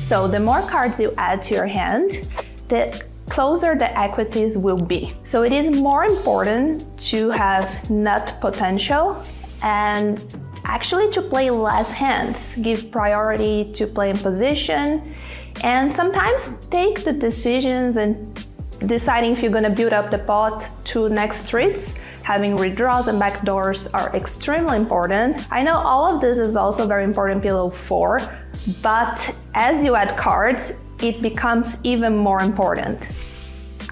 So the more cards you add to your hand, the closer the equities will be. So it is more important to have nut potential and actually to play less hands, give priority to play in position, and sometimes take the decisions and deciding if you're going to build up the pot to next streets. Having redraws and backdoors are extremely important. I know all of this is also very important in PLO 4, but as you add cards, it becomes even more important.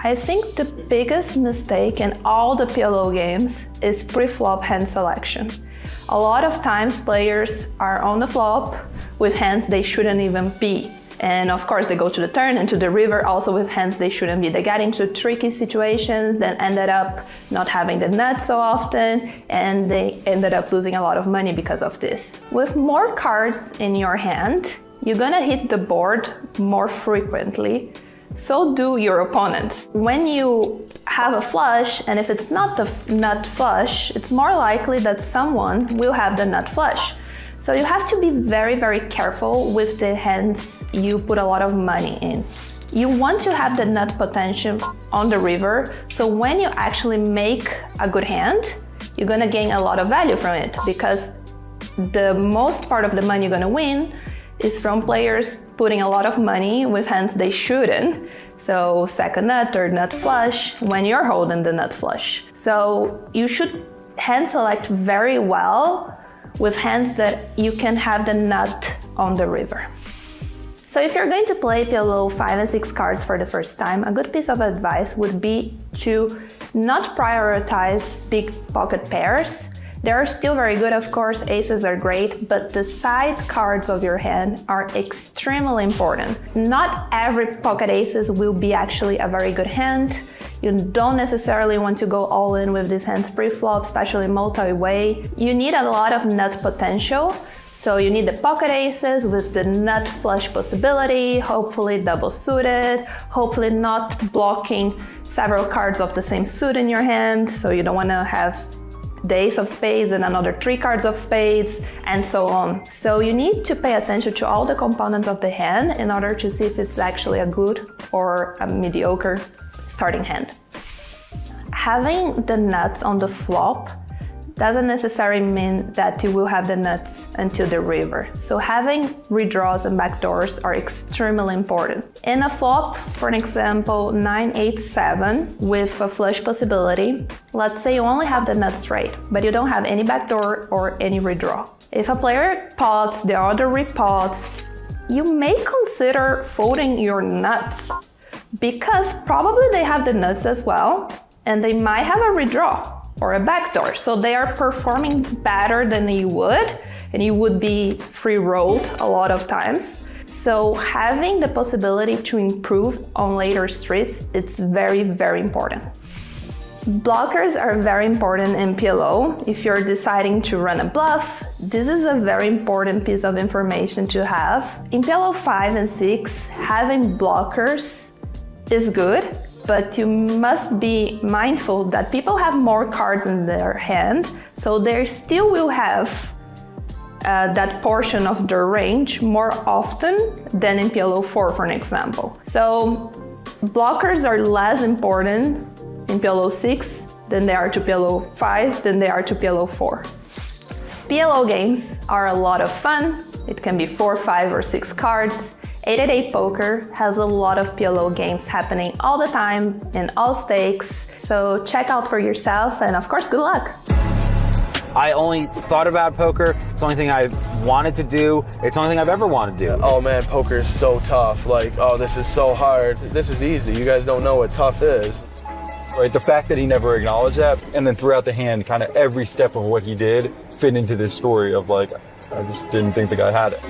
I think the biggest mistake in all the PLO games is pre-flop hand selection. A lot of times players are on the flop with hands they shouldn't even be. And of course they go to the turn and to the river also with hands they shouldn't be. They get into tricky situations, then ended up not having the nuts so often, and they ended up losing a lot of money because of this. With more cards in your hand, you're gonna hit the board more frequently. So do your opponents. When you have a flush, and if it's not the nut flush, it's more likely that someone will have the nut flush. So you have to be very, very careful with the hands you put a lot of money in. You want to have the nut potential on the river, so when you actually make a good hand, you're gonna gain a lot of value from it, because the most part of the money you're gonna win is from players putting a lot of money with hands they shouldn't. So second nut, third nut flush, when you're holding the nut flush. So you should hand select very well with hands that you can have the nut on the river. So if you're going to play PLO 5 and 6 cards for the first time, a good piece of advice would be to not prioritize big pocket pairs. They are still very good, of course, aces are great, but the side cards of your hand are extremely important. Not every pocket aces will be actually a very good hand. You don't necessarily want to go all in with these hands pre-flop, especially multi-way. You need a lot of nut potential. So you need the pocket aces with the nut flush possibility, hopefully double suited, hopefully not blocking several cards of the same suit in your hand. So you don't want to have the ace of spades and another 3 cards of spades, and so on. So you need to pay attention to all the components of the hand in order to see if it's actually a good or a mediocre starting hand. Having the nuts on the flop doesn't necessarily mean that you will have the nuts until the river. So having redraws and backdoors are extremely important. In a flop, for an example, 9, 8, 7 with a flush possibility, let's say you only have the nuts straight, but you don't have any backdoor or any redraw. If a player pots, the other repots, you may consider folding your nuts, because probably they have the nuts as well, and they might have a redraw or a backdoor. So they are performing better than you would, and you would be free rolled a lot of times. So having the possibility to improve on later streets, it's very, very important. Blockers are very important in PLO. If you're deciding to run a bluff, this is a very important piece of information to have. In PLO 5 and 6, having blockers is good, but you must be mindful that people have more cards in their hand, so they still will have that portion of their range more often than in PLO 4, for an example. So blockers are less important in PLO 6 than they are to PLO 5 than they are to PLO 4. PLO games are a lot of fun. It can be 4, 5, or 6 cards. 888 Poker has a lot of PLO games happening all the time in all stakes, so check out for yourself, and of course, good luck! I only thought about poker. It's the only thing I wanted to do. It's the only thing I've ever wanted to do. Oh man, poker is so tough. Like, oh, this is so hard. This is easy. You guys don't know what tough is. Right, the fact that he never acknowledged that, and then throughout the hand, kind of every step of what he did fit into this story of like, I just didn't think the guy had it.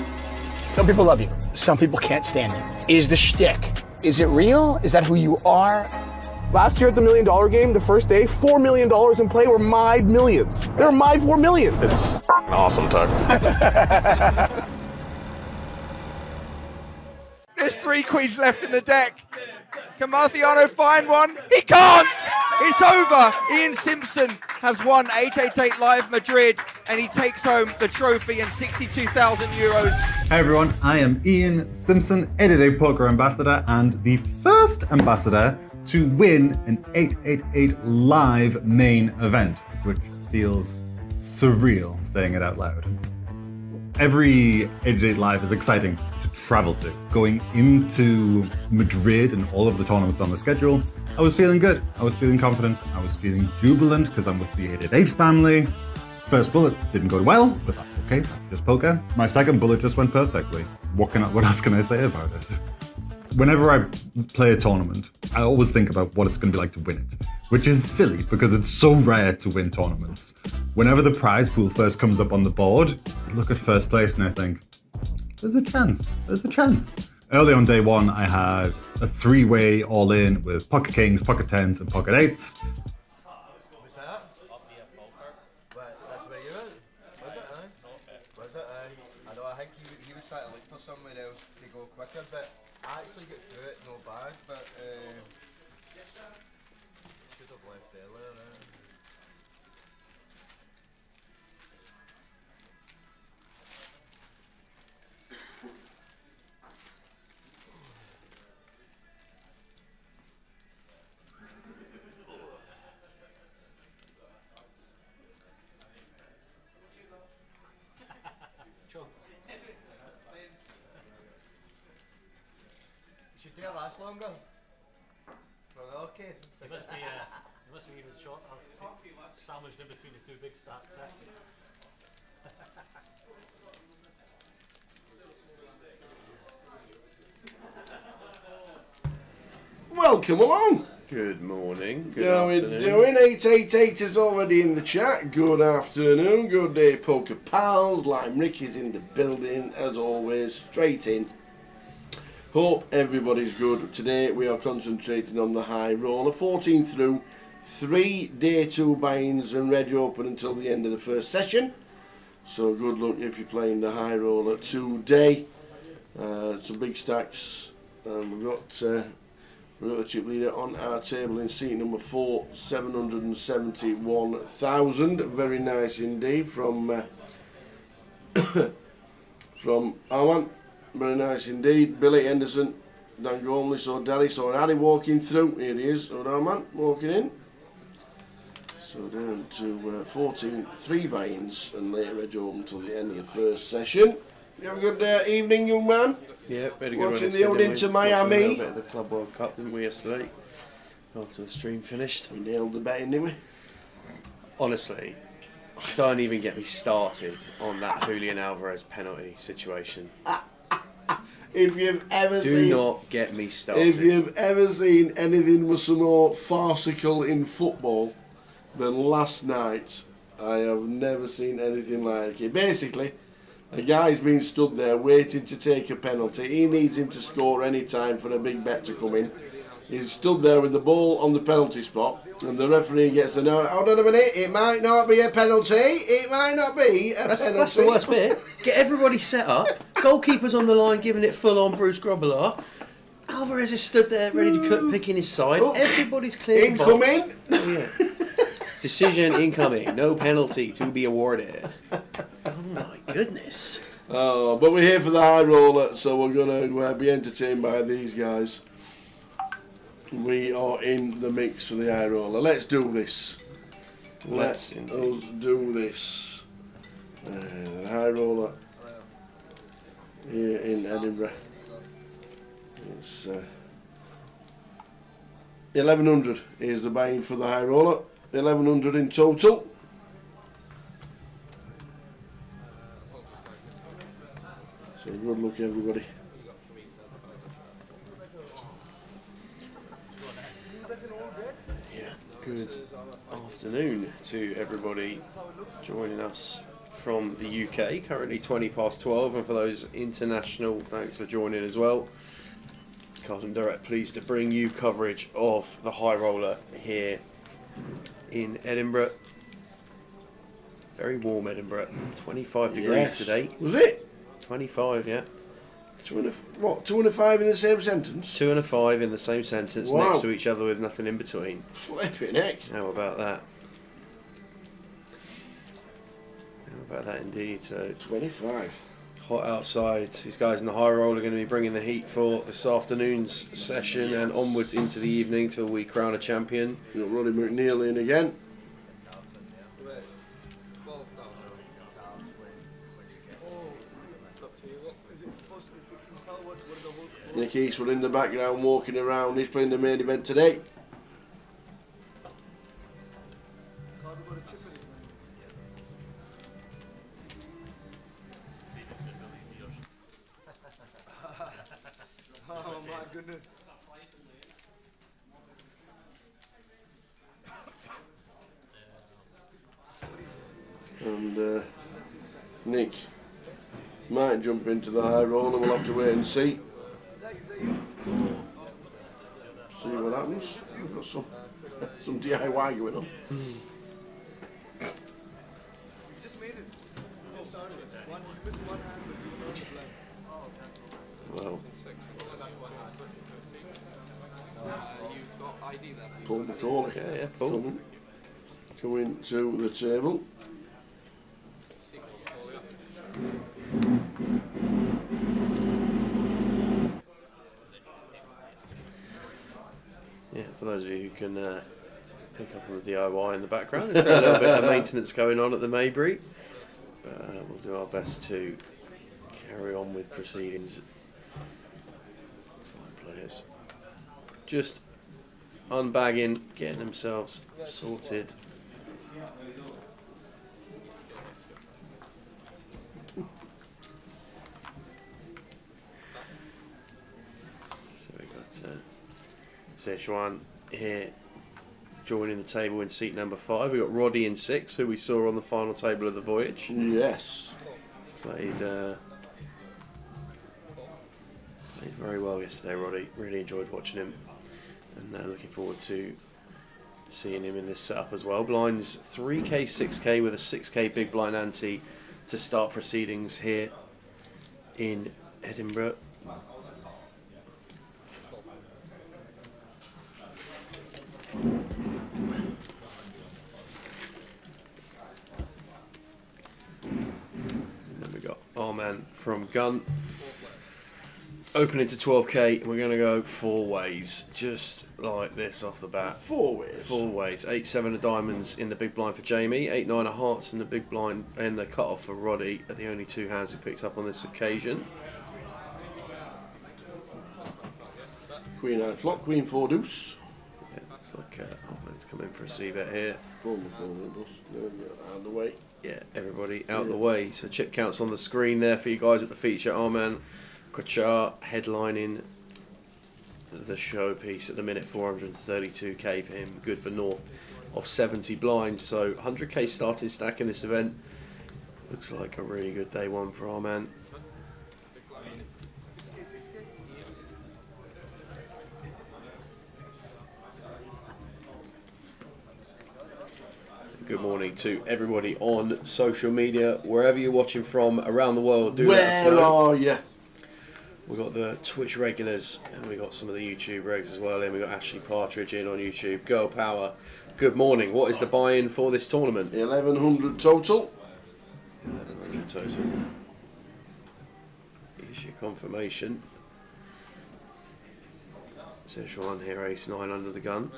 Some people love you. Some people can't stand you. Is the shtick, is it real? Is that who you are? Last year at the $1 Million Game, the first day, $4 million in play were my millions. They're my 4 million. It's awesome, Tuck. There's 3 queens left in the deck. Can Marciano find one? He can't! It's over. Ian Simpson has won 888 Live Madrid, and he takes home the trophy and 62,000 euros. Hi everyone, I am Ian Simpson, 888 Poker Ambassador, and the first ambassador to win an 888 Live main event, which feels surreal saying it out loud. Every 888 Live is exciting to travel to. Going into Madrid and all of the tournaments on the schedule, I was feeling good. I was feeling confident. I was feeling jubilant because I'm with the 888 family. First bullet didn't go well, but that's okay. That's just poker. My second bullet just went perfectly. What else can I say about it? Whenever I play a tournament, I always think about what it's going to be like to win it, which is silly because it's so rare to win tournaments. Whenever the prize pool first comes up on the board, I look at first place and I think, there's a chance. Early on day one, I had a three-way all-in with pocket kings, pocket tens, and pocket eights. What's that? That's where you're at. Was it, I know, I think he was trying to look for somewhere else to go quicker, but I actually get through it, no bad, but should have left earlier. Should they last longer? Well, okay. It must be even shorter. Sandwiched in between the two big stacks. Welcome along. Good morning. Good How are we afternoon. doing? 888 is already in the chat. Good afternoon. Good day, poker pals. Lime Rick is in the building, as always, straight in. Hope everybody's good. Today we are concentrating on the high roller. 14 through, 3 day 2 buy-ins and reg open until the end of the first session. So good luck if you're playing the high roller today. Some big stacks. We've got the chip leader on our table in seat number 4, 771,000. Very nice indeed from Arman. Very nice indeed. Billy Henderson, Dan Gormley, saw Daddy, saw Harry walking through. Here he is, Arman walking in. So down to 14, 3 buy-ins and later edge open until the end of the first session. You have a good evening, young man. Yeah, very good. Watching the old into Miami. A little bit of the Club World Cup, didn't we, yesterday? After the stream finished. We nailed the betting, didn't we? Honestly, don't even get me started on that Julian Alvarez penalty situation. If you've ever Do not get me started. If you've ever seen anything was some more farcical in football than last night, I have never seen anything like it. Basically, a guy's been stood there waiting to take a penalty. He needs him to score any time for a big bet to come in. He's stood there with the ball on the penalty spot, and the referee gets a note. Hold on a minute, it might not be a penalty. It might not be a penalty. That's the worst bit. Get everybody set up. Goalkeeper's on the line, giving it full on Bruce Grobbelaar. Alvarez is stood there ready to cut, picking his side. Everybody's clear. Incoming. Yeah. Decision incoming. No penalty to be awarded. Oh my goodness. Oh, but we're here for the high roller, so we're going to be entertained by these guys. We are in the mix for the high roller. Let's do this. Let's do this. The high roller here in Edinburgh. It's 1100 is the buy-in for the high roller. 1100 in total. So good luck, everybody. Yeah, good afternoon to everybody joining us from the UK. Currently 20 past 12, and for those international, thanks for joining as well. Carlton Direct pleased to bring you coverage of the high roller here in Edinburgh. Very warm Edinburgh, 25 degrees today. Was it? 25, yeah. 2 and a, what? 2 and a 5 in the same sentence? 2 and a 5 in the same sentence, Wow. next to each other with nothing in between. Flipping heck. How about that? How about that indeed? So 25. Hot outside. These guys in the high roll are going to be bringing the heat for this afternoon's session and onwards into the evening till we crown a champion. You've got Roddy McNeil in again. Nick Eastwood in the background walking around. He's playing the main event today. Oh my goodness. And Nick might jump into the high roller. We'll have to wait and see. See what happens. We've got some DIY going on. Well, Paul McCauley. Yeah, Paul. Coming to the table. Yeah, for those of you who can pick up on the DIY in the background, there's a little bit of maintenance going on at the Maybury. We'll do our best to carry on with proceedings. Slide players just unbagging, getting themselves sorted. So we got Szechuan here joining the table in seat number 5. We got Roddy in 6, who we saw on the final table of the voyage. Yes. Played very well yesterday, Roddy. Really enjoyed watching him, and looking forward to seeing him in this setup as well. Blinds 3K, 6K with a 6K big blind ante to start proceedings here in Edinburgh. And then we got our man from Gun opening to 12K, and we're going to go 4 ways, just like this off the bat. 4 ways? 4 ways. 8-7 of diamonds in the big blind for Jamie, 8-9 of hearts in the big blind, and the cut-off for Roddy are the only 2 hands we picked up on this occasion. Queen 9 flop, Queen 4 deuce. Yeah, looks like our man's come in for a c-bet here. Out of the way. Yeah, everybody out the way. So chip counts on the screen there for you guys at the feature. Our man Kochar headlining the showpiece at the minute, 432k for him, good for north of 70 blinds. So 100k starting stack in this event. Looks like a really good day one for our man. Good morning to everybody on social media, wherever you're watching from around the world. Do let us know. Where are you? We've got the Twitch regulars, and we got some of the YouTube regs as well. And we got Ashley Partridge in on YouTube. Girl Power. Good morning. What is the buy-in for this tournament? 1100 total. 1100 total. Here's your confirmation. Szechuan here, ace-9 under the gun.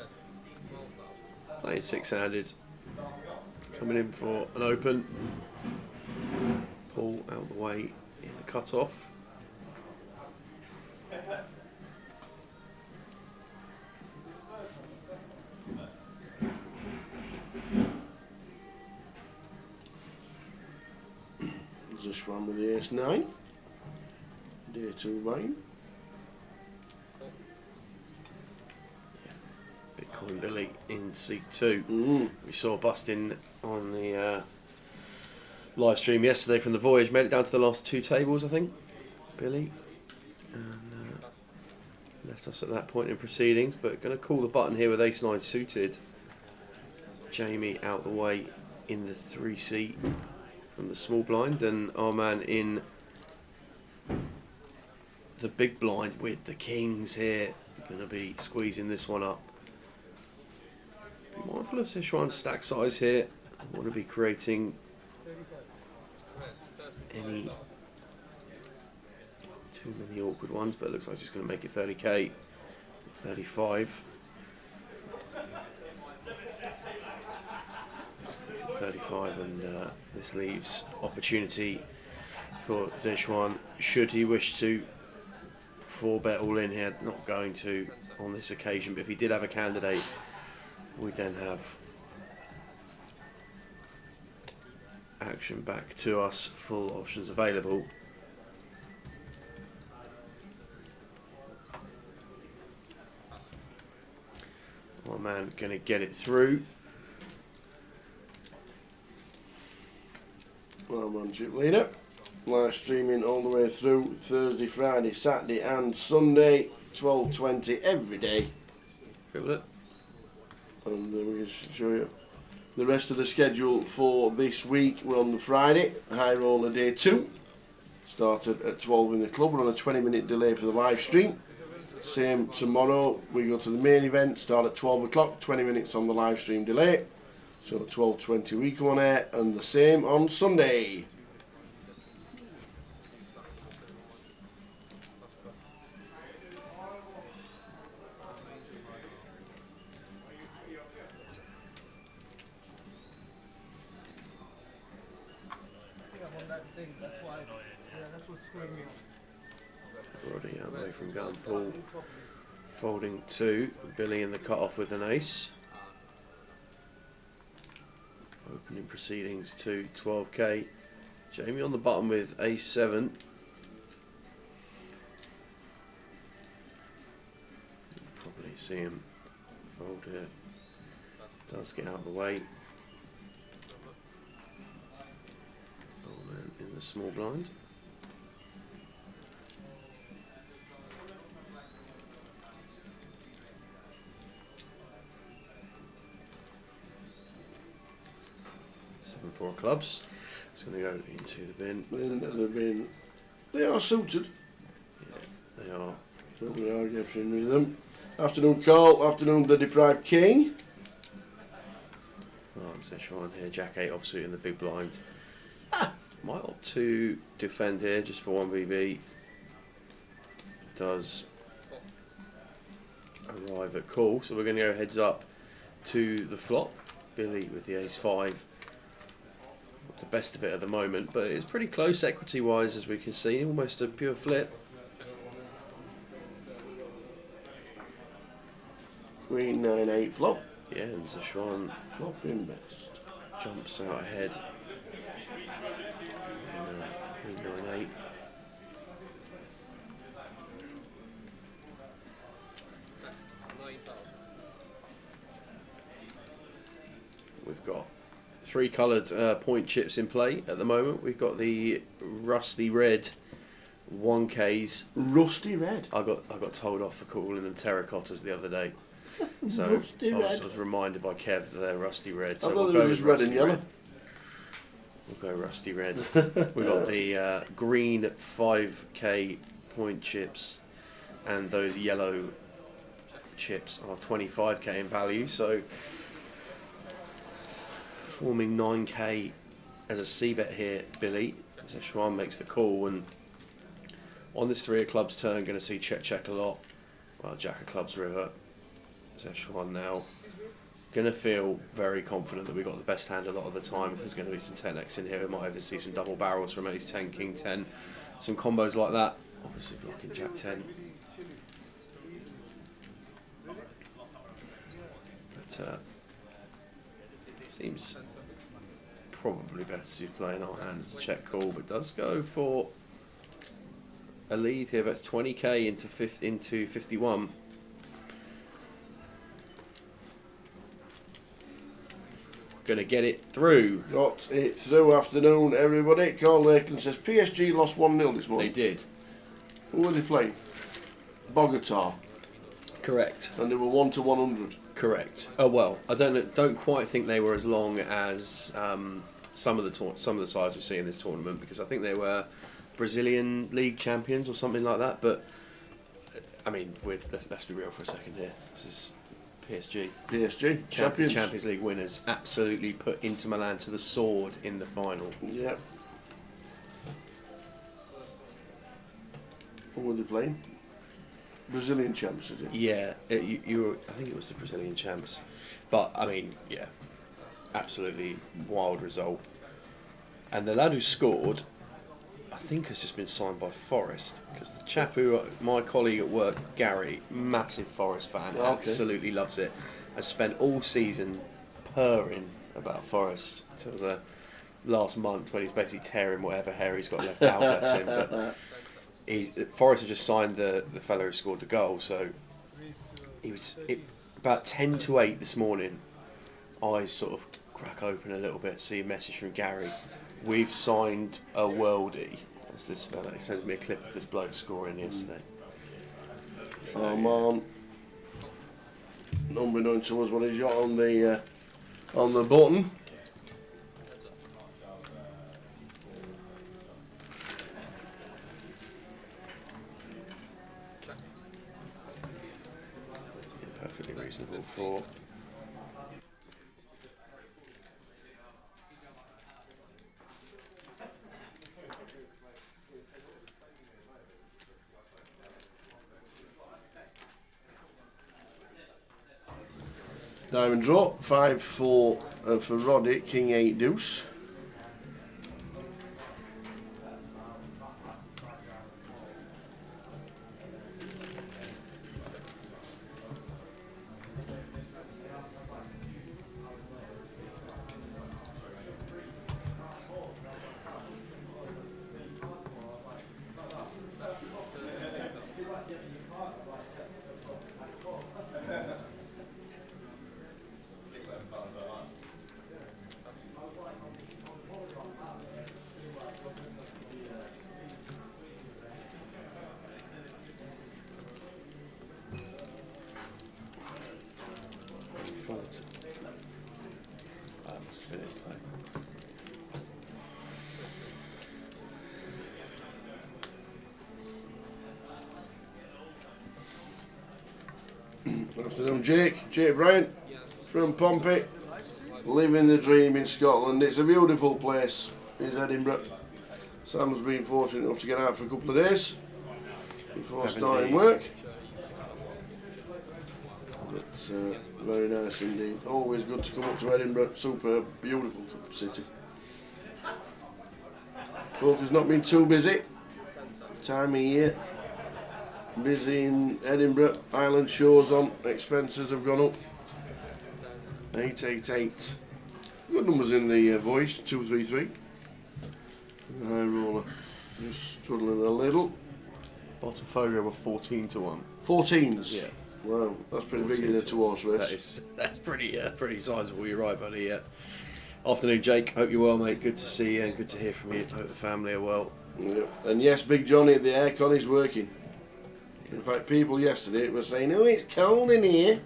Playing 6-handed. Coming in for an open. Pull out the way in the cut-off. This one with the ace-9. Day 2 line. Bitcoin Billy in seat 2. We saw busting on the live stream yesterday from the voyage. Made it down to the last 2 tables, I think. Billy. And left us at that point in proceedings. But going to call the button here with ace-9 suited. Jamie out the way in the 3 seat from the small blind. And our man in the big blind with the kings here. Going to be squeezing this one up. Be mindful of Sichuan's stack size here. I want to be creating any too many awkward ones, but it looks like just going to make it 30k, 35. 35, and this leaves opportunity for Sichuan should he wish to 4-bet all in here. Not going to on this occasion, but if he did have a candidate, we then have action back to us, full options available. My man going to get it through. Well done, chip leader. Live streaming all the way through Thursday, Friday, Saturday and Sunday, 12:20 every day. And we can show you the rest of the schedule for this week. We're on the Friday, High Roller Day 2. Started at 12 in the club. We're on a 20-minute delay for the live stream. Same tomorrow. We go to the main event, start at 12 o'clock, 20 minutes on the live stream delay. So 12:20 we come on air, and the same on Sunday. Roddy away from gun pool, folding 2. Billy in the cut-off with an ace. Opening proceedings to 12k. Jamie on the bottom with ace 7. You'll probably see him fold here. Does get out of the way. Oh man, in the small blind. Four clubs. It's going to go into the bin. Into the bin. They are suited. Yeah, they are. Certainly are. Getting rid of them. Afternoon call. Afternoon the deprived king. Oh, Sichuan here. Jack 8 offsuit in the big blind. Might opt to defend here just for 1BB. Does arrive at call. So we're going to go heads up to the flop. Billy with the ace 5. The best of it at the moment, but it's pretty close equity wise, as we can see, almost a pure flip. Queen 9-8 flop. Yeah, and Sichuan flopping best. Jumps out ahead. Queen 9-8. We've got 3 coloured point chips in play at the moment. We've got the rusty red 1Ks. Rusty red? I got told off for calling them terracottas the other day. So Rusty I red. was reminded by Kev that they're rusty red. So I thought we'll they go were just with red and rusty yellow. We'll go rusty red. We've got the green 5K point chips, and those yellow chips are 25k in value. So forming 9k as a c-bet here, Billy. Sichuan makes the call, and on this 3 of clubs turn, going to see check a lot. Well, Jack of clubs river. Sichuan now going to feel very confident that we've got the best hand a lot of the time. If there's going to be some 10x in here, we might even see some double barrels from ace 10, king 10, some combos like that. Obviously blocking jack 10. But seems probably best to play in our hands as a check call, but does go for a lead here. That's 20k into 51. Gonna get it through. Got it through. Afternoon, everybody. Carl Lakeland says PSG lost 1-0 this morning. They did. Who were they playing? Bogota. Correct. And they were 1-100. Correct. Oh well, I don't quite think they were as long as some of the sides we see in this tournament, because I think they were Brazilian league champions or something like that. But I mean, let's be real for a second here. This is PSG champions. Champions League winners. Absolutely put Inter Milan to the sword in the final. Yep. What were they playing? Brazilian champs, is it? Yeah, you were, I think it was the Brazilian champs. But, I mean, yeah, absolutely wild result. And the lad who scored, I think has just been signed by Forest. Because the chap who, my colleague at work, Gary, massive Forest fan, absolutely loves it, has spent all season purring about Forest till the last month when he's basically tearing whatever hair he's got left out, bless him. But Forest had just signed the fellow who scored the goal, so he was about 10 to 8 this morning. Eyes sort of crack open a little bit. See a message from Gary. We've signed a worldie. That's this fella. He sends me a clip of this bloke scoring yesterday. Oh man! Unbeknown to us, what he's got on the button. Perfectly reasonable for. Diamond draw, 5-4 for Roddy, King 8 deuce. Afternoon, Jake Bryant from Pompey, living the dream in Scotland. It's a beautiful place, is Edinburgh. Sam's been fortunate enough to get out for a couple of days before starting work. But very nice indeed. Always good to come up to Edinburgh. Superb, beautiful city. Poker's not been too busy. Time of year. Busy in Edinburgh, Island shows on, expenses have gone up. 888. Good numbers in the voice, 233. High roller, just struggling a little. Bottom photo were 14 to 1. 14s? Yeah. Wow, that's pretty big in a 2-horse race. That's pretty sizable, you're right, buddy, yeah. Afternoon, Jake. Hope you're well, mate. Good to see you and good to hear from you. Hope the family are well. Yep. And yes, Big Johnny, the aircon is working. In fact, people yesterday were saying, oh, it's cold in here.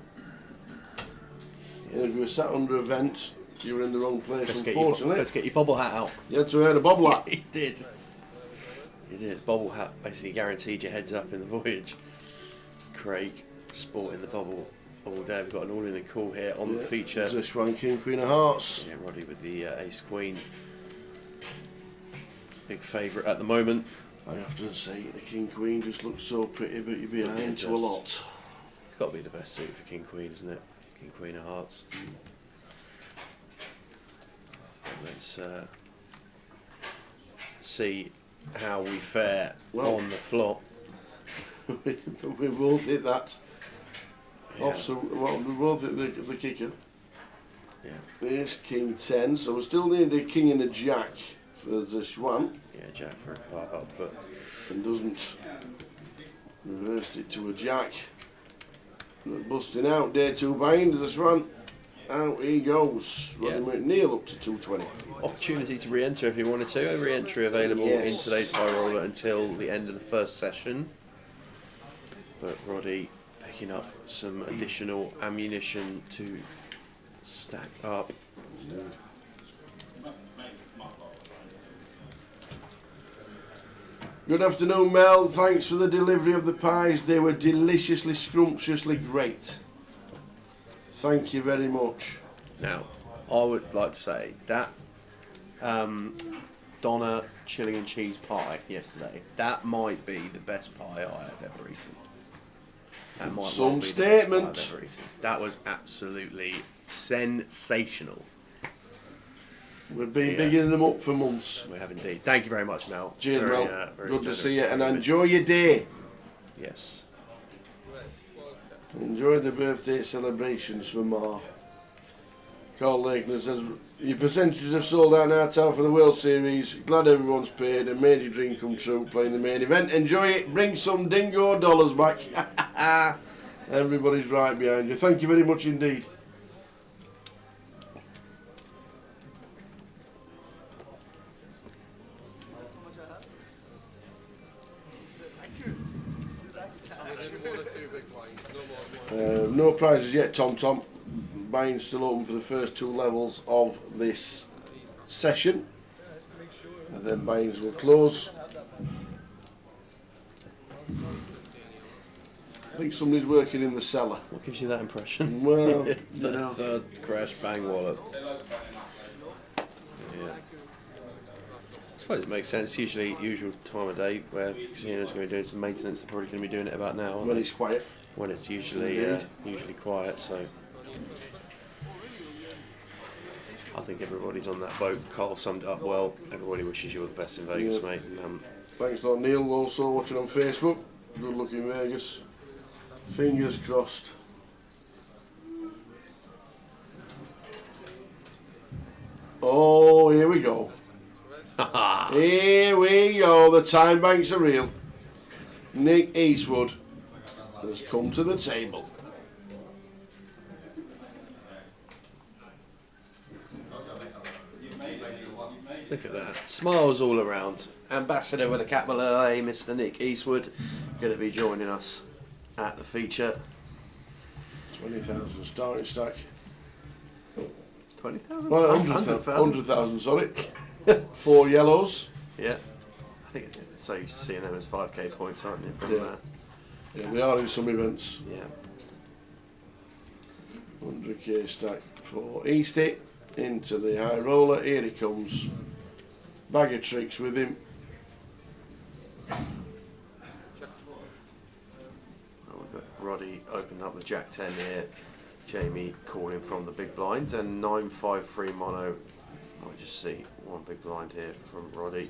Yeah. If you were sat under a vent, you were in the wrong place, unfortunately. Let's get your bobble hat out. You had to wear a bobble hat. He did. He did. Bobble hat basically guaranteed your heads up in the voyage. Craig sporting the bobble all day. We've got an all-in and call here on the feature. This one, King, Queen of Hearts. Yeah, Roddy with the Ace Queen. Big favourite at the moment. I have to say, the King Queen just looks so pretty, but you'd be behind to a lot. It's got to be the best suit for King Queen, isn't it? King Queen of Hearts. Let's see how we fare on the flop. We both hit that. Yeah. Off, so we both hit the kicker. Yeah. There's King 10, so we still need a King and a Jack for the Schwan. Yeah, Jack for a carve up, but and doesn't reversed it to a Jack. Busting out, day 2 behind the Schwan. Out he goes. Roddy McNeil up to 220. Opportunity to re-enter if you wanted to. A re-entry available in today's high roller until the end of the first session. But Roddy picking up some additional ammunition to stack up. Good afternoon, Mel. Thanks for the delivery of the pies. They were deliciously, scrumptiously great. Thank you very much. Now, I would like to say that Donna chili and cheese pie yesterday, that might be the best pie I have ever eaten. That might Some well be statement. the best pie I've ever eaten. That was absolutely sensational. We've been bigging them up for months. We have indeed. Thank you very much, Mel. Cheers, very, Mel. very Good to generous. see you, and enjoy your day. Yes. Enjoy the birthday celebrations for Ma. Carl Lakener says, your percentages have sold out now, Tal, for the World Series. Glad everyone's paid and made your dream come true playing the main event. Enjoy it. Bring some dingo dollars back. Everybody's right behind you. Thank you very much indeed. No prizes yet, Tom. Buying's still open for the first 2 levels of this session, and then buyings will close. I think somebody's working in the cellar. What gives you that impression? Well, third crash bang wallet. Yeah. I suppose it makes sense. Usual time of day where casinos are going to be doing some maintenance. They're probably going to be doing it about now. When it's quiet. When it's usually quiet. So I think everybody's on that boat. Carl summed it up well. Everybody wishes you all the best in Vegas, mate. And, thanks, lot, Neil. Also watching on Facebook. Good luck in Vegas. Fingers crossed. Oh, here we go. Here we go. The time banks are real. Nick Eastwood has come to the table. Look at that. Smiles all around. Ambassador with a capital A, Mr. Nick Eastwood, going to be joining us at the feature. 20,000 starting stack. 20,000? Well, 100,000, sorry. 4 yellows. Yeah. I think it's so used to seeing them as 5k points, aren't you? From, yeah, we are in some events. Yeah. 100k stack for Easty into the high roller. Here he comes. Bag of tricks with him. Oh, we've got Roddy opening up with Jack 10 here. Jamie calling from the big blind and 953 mono. I'll just see one big blind here from Roddy.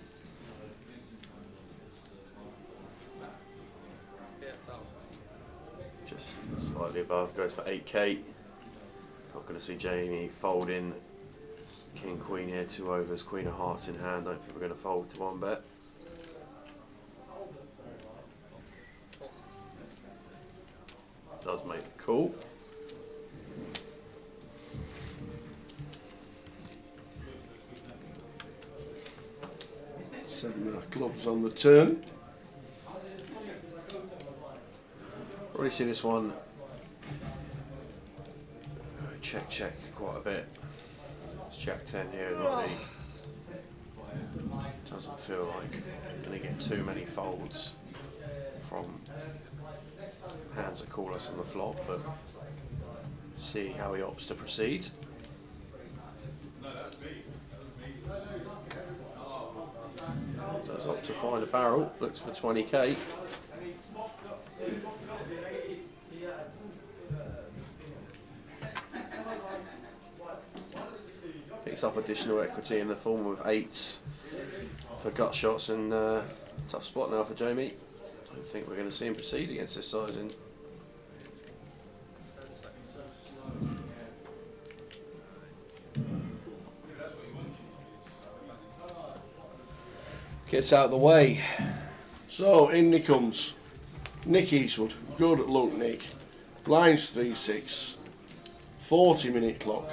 Just slightly above, goes for 8k. Not going to see Jamie folding. King, Queen here, 2 overs, Queen of Hearts in hand. Don't think we're going to fold to 1 bet. Does make it cool. Seven clubs on the turn. Already see this one. Check quite a bit. It's Jack 10 here, Roddy. Doesn't feel like going to get too many folds from hands that call us on the flop, but see how he opts to proceed. Does opt to find a barrel, looks for 20k. Picks up additional equity in the form of 8s for gut shots, and tough spot now for Jamie. I don't think we're going to see him proceed against this sizing. Gets out of the way. So in he comes. Nick Eastwood. Good luck, Nick. Blinds 3-6. 40-minute clock.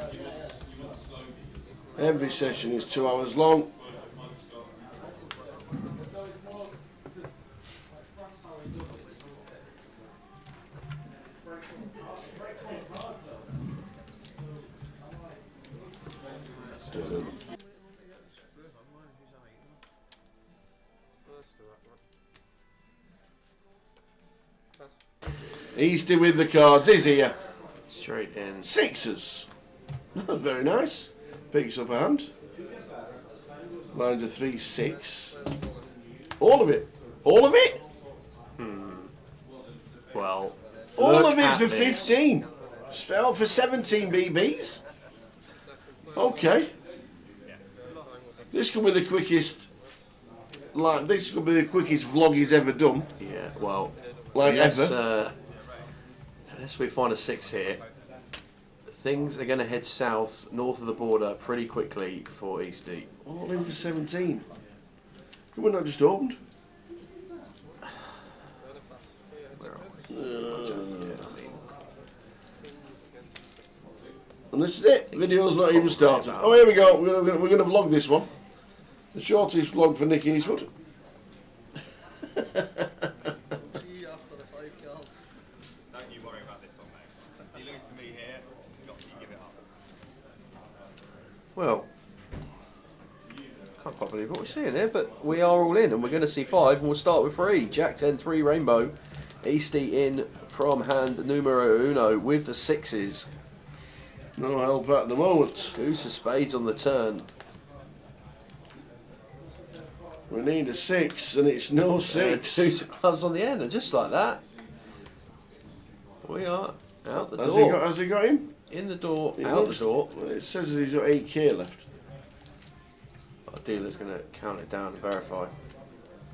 Every session is 2 hours long. Easty with the cards is here. Straight in. Sixes. Very nice. Picks up a hand. Lines a 3, 6. All of it. All of it? Well, all of it for 15. Straight up for 17 BBs. Okay. This could be the quickest. This could be the quickest vlog he's ever done. Yeah. Well, ever. Unless we find a 6 here, things are going to head south, north of the border, pretty quickly for Easty. All in for 17. Could we not just opened? Where are we? And this is it. Video's not even started. Oh, here we go. We're going to vlog this one. The shortest vlog for Nick Eastwood. Well, can't quite believe what we're seeing here, but we are all in, and we're going to see 5, and we'll start with 3. Jack 10, 3 rainbow. Easty in from hand numero uno with the 6s. No help at the moment. Deuce of spades on the turn. We need a 6, and it's no 6. Deuce of clubs on the end, and just like that, we are out the door. Has he got him? In the door, out the door. Well, it says that he's got 8k left. Our dealer's going to count it down and verify.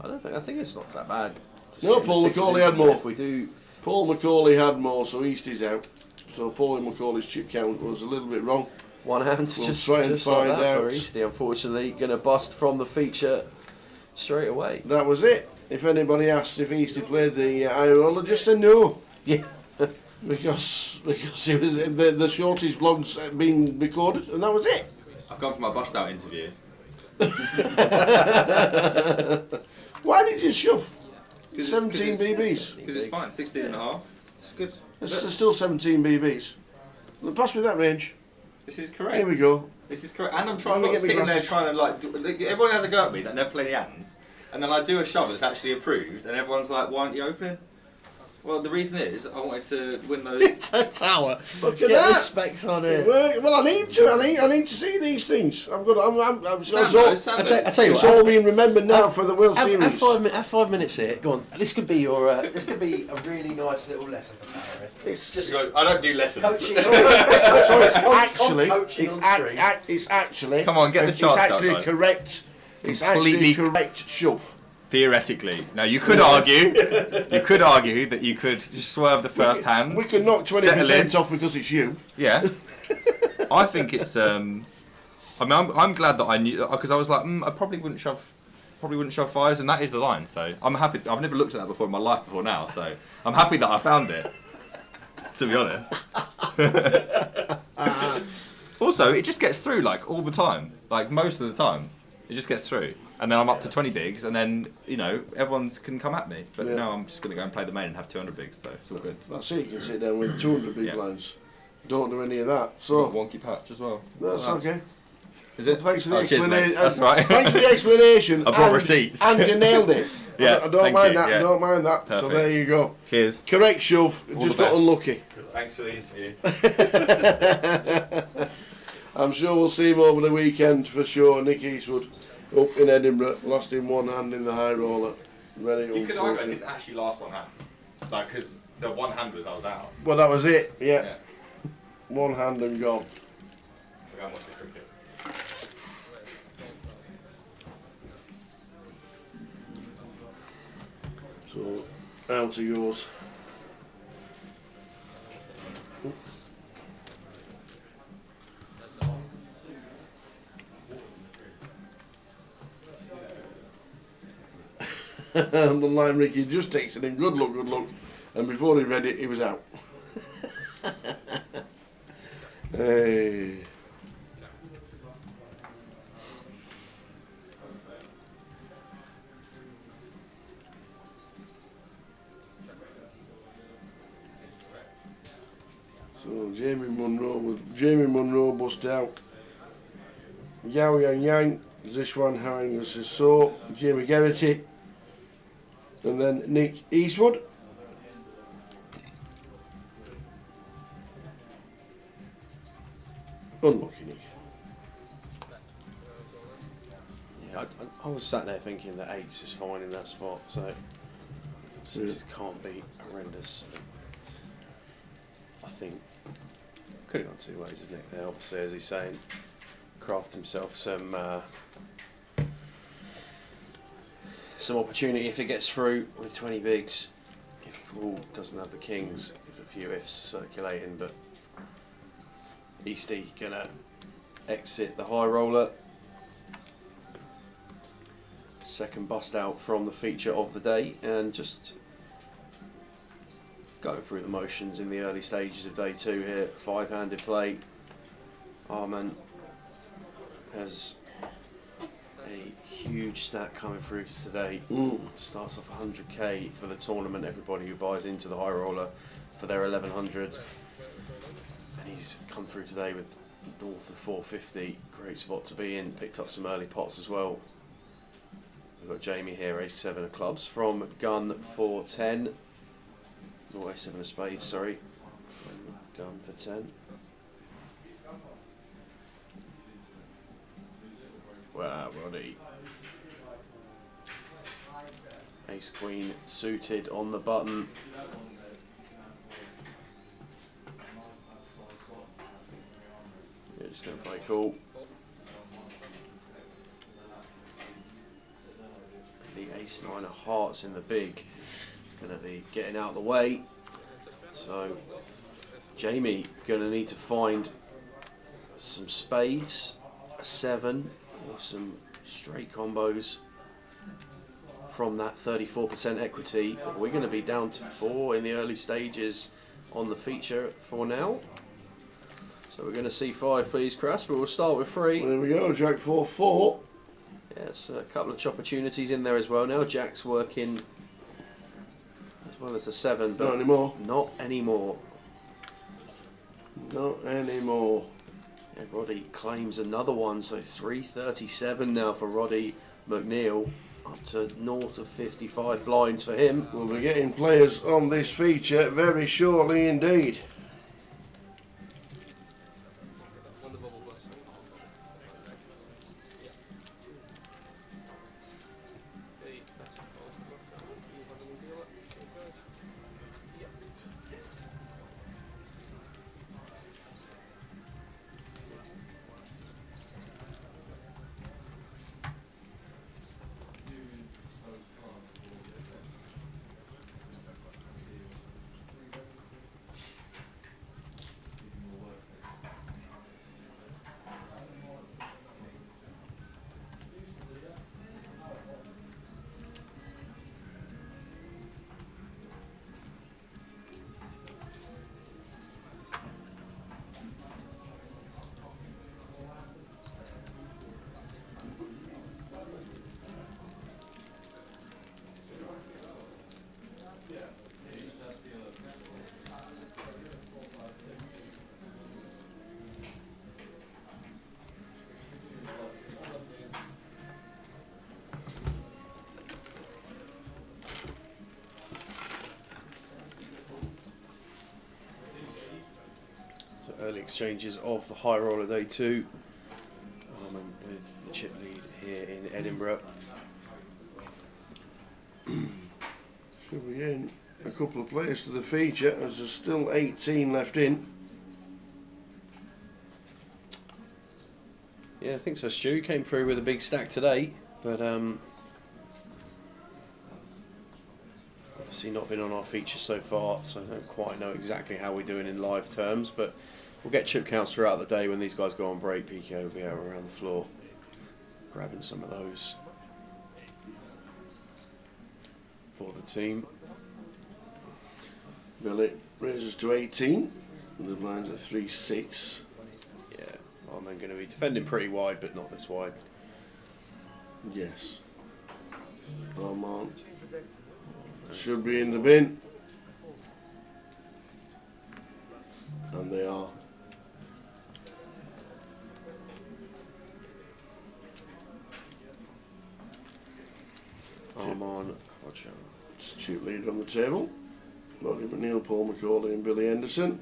I think it's not that bad. No, Paul McCauley had more. If we do, Paul McCauley had more, so Easty's out. So Paul McCauley's chip count was a little bit wrong. One hand's We'll just try and like find that out. for Easty. Unfortunately, going to bust from the feature straight away. That was it. If anybody asked if Easty played the high roller, just say no. Yeah. because it was the shortest vlog's been recorded, and that was it. I've gone for my bust out interview. Why did you shove? 17 BBs. Because it's fine, 16 and a half. It's good. There's still 17 BBs. Well, pass me that range. This is correct. Here we go. This is correct. And I'm trying Let me not get my sitting there glasses. trying to everyone has a go at me that never play the hands. And then I do a shove that's actually approved, and everyone's like, why aren't you opening? Well, the reason is I wanted to win those. It's a tower. Look at Get that. the specs on it. Well, I need to. I need to see these things. I tell you it's what, all being remembered now for the World Series. Have 5 minutes here. Go on. This could be your. This could be a really nice little lesson for Barry. It's just I don't do lessons. coaching. It's actually. Come on, get the charts It's out, actually guys. correct. It's Completely- actually correct shove. Theoretically. Now, you could argue that you could just swerve the first hand. We could knock settle 20% in. off because it's you. Yeah. I think it's. I mean, I'm glad that I knew, because I was like, I probably wouldn't shove 5s, and that is the line. So I'm happy. I've never looked at that before in my life before now. So I'm happy that I found it. To be honest. Also, it just gets through like all the time, like most of the time. It just gets through, and then I'm up to 20 bigs, and then everyone can come at me. But now I'm just going to go and play the main and have 200 bigs, so it's all good. That's it. You can sit down with 200 big Yeah. lines. Don't do any of that. So Wonky patch as well. that's okay. Is it? Well, thanks for the cheers, mate. explanation. That's right. Thanks for the explanation. I brought and, receipts. And you nailed it. Yeah, I don't thank mind you, that. yeah. Don't mind that. So Perfect. there you go. Cheers. Correct shove. All Just the got best. unlucky. Thanks for the interview. I'm sure we'll see him over the weekend for sure. Nick Eastwood up in Edinburgh, lost in one hand in the high roller. Very You could argue I unfortunate. didn't actually last one hand, like because the one hand was I was out. Well, that was it. Yeah. One hand and gone. I got watch the cricket. So out he goes. And the line Ricky just texted him, good luck, and before he read it, he was out. Hey. So Jamie Munro bust out. Yao Yang Yang, Zishwan Hang was his so, Jamie Geraghty, and then Nick Eastwood. Unlucky, Nick. Yeah, I was sat there thinking that 8s is fine in that spot, so 6s can't be horrendous. I think could have gone 2 ways, isn't it? There, obviously, as he's saying, craft himself some opportunity if it gets through with 20 bigs. If Paul doesn't have the kings, there's a few ifs circulating, but Eastie gonna exit the high roller. Second bust out from the feature of the day, and just go through the motions in the early stages of day 2 here. 5-handed play. Arman has a huge stack coming through today. Starts off 100k for the tournament, everybody who buys into the high roller for their 1100. And he's come through today with north of 450. Great spot to be in. Picked up some early pots as well. We've got Jamie here, ace-7 of clubs from gun for 10. Or ace-7 of spades, sorry. Gun for 10. Wow, Roddy. Ace-queen suited on the button. You're just going to play cool. The ace-9 of hearts in the big. Going to be getting out of the way. So, Jamie going to need to find some spades, a 7, or some straight combos from that 34% equity. We're going to be down to 4 in the early stages on the feature for now. So we're going to see 5, please, Crass, but we'll start with 3. There we go, Jack 4-4. Yes, a couple of opportunities in there as well now. Jack's working as well as the 7, but not anymore. Not anymore. Not anymore. And Roddy claims another one, so 337 now for Roddy McNeil, up to north of 55 blinds for him. We'll be getting players on this feature very shortly indeed. Early exchanges of the high roller day 2. With the chip lead here in Edinburgh. Should we get a couple of players to the feature as there's still 18 left in. Yeah, I think so. Stu came through with a big stack today, but obviously not been on our feature so far, so I don't quite know exactly how we're doing in live terms, but we'll get chip counts throughout the day. When these guys go on break, PK will be out around the floor grabbing some of those for the team. Billy raises to 18, and the blinds are 3-6. Yeah, I'm going to be defending pretty wide, but not this wide. Yes. Armand should be in the bin. And they are. Armand, Roger. Stu lead on the table. Roddy McNeil, Paul McCauley and Billy Henderson.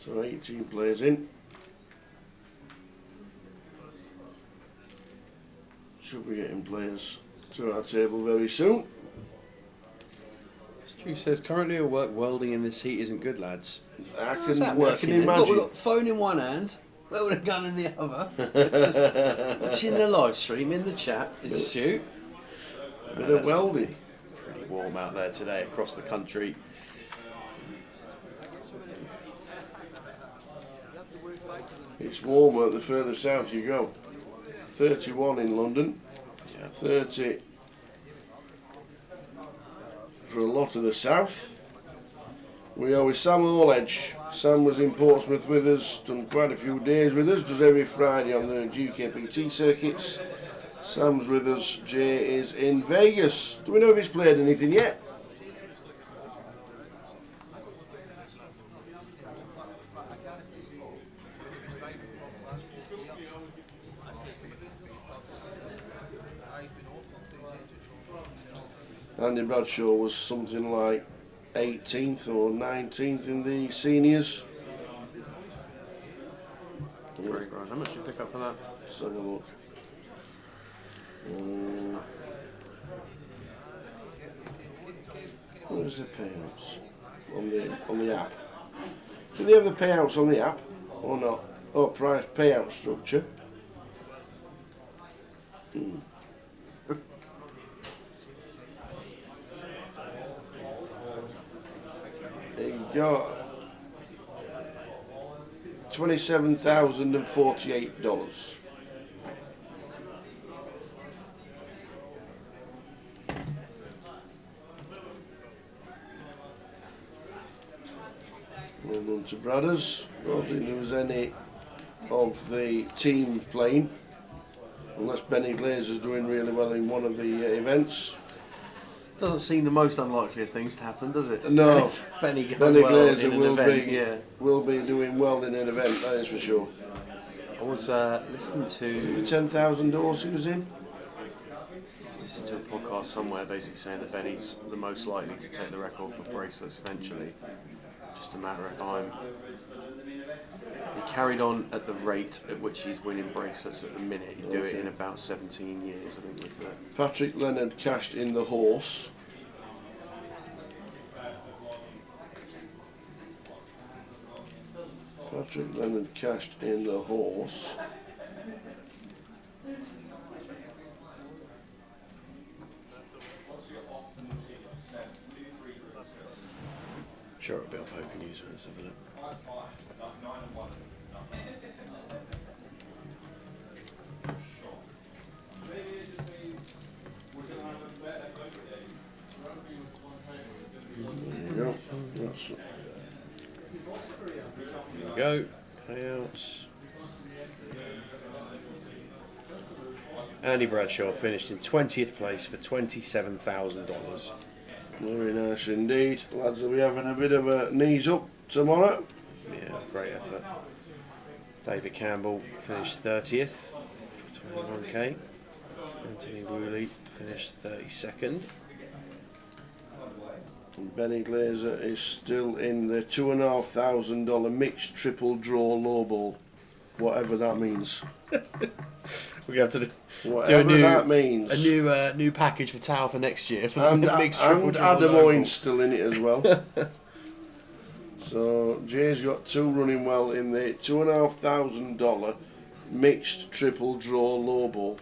So 18 players in. Should be getting players to our table very soon. Stu says, currently at work, welding in this heat isn't good, lads. I How's that can working then? imagine. We've got phone in one hand, welding a gun in the other. Just watching the live stream in the chat is Stu. Bit of welding. Pretty warm out there today across the country. It's warmer the further south you go. 31 in London, 30 for a lot of the south. We are with Sam Allledge. Sam was in Portsmouth with us, done quite a few days with us, does every Friday on the UKPT circuits. Sam's with us, Jay is in Vegas. Do we know if he's played anything yet? Andy Bradshaw was something like 18th or 19th in the seniors. Great, right. How much did you pick up for that? Let's have a look. Where's the payouts on the app? Do they have the payouts on the app or not? Oh, price payout structure. There you go. $27,048. Well done to Brothers. I don't think there was any of the team playing, unless Benny Glazer's doing really well in one of the events. Doesn't seem the most unlikely of things to happen, does it? No. Benny Glazer will be doing well in an event, that is for sure. I was listening to 10,000 doors he was in. Listening to a podcast somewhere basically saying that Benny's the most likely to take the record for bracelets eventually. Just a matter of time. He carried on at the rate at which he's winning bracelets at the minute. He'd do it in about 17 years, I think, with the... Patrick Leonard cashed in the horse. Patrick Leonard cashed in the horse. Sure, it'll be on Poker News. Let's have a look. There you go. That's There you go. Payouts. Andy Bradshaw finished in 20th place for $27,000. very nice indeed. Lads will be having a bit of a knees up tomorrow. Yeah, great effort. David Campbell finished 30th for 21k. Anthony Woolley finished 32nd. And Benny Glazer is still in the $2,500 mixed triple draw lowball, whatever that means. We have to do that means. A new package for Tao for next year for and the mixed triple draw. Adam Owen's still in it as well. So Jay's got two running well in the $2,500 mixed triple draw lowball.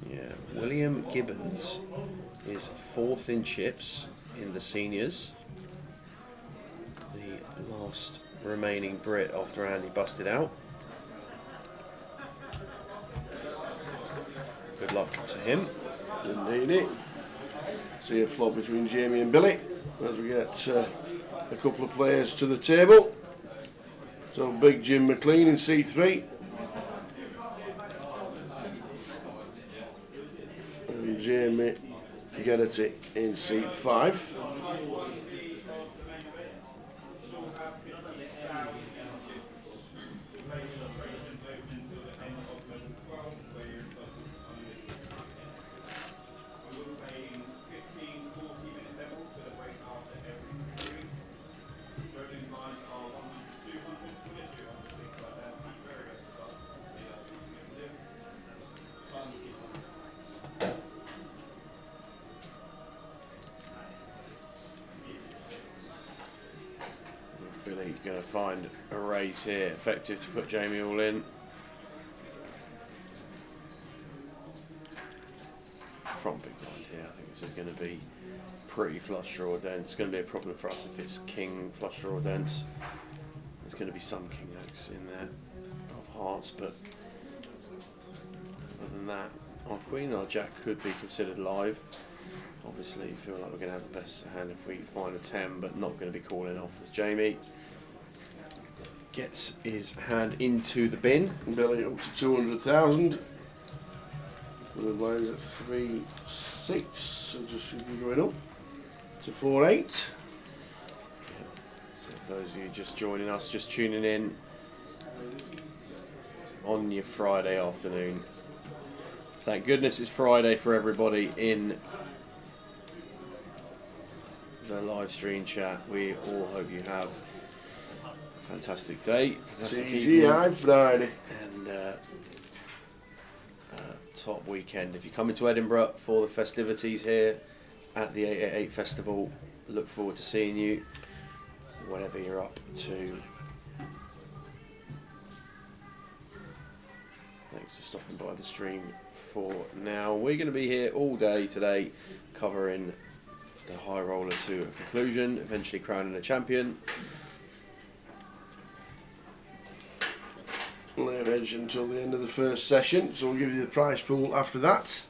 Yeah, William Gibbons is 4th in chips in the seniors. The last remaining Brit after Andy busted out. Good luck to him. Indeed. See a flop between Jamie and Billy as we get a couple of players to the table. So big Jim McLean in C3. And Jamie Geraghty in C5. Billy going to find a raise here, effective to put Jamie all in. Front big blind here, I think this is going to be pretty flush draw dense. It's going to be a problem for us if it's king flush draw dense. There's going to be some king X in there of hearts, but other than that, our queen, our jack could be considered live. Obviously, feel like we're going to have the best hand if we find a 10, but not going to be calling off as Jamie gets his hand into the bin. Billy up to 200,000. The blinds at 3-6, so just should be going up to 4-8. So for those of you just joining us, just tuning in on your Friday afternoon, thank goodness it's Friday for everybody in the live stream chat. We all hope you have a fantastic day, CGI Friday, and top weekend. If you come into Edinburgh for the festivities here at the 888 Festival, look forward to seeing you, whatever you're up to. Thanks for stopping by the stream for now. We're going to be here all day today covering the High Roller to a conclusion, eventually crowning a champion. Later edge until the end of the first session, so we'll give you the prize pool after that.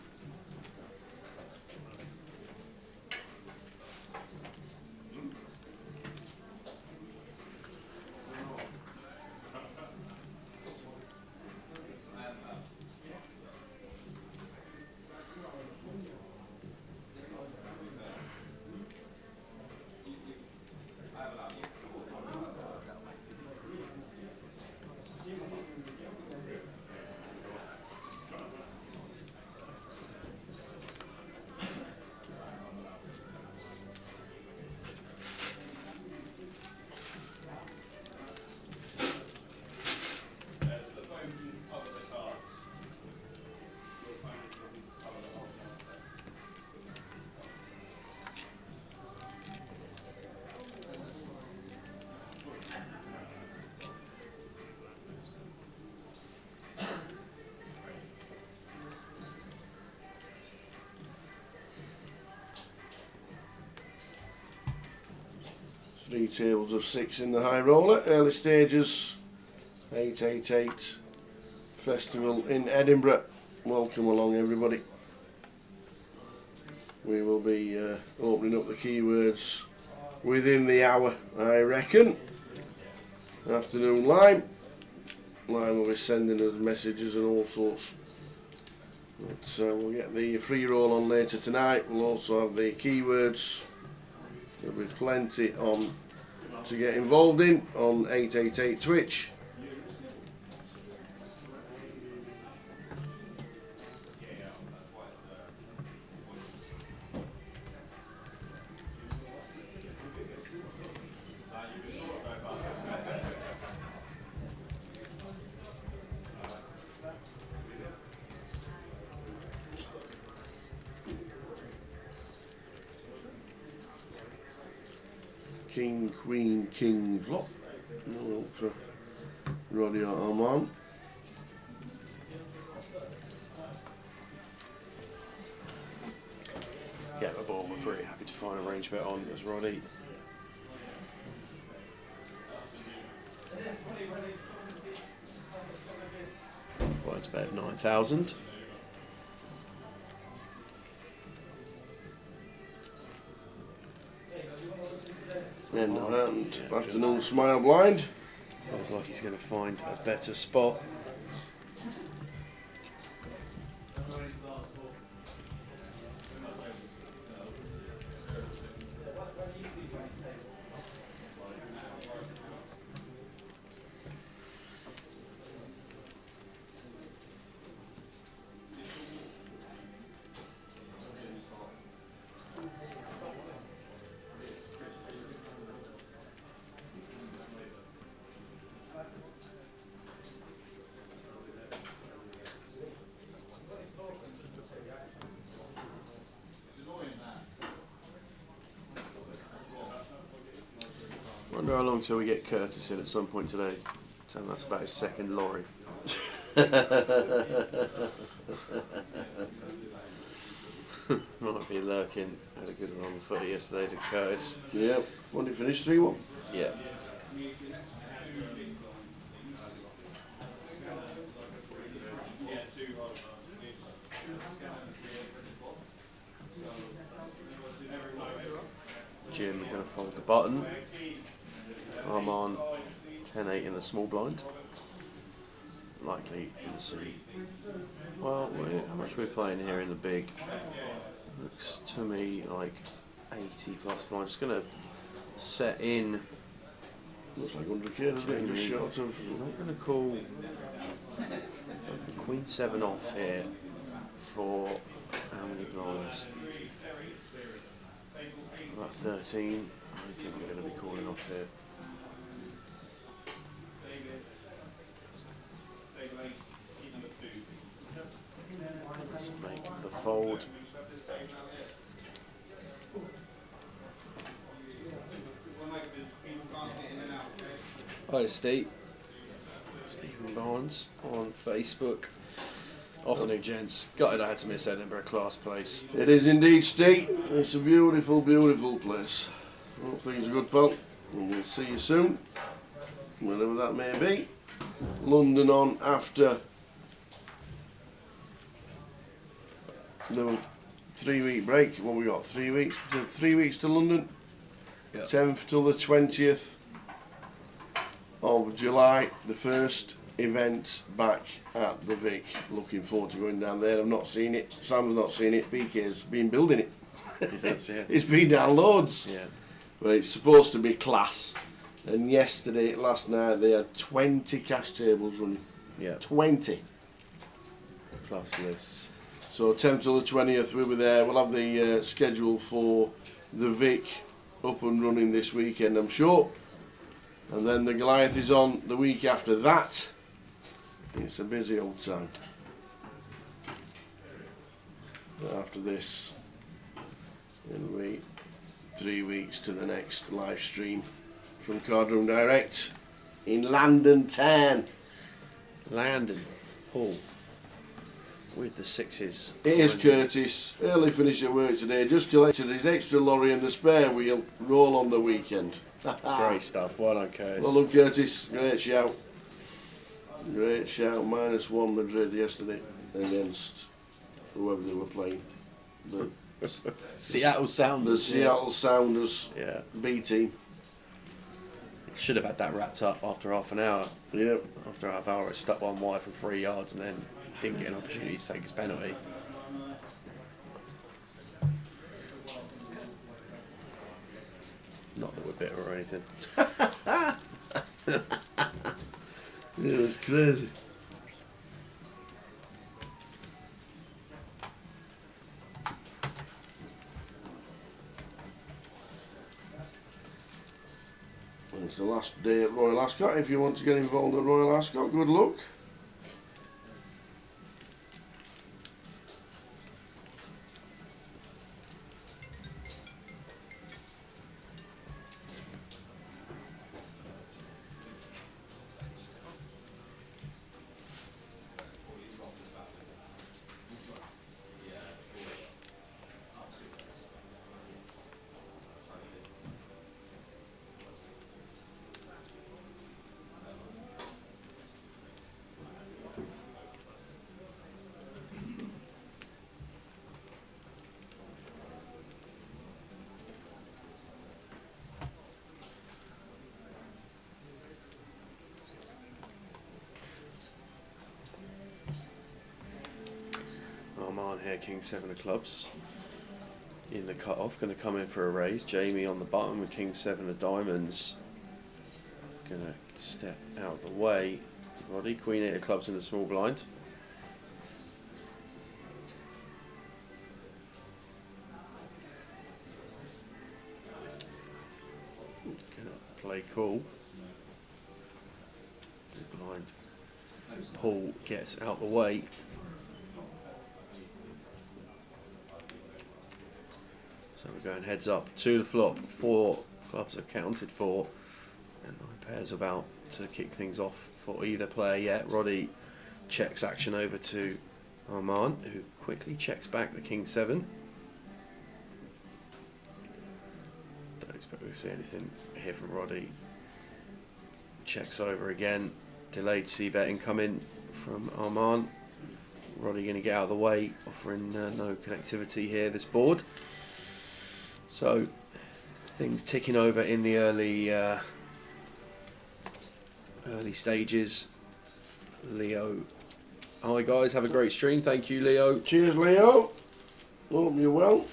Three tables of 6 in the High Roller, early stages, 888 Festival in Edinburgh. Welcome along everybody. We will be opening up the keywords within the hour, I reckon. Afternoon Lime. Lime will be sending us messages and all sorts. But we'll get the free roll on later tonight. We'll also have the keywords. There'll be plenty on to get involved in on 888 Twitch. King, Queen, King, Flop. No help for Roddy or Armand. Yeah, the ball we're pretty happy to find a range bet on as Roddy. Finds bet of 9,000. End of hand, afternoon smile blind. Feels like he's going to find a better spot. Wonder how long till we get Curtis in at some point today. Tell him that's about his second lorry. Might be lurking. Had a good one on the footy yesterday to Curtis. Yeah. When did he finish 3-1? Yeah. Jim going to fold the button. I'm on 10-8 in the small blind. Likely going to see. Well, how much we're playing here in the big? Looks to me like 80 plus blind. Just going to set in. Looks like 100k, doesn't it? Just short of. I'm not going to call Queen 7 off here for how many blinds? About 13. I think we're going to be calling off here. Let's make the fold. Hi Steve. Stephen Barnes on Facebook. Afternoon gents. Gutted I had to miss Edinburgh, class place. It is indeed, Steve. It's a beautiful, beautiful place. All things are good, pal. And we'll see you soon. Whenever that may be. London on after the 3-week break. What we got? 3 weeks? 3 weeks to London. Yep. 10th till the 20th of July. The first event back at the Vic. Looking forward to going down there. I've not seen it. Sam's not seen it. PK's been building it. Yes, yeah. It's been down loads. Yeah. But it's supposed to be class. And last night, they had 20 cash tables running. Yeah. 20. Plus lists. So 10th till the 20th, we'll be there. We'll have the schedule for the Vic up and running this weekend, I'm sure. And then the Goliath is on the week after that. It's a busy old time. But after this, it'll be 3 weeks to the next live stream from Cardroom Direct in London Town. Landon Paul with the sixes. It is Curtis. Early finish at work today. Just collected his extra lorry and the spare wheel. Roll on the weekend. Great stuff. Well done, Curtis. Well done, Curtis. Great shout. Great shout. -1 Madrid yesterday against whoever they were playing. The Seattle Sounders. The Seattle Sounders. Yeah. B team. Should have had that wrapped up after half an hour. Yeah. After half hour, it stuck one wide from 3 yards and then didn't get an opportunity to take his penalty. Not that we're bitter or anything. Yeah, it was crazy. And it's the last day at Royal Ascot. If you want to get involved at Royal Ascot, good luck. Armand here, King 7 of clubs. In the cut-off, going to come in for a raise. Jamie on the button with King 7 of diamonds. Going to step out of the way. Roddy, Queen 8 of clubs in the small blind. Going to play cool. Blind. Paul gets out the way. So we're going heads up to the flop. 4 clubs are counted for. And the pair's about to kick things off for either player yet. Roddy checks action over to Armand, who quickly checks back the King 7. Don't expect we'll see anything here from Roddy. Checks over again. Delayed c-bet incoming from Armand. Roddy going to get out of the way, offering no connectivity here, this board. So, things ticking over in the early stages. Leo. Hi guys, have a great stream. Thank you, Leo. Cheers, Leo. Hope you're well.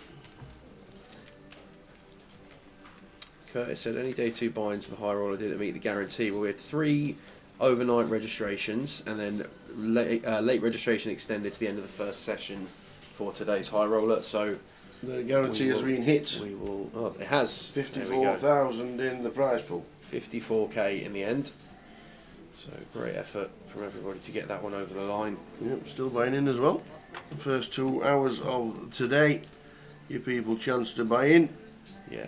Curtis said any day 2 binds for the high roller didn't meet the guarantee. Well, we had 3 overnight registrations and then late registration extended to the end of the first session for today's high roller. So the guarantee has been hit. We will. Oh, it has. 54,000 in the prize pool. 54k in the end. So great effort from everybody to get that one over the line. Yep, still buying in as well. The first 2 hours of today, give people chance to buy in. Yeah.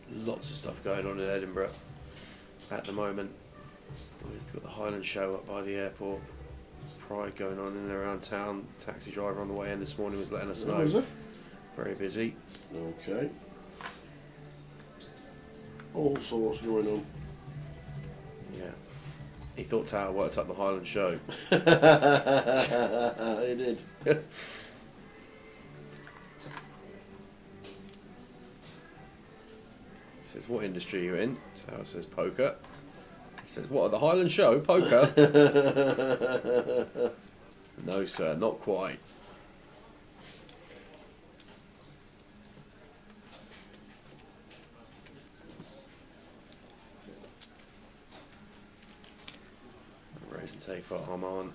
Lots of stuff going on in Edinburgh at the moment. We've got the Highland Show up by the airport. Pride going on in and around town. Taxi driver on the way in this morning was letting us know. Was it? Very busy. Okay. All sorts going on. Yeah. He thought Tower worked up the Highland Show. He did. Says, what industry are you in? Tower says, poker. He says, what, at the Highland Show? Poker? No, sir, not quite. Raise and take for Armand.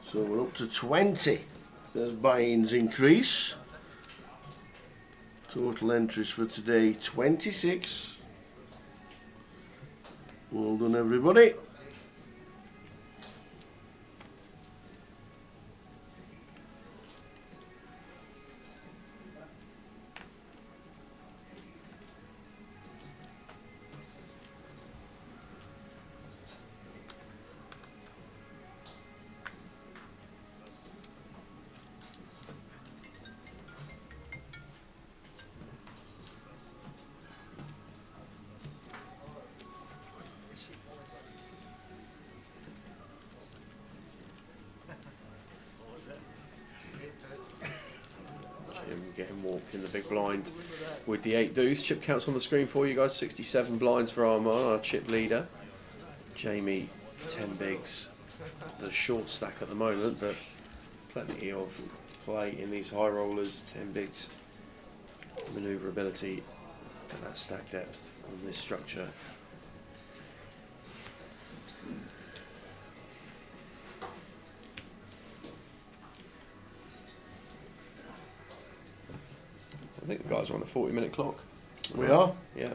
So we're up to 20 as buy-ins increase. Total entries for today 26. Well done, everybody. Getting walked in the big blind with the 8 deuce. Chip counts on the screen for you guys. 67 blinds for Armand, our chip leader. Jamie, 10 bigs. The short stack at the moment, but plenty of play in these high rollers. 10 bigs, manoeuvrability, and that stack depth on this structure. I think the guys are on a 40-minute clock. We are? Yeah.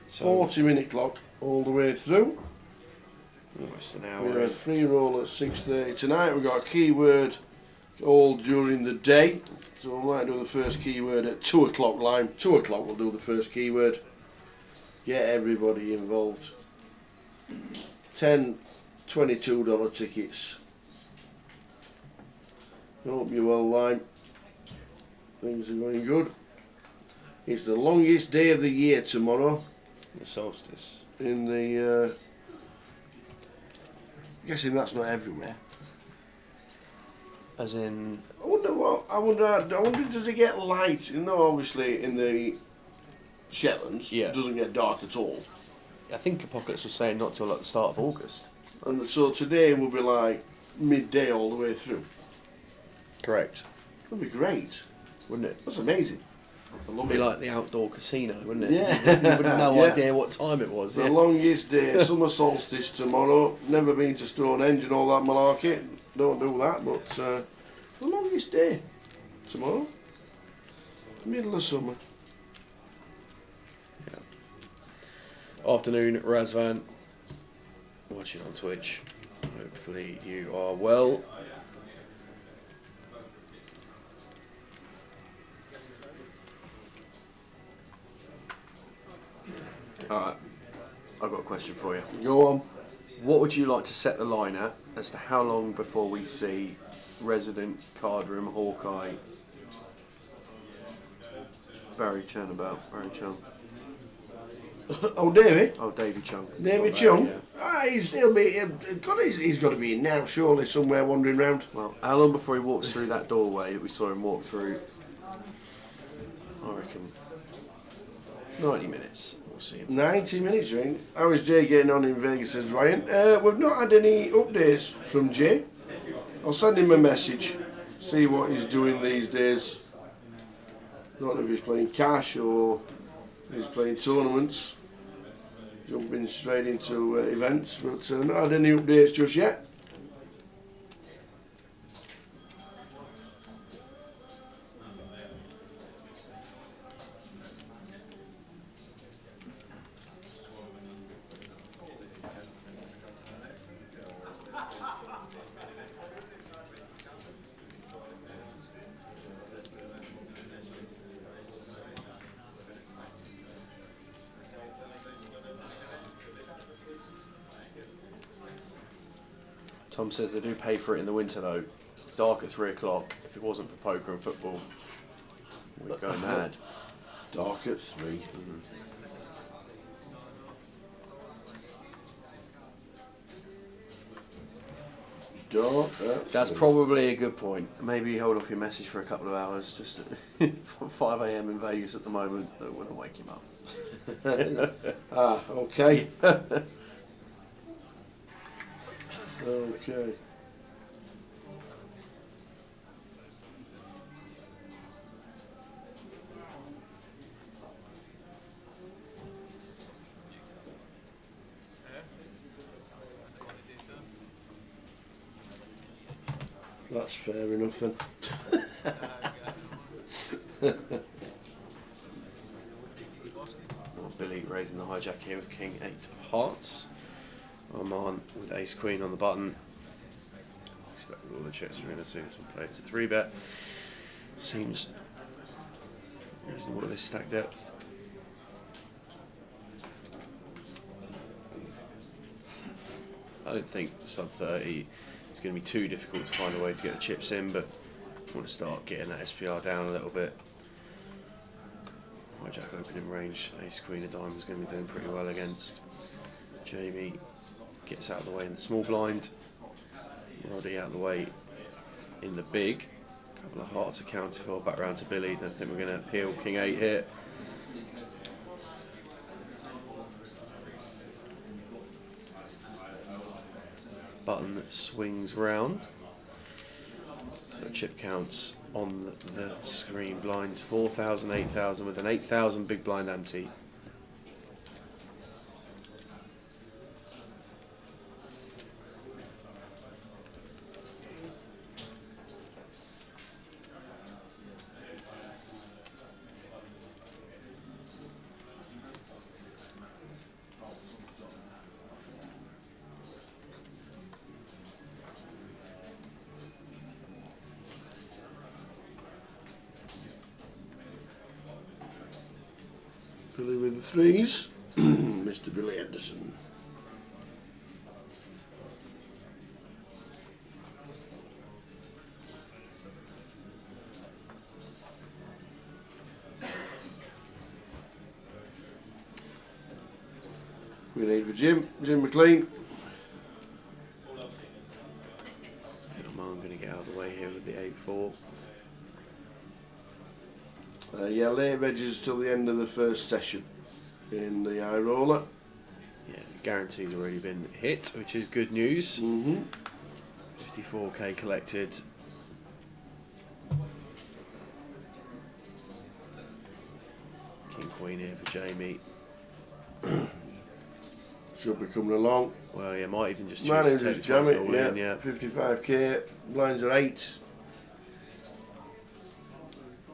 So 40-minute clock all the way through. Almost an hour. We had free roll at 6:30 tonight. We've got a keyword all during the day. So we might do the first keyword at 2 o'clock line. 2 o'clock we'll do the first keyword. Get everybody involved. 10 $22 tickets. Hope you're well, Lime. Things are going good. It's the longest day of the year tomorrow. The solstice. In the guessing that's not everywhere. As in, I wonder, does it get light? You know, obviously in the Shetlands, it doesn't get dark at all. I think Apocalypse was saying not till like the start of August. And so today will be like midday all the way through. Correct. That'd be great, wouldn't it? That's amazing. I love It'd be it. like the outdoor casino, wouldn't it? Yeah. You wouldn't have no Yeah. idea what time it was. The Yeah. longest day, summer solstice tomorrow. Never been to Stonehenge and all that malarkey. Don't do that, but the longest day tomorrow. Middle of summer. Afternoon, Razvan. Watching on Twitch. Hopefully you are well. Alright, I've got a question for you. Go on. What would you like to set the line at as to how long before we see Resident, Cardroom, Hawkeye, Barry Chung about? Barry Chung. Oh, Davey? Oh, Davy Chung. Davy Not Chung? Barry, yeah. Ah, he's got to be in now, surely, somewhere wandering round. Well, how long before he walks through that doorway that we saw him walk through? I reckon 90 minutes. We'll see him. 90 minutes, right? How is Jay getting on in Vegas, says Ryan? We've not had any updates from Jay. I'll send him a message, see what he's doing these days. Don't know if he's playing cash or he's playing tournaments. Jumping straight into events, but not had any updates just yet. Tom says they do pay for it in the winter though. Dark at 3 o'clock. If it wasn't for poker and football, we'd go mad. Dark at 3. Dark at That's 3. probably a good point. Maybe hold off your message for a couple of hours. Just 5 a.m. in Vegas at the moment. That wouldn't wake him up. Ah, okay. Okay. That's fair enough then. Well, Billy raising the hijack here with King 8 of Hearts. Arman with Ace Queen on the button. I expect with all the chips we're going to see this one play. It's a 3-bet. Seems reasonable at this stack depth. I don't think sub 30 is going to be too difficult to find a way to get the chips in, but I want to start getting that SPR down a little bit. Hijack opening range, Ace Queen of Diamonds is going to be doing pretty well against Jamie. Gets out of the way in the small blind. Roddy out of the way in the big. A couple of hearts accounted for. Back round to Billy. Don't think we're going to peel King 8 here. Button swings round. So chip counts on the screen. Blinds 4,000, 8,000 with an 8,000 big blind ante. Billy with the threes. Mr. Billy Anderson. We need for Jim McLean. I'm going to get out of the way here with the before. Yeah, late regs till the end of the first session in the high roller. Yeah, the guarantee's already been hit, which is good news. 54k collected. King Queen here for Jamie. Should be coming along. Well, yeah, might even just Might choose to even take just this one jam all it, in, yeah. 55k, blinds are 8.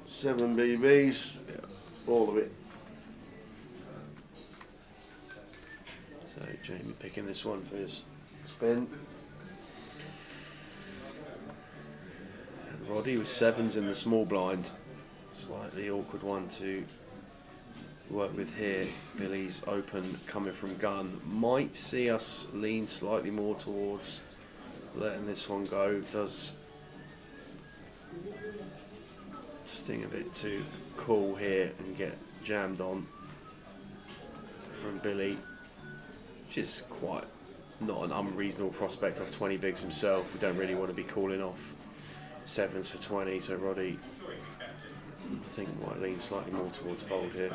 7 BBs, all of it. So Jamie picking this one for his spin. And Roddy with 7s in the small blind. Slightly awkward one to work with here. Billy's open coming from gun. Might see us lean slightly more towards letting this one go. Does sting a bit too cool here and get jammed on from Billy, which is quite not an unreasonable prospect off 20 bigs himself. We don't really want to be calling off 7s for 20, so Roddy I think might lean slightly more towards fold here.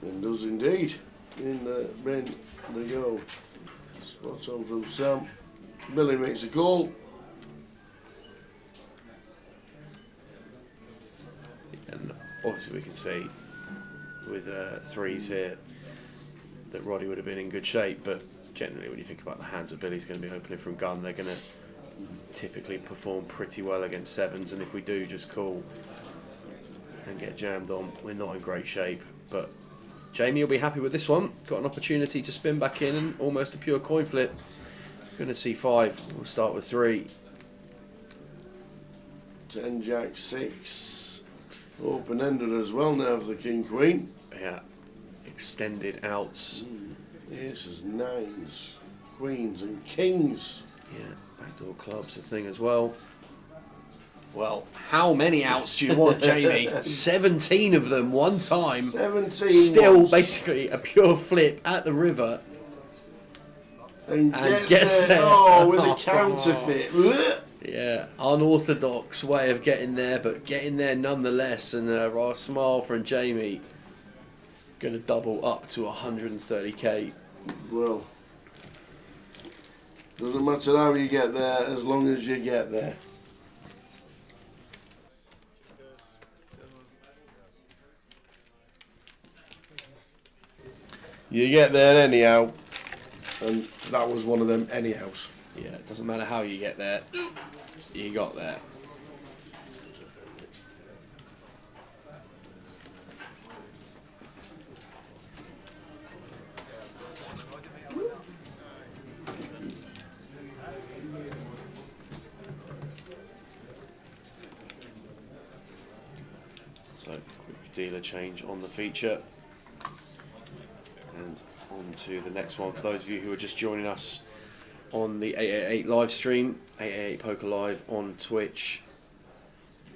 And does indeed. In the bin they go. Spot on from Sam. Billy makes a call. And obviously we can see with 3s here that Roddy would have been in good shape, but generally when you think about the hands that Billy's going to be opening from gun, they're going to typically perform pretty well against 7s, and if we do just call and get jammed on, we're not in great shape. But Jamie will be happy with this one. Got an opportunity to spin back in and almost a pure coin flip. Going to see 5. We'll start with 3. 10 Jack 6. Open ended as well now for the King Queen. Yeah. Extended outs. Aces, 9s, Queens and Kings. Yeah. Backdoor clubs a thing as well. Well, how many outs do you want, Jamie? 17 of them one time. 17. Still once. basically a pure flip at the river. And gets there. Oh, with a counterfeit. Yeah, unorthodox way of getting there, but getting there nonetheless. And a raw smile from Jamie. Going to double up to 130k. Well, doesn't matter how you get there, as long as you get there. You get there anyhow, and that was one of them anyhows. Yeah, it doesn't matter how you get there, you got there. So, quick dealer change on the feature. And on to the next one. For those of you who are just joining us on the 888 live stream, 888 Poker Live on Twitch,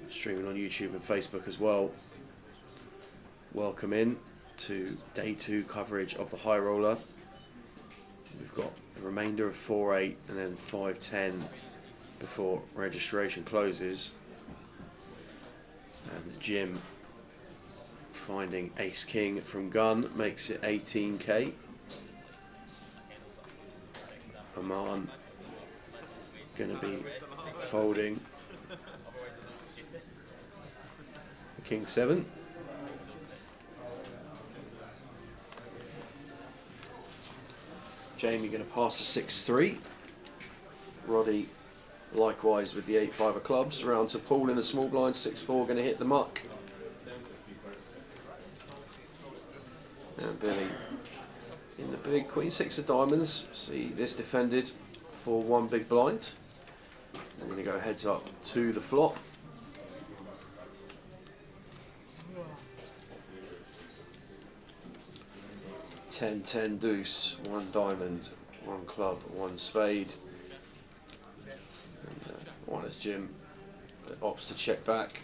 streaming on YouTube and Facebook as well. Welcome in to day 2 coverage of the High Roller. We've got a remainder of 4-8 and then 5-10 before registration closes. And Jim finding Ace King from gun makes it 18k. Oman going to be folding King 7. Jamie going to pass the 6-3. Roddy likewise with the 8-5 of clubs. Round to Paul in the small blind. 6-4 going to hit the muck. And Billy in the big Queen 6 of diamonds. See this defended for 1 big blind. I'm going to go heads up to the flop. Ten deuce, 1 diamond, 1 club, 1 spade. And, one is Jim that opts to check back.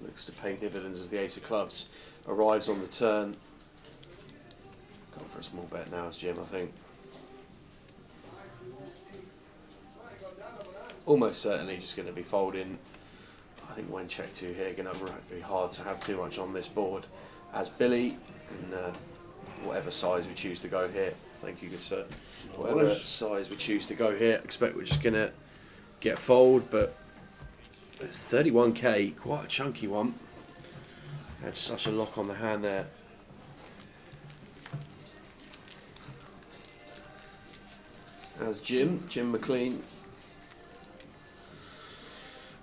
The looks to pay dividends as the ace of clubs arrives on the turn. Going for a small bet now as Jim, I think. Almost certainly just going to be folding. I think when check 2 here, going to be hard to have too much on this board. As Billy, and whatever size we choose to go here. Thank you, good sir. Whatever size we choose to go here, I expect we're just going to get fold, but it's 31k, quite a chunky one. Had such a lock on the hand there. As Jim McLean.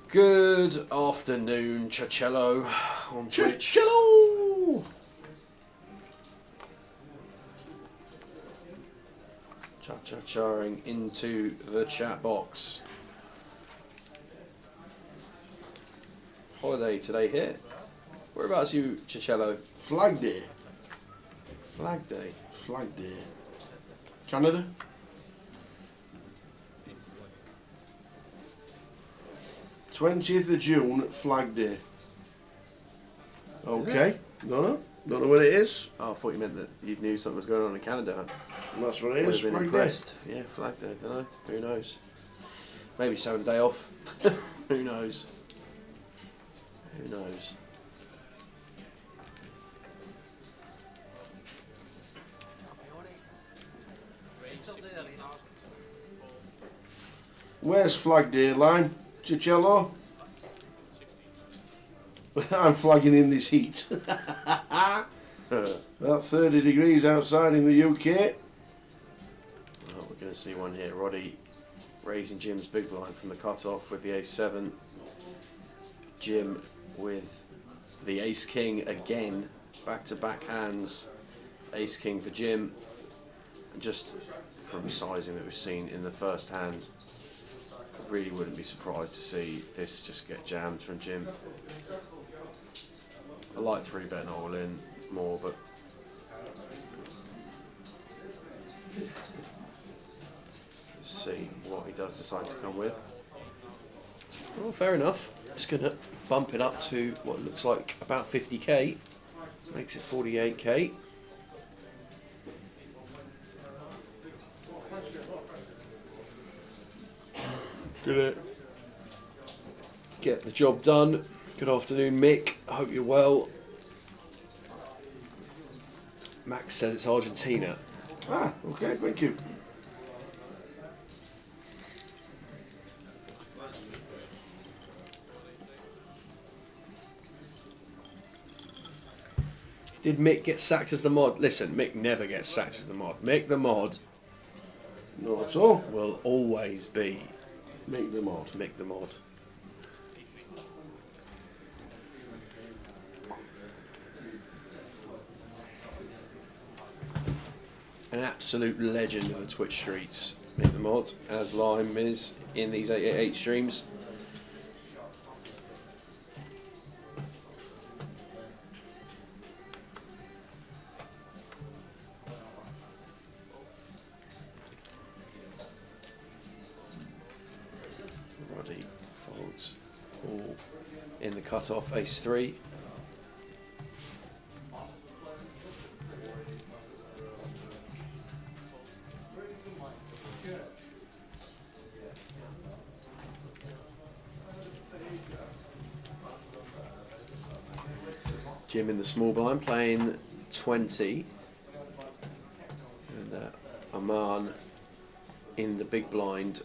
Good afternoon, Chichello on Twitch. Chichello! Cha-cha-charing into the chat box. Holiday today here. Whereabouts you, Chichello? Flag Day. Flag Day. Flag Day. Canada? '20th of June, Flag Day. Okay. Don't know what it is. Oh, I thought you meant that you knew something was going on in Canada. That's what it is. Would have been impressed. Yeah, Flag Day. Don't know. Who knows? Maybe he's having a day off. Who knows? Who knows? Where's Flag Day line? Chichello? I'm flagging in this heat. About 30 degrees outside in the UK. Well, we're going to see one here. Roddy raising Jim's big blind from the cut-off with the ace-7. Jim with the ace-king again. Back-to-back hands. Ace-king for Jim. And just from sizing that we've seen in the first hand, I really wouldn't be surprised to see this just get jammed from Jim. I like 3-betting all in more, but let's see what he does decide to come with. Well, fair enough. Just going to bump it up to what looks like about 50k. Makes it 48k. Gonna get the job done. Good afternoon, Mick. I hope you're well. Max says it's Argentina. Ah, okay, thank you. Did Mick get sacked as the mod? Listen, Mick never gets sacked as the mod. Mick the mod. Not at all. Will always be Mick the mod. Mick the mod. An absolute legend of the Twitch streets, Mick the mod, as Lime is in these 888 streams. Roddy folds all in the cut-off, ace-3. Jim in the small blind playing 20, and Aman in the big blind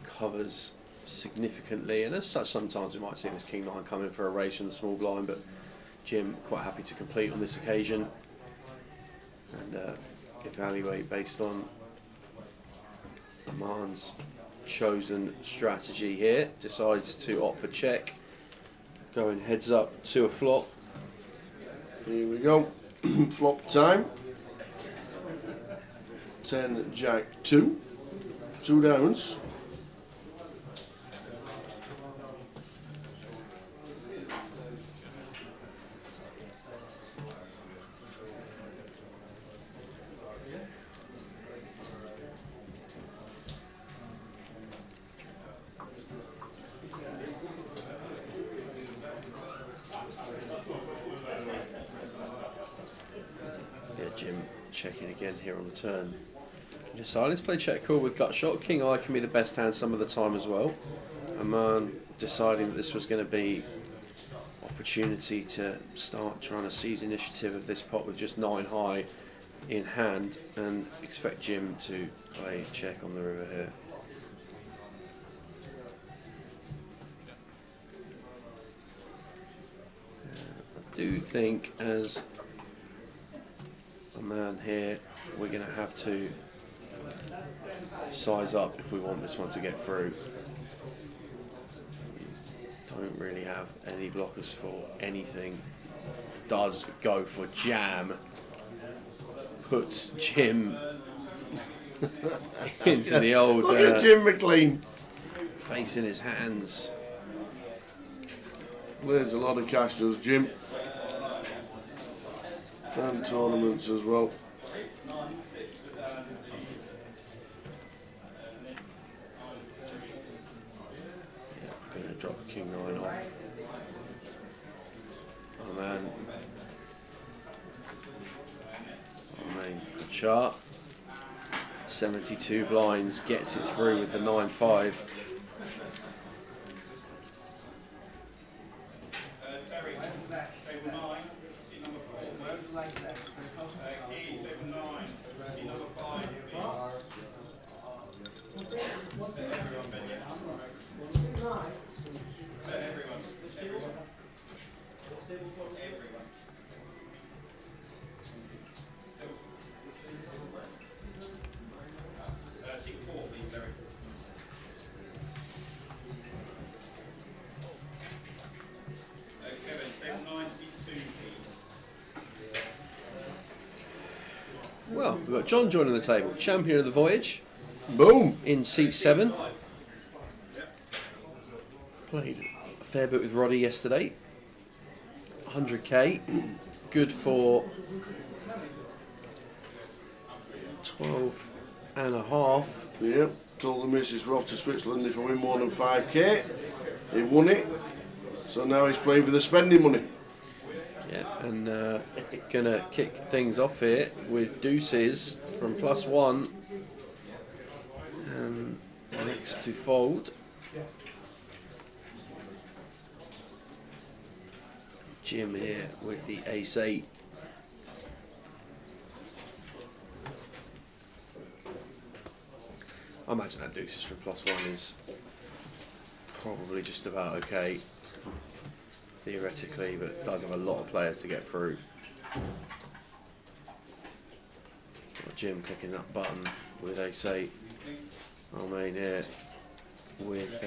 covers significantly, and as such sometimes we might see this king line come in for a race in the small blind, but Jim quite happy to complete on this occasion and evaluate based on Aman's chosen strategy here. Decides to opt for check, going heads up to a flop. Here we go. Flop time. 10 Jack 2. 2 diamonds. Jim checking again here on the turn. Deciding to play check call with gut shot. King eye can be the best hand some of the time as well. Aman deciding that this was going to be opportunity to start trying to seize initiative of this pot with just 9 high in hand, and expect Jim to play check on the river here. I do think as a man here we're going to have to size up if we want this one to get through. Don't really have any blockers for anything. Does go for jam. Puts Jim into the old Look at Jim McLean. face in his hands. There's a lot of cash, does Jim. And tournaments as well. Gonna drop King 9 off. Oh man. Oh man, good shot. 72 blinds, gets it through with the 9-5. Well, we've got John joining the table, champion of the voyage. Boom! In seat 7. Played a fair bit with Roddy yesterday. 100k. Good for 12 and a half. Yep, told the missus we're off to Switzerland if I win more than 5k. He won it. So now he's playing for the spending money. Yeah, and gonna kick things off here with deuces from +1 and next to fold. Jim here with the ace-8. I imagine that deuces from +1 is probably just about okay. Theoretically, but does have a lot of players to get through. Got Jim clicking that button with ace-8. Our main here with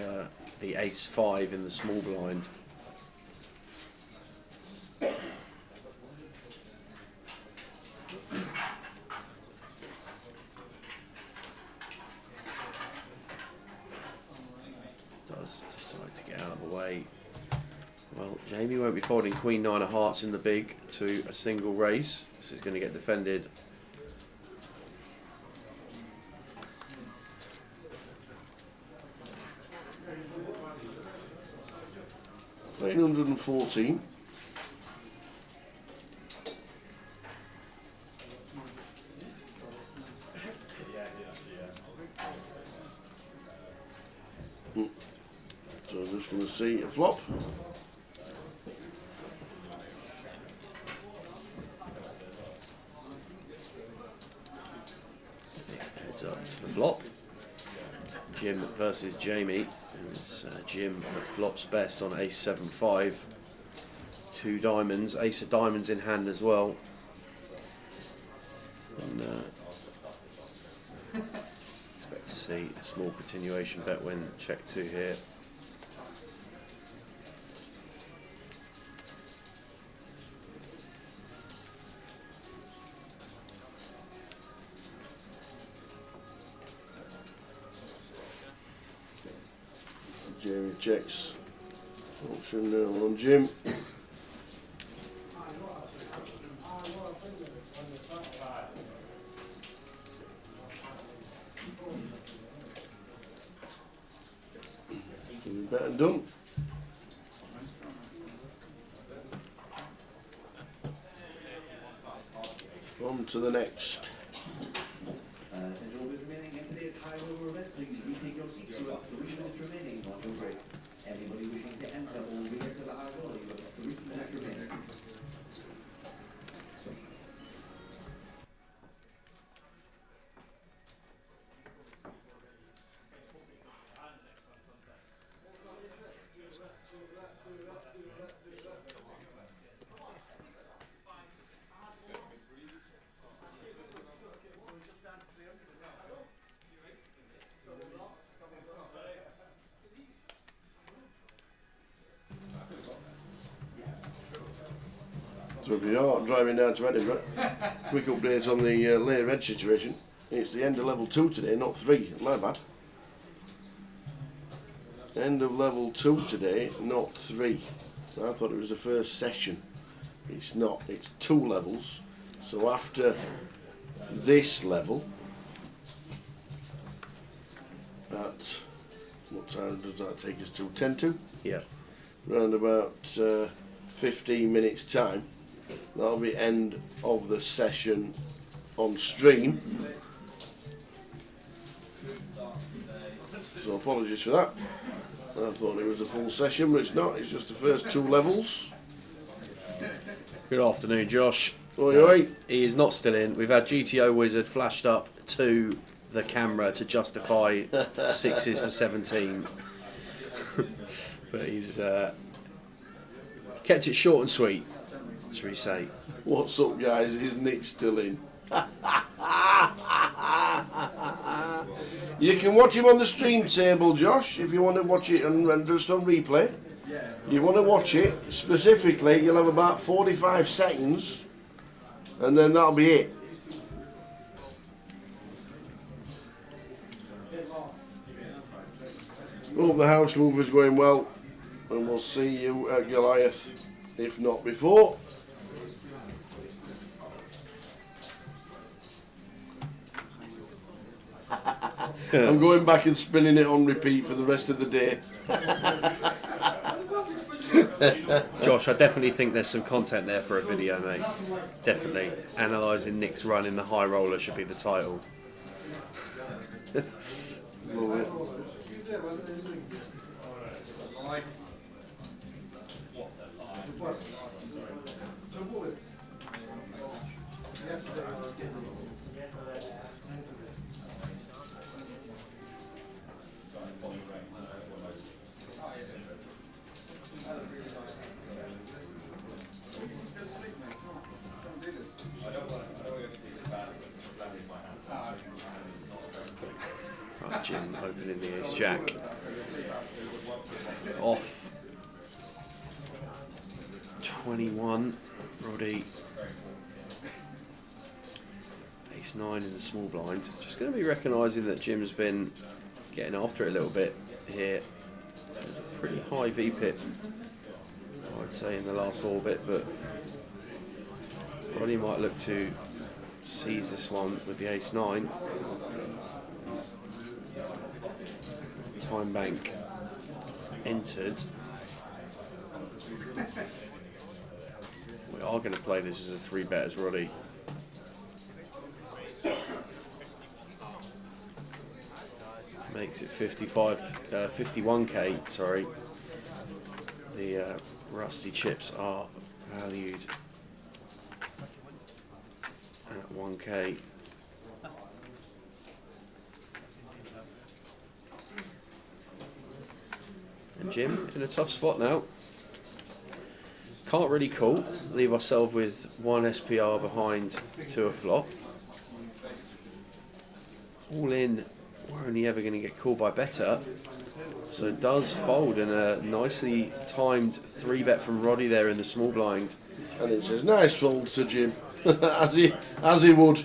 the ace-5 in the small blind. Does decide to get out of the way. Well, Jamie won't be folding Queen 9 of hearts in the big to a single raise. This is going to get defended. $914. So I'm just going to see a flop. Heads up to the flop. Jim versus Jamie. And it's Jim that flops best on ace-7-5. 2 diamonds. Ace of diamonds in hand as well. And expect to see a small continuation bet when check 2 here. Jamie checks. Option down on Jim. Better done. On to the next. So if you are driving down to Edinburgh, quick update on the layer red situation. It's the end of level 2 today, not 3. My bad. End of level 2 today, not 3. So I thought it was the first session. It's not. It's 2 levels. So after this level, at what time does that take us to? 10 to? Yeah. Around about 15 minutes time. That'll be end of the session on stream. So apologies for that. I thought it was a full session, but it's not. It's just the first 2 levels. Good afternoon, Josh. Oi, oi. He is not still in. We've had GTO Wizard flashed up to the camera to justify 6s for 17. But he's kept it short and sweet, shall we say. What's up, guys? Is Nick still in? You can watch him on the stream table, Josh, if you want to watch it and render it on replay. You want to watch it, specifically, you'll have about 45 seconds, and then that'll be it. Hope the house move is going well, and we'll see you at Goliath, if not before. I'm going back and spinning it on repeat for the rest of the day. Josh, I definitely think there's some content there for a video, mate. Definitely. Analysing Nick's run in the high roller should be the title. Love it. Right, Jim opening the ace jack. Off 21, Roddy. Ace 9 in the small blind. Just going to be recognising that Jim's been getting after it a little bit here. Pretty high VPIP, I'd say, in the last orbit, but Roddy might look to seize this one with the ace 9. Time bank entered. We are going to play this as a 3-bet as Roddy. Makes it 51k, sorry. The rusty chips are valued at 1k. And Jim in a tough spot now. Can't really call. Leave ourselves with 1 SPR behind to a flop. All in, we're only ever going to get called by better. So it does fold in a nicely timed 3-bet from Roddy there in the small blind. And it's a nice fold to Jim, as he would.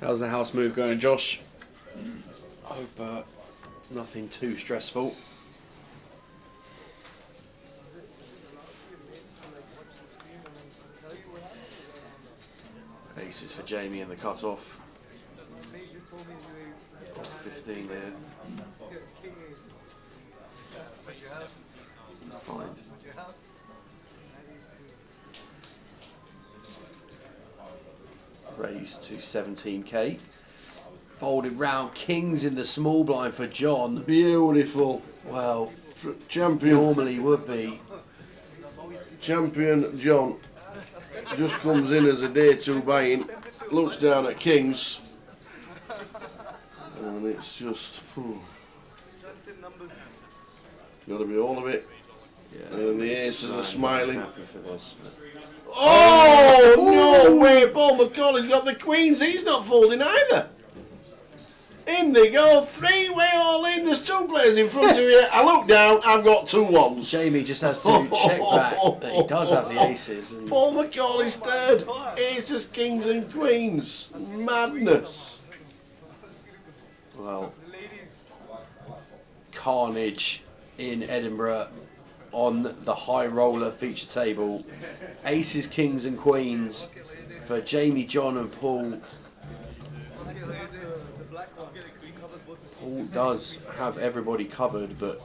How's the house move going, Josh? Hope nothing too stressful. Aces for Jamie in the cut-off. 15 there. Find. Raise to 17k. Folded round, kings in the small blind for John. Beautiful. Well, champion. Normally would be. Champion John just comes in as a day 2 buy-in, looks down at kings, and it's just got to be all of it. Yeah, and the aces are smiling. Happy for this. Oh no way! Paul McCauley's got the queens. He's not folding either. In they go, 3-way all in. There's 2 players in front of you. I look down, I've got 2 ones. Jamie just has to check back that he does have the aces. And Paul McCauley's third. Aces, kings, and queens. Madness. well, carnage in Edinburgh on the high roller feature table. Aces, kings, and queens for Jamie, John, and Paul. Paul does have everybody covered, but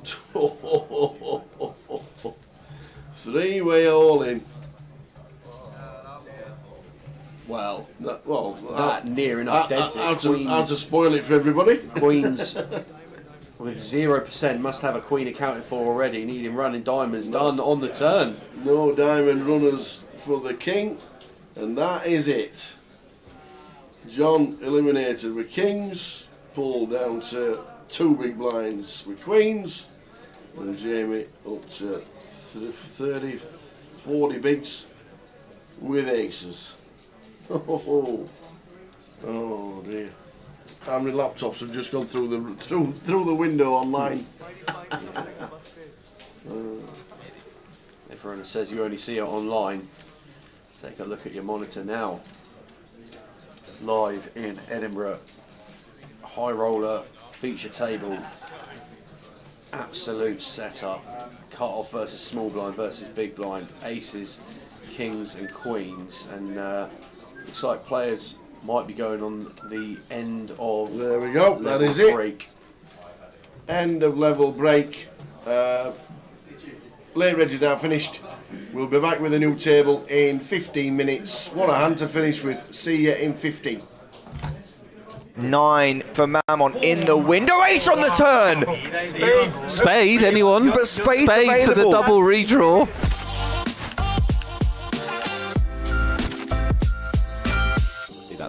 3-way all in. Well, that near enough dents it. How to spoil it for everybody. Queens with 0% must have a queen accounted for already, needing running diamonds done on the turn. No diamond runners for the king, and that is it. John eliminated with kings. Paul down to 2 big blinds with queens, and Jamie up to 30, 40 bigs with aces. Oh dear! How many laptops have just gone through the window online? Everyone says you only see it online. Take a look at your monitor now. Live in Edinburgh. High roller feature table, absolute setup. Cut off versus small blind versus big blind, aces, kings, and queens, and looks like players might be going on the end of. There we go. That is it. Break. End of level break. Late Reggie now finished. We'll be back with a new table in 15 minutes. What a hand to finish with. See you in 15. 9 for Mammon in the window. Ace on the turn. Spade, anyone? But spade's Spade for the available. double redraw.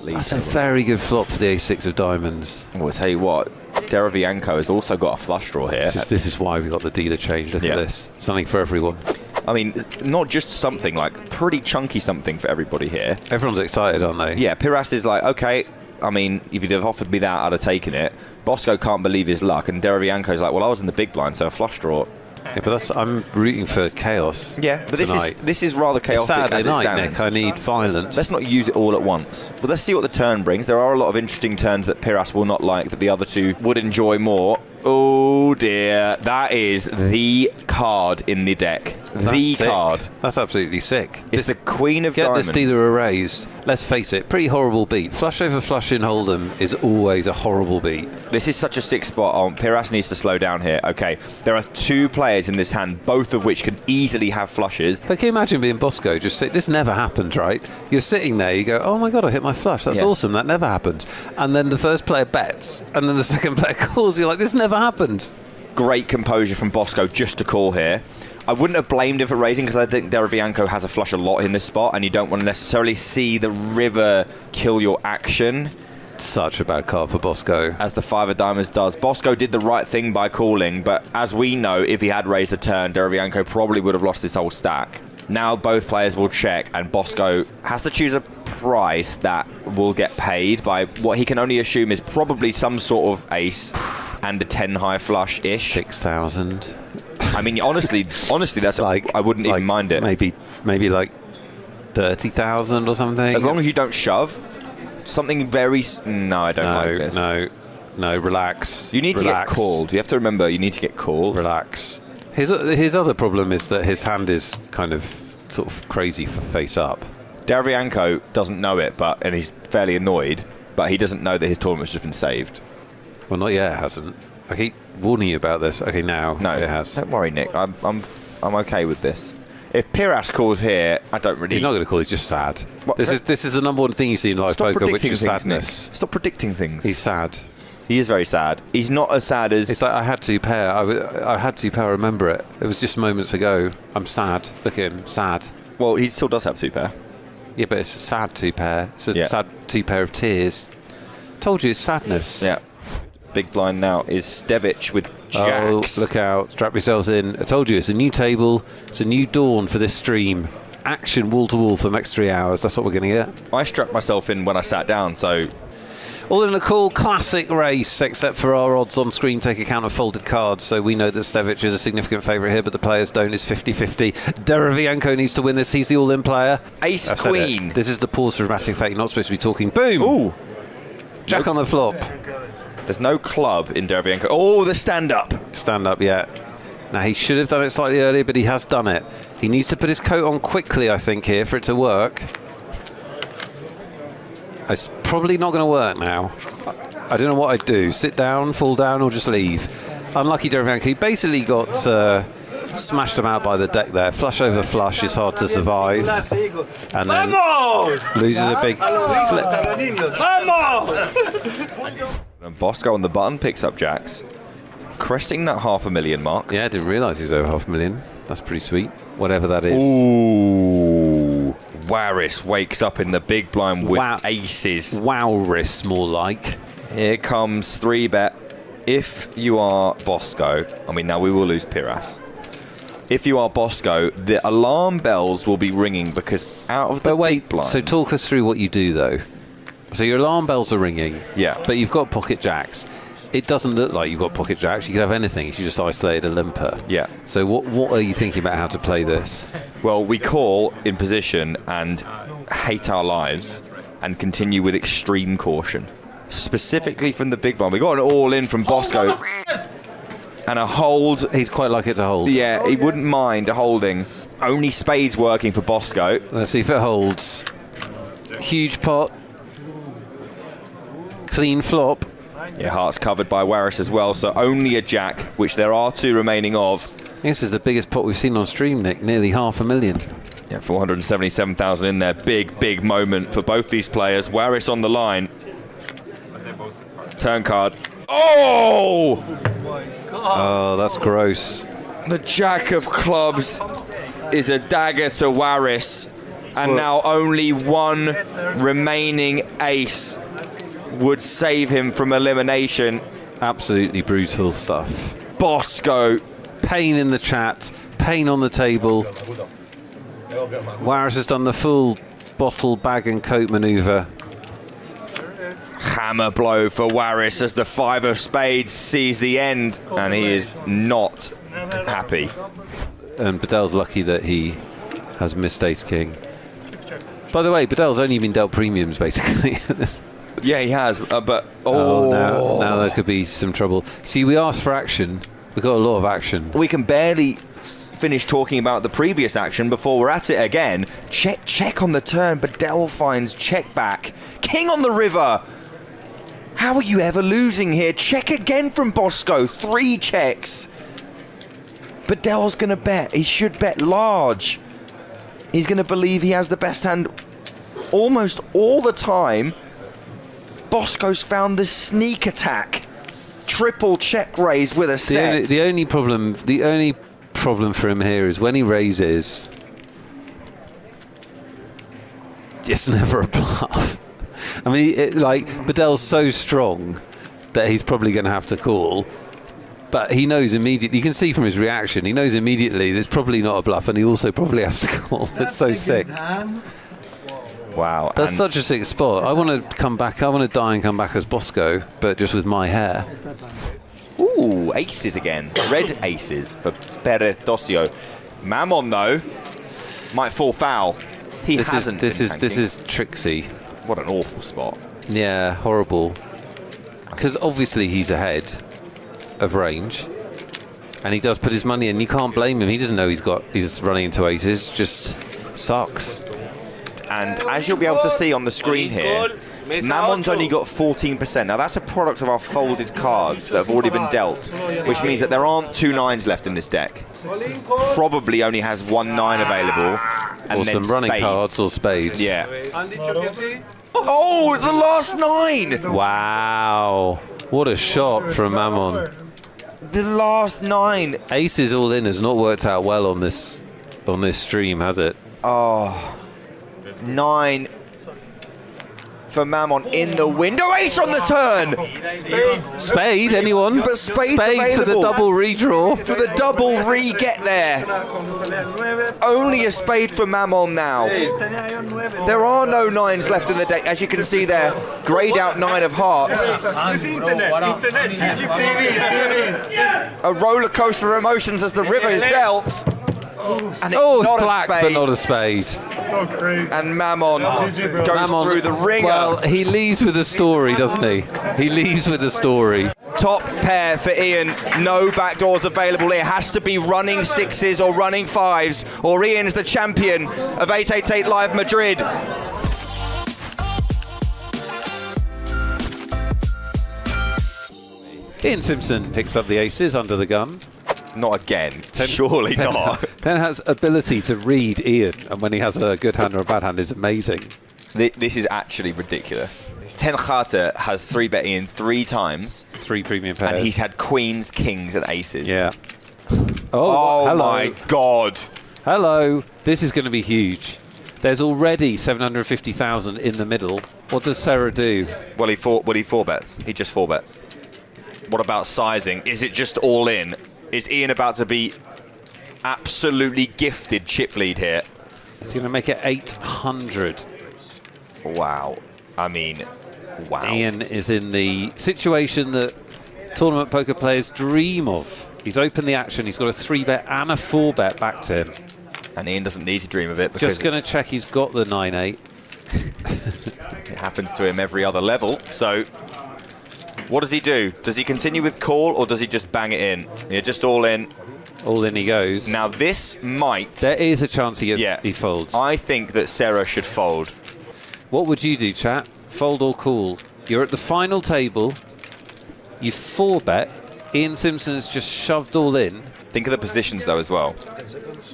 That's a very good flop for the ace-6 of diamonds. Well, I'll tell you what, Derevianko has also got a flush draw here. This is why we got the dealer change. Look at this. Something for everyone. I mean, not just something, like pretty chunky something for everybody here. Everyone's excited, aren't they? Yeah, Piras is like, okay, I mean, if you'd have offered me that, I'd have taken it. Bosco can't believe his luck, and Derevianko's like, well, I was in the big blind, so a flush draw. Yeah, but I'm rooting for chaos. Yeah, but this is rather chaotic Saturday as it night, stands. Nick. I need violence. Let's not use it all at once. But let's see what the turn brings. There are a lot of interesting turns that Piras will not like that the other two would enjoy more. Oh dear, that is the card in the deck. That's sick. Card. That's absolutely sick. It's the Queen of Diamonds. Get this dealer a raise. Let's face it, pretty horrible beat. Flush over flush in Hold'em is always a horrible beat. This is such a sick spot. Piras needs to slow down here. Okay, there are 2 players in this hand, both of which can easily have flushes. But can you imagine being Bosco? This never happens, right? You're sitting there, you go, oh my god, I hit my flush. That's awesome. That never happens. And then the first player bets, and then the second player calls. You're like, this never happens. Great composure from Bosco just to call here. I wouldn't have blamed him for raising because I think Derevianko has a flush a lot in this spot, and you don't want to necessarily see the river kill your action. Such a bad card for Bosco. As the 5 of diamonds does. Bosco did the right thing by calling, but as we know, if he had raised the turn, Derevianko probably would have lost his whole stack. Now both players will check, and Bosco has to choose a price that will get paid by what he can only assume is probably some sort of ace and a 10 high flush-ish. 6,000. I mean, honestly, that's like, I wouldn't even mind it. Maybe like 30,000 or something. As long as you don't shove. something very... No, I don't like this. No, relax. You need to get called. You have to remember, you need to get called. Relax. His other problem is that his hand is kind of sort of crazy for face up. Derevyanko doesn't know it, and he's fairly annoyed, but he doesn't know that his tournament's just been saved. Well, not yet, it hasn't. I keep warning you about this. Okay, now it has. Don't worry, Nick. I'm okay with this. If Piras calls here, I don't really... He's not going to call, he's just sad. This is the number one thing you see in live poker, which is sadness. Nick. Stop predicting things. He's sad. He is very sad. He's not as sad as... It's like, I had 2 pair. I had 2 pair, I remember it. It was just moments ago. I'm sad. Look at him, sad. Well, he still does have 2 pair. Yeah, but it's a sad 2 pair. It's a sad 2 pair of tears. Told you, it's sadness. Yeah. Big blind now is Stevic with jacks. Oh, look out. Strap yourselves in. I told you, it's a new table. It's a new dawn for this stream. Action wall to wall for the next 3 hours. That's what we're going to get. I strapped myself in when I sat down, so... All in a cool classic race, except for our odds on screen take account of folded cards, so we know that Stevic is a significant favourite here, but the players don't. It's 50-50. Derevyanko needs to win this. He's the all-in player. Ace Queen. This is the pause for dramatic effect. You're not supposed to be talking. Boom! Ooh. Jack on the flop. There's no club in Derevyanko. Oh, the stand-up. Stand-up, yeah. Now, he should have done it slightly earlier, but he has done it. He needs to put his coat on quickly, I think, here, for it to work. It's probably not going to work now. I don't know what I'd do. Sit down, fall down, or just leave. Unlucky Derevyanko. He basically got smashed him out by the deck there. Flush over flush is hard to survive. And then loses a big flip. And Bosco on the button picks up jacks. Cresting that $500,000 mark. Yeah, I didn't realise he was over $500,000. That's pretty sweet. Whatever that is. Ooh. Waris wakes up in the big blind with aces. Wowris, more like. Here comes 3-bet. If you are Bosco, I mean, now we will lose Piras. If you are Bosco, the alarm bells will be ringing because out of the big blind. So talk us through what you do, though. So your alarm bells are ringing. Yeah. But you've got pocket jacks. It doesn't look like you've got pocket jacks. You could have anything. You just isolated a limper. Yeah. So what are you thinking about how to play this? Well, we call in position and hate our lives and continue with extreme caution. Specifically from the big blind. We got an all-in from Bosco. And a hold. He'd quite like it to hold. Yeah, he wouldn't mind holding. Only spades working for Bosco. Let's see if it holds. Huge pot. Clean flop. Yeah, hearts covered by Waris as well, so only a jack, which there are 2 remaining of. This is the biggest pot we've seen on stream, Nick. Nearly $500,000. Yeah, 477,000 in there. Big moment for both these players. Waris on the line. Turn card. Oh! Oh, that's gross. The jack of clubs is a dagger to Waris, and now only 1 remaining ace would save him from elimination. Absolutely brutal stuff. Bosco. Pain in the chat. Pain on the table. Waris has done the full bottle, bag and coat manoeuvre. Hammer blow for Waris as the 5 of spades sees the end, and he is not happy. And Bedell's lucky that he has missed ace king. By the way, Bedell's only been dealt premiums, basically. Yeah, he has, but... now there could be some trouble. See, we asked for action. We got a lot of action. We can barely finish talking about the previous action before we're at it again. Check on the turn. Bedell finds check back. King on the river. How are you ever losing here? Check again from Bosco. 3 checks. Bedell's going to bet. He should bet large. He's going to believe he has the best hand almost all the time. Bosco's found the sneak attack. Triple check raise with a set. The only problem for him here is when he raises, it's never a bluff. I mean, Bedell's so strong that he's probably going to have to call. But he knows immediately, you can see from his reaction, he knows immediately there's probably not a bluff, and he also probably has to call. It's so sick. Wow. That's such a sick spot. I want to come back, I want to die and come back as Bosco, but just with my hair. Ooh, aces again. Red aces for Peretosio. Mammon, though, might fall foul. This is Trixie. What an awful spot. Yeah, horrible. Because obviously he's ahead of range, and he does put his money in. You can't blame him. He doesn't know he's running into aces. Just sucks. And as you'll be able to see on the screen here, Mammon's only got 14%. Now that's a product of our folded cards that have already been dealt, which means that there aren't 2 9s left in this deck. Probably only has 1 9 available. And or then some running spades. cards or spades. Yeah. Oh, the last 9! Wow. What a shot from Mammon. The last 9. Aces all in has not worked out well on this stream, has it? Oh. 9 for Mammon in the window. Ace on the turn. Spade, anyone? But spade's Spade available. for the double redraw. For the double re-get there. Only a spade for Mammon now. There are no 9s left in the deck. As you can see there, greyed out 9 of hearts. A roller coaster of emotions as the river is dealt. And it's black, but not a spade. So crazy. And Mammon goes through the ringer. Well, he leaves with a story, doesn't he? He leaves with a story. Top pair for Ian. No backdoors available. It has to be running 6s or running 5s, or Ian's the champion of 888 Live Madrid. Ian Simpson picks up the aces under the gun. Not again. Surely not. Penhat's ability to read Ian, and when he has a good hand or a bad hand, is amazing. This is actually ridiculous. Tenchata has 3-bet Ian 3 times. 3 premium pairs. And he's had queens, kings, and aces. Yeah. Oh hello. my God. Hello. This is going to be huge. There's already 750,000 in the middle. What does Sarah do? Well, he 4-bets. He just 4-bets. What about sizing? Is it just all in? Is Ian about to be absolutely gifted chip lead here? He's going to make it 800. Wow. I mean, wow. Ian is in the situation that tournament poker players dream of. He's opened the action. He's got a 3-bet and a 4-bet back to him. And Ian doesn't need to dream of it because just going to check he's got the 9-8. It happens to him every other level. So what does he do? Does he continue with call or does he just bang it in? Yeah, just all in. All in he goes. Now this might... There is a chance he folds. I think that Sarah should fold. What would you do, chat? Fold or call? You're at the final table. You 4-bet. Ian Simpson has just shoved all in. Think of the positions though as well.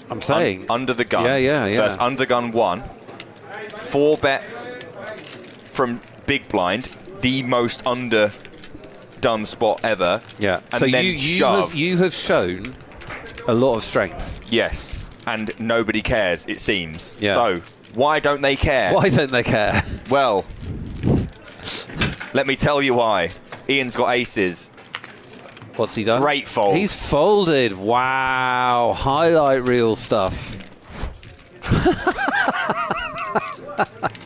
I'm saying. Under the gun. Yeah. First under gun 1. 4-bet from big blind. The most underdone spot ever. Yeah. And so then you have shown a lot of strength. Yes. And nobody cares, it seems. Yeah. So why don't they care? Why don't they care? Well, let me tell you why. Ian's got aces. What's he done? Great fold. He's folded. Wow. Highlight reel stuff.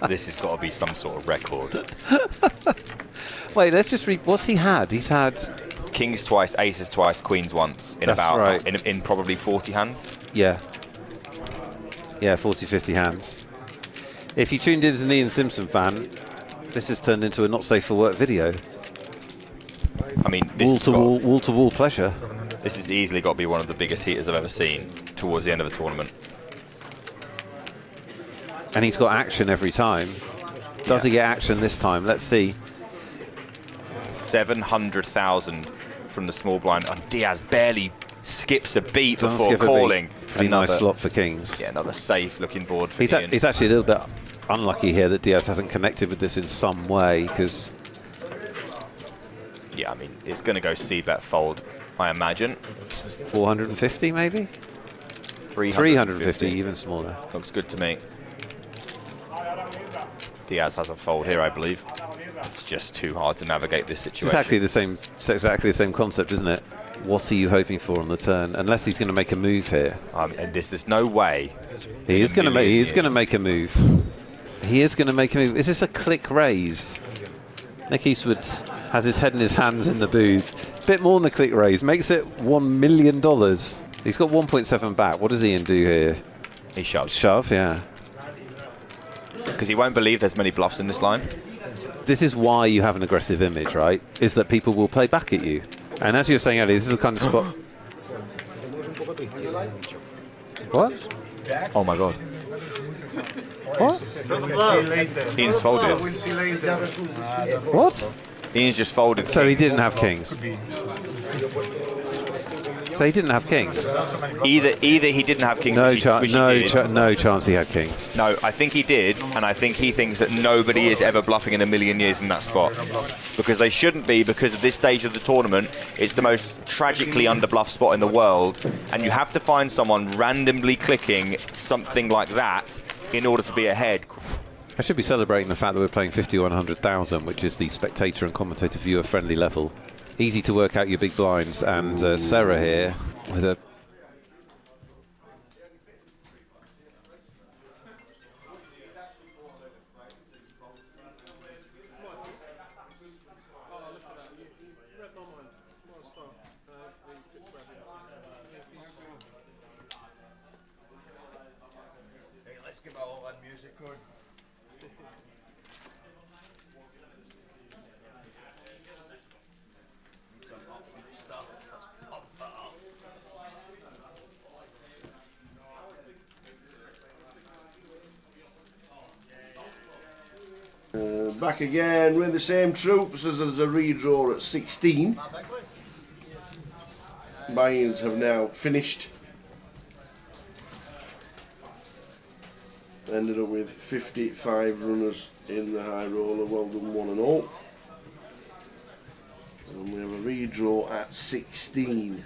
This has got to be some sort of record. Wait, let's just read. What's he had? He's had kings twice, aces twice, queens once in in probably 40 hands. Yeah. Yeah, 40, 50 hands. If you tuned in as an Ian Simpson fan, this has turned into a not safe for work video. I mean, wall to wall pleasure. This has easily got to be one of the biggest heaters I've ever seen towards the end of the tournament. And he's got action every time. Does he get action this time? Let's see. 700,000 from the small blind. And Diaz barely skips a beat before calling. A nice slot for kings. Yeah, another safe looking board for Ian. He's actually a little bit unlucky here that Diaz hasn't connected with this in some way, because... Yeah, I mean, it's going to go C-bet fold, I imagine. 450 maybe? 350, even smaller. Looks good to me. Diaz has a fold here, I believe. It's just too hard to navigate this situation. It's exactly the same concept, isn't it? What are you hoping for on the turn? Unless he's going to make a move here. And there's no way. He is going to make. He is going to make a move. He is going to make a move. Is this a click raise? Nick Eastwood has his head in his hands in the booth. Bit more than the click raise. Makes it $1 million. He's got 1.7 back. What does Ian do here? He shoves. Shove, yeah. Because he won't believe there's many bluffs in this line. this is why you have an aggressive image, right? Is that people will play back at you. And as you were saying earlier, this is the kind of spot. What? Oh my god. What? Ian's folded. What? Ian's just folded. So he didn't have kings. So he didn't have kings. Either he didn't have kings, No, which he did. no chance he had kings. No, I think he did, and I think he thinks that nobody is ever bluffing in a million years in that spot. Because they shouldn't be, because at this stage of the tournament, it's the most tragically underbluffed spot in the world, and you have to find someone randomly clicking something like that in order to be ahead. I should be celebrating the fact that we're playing 5100,000, which is the spectator and commentator viewer friendly level. Easy to work out your big blinds, and Sarah here with a... Hey, let's give it all that music on. Some upbeat stuff. Let's pump that up. Back again with the same troops as the redraw at 16. Buy-ins have now finished. Ended up with 55 runners in the high roller. Well done, one and all. And we have a redraw at 16.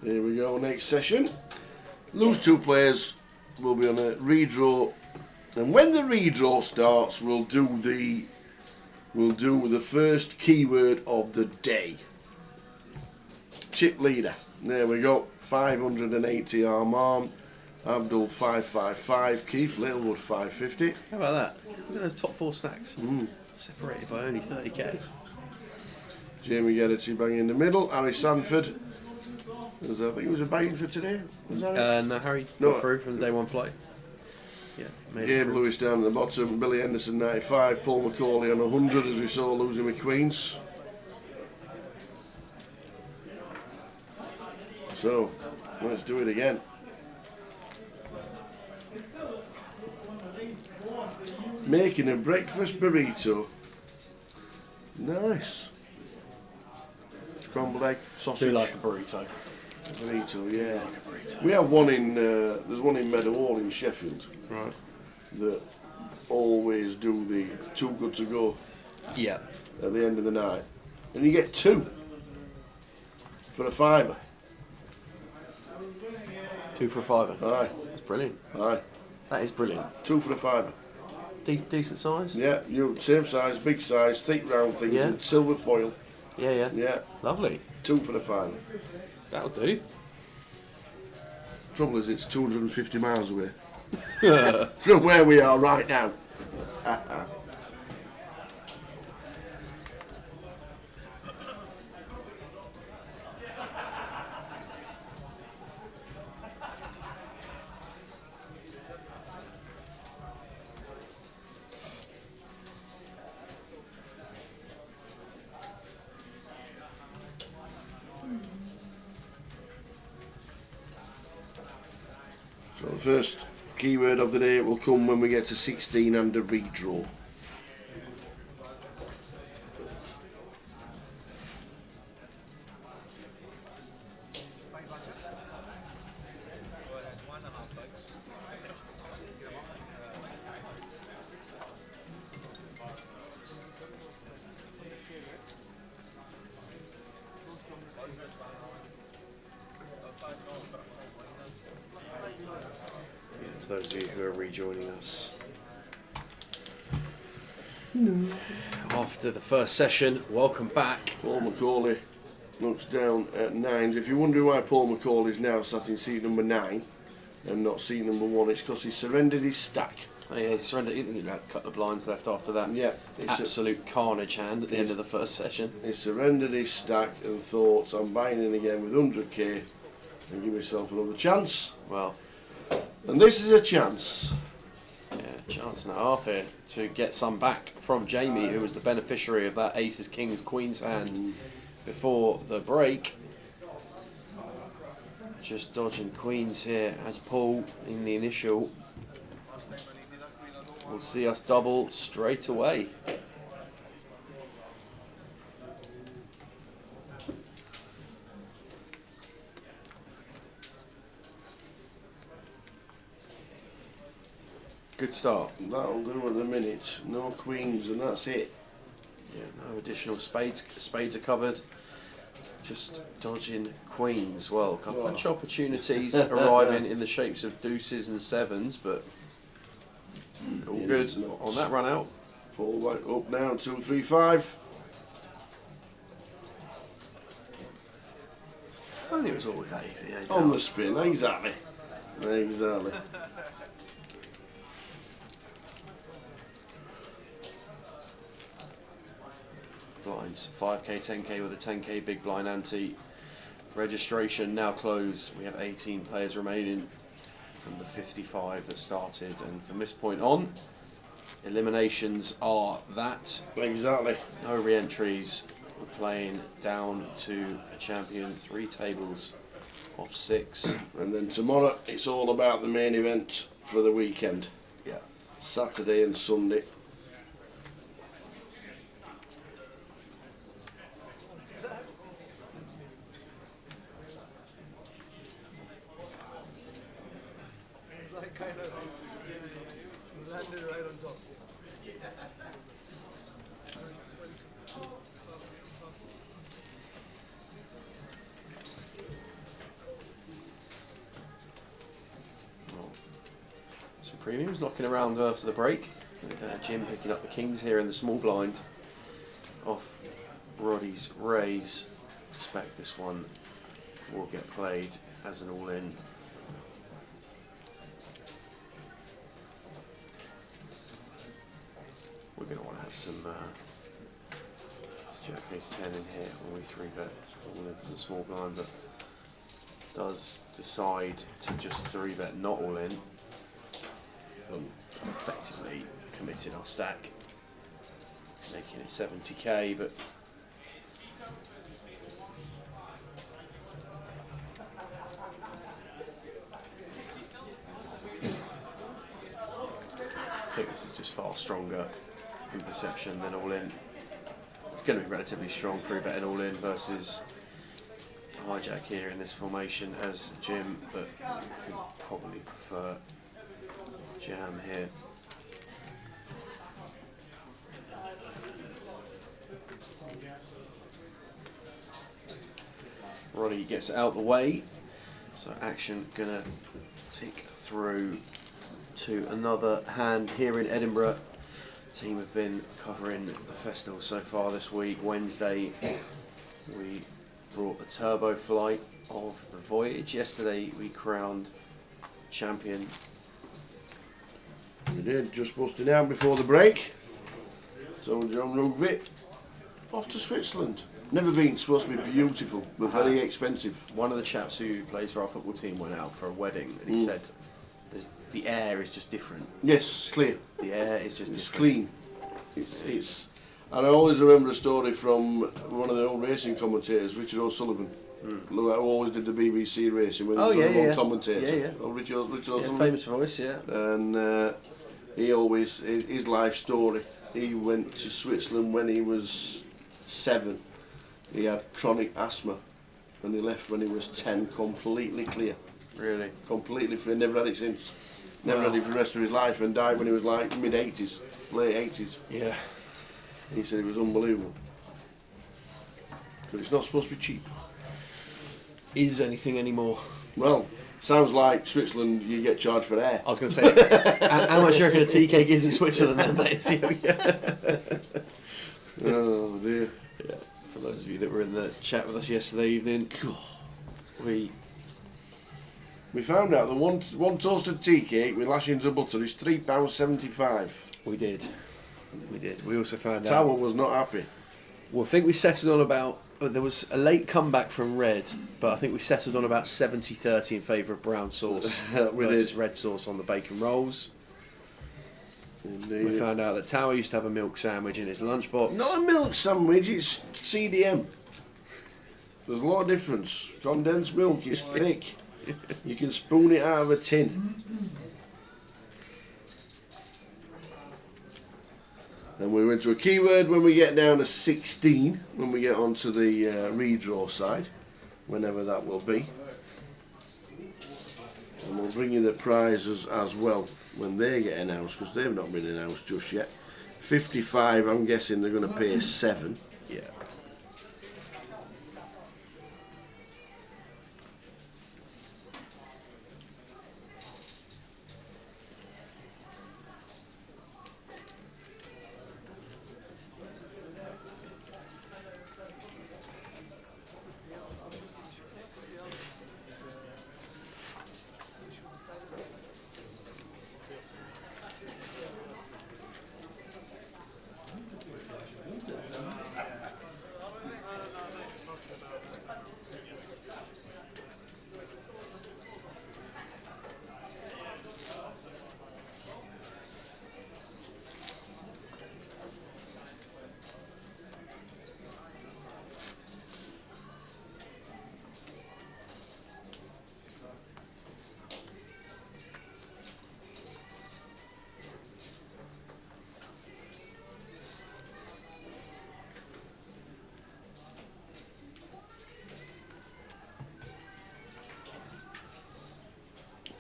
Here we go, next session. Lose two players will be on a redraw, and when the redraw starts, we'll do the first keyword of the day. Chip leader. There we go. 580 Armand, Abdul 555, Keith Littlewood 550. How about that? Look at those top four stacks. Separated by only 30k. Jamie Geraghty bang in the middle. Harry Sanford. I think it was a bang for today. Was that it? No, Harry got through from the day one flight. Yeah, made it Gabe through. Lewis down at the bottom. Billy Henderson 95. Paul Macaulay on 100 as we saw losing with Queens. So, let's do it again. Making a breakfast burrito. Nice. Scrambled egg, sausage. Do like a burrito. Burrito, yeah. We have one in, there's one in Meadow Hall in Sheffield. Right. That always do the too good to go. Yeah. At the end of the night. And you get two for a £5. 2 for a £5. Aye. That's brilliant. Aye. That is brilliant. 2 for a £5. Decent size? Yeah, same size, big size, thick round things, Yeah. and silver foil. Yeah. Yeah. Lovely. 2 for the £5. That'll do. Trouble is, it's 250 miles away from where we are right now. So the first keyword of the day will come when we get to 16 and a redraw. to those of you who are rejoining us. After the first session, welcome back. Paul McCauley looks down at 9s. If you're wondering why Paul McCauley's now sat in seat number 9 and not seat number 1, it's because he surrendered his stack. Oh, yeah, he surrendered. He had a couple of blinds left after that. Yeah, absolute carnage hand at the end of the first session. He surrendered his stack and thought, I'm buying in again with 100k and give myself another chance. Well, and this is a chance. Yeah, chance and a half here to get some back from Jamie, who was the beneficiary of that aces, kings, queens hand before the break. Just dodging queens here as Paul in the initial will see us double straight away. Good start. That'll do at the minute. No queens and that's it. Yeah, no additional spades. Spades are covered. Just dodging queens. Well, a couple of opportunities arriving in the shapes of deuces and sevens, but all good on that run out. Paul right up now, 2, 3, 5. If only it was always that easy. On the spin, exactly. Exactly. Blinds, 5k, 10k with a 10k big blind ante. Registration now closed. We have 18 players remaining from the 55 that started, and from this point on, eliminations are that. Exactly. No re-entries. We're playing down to a champion, 3 tables of 6. And then tomorrow it's all about the main event for the weekend. Yeah. Saturday and Sunday. Some premiums knocking around after the break. With Jim picking up the kings here in the small blind off Roddy's raise. Expect this one will get played as an all-in. We're going to want to have some jack ace 10 in here when we 3-bet all in for the small blind, but does decide to just 3-bet not all in. Effectively committed our stack, making it 70k, but I think this is just far stronger in perception than all in. It's going to be relatively strong 3-betting all in versus hijack here in this formation as Jim, but I think probably prefer jam here. Roddy gets it out the way, so action gonna tick through to another hand here in Edinburgh. Team have been covering the festival so far this week. Wednesday we brought the turbo flight of the voyage. Yesterday we crowned champion. We did, just busted out before the break. So John Rugvit off to Switzerland. Never been, supposed to be beautiful, but very expensive. One of the chaps who plays for our football team went out for a wedding and he said the air is just different. Yes, clear. The air is just it's different. Clean. It's and I always remember a story from one of the old racing commentators, Richard O'Sullivan, who always did the BBC racing when he was one commentator. Yeah. Oh, Richard O'Sullivan. Famous voice, yeah. And he always, his life story, he went to Switzerland when he was 7. He had chronic asthma and he left when he was 10 completely clear. Really? Completely free, never had it since. Never had it for the rest of his life and died when he was like mid-80s, late 80s. Yeah. He said it was unbelievable. But it's not supposed to be cheap. Is anything anymore? Well, Sounds like Switzerland, you get charged for air. I was going to say, how much do you reckon a tea cake is in Switzerland then, mate? Oh dear. Yeah. For those of you that were in the chat with us yesterday evening, we found out that one toasted tea cake with lashings of butter is £3.75. We did. We also found out Tower was not happy. Well, I think we settled on about. There was a late comeback from red, but I think we settled on about 70-30 in favour of brown sauce versus red sauce on the bacon rolls. Indeed. We found out that Tower used to have a milk sandwich in his lunchbox. Not a milk sandwich, it's CDM. There's a lot of difference. Condensed milk is thick. You can spoon it out of a tin. And we went to a keyword when we get down to 16, when we get onto the redraw side, whenever that will be. And we'll bring you the prizes as well when they get announced, because they've not been announced just yet. 55, I'm guessing they're going to pay 7. Yeah.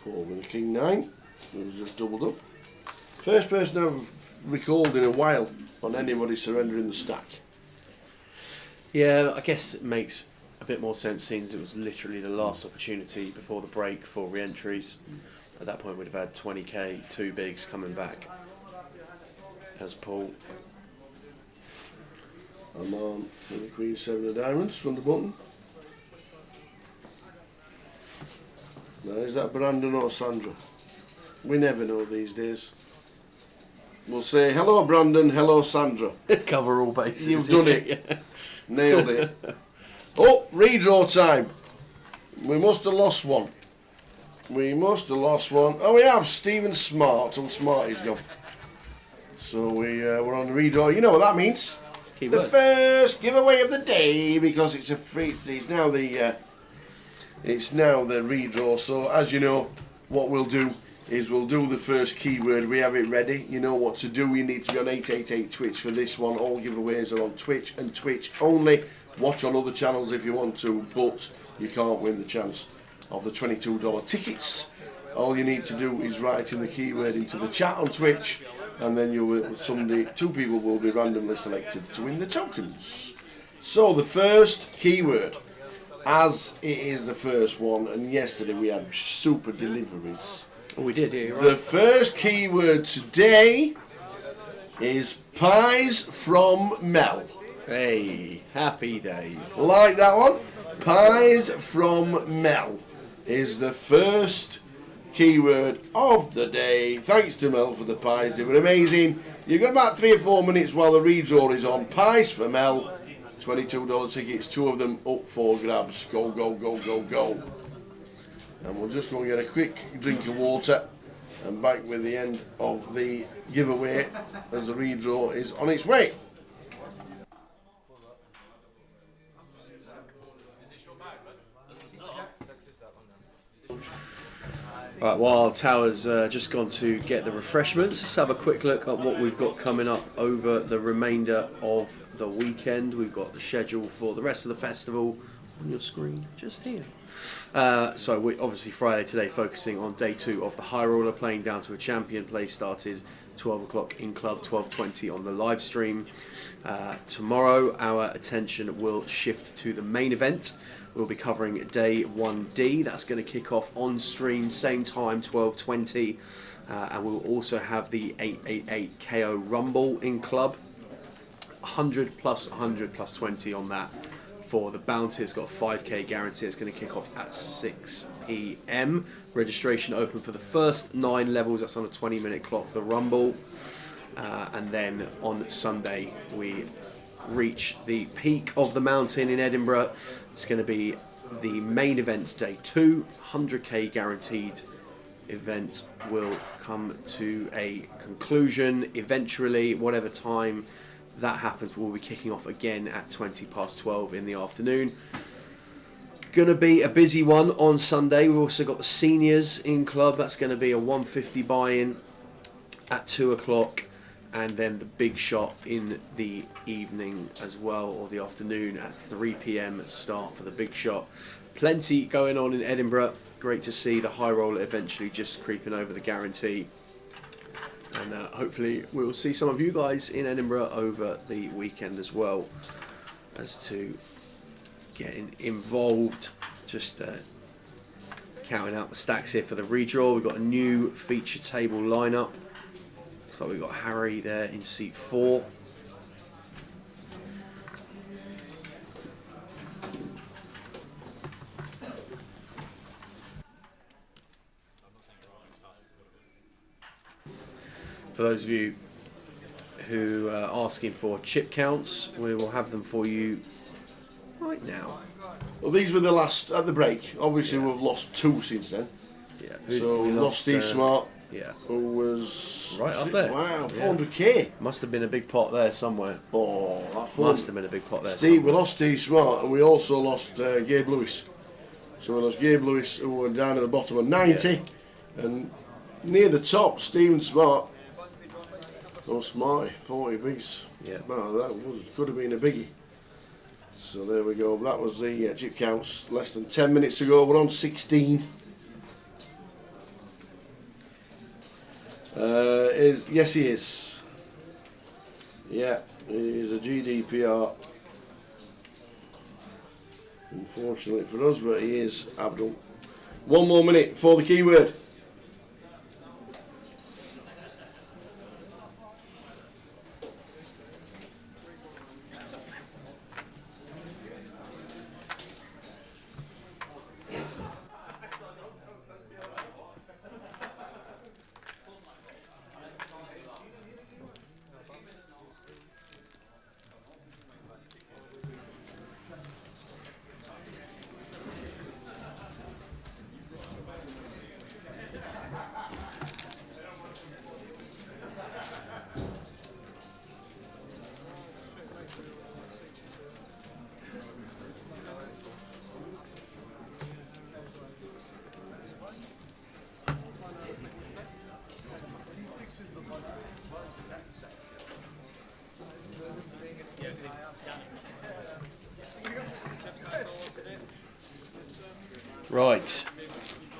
With the King 9, it was just doubled up. First person I've recalled in a while on anybody surrendering the stack. Yeah, I guess it makes a bit more sense since it was literally the last opportunity before the break for re-entries. At that point we'd have had 20k, 2 bigs coming back as Paul. I'm on the Queen 7 of diamonds from the button. Now, is that Brandon or Sandra? We never know these days. We'll say, hello Brandon, hello Sandra. Cover all bases. You've done it. Nailed it. Oh, redraw time. We must have lost one. Oh, we have. Stephen Smart. Oh, Smart is gone. So we're on the redraw. You know what that means. Keyword. The first giveaway of the day, because it's a free. It's now the redraw. So as you know, what we'll do is we'll do the first keyword. We have it ready. You know what to do. You need to be on 888 Twitch for this one. All giveaways are on Twitch and Twitch only. Watch on other channels if you want to, but you can't win the chance of the $22 tickets. All you need to do is write in the keyword into the chat on Twitch, and then you will. Two people will be randomly selected to win the tokens. So the first keyword, as it is the first one, and yesterday we had super deliveries. Oh, we did, yeah, you're The right. first keyword today is pies from Mel. Hey, happy days. Like that one? Pies from Mel is the first keyword of the day. Thanks to Mel for the pies, they were amazing. You've got about 3 or 4 minutes while the redraw is on. Pies for Mel, $22 tickets, 2 of them up for grabs. Go, go, go, go, go. And we'll just go and get a quick drink of water and back with the end of the giveaway as the redraw is on its way. Right, while Tower's just gone to get the refreshments, let's have a quick look at what we've got coming up over the remainder of the weekend. We've got the schedule for the rest of the festival on your screen just here. So we obviously Friday today focusing on day 2 of the High Roller, playing down to a champion. Play started 12 o'clock in club, 12:20 on the live stream. Tomorrow our attention will shift to the main event, we'll be covering day 1D. That's going to kick off on stream, same time, 12:20. And we'll also have the 888 KO Rumble in club. 100 plus 100 plus 20 on that for the bounty. It's got a 5k guarantee. It's going to kick off at 6 p.m. Registration open for the first 9 levels. That's on a 20-minute clock, the Rumble. And then on Sunday, we reach the peak of the mountain in Edinburgh. It's going to be the main event, day 2, 100k guaranteed event will come to a conclusion eventually. Whatever time that happens, we'll be kicking off again at 12 in the afternoon. Going to be a busy one on Sunday. We've also got the seniors in club. That's going to be a 150 buy-in at 2 o'clock. And then the big shot in the evening as well, or the afternoon at 3 p.m. start for the big shot. Plenty going on in Edinburgh. Great to see the high roller eventually just creeping over the guarantee. And hopefully we'll see some of you guys in Edinburgh over the weekend as well as to getting involved. Just counting out the stacks here for the redraw. We've got a new feature table lineup. Looks like we've got Harry there in seat 4. For those of you who are asking for chip counts, we will have them for you right now. Well, these were the last at the break. Obviously, we've lost 2 since then. Yeah. So we lost Steve Smart. Yeah. Who was right up there. Wow, 400k. Must have been a big pot there somewhere. Oh, that must have been a big pot there. We lost Steve Smart, and we also lost Gabe Lewis. So we lost Gabe Lewis, who were down at the bottom of 90, and near the top, Stephen Smart. Oh, Smarty, 40 bigs. Yeah. Wow, that could have been a biggie. So there we go. That was the chip counts. Less than 10 minutes to go. We're on 16. Yes, he is. Yeah, he is a GDPR. Unfortunately for us, but he is Abdul. 1 more minute for the keyword.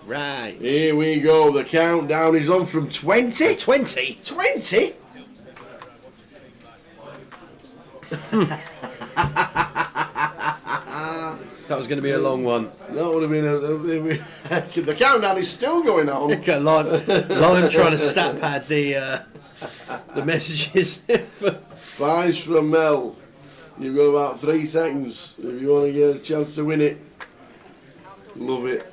Right. Here we go. The countdown is on from 20. 20? 20? That was going to be a long one. That would have been the countdown is still going on. Okay, Lime trying to stat pad the messages. Fives from Mel. You've got about 3 seconds if you want to get a chance to win it. Love it.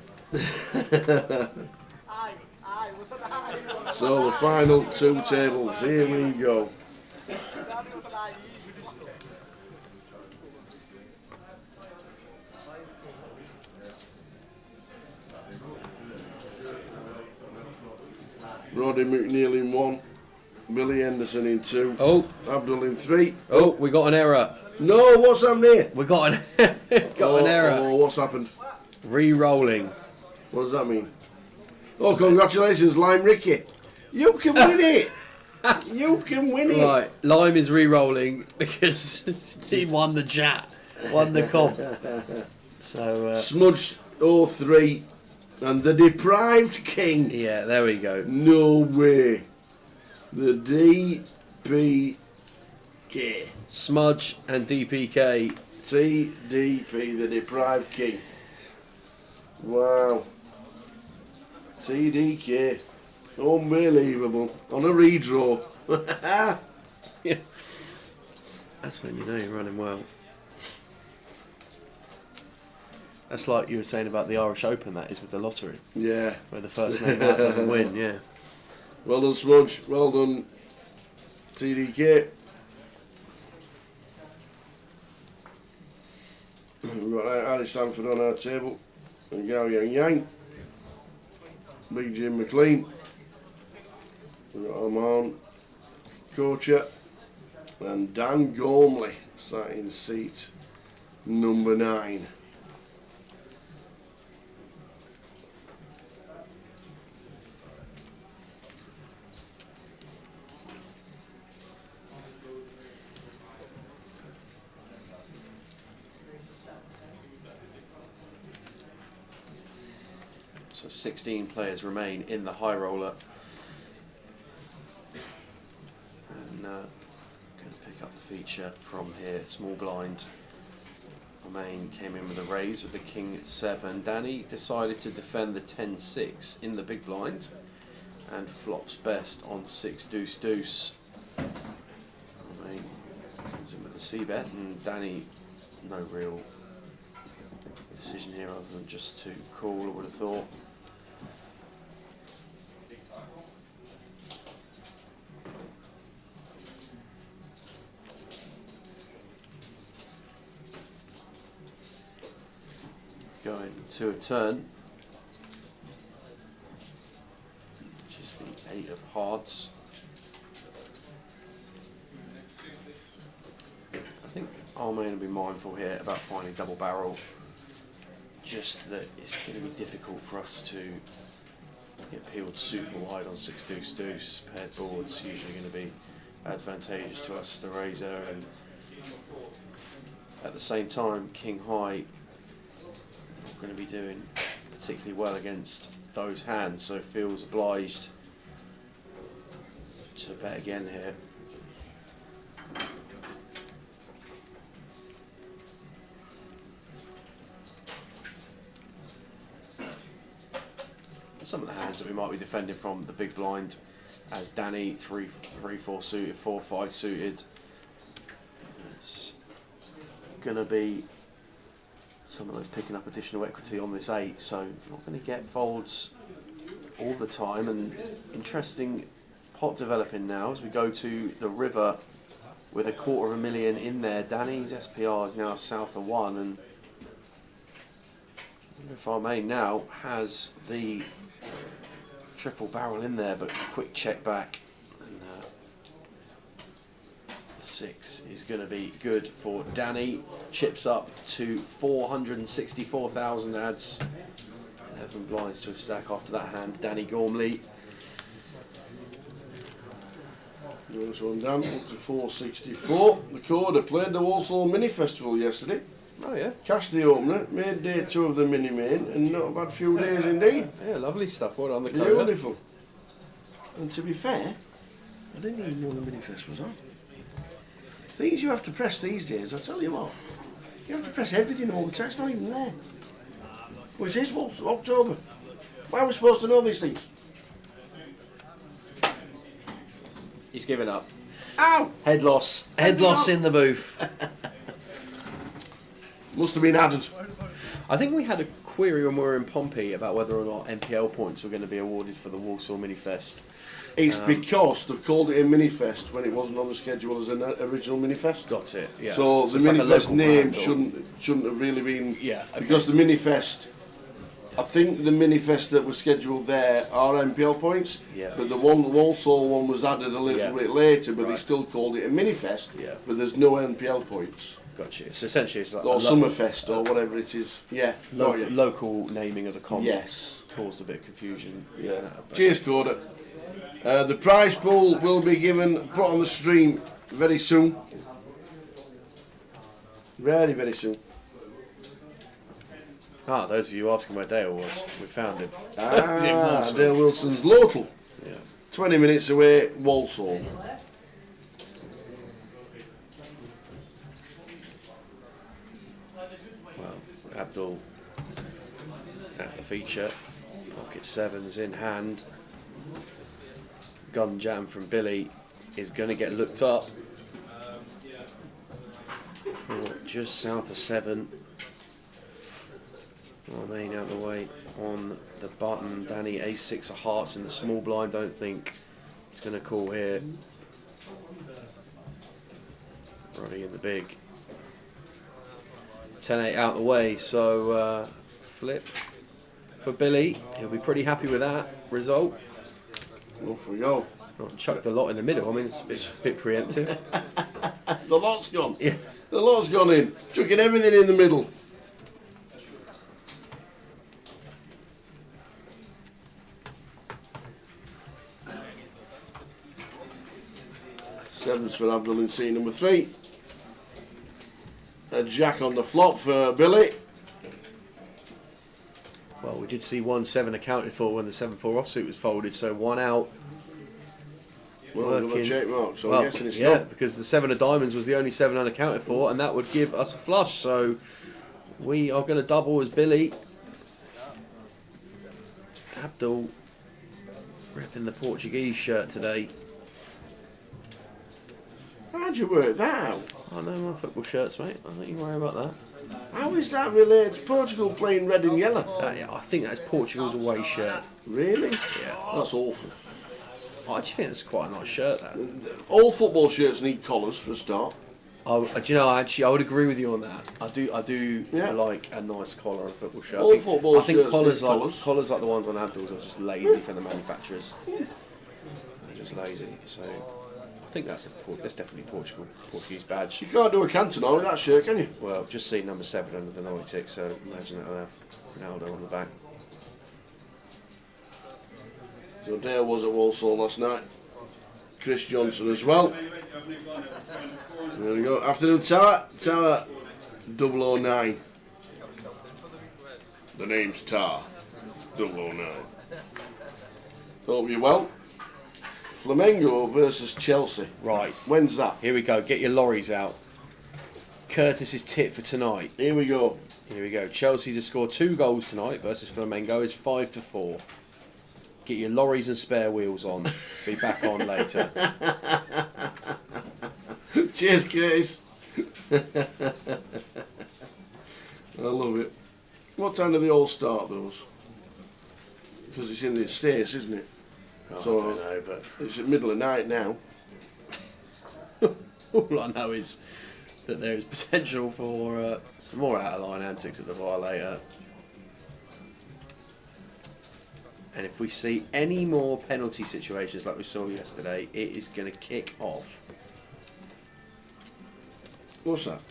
So the final 2 tables. Here we go. Roddy McNeil in 1, Billy Henderson in 2, Abdul in 3. Oh, we got an error. No, what's happened here? We got an error. Oh, what's happened? Re-rolling. What does that mean? Oh, congratulations, Lime Ricky. You can win it. You can win it. Right, Lime is re-rolling because he won the chat, won the comp. So Smudged 03 and the Deprived King. Yeah, there we go. No way. The DPK. Smudge and DPK. TDP, the Deprived King. Wow. TDK. Unbelievable. On a redraw. Yeah. That's when you know you're running well. That's like you were saying about the Irish Open, that is with the lottery. Yeah. Where the first name out doesn't win, yeah. Well done, Smudge. Well done, TDK. We've got Irish Sanford on our table. And Gao Yang Yang. Big Jim McLean. We've got Armand Kocher. And Dan Gormley sat in seat number 9. So 16 players remain in the high roller. And going to pick up the feature from here. Small blind. Romain came in with a raise with the King 7. Danny decided to defend the 10-6 in the big blind and flops best on 6 deuce deuce. Romain comes in with the c-bet, and Danny, no real decision here other than just to call, I would have thought. Going to a turn, which is the 8 of hearts. I think Armain will be mindful here about finding double barrel. Just that it's going to be difficult for us to get peeled super wide on 6 deuce deuce. Paired boards usually going to be advantageous to us, the raiser, and at the same time, King High going to be doing particularly well against those hands, so feels obliged to bet again here. Some of the hands that we might be defending from the big blind, as Danny 3-4 suited, 4-5 suited. It's going to be some of those picking up additional equity on this 8, so not going to get folds all the time. And interesting pot developing now as we go to the river with a $250,000 in there. Danny's SPR is now south of 1, and I wonder if Armain now has the triple barrel in there, but quick check back, and 6 is going to be good for Danny. Chips up to 464,000, adds 11 blinds to a stack after that hand. Danny Gormley. Nice one, Dan. Up to 464. The Coda played the Walsall Mini Festival yesterday. Oh yeah. Cashed the opener, made day 2 of the mini main, and not a bad few days indeed. Yeah, lovely stuff. Well done, the Coda. Beautiful. And to be fair, I didn't even know the mini fest was on. Things you have to press these days, I'll tell you what. You have to press everything all the time, it's not even there. Well, it is October. Why are we supposed to know these things? He's given up. Ow! Head loss. Head loss in the booth. Must have been added. I think we had a query when we were in Pompey about whether or not MPL points were going to be awarded for the Walsall Mini Fest. It's because they've called it a mini fest when it wasn't on the schedule as an original mini fest. Got it. Yeah. So the it's mini like fest name brand, shouldn't have really been. Yeah. Okay. Because the mini fest, I think the mini fest that was scheduled there are MPL points. Yeah. But the Walsall one was added a little bit later, but they still called it a mini fest. Yeah. But there's no MPL points. Gotcha. So essentially, it's like or Summerfest or whatever it is. Yeah. Local naming of the comp. Yes. Caused a bit of confusion. Yeah. Cheers, Coda. The prize pool will be put on the stream very soon. Very, very soon. Ah, those of you asking where Dale was, we found him. Dale Wilson's local. Yeah. 20 minutes away, Walsall. Well, Abdul at feature. Pocket sevens in hand. Gun jam from Billy is going to get looked up for just south of 7. Main out the way on the button. Danny, ace-6 of hearts in the small blind. Don't think he's going to call here. Roddy in the big. 10-8 out the way, so flip for Billy. He'll be pretty happy with that result. Off we go. Not chuck the lot in the middle. I mean, it's a bit preemptive. The lot's gone. Yeah. The lot's gone in. Chucking everything in the middle. Sevens for Abdul in scene number 3. A jack on the flop for Billy. Well, we did see 1-7 accounted for when the 7-4 offsuit was folded, so 1 out. Well, working. Check mark, so I'm guessing it's yeah, not. because the 7 of diamonds was the only 7 unaccounted for, and that would give us a flush. So we are going to double as Billy. Abdul repping the Portuguese shirt today. How'd you work that out? I know my football shirts, mate. I don't you worry about that. How is that related to Portugal playing red and yellow? Yeah, I think that's Portugal's away shirt. Really? Yeah. That's awful. I actually think it's quite a nice shirt, that. All football shirts need collars for a start. Do you know, actually, I would agree with you on that. I do like a nice collar on a football shirt. All football I think shirts collars need like collars like the ones on Abdul's are just lazy for the manufacturers. They're just lazy. So I think that's definitely Portuguese badge. You can't do a Cantona with that shirt, can you? Well, just see number 7 under the 90 tick, so imagine that'll have Ronaldo on the back. So Dale was at Walsall last night. Chris Johnson as well. There we go. Afternoon Tower. Tower 009. The name's Tar 009. Hope you're well. Flamengo versus Chelsea. Right. When's that? Here we go. Get your lorries out. Curtis's tip for tonight. Here we go. Here we go. Chelsea to score 2 goals tonight versus Flamengo is 5-4. Get your lorries and spare wheels on. Be back on later. Cheers, Curtis. I love it. What time do they all start, those? Because it's in the States, isn't it? Oh, So I don't know, but it's the middle of night now. all I know is that there is potential for some more out-of-line antics at the bar later. And if we see any more penalty situations like we saw yesterday, it is going to kick off. What's that?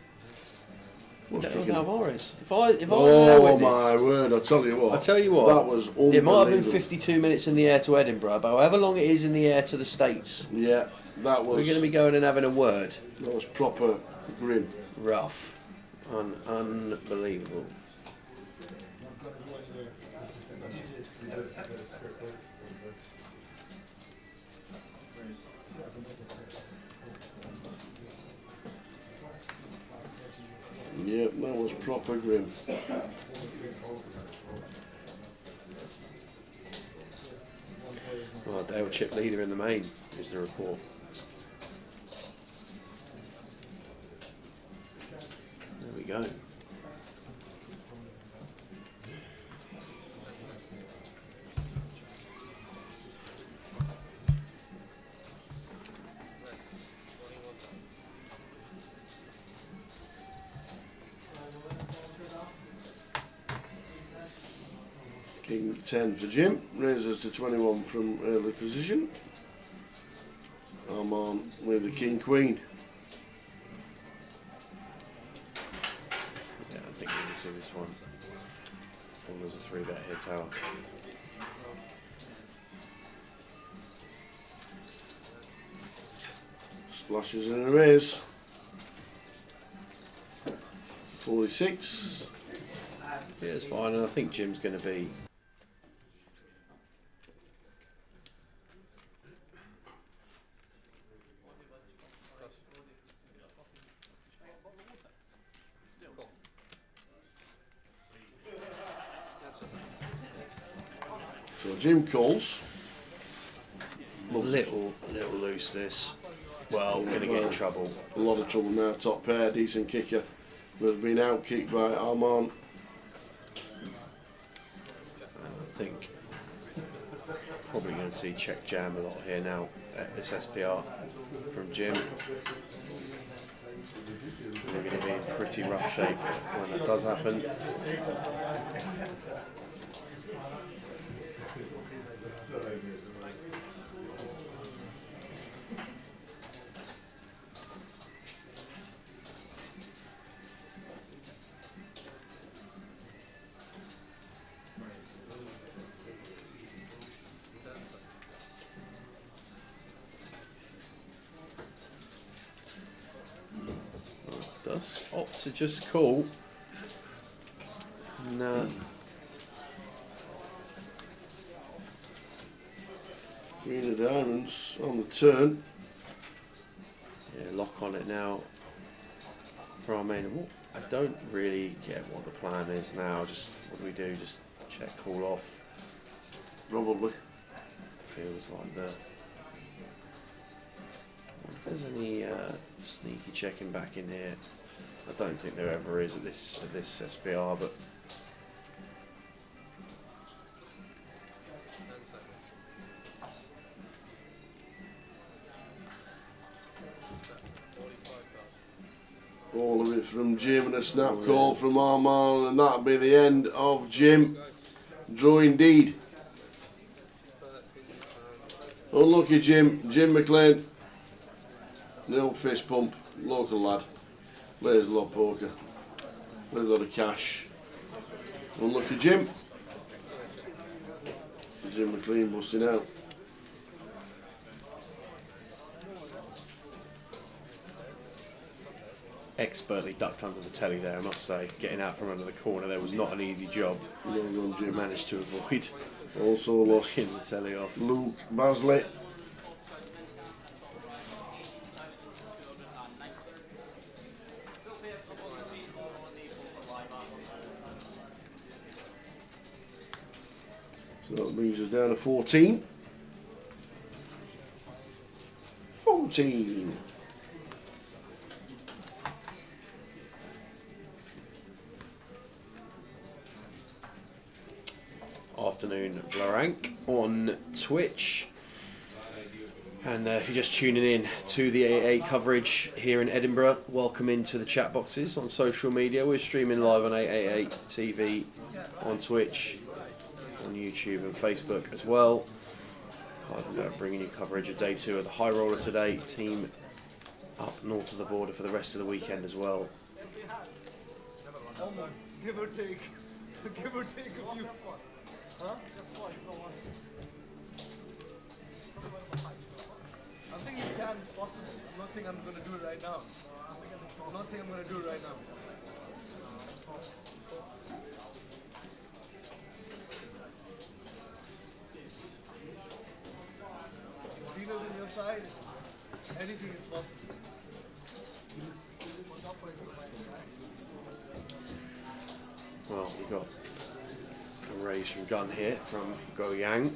What's kicking off? Alvarez. If I was Oh my word! I tell you what. That was unbelievable. It might have been 52 minutes in the air to Edinburgh, but however long it is in the air to the States, yeah, that was. we're going to be going and having a word. That was proper grim. Rough. Unbelievable. Yep, that was proper grim. Well, Dale chip leader in the main is the report. There we go. King 10 for Jim, raises to 21 from early position. I'm on with the King Queen. Yeah, I think we can see this one. There's a 3-bet here tower. Splashes and a raise. 46. Yeah, it's fine, and I think Jim's going to be. So Jim calls. Little loose this. Well, we're going to get in trouble. A lot of trouble now. Top pair, decent kicker. But has been out kicked by Armand. And I think probably going to see check jam a lot here now at this SPR from Jim. We're going to be in pretty rough shape when that does happen. Does opt to just call. No. Queen of diamonds on the turn. Yeah, lock on it now. For our main. I don't really get what the plan is now. Just what do we do? Just check call off. Probably. Feels like the. If there's any sneaky checking back in here, I don't think there ever is at this SPR, but all of it from Jim and a snap call from Armand, and that'll be the end of Jim. Draw indeed. Unlucky Jim McLean. Nil fist pump, local lad. Plays a lot of poker. Plays a lot of cash. Unlucky Jim. Jim McLean busting out. expertly ducked under the telly there, I must say. Getting out from under the corner there was not an easy job. Jim managed to avoid also lost the telly off. Luke Basley. So that brings us down to 14. 14. Afternoon Blarank on Twitch. And if you're just tuning in to the AA coverage here in Edinburgh, welcome into the chat boxes on social media. We're streaming live on AA TV, on Twitch, on YouTube and Facebook as well. Bringing you coverage of day 2 of the High Roller today. Team up north of the border for the rest of the weekend as well. Almost, give or take a few spots. Huh? I think you can, it's possible. I'm not saying I'm going to do it right now. I'm not saying I'm going to do it right now. Dino's on your side, anything is possible. Well, we got a raise from gun here from Go Yang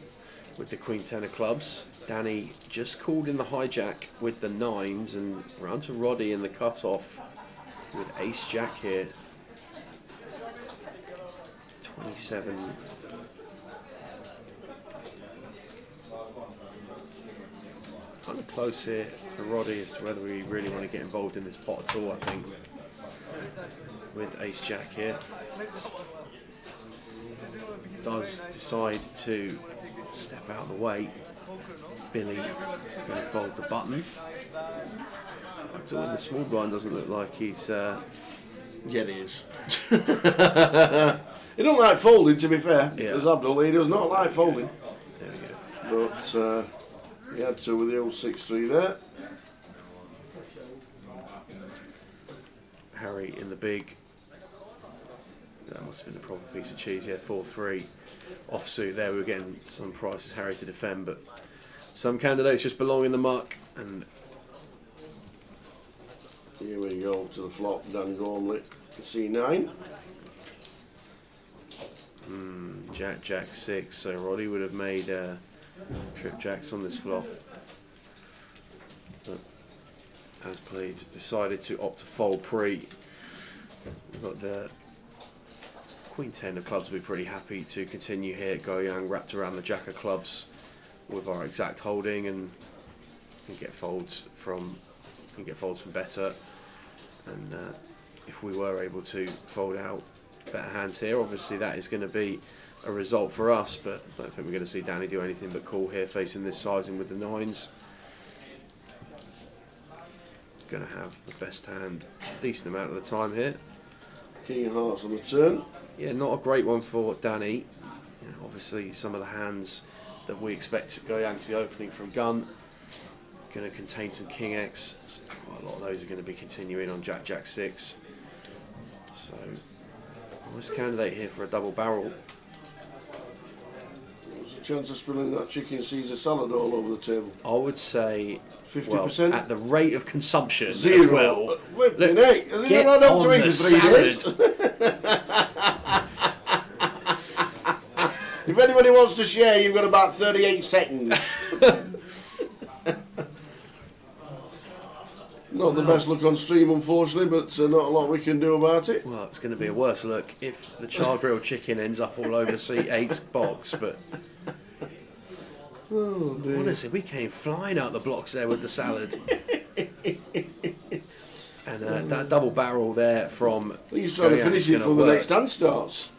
with the Queen 10 of clubs. Danny just called in the hijack with the 9s and round to Roddy in the cutoff with Ace Jack here. 27. Kind of close here for Roddy as to whether we really want to get involved in this pot at all, I think, with Ace Jack here. Does decide to step out of the way. Billy going to fold the button. Abdul in the small blind doesn't look like he's... Yeah, he is. He don't like folding, to be fair. Yeah. As Abdul, he does not like folding. There we go. But he had to with the old 6-3 there. Harry in the big. That must have been a proper piece of cheese. Yeah, 4-3 offsuit there. We were getting some prices Harry to defend, but some candidates just belong in the muck. And here we go to the flop. Dan Gormley, C9. Jack, Jack 6, so Roddy would have made trip jacks on this flop. But as played, decided to opt to fold pre. We've got the Queen 10 of clubs will be pretty happy to continue here. Go Yang wrapped around the Jack of clubs with our exact holding, and can get folds from better. And if we were able to fold out better hands here, obviously that is going to be a result for us, but I don't think we're going to see Danny do anything but call here facing this sizing with the 9s. Going to have the best hand a decent amount of the time here. King of hearts on the turn. Yeah, not a great one for Danny. You know, obviously some of the hands that we expect Go Yang to be opening from gun going to contain some King X. So quite a lot of those are going to be continuing on Jack, Jack 6. So nice candidate here for a double barrel. There's a chance of spilling that chicken Caesar salad all over the table. I would say 50%? Well, at the rate of consumption Zero. as well. Flipping heck. Has he not had up to eat for 3 days? If anybody wants to share, you've got about 38 seconds. Not the best look on stream, unfortunately, but not a lot we can do about it. Well, it's going to be a worse look if the char grilled chicken ends up all over C8's box, but oh, dear. Honestly, we came flying out the blocks there with the salad. And that double barrel there from... He's trying to finish it before the next hand starts.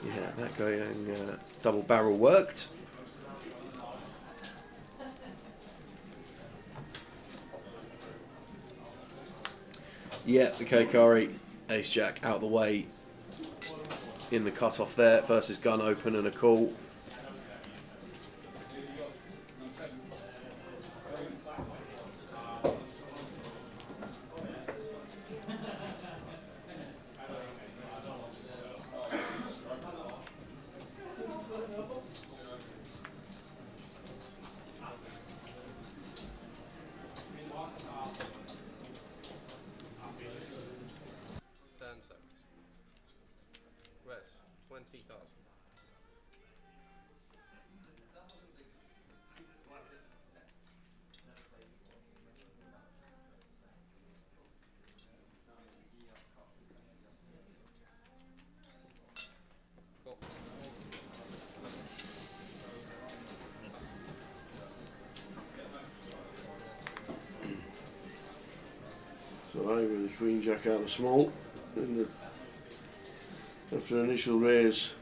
Yeah, that Go Yang double barrel worked. Yeah, the Kokari, Ace Jack out the way in the cutoff there versus gun open and a call. So I with the Queen Jack out of small. After initial raise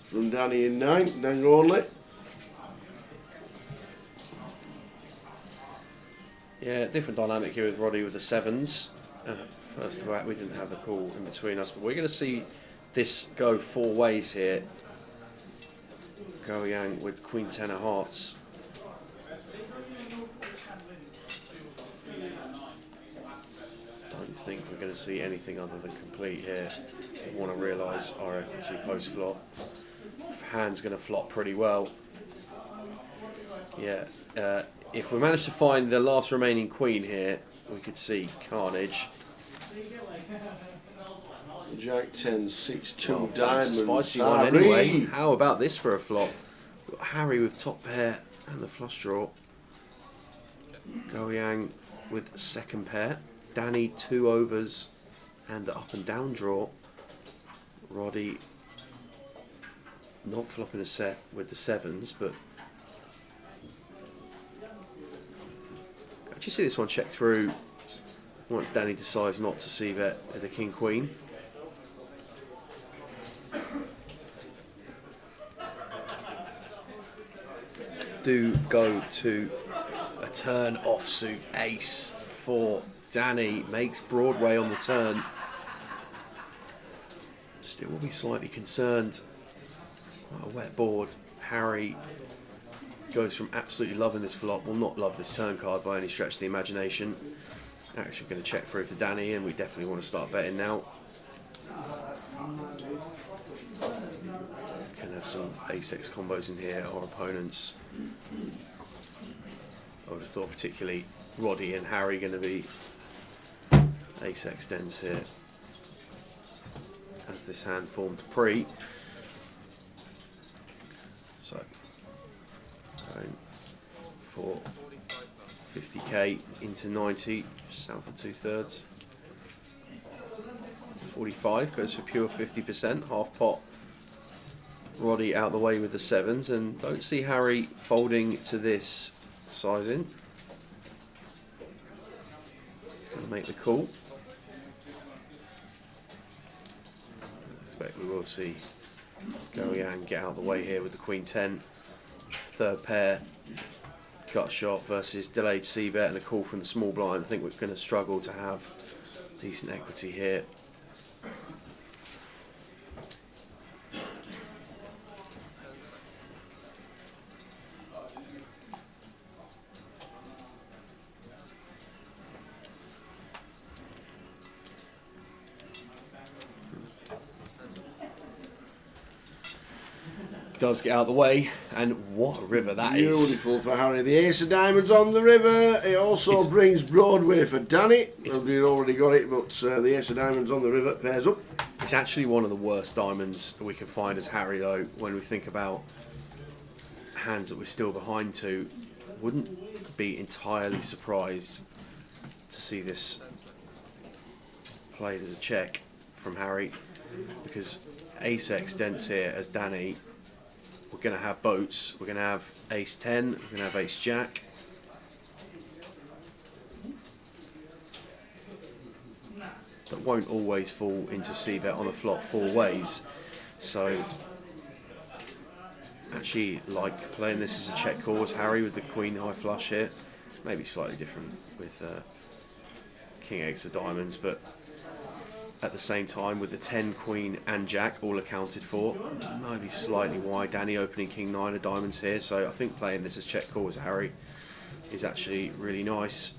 from Danny in 9, then only. Yeah, different dynamic here with Roddy with the 7s. First of all, we didn't have a call in between us, but we're going to see this go 4 ways here. Go Yang with Queen 10 of hearts. Don't think we're going to see anything other than complete here. We want to realise our equity post flop. Hand's going to flop pretty well. Yeah, if we manage to find the last remaining queen here, we could see carnage. Jack 10, 6, 2 Oh, diamonds. that's a spicy one anyway. How about this for a flop? We've got Harry with top pair and the flush draw. Go Yang with second pair. Danny 2 overs and the up and down draw. Roddy not flopping a set with the 7s, but do you see this one check through once Danny decides not to c-bet the King Queen? Do go to a turn offsuit ace for Danny, makes Broadway on the turn. Still will be slightly concerned. Quite a wet board. Harry goes from absolutely loving this flop, will not love this turn card by any stretch of the imagination. Actually going to check through to Danny, and we definitely want to start betting now. Can have some ace-x combos in here, our opponents. I would have thought particularly Roddy and Harry going to be ace-x dens here. as this hand formed pre. So going for 50k into 90, south of 2/3. 45 goes for pure 50%, half pot. Roddy out the way with the 7s, and don't see Harry folding to this sizing. Gonna make the call. I expect we will see Goyan get out of the way here with the Queen 10. Third pair, gut shot versus delayed c-bet and a call from the small blind. I think we're going to struggle to have decent equity here. Does get out of the way, and what a river that is. Beautiful for Harry. The ace of diamonds on the river. It also brings Broadway for Danny. We've already got it, but the ace of diamonds on the river pairs up. It's actually one of the worst diamonds we can find as Harry, though, when we think about hands that we're still behind to. Wouldn't be entirely surprised to see this played as a check from Harry, because ace-x dents here as Danny. We're going to have boats, we're going to have ace-10, we're going to have ace-jack. That won't always fall into c-bet on a flop 4 ways. So, actually like playing this as a check call as Harry with the queen high flush here. Maybe slightly different with king ace of diamonds, but at the same time with the 10, queen and jack all accounted for. Maybe slightly wide. Danny opening king 9 of diamonds here, so I think playing this as check call as Harry is actually really nice.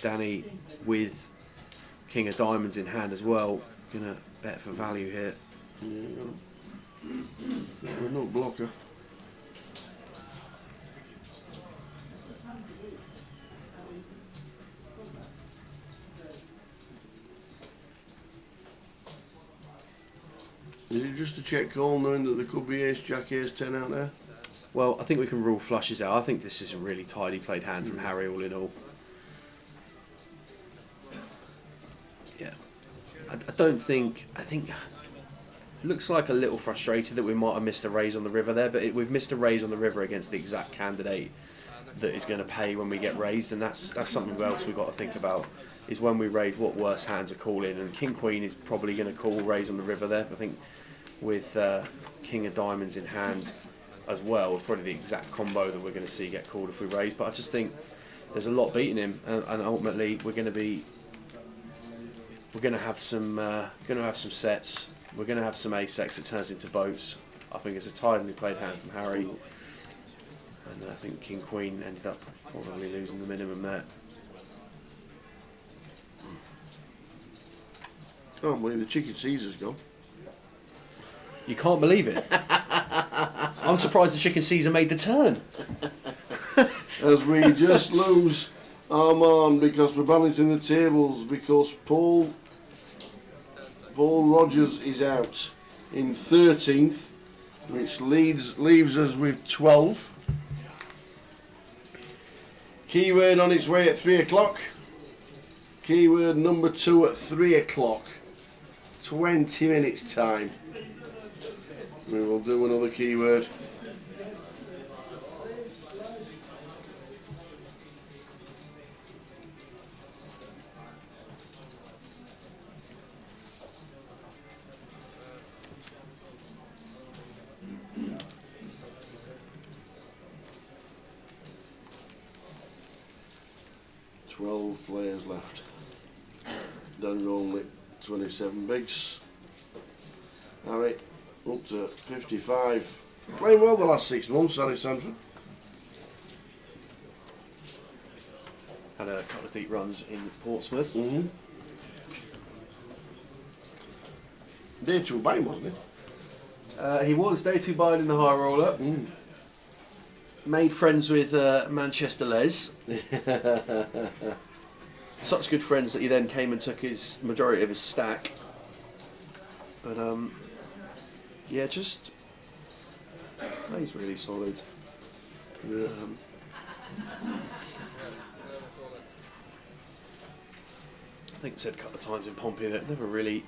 Danny with king of diamonds in hand as well, gonna bet for value here. Yeah. We're no blocker. Is it just a check call knowing that there could be ace, jack, ace, 10 out there? Well, I think we can rule flushes out. I think this is a really tidy played hand from Harry all in all. Yeah. I think it looks like a little frustrated that we might have missed a raise on the river there, but we've missed a raise on the river against the exact candidate that is going to pay when we get raised, and that's something else we've got to think about, is when we raise what worse hands are calling, and king queen is probably going to call raise on the river there. I think with king of diamonds in hand as well, it's probably the exact combo that we're going to see get called if we raise, but I just think there's a lot beating him, and ultimately we're going to have some sets. We're going to have some ace-x that turns into boats. I think it's a tidily played hand from Harry, and I think king queen ended up probably losing the minimum there. I can't believe the chicken Caesar's gone. You can't believe it. I'm surprised the chicken Caesar made the turn. As we just lose our man because we're balancing the tables, because Paul Rogers is out in 13th, which leaves us with 12. Keyword on its way at 3 o'clock. Keyword number 2 at 3 o'clock. 20 minutes time. We will do another keyword. Players left. Done only 27 bigs. Harry up to 55. Playing well the last 6 months, Harry Sanford. Had a couple of deep runs in Portsmouth. Day 2 buying, wasn't he? He was day 2 buying in the high roller. Made friends with Manchester Les. Such good friends that he then came and took his majority of his stack. But yeah, just he's really solid. Yeah. I think I said a couple of times in Pompey that never really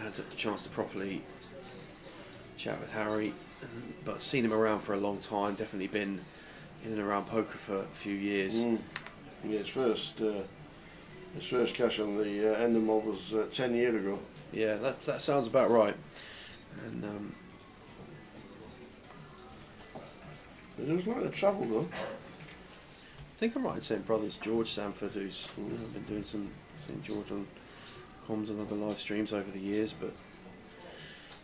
had the chance to properly chat with Harry, but seen him around for a long time. Definitely been in and around poker for a few years. Yeah, his first cash on the Endemol was 10 years ago. Yeah, that sounds about right. And he does like to travel though. I think I'm right in saying brothers George Sanford, who's been doing some seeing George on comms and other live streams over the years, but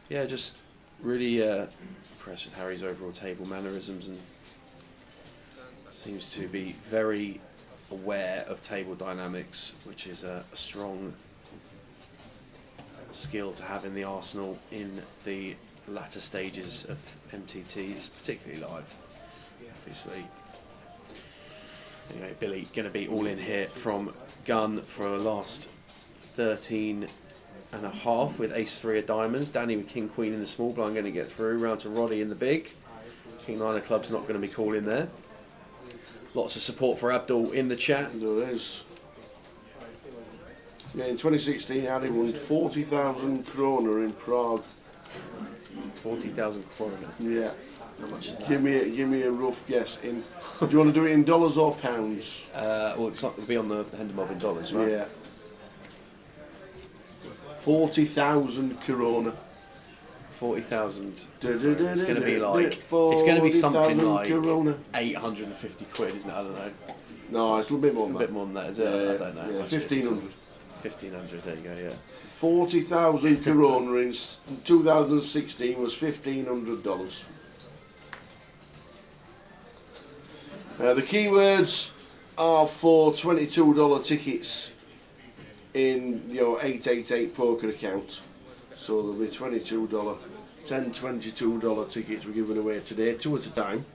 yeah, just really impressed with Harry's overall table mannerisms, and seems to be very aware of table dynamics, which is a strong skill to have in the arsenal in the latter stages of MTTs, particularly live, obviously. Anyway, Billy going to be all in here from gun for the last 13 and a half with ace-3 of diamonds. Danny with king-queen in the small blind going to get through. Round to Roddy in the big. King-9 of clubs not going to be calling there. Lots of support for Abdul in the chat. There is. Yeah, in 2016, Harry won 40,000 kroner in Prague. 40,000 kroner? Yeah. How much is that? Give me a rough guess. Do you want to do it in dollars or pounds? Well, it'll be on the Hendemob in dollars, right? Yeah. 40,000 korona. 40,000. It's going to be like. It's going to be something like 850 quid, isn't it? I don't know. No, it's a little bit more than that. A bit more than that, is it? I don't know. Yeah, 1,500. 1,500. There you go. Yeah. 40,000 korona in 2016 was $1,500. The keywords are for $22 tickets in your 888 poker account. So there'll be $22, $22 tickets we're giving away today, 2 at a time.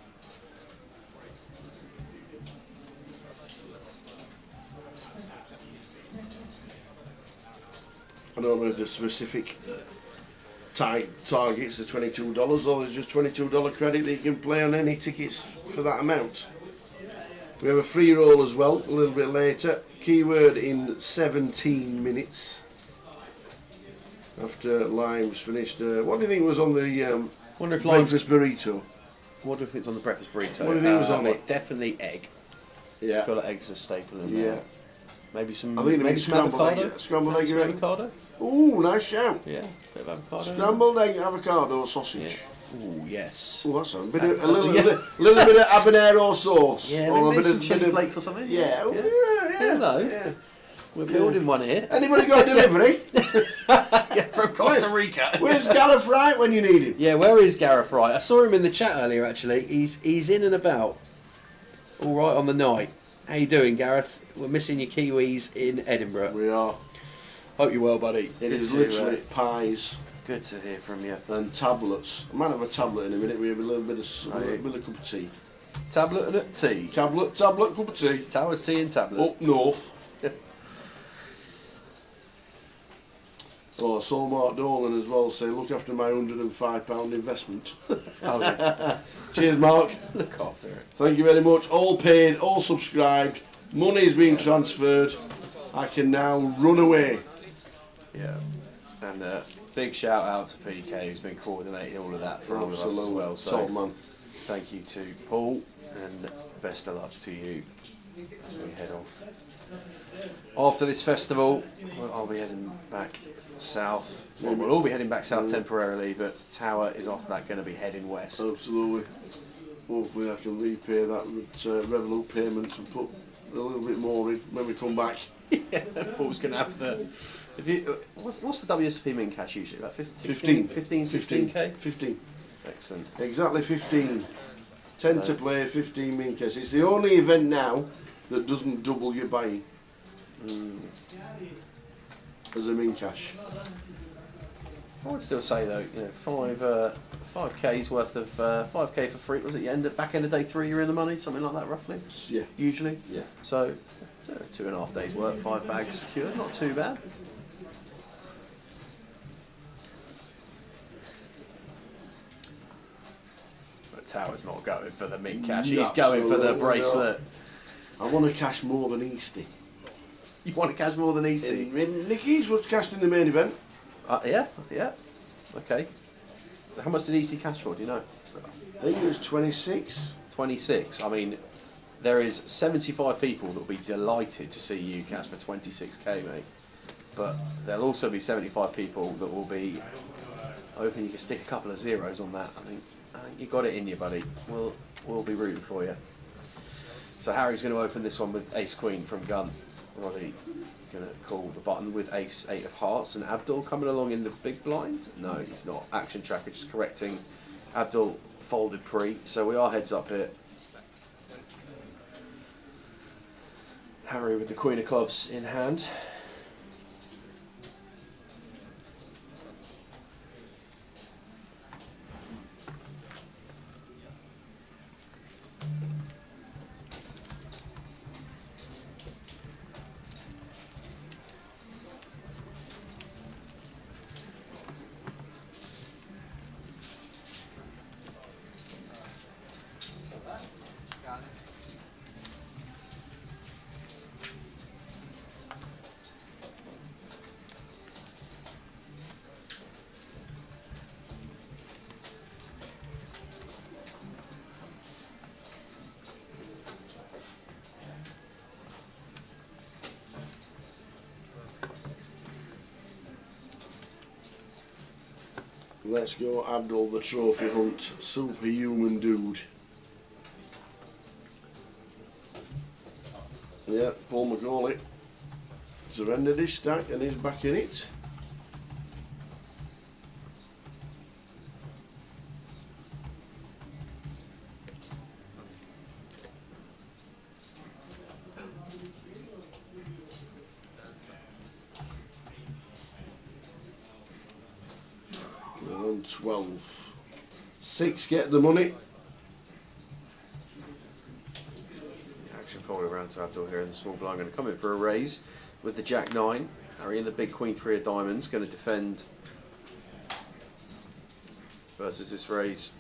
I don't know if there's specific targets, the $22, or there's just $22 credit that you can play on any tickets for that amount. We have a free roll as well, a little bit later. Keyword in 17 minutes. After Lime's finished. What do you think was on the breakfast burrito? Wonder if it's on the breakfast burrito. What do you think was on it? Definitely egg. Yeah. I feel like eggs are a staple in Yeah. there. Maybe some. I think maybe some avocado. Scrambled egg. Some avocado. Ooh, nice shout. Yeah, bit of avocado. Scrambled egg, avocado, sausage. Yeah. Ooh, yes. Oh, that's a bit of, a little bit of habanero sauce. Yeah, or maybe some chili flakes or something. Yeah. Yeah. Hello. Yeah. We're building one here. Anybody got a delivery? Yeah, from Costa Rica. Where's Gareth Wright when you need him? Yeah, where is Gareth Wright? I saw him in the chat earlier. Actually, he's in and about. All right on the night. How you doing, Gareth? We're missing your Kiwis in Edinburgh. We are. Hope you're well, buddy. It is literally pies. Good to hear from you. And tablets. I might have a tablet in a minute. We have a little bit of cup of tea. Tablet and a tea. Tablet, cup of tea. Towers, tea and tablet. Up north. Oh, I saw Mark Dolan as well say, look after my £105 investment. Oh, yeah. Cheers, Mark. Look after it. Thank you very much. All paid, all subscribed. Money's being transferred. I can now run away. Yeah. And big shout out to PK, who's been coordinating all of that for all of us as well. So top man. Thank you to Paul, and best of luck to you as we head off. After this festival, I'll be heading back south. Well, we'll all be heading back south temporarily, but Tower is after that going to be heading west. Absolutely. Hopefully I can repay that with Revolut payments and put a little bit more in when we come back. Yeah, Paul's going to have the... what's the WSP min cash usually? About 15. 16k? 15. Excellent. Exactly 15. 10 to play, 15 min cash. It's the only event now that doesn't double your buying. As a min cash. I would still say though, you know, 5k's worth of 5k for free. Was it back end of day 3? You're in the money, something like that, roughly. Yeah. Usually. Yeah. So 2.5 days work, 5 bags secured. Not too bad. Tower's not going for the mid cash. He's going for the bracelet. I want to cash more than Easty. You want to cash more than Easty? Nicky's was cashed in the main event. Yeah. Okay. How much did Easty cash for? Do you know? I think it was 26. 26. I mean, there is 75 people that will be delighted to see you cash for 26k, mate. But there'll also be 75 people that will be hoping you can stick a couple of zeros on that. I think you got it in you, buddy. We'll be rooting for you. So Harry's going to open this one with Ace Queen from gun. Roddy going to call the button with Ace 8 of Hearts, and Abdul coming along in the big blind. No, he's not. Action Tracker just correcting. Abdul folded pre, so we are heads up here. Harry with the Queen of Clubs in hand. Let's go Abdul the trophy hunt, superhuman dude. Yeah, Paul Macaulay surrendered his stack and he's back in it. On 12. 6 get the money. Action folding around to Abdul here in the small blind. Going to come in for a raise with the Jack 9. Harry in the big Queen 3 of diamonds. Going to defend versus this raise.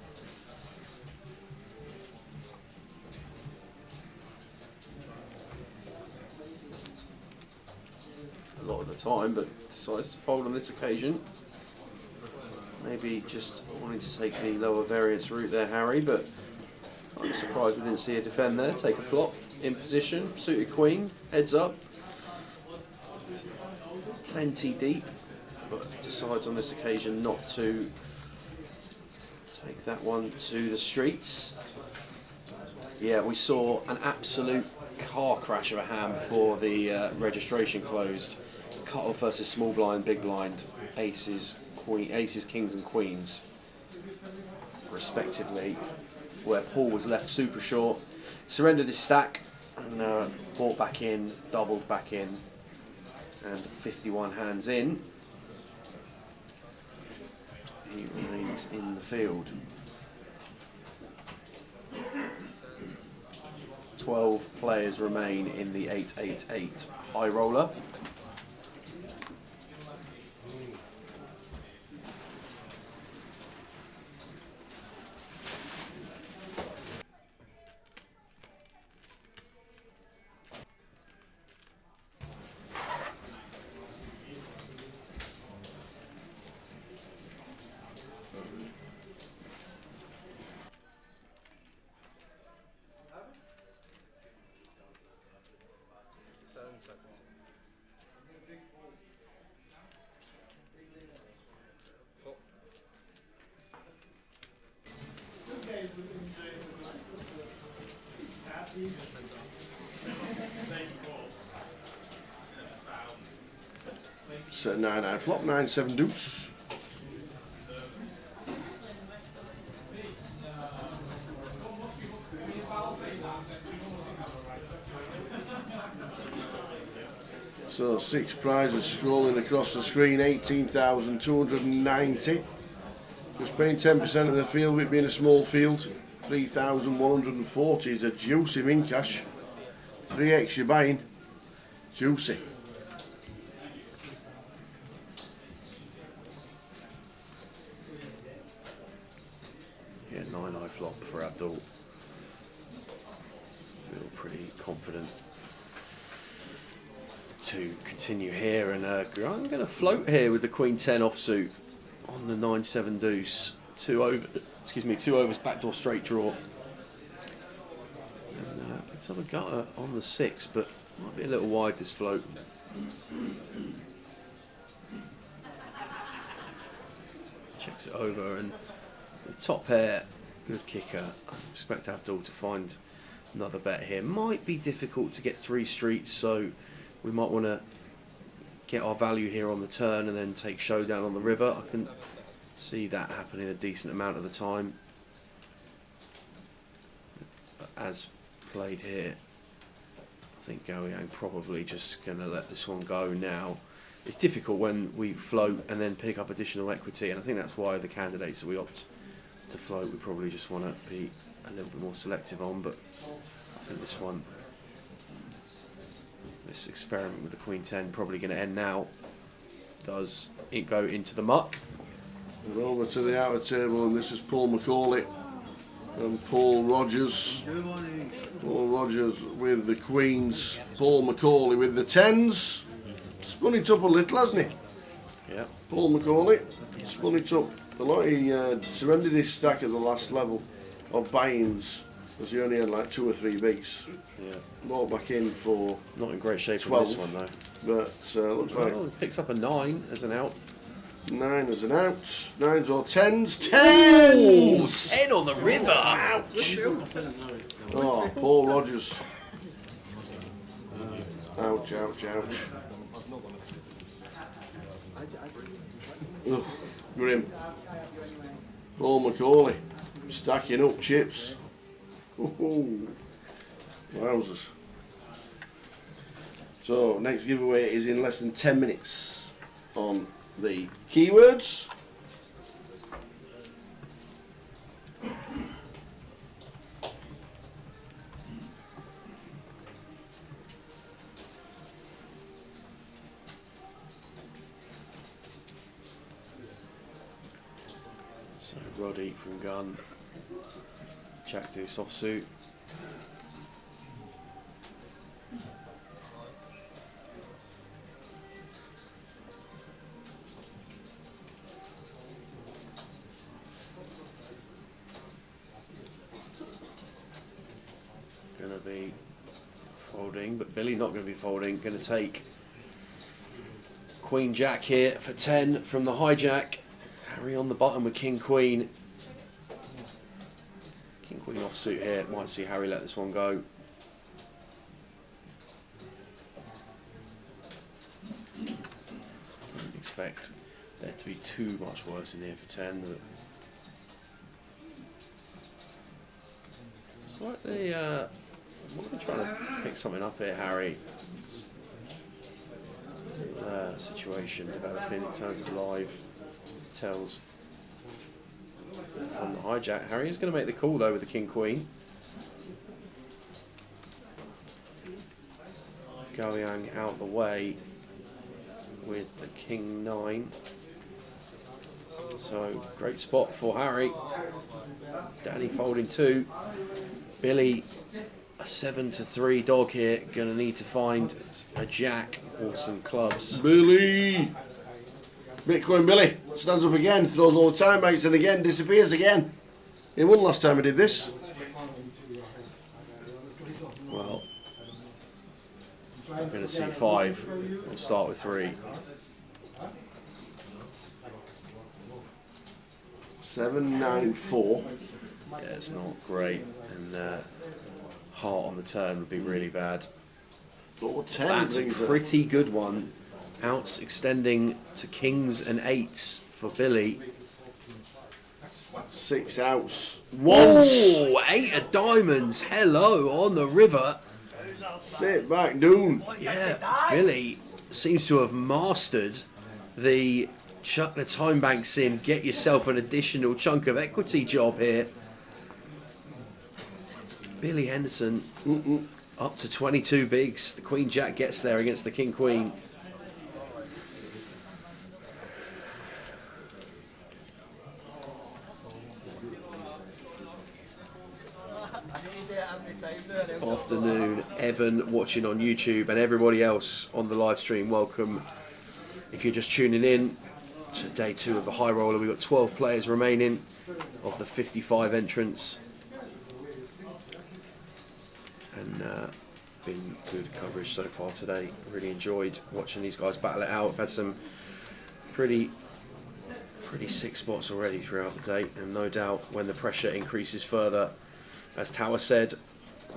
A lot of the time, but decides to fold on this occasion. Maybe just wanting to take the lower variance route there, Harry, but I'm surprised we didn't see a defend there. Take a flop in position, suited queen, heads up. Plenty deep, but decides on this occasion not to take that one to the streets. Yeah, we saw an absolute car crash of a hand before the registration closed. Cut off versus small blind, big blind, aces, aces, kings and queens respectively, where Paul was left super short, surrendered his stack and bought back in, doubled back in, and 51 hands in, he remains in the field. 12 players remain in the 888 high roller. Set 9-9 flop, 9-7 deuce. So 6 prizes scrolling across the screen, 18,290. Just paying 10% of the field, with it being a small field. 3,140 is a juicy min cash. 3x you're buying, juicy. Yeah, 9 flop for Abdul. Feel pretty confident to continue here, and I'm going to float here with the Queen 10 offsuit on the 9-7 deuce. 2 overs, backdoor straight draw. And picks up a gutter on the 6, but might be a little wide this float. Checks it over, and the top pair, good kicker. I expect Abdul to find another bet here. Might be difficult to get 3 streets, so we might want to get our value here on the turn and then take showdown on the river. I can see that happening a decent amount of the time. But as played here, I think Goyang probably just going to let this one go now. It's difficult when we float and then pick up additional equity, and I think that's why the candidates that we opt to float, we probably just want to be a little bit more selective on. But I think this one, this experiment with the Queen 10 probably going to end now. Does it go into the muck? We're over to the outer table, and this is Paul McCauley and Paul Rogers. Paul Rogers with the Queens, Paul McCauley with the 10s. Spun it up a little, hasn't he? Yeah. Paul McCauley spun it up a lot. He surrendered his stack at the last level of buy-ins because he only had like 2 or 3 bigs. Yeah. Brought back in for not in great shape 12, on this one though. But looks like he picks up a 9 as an out. 9 as an out. 9s or 10s. 10s! 10 on the river! Ouch! Oh, Paul Rogers. Ouch, ouch, ouch. Ugh, grim. Paul McCauley stacking up chips. Ooh, wowzers. So next giveaway is in less than 10 minutes on the keywords. So Roddy from gun, Jack Deuce offsuit. Going to be folding, but Billy not going to be folding. Going to take Queen Jack here for 10 from the hijack. Harry on the bottom with King Queen. King Queen offsuit here. Might see Harry let this one go. Don't expect there to be too much worse in here for 10. But slightly, I'm trying to pick something up here, Harry. Situation developing in terms of live tells from the hijack. Harry is going to make the call though with the King Queen. Goyang out the way with the King 9. So great spot for Harry. Danny folding 2. Billy a 7-3 dog here. Going to need to find a jack or some clubs. Billy! Bitcoin Billy stands up again, throws all the time mates, and again disappears again. He won last time he did this. Well, I'm going to see 5. We'll start with 3. 7, 9, 4. Yeah, it's not great, and heart on the turn would be really bad. Oh, 10 That's a pretty good one. Outs extending to kings and 8s for Billy. 6 outs. Whoa! 8 of diamonds. Hello on the river. Sit back, Doon. Yeah, Billy seems to have mastered the chuck the time banks in, get yourself an additional chunk of equity job here. Billy Henderson up to 22 bigs. The Queen Jack gets there against the King Queen. afternoon. Evan watching on YouTube and everybody else on the live stream, welcome. If you're just tuning in to day 2 of the High Roller, we've got 12 players remaining of the 55 entrants. And been good coverage so far today. Really enjoyed watching these guys battle it out. We've had some pretty sick spots already throughout the day, and no doubt when the pressure increases further, as Tower said,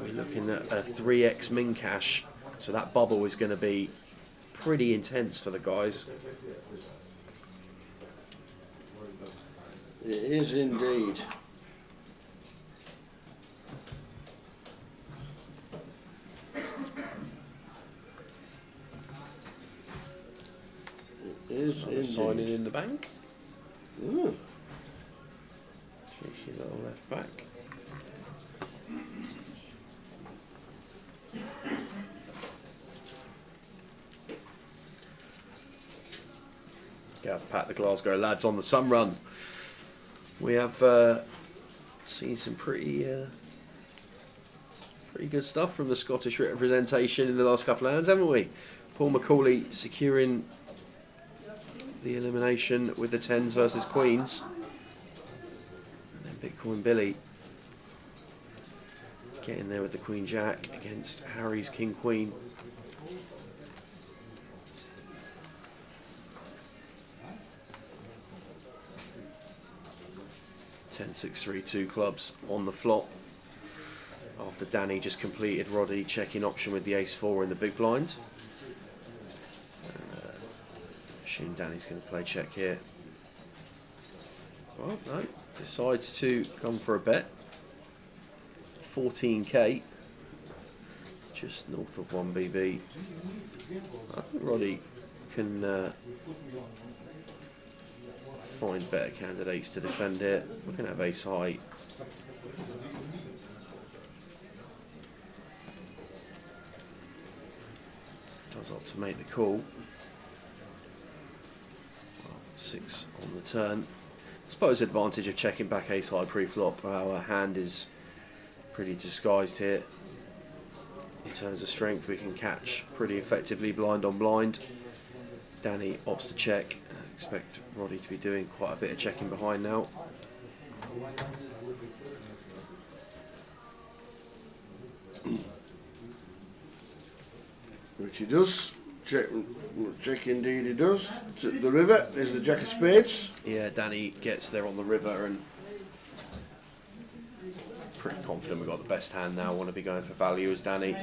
we're looking at a 3x min cash, so that bubble is going to be pretty intense for the guys. It is indeed. It is indeed. Signing in the bank. Ooh. Cheeky little left back. Gav Pat, the Glasgow lads on the sun run. We have seen some pretty good stuff from the Scottish representation in the last couple of rounds, haven't we? Paul Macaulay securing the elimination with the 10s versus Queens. And then Bitcoin Billy getting there with the Queen Jack against Harry's King Queen. Ten, 6, 3, 2 clubs on the flop. After Danny just completed Roddy checking option with the ace-4 in the big blind. Assume Danny's going to play check here. Well, no, decides to come for a bet. 14k, just north of 1BB. I think Roddy can find better candidates to defend it. We're going to have ace high. Does opt to make the call. 6 on the turn. I suppose advantage of checking back ace high pre-flop. Our hand is pretty disguised here. In terms of strength, we can catch pretty effectively blind on blind. Danny opts to check. I expect Roddy to be doing quite a bit of checking behind now. Which he does. Check indeed he does. The river is the jack of spades. Yeah, Danny gets there on the river and pretty confident we've got the best hand now. Want to be going for value as Danny.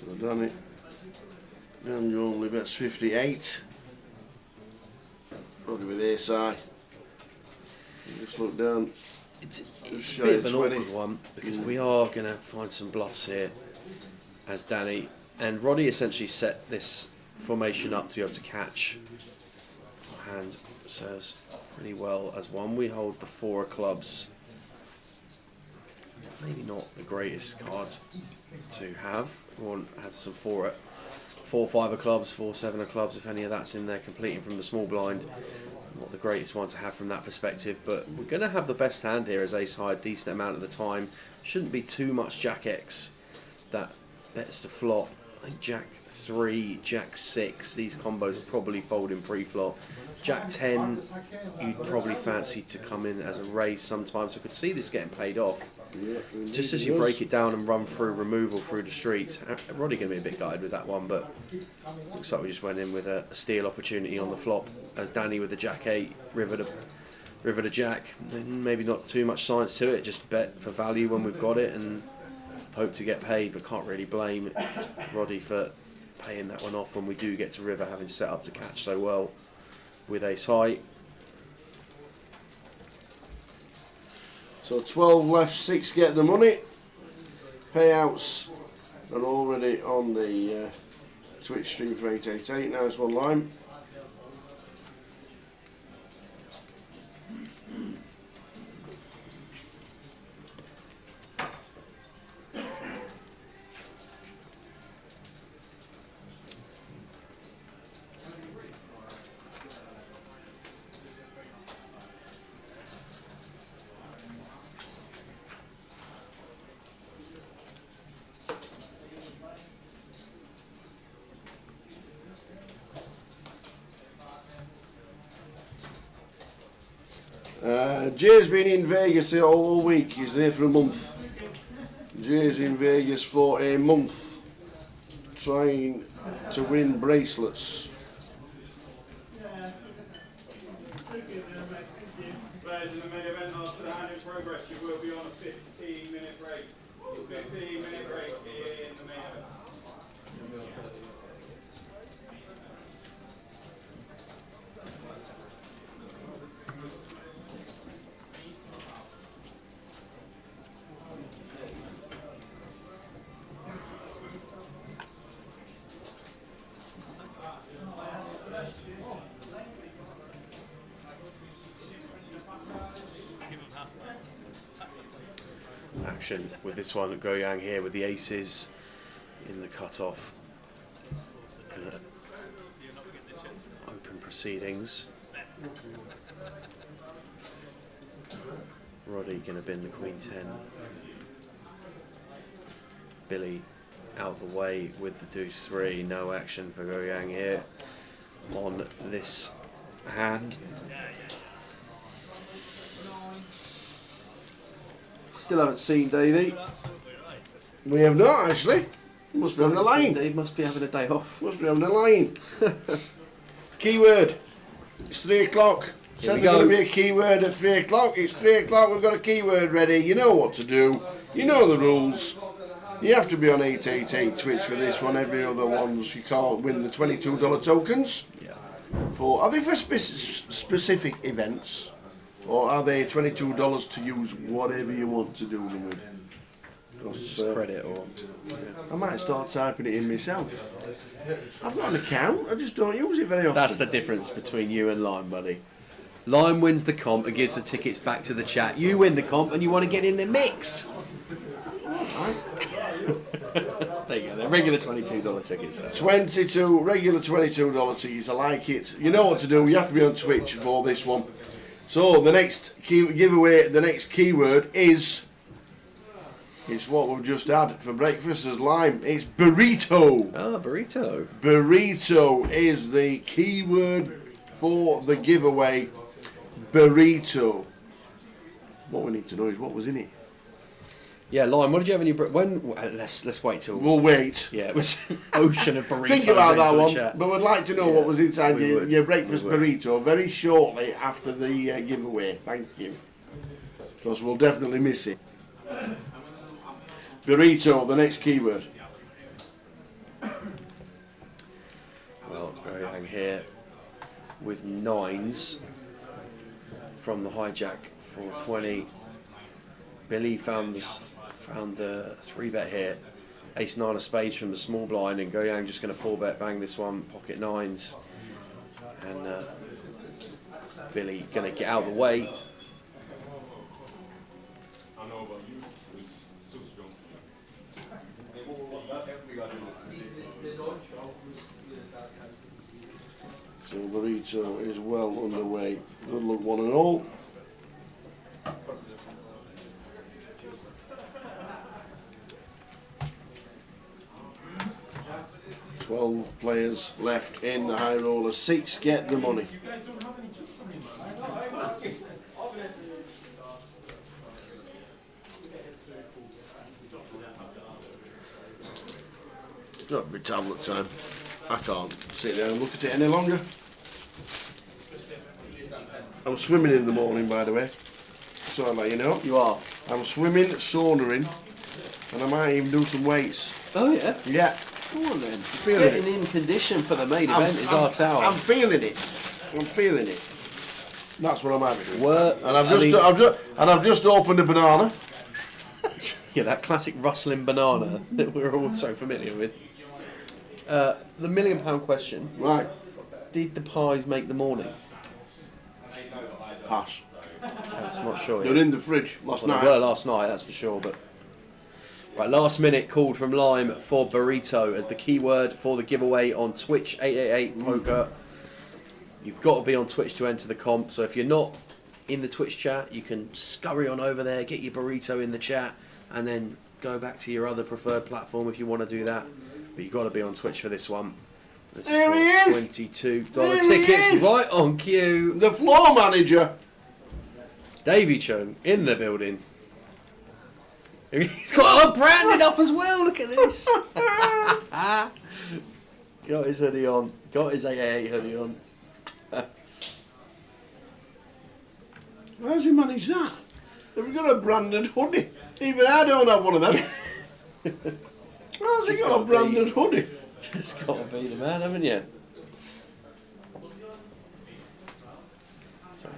So Danny only bets 58. Probably with ace high. Just look down. It's a bit of an awkward one because we are going to find some bluffs here as Danny and Roddy essentially set this formation up to be able to catch. Our hand serves pretty well as one. We hold the 4 of clubs. Maybe not the greatest card to have. We want to have some 4, 5 of clubs, 4, 7 of clubs, if any of that's in there, completing from the small blind. Not the greatest one to have from that perspective, but we're going to have the best hand here as ace high a decent amount of the time. Shouldn't be too much jack X that bets the flop. I think jack 3, jack 6, these combos will probably fold in pre-flop. Jack 10, you'd probably fancy to come in as a raise sometimes. I could see this getting paid off. Yeah, just as you break it down and run through removal through the streets. Roddy going to be a bit gutted with that one, but looks like we just went in with a steal opportunity on the flop as Danny with the jack 8, river to jack. Maybe not too much science to it, just bet for value when we've got it and hope to get paid, but can't really blame Roddy for paying that one off when we do get to river, having set up to catch so well with ace high. So 12 left, 6 get the money. Payouts are already on the Twitch stream for 888. Nice one, Lime. Jay's been in Vegas all week. He's there for a month. Jay's in Vegas for a month, trying to win bracelets. Players in the main event after the hand in progress, you will be on a 15-minute break. 15-minute break in the main event. Action with this one, Goyang here with the aces in the cutoff. Gonna open proceedings. Roddy gonna bin the Queen 10. Billy out the way with the Deuce 3. No action for Goyang here on this hand. Still haven't seen Davey. We have not actually. Must be having a line. Dave must be having a day off. Must be having a line. Keyword. It's 3 o'clock. Said there's going to be a keyword at 3 o'clock. It's 3 o'clock. We've got a keyword ready. You know what to do. You know the rules. You have to be on 888 Twitch for this one. Every other ones you can't win the $22 tokens. Yeah. Are they for specific events? Or are they $22 to use whatever you want to do them with? Just credit or... I might start typing it in myself. I've got an account, I just don't use it very often. That's the difference between you and Lime, buddy. Lime wins the comp and gives the tickets back to the chat. You win the comp and you want to get in the mix. There you go, they're regular $22 tickets. 22, regular $22 tickets, I like it. You know what to do, you have to be on Twitch for this one. So the next giveaway, the next keyword is what we've just had for breakfast as Lime. It's burrito. Ah, burrito. Burrito is the keyword for the giveaway. Burrito. What we need to know is what was in it. Yeah, Lime, what did you have in your... Let's wait till... We'll wait. Yeah, it was an ocean of burritos. Think about that one, chat. but we'd like to know what was inside your breakfast burrito very shortly after the giveaway. Thank you. Because we'll definitely miss it. Burrito, the next keyword. Well, Goyang here with 9s from the hijack for 20. Billy found the 3-bet here. Ace 9 of spades from the small blind, and Goyang just going to 4-bet bang this one, pocket 9s. And Billy going to get out of the way. So burrito is well underway. Good luck, one and all. $12 players left in the high roller. 6 get the money. It's not be tablet time. I can't sit there and look at it any longer. I'm swimming in the morning, by the way. So I'll let you know. You are? I'm swimming, saunering, and I might even do some weights. Oh yeah? Yeah. Come on then. Feeling Getting in condition for the main event is our tower. I'm feeling it. I'm feeling it. That's what I'm having. What? And I've just opened a banana. Yeah, that classic rustling banana that we're all so familiar with. The £1 million question. Right. Did the pies make the morning? Pass. That's not sure. They're in the fridge last night. They were last night, that's for sure. But right, last minute called from Lime for burrito as the keyword for the giveaway on Twitch 888 Poker. You've got to be on Twitch to enter the comp. So if you're not in the Twitch chat, you can scurry on over there, get your burrito in the chat, and then go back to your other preferred platform if you want to do that. But you've got to be on Twitch for this one. This There he is. $22 There he tickets is. right on cue. The floor manager. Davey Chung in the building. He's got branded up as well. Look at this. Got his hoodie on. Got his AA hoodie on. How's he managed that? Have we got a branded hoodie? Even I don't have one of them. How's he got a branded hoodie? Just got to be the man, haven't you? Sorry.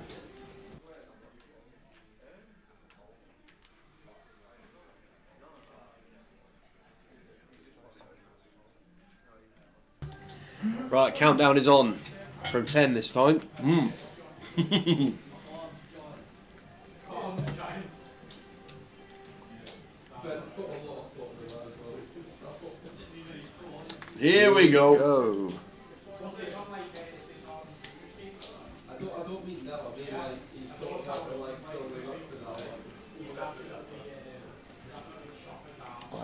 Right, countdown is on. From 10 this time. Here we go.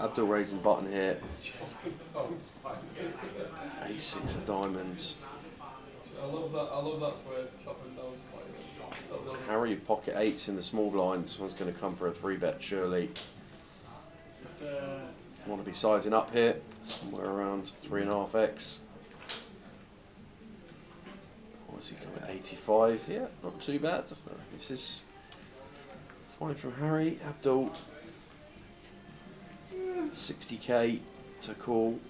Abdul raising button here. A6 of diamonds. I love that phrase, chopping down spiders. Harry pocket 8s in the small blind. This one's going to come for a 3-bet surely. Want to be sizing up here, somewhere around 3.5x. What's he coming at 85? Yeah, not too bad. This is fine from Harry. Abdul, 60k to call.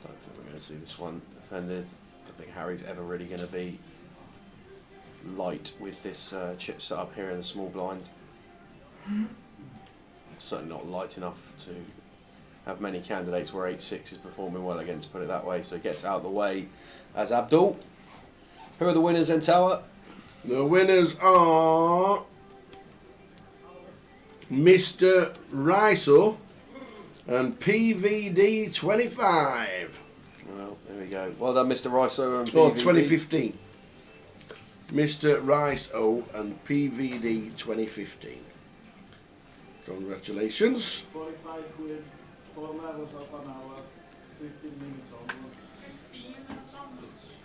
Don't think we're going to see this one defended. I don't think Harry's ever really going to be light with this chip set up here in the small blind. Certainly not light enough to have many candidates where 8-6 is performing well against, put it that way. So it gets out of the way as Abdul. Who are the winners then, Tower? The winners are Mr. Riso and PVD25. Well, there we go. Well done, Mr. Riso and PVD. Oh, 2015. Mr. Riso and PVD 2015. Congratulations. 45 quid, 4 levels of an hour, 15 minutes onwards. 15 minutes onwards?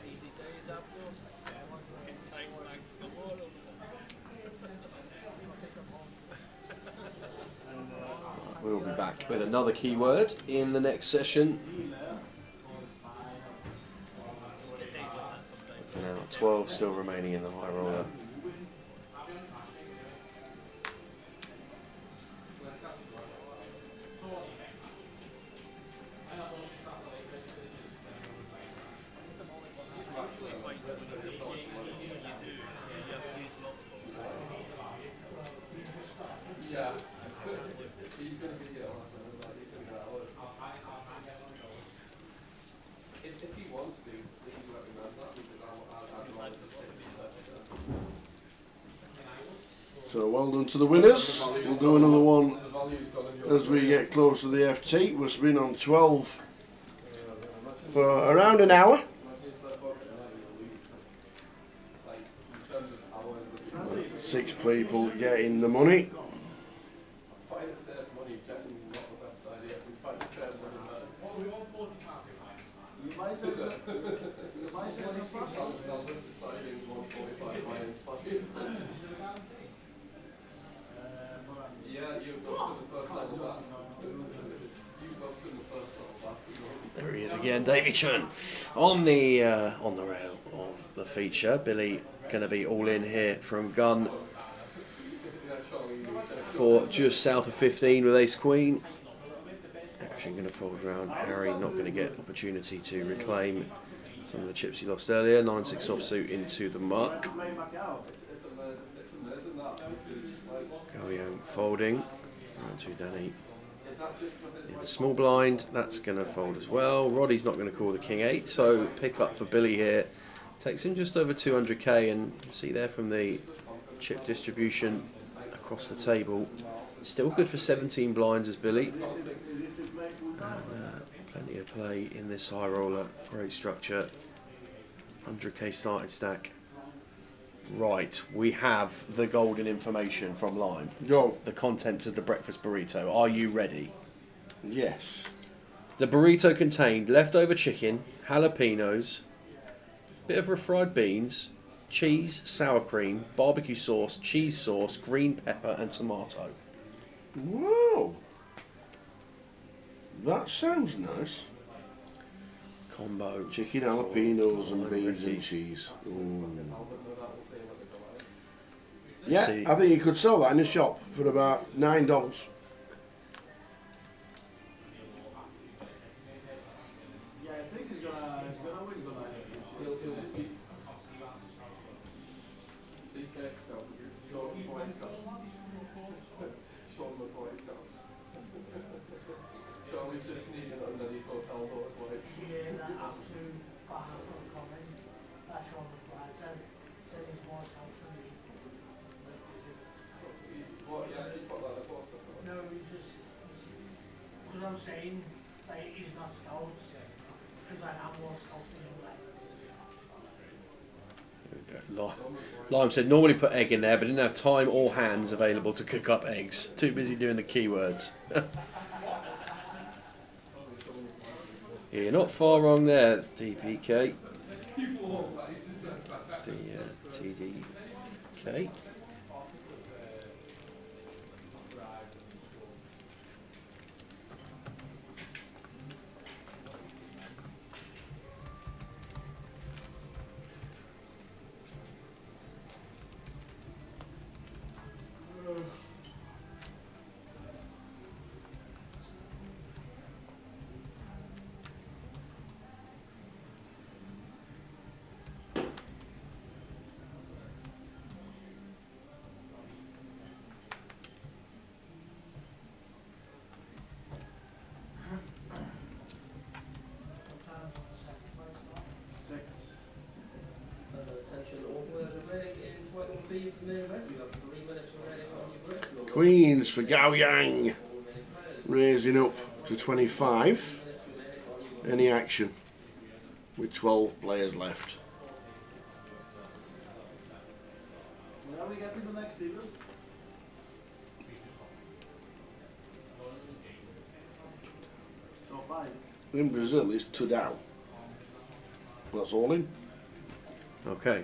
Easy days, Abdul. We'll be back with another keyword in the next session. For now, 12 still remaining in the high roller. So well done to the winners. We'll do another one as we get close to the FT. We've been on 12 for around an hour. Six people getting the money. There he is again, Davey Chun on the rail of the feature. Billy going to be all in here from gun for just south of 15 with Ace Queen. Actually going to fold around. Harry not going to get opportunity to reclaim some of the chips he lost earlier. 9-6 offsuit into the muck. Young folding. 9-2 Danny. In the small blind, that's going to fold as well. Roddy's not going to call the King 8, so pick up for Billy here. Takes in just over 200k, and see there from the chip distribution across the table. Still good for 17 blinds as Billy. And, plenty of play in this high roller. Great structure. 100k starting stack. Right, we have the golden information from Lime. Go. The contents of the breakfast burrito. Are you ready? Yes. The burrito contained leftover chicken, jalapenos, bit of refried beans, cheese, sour cream, barbecue sauce, cheese sauce, green pepper and tomato. Whoa. That sounds nice. Combo. Chicken, jalapenos and beans and cheese. Ooh. Yeah, See. I think you could sell that in the shop for about $9. Yeah, I think he's gonna win tonight. Because I'm saying like he's not scouts, because I have more scouts than you. Lime said normally put egg in there, but didn't have time or hands available to cook up eggs. Too busy doing the keywords. Yeah, you're not far wrong there, DPK. The TDK. Queens for Gao Yang, raising up to 25. Any action with 12 players left. Where are we getting the next dealers? Oh, 5. In Brazil is Tudao. That's all in. Okay.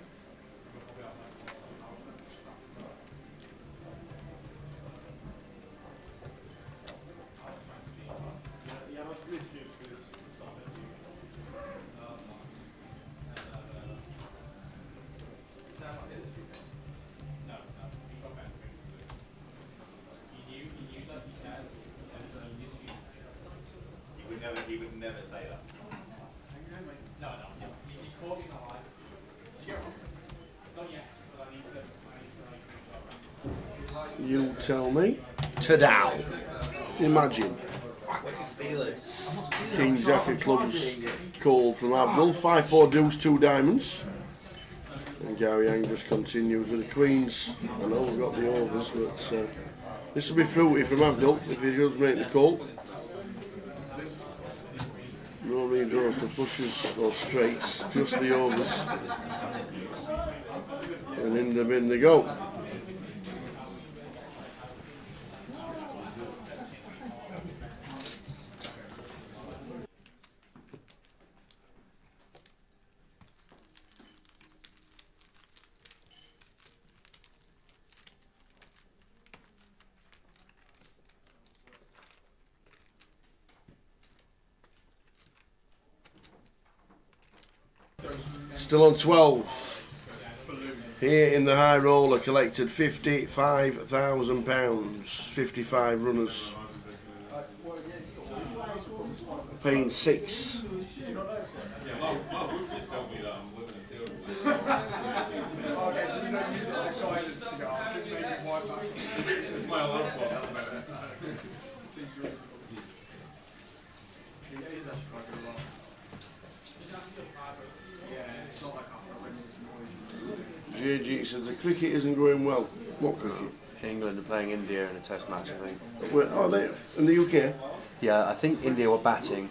He would never say that. No, he caught me in the line. Not yet, but I need to You tell me. Tudao. Imagine. King Jack of Clubs called from Abdul. 5-4 deuce, 2 diamonds. And Gao Yang just continues with the queens. I know we've got the overs, but this will be fruity from Abdul if he does make the call. No redraws to flushes or straights, just the overs. And in the bin they go. Still on 12. Here in the high roller, collected £55,000. 55 runners. Paying 6. JG said the cricket isn't going well. What cricket? England are playing India in a test match, I think. Where, are they in the UK? Yeah, I think India were batting.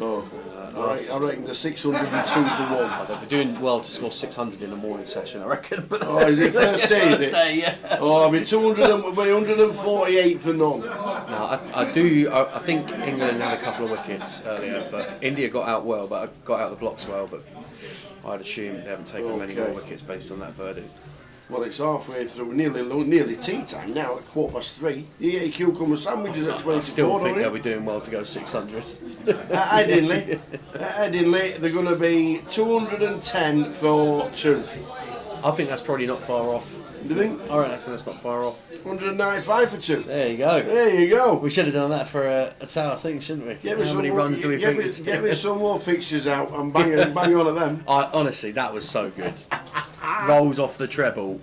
Oh, I reckon the 602 for one. They'll be doing well to score 600 in the morning session, I reckon. But Oh, is it first day? Is it? First day, yeah. Oh, I'll be 148 for none. No, I think England had a couple of wickets earlier, but India got out well, but got out the blocks well. But I'd assume they haven't taken many more wickets based on that verdict. Well, it's halfway through, nearly tea time now at 3:15. You get your cucumber sandwiches at 24. I still think don't they'll you? be doing well to go 600. At Headingley, they're going to be 210 for 2. I think that's probably not far off. Do you think? I reckon that's not far off. 195 for 2. There you go. There you go. We should have done that for a tower thing, shouldn't we? How many runs do we think? Get me some more fixtures out and bang on at them. Honestly, that was so good. Rolls off the treble.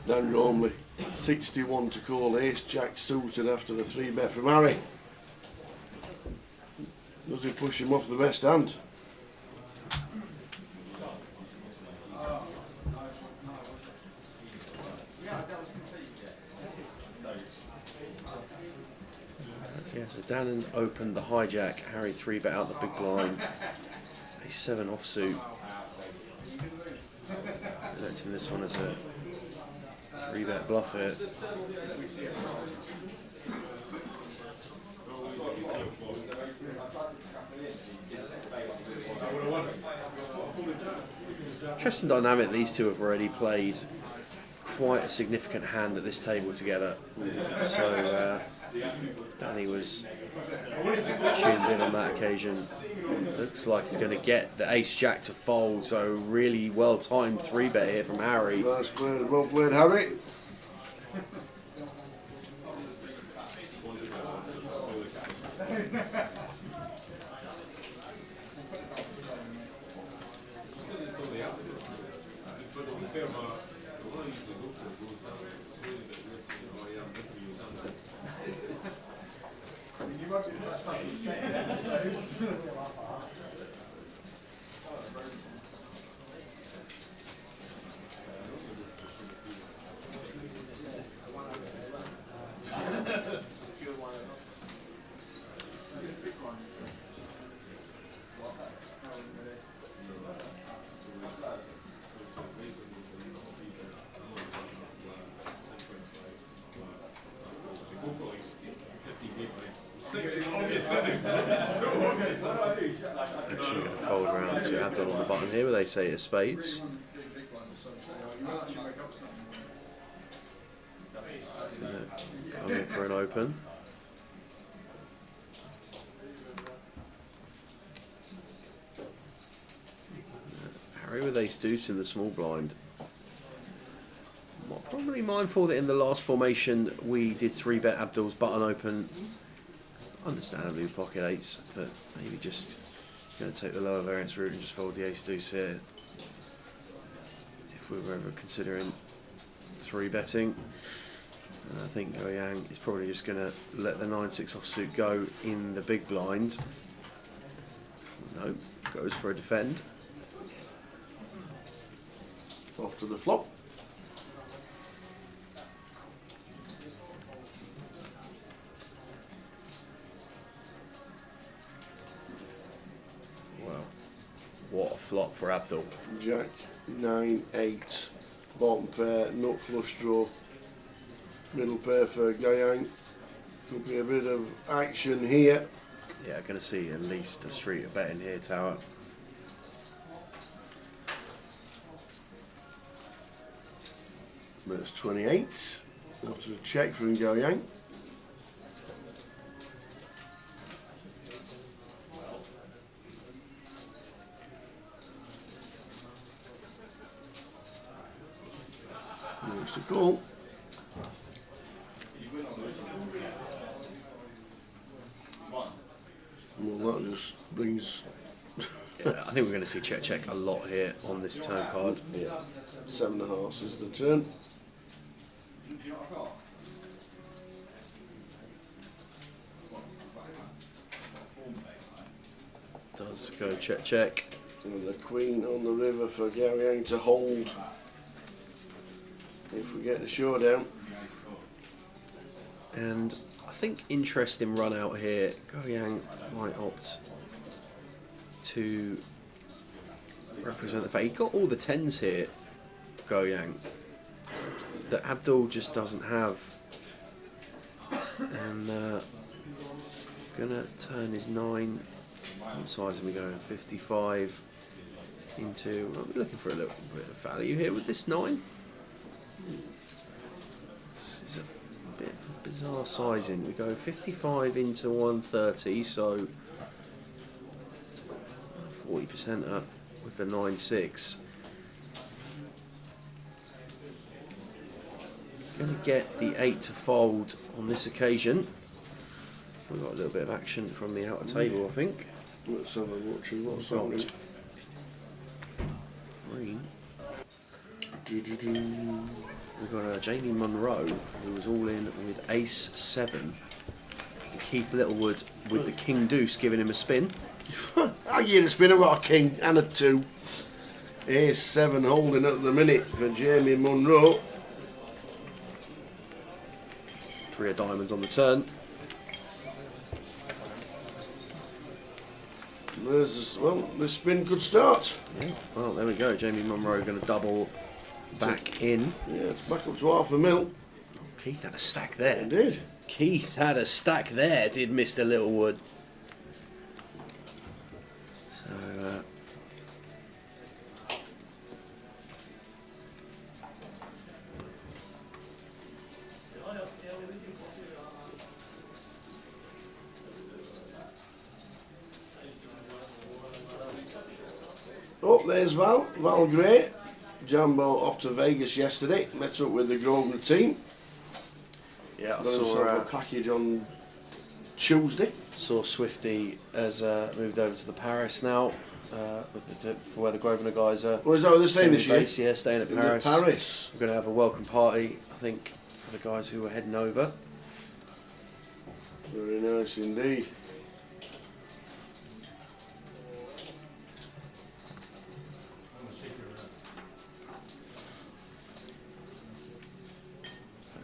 Dan Gormley, 61 to call. Ace Jack suited after the 3-bet from Harry. Does he push him off the best hand? So Dan opened the hijack. Harry 3-bet out the big blind. A 7 offsuit. Selecting this one as a 3-bet bluff here. Interesting dynamic. These two have already played quite a significant hand at this table together. So Danny was tuned in on that occasion. Looks like he's going to get the ace-jack to fold, so really well-timed 3-bet here from Harry. Well played, Harry. Actually going to fold around to Abdul on the button here where they say it's spades. Come in for an open. Harry with ace deuce in the small blind. Probably mindful that in the last formation we did 3-bet Abdul's button open. Understandably with pocket eights, but maybe just going to take the lower variance route and just fold the ace deuce here. If we were ever considering 3-betting. And I think Goyang is probably just going to let the 9-6 offsuit go in the big blind. No, goes for a defend. Off to the flop. What a flop for Abdul. Jack, 9, 8, bottom pair, nut flush draw, middle pair for Goyang. Could be a bit of action here. Yeah, going to see at least a street of betting here, Tower. That's 28. After a check from Goyang. Next to call. Well, that just brings Yeah, I think we're going to see check a lot here on this turn card. Yeah, 7.5 is the turn. Does go check. And the queen on the river for Gary Yang to hold if we get the showdown. And I think interesting run out here. Gary Yang might opt to represent the fact he got all the 10s here, Go Yang, that Abdul just doesn't have. And gonna turn his 9. What size are we going? 55 into. Well, we're looking for a little bit of value here with this 9. This is a bit of bizarre sizing. We go 55 into 130, so 40% up with the 9.6. Going to get the 8 to fold on this occasion. We've got a little bit of action from the outer table, I think. Let's have a look, see what's happening. Green. We've got Jamie Munro, who was all in with Ace 7. And Keith Littlewood with the King Deuce giving him a spin. I give it a spin, I've got a king and a 2. Ace 7 holding at the minute for Jamie Munro. 3 of diamonds on the turn. The spin could start. Yeah, well, there we go. Jamie Munro going to double back in. Yeah, it's back up to $500,000. Keith had a stack there. He did. Keith had a stack there, did Mr. Littlewood. So, oh, there's Val. Val Gray. Jambo off to Vegas yesterday. Met up with the Grosvenor team. yeah, I Got himself a package on Tuesday. Saw Swifty has moved over to the Paris now, for where the Grosvenor guys are. Oh, is that where they're staying this year? Yeah, staying at In Paris. Paris. We're going to have a welcome party, I think, for the guys who are heading over. Very nice indeed.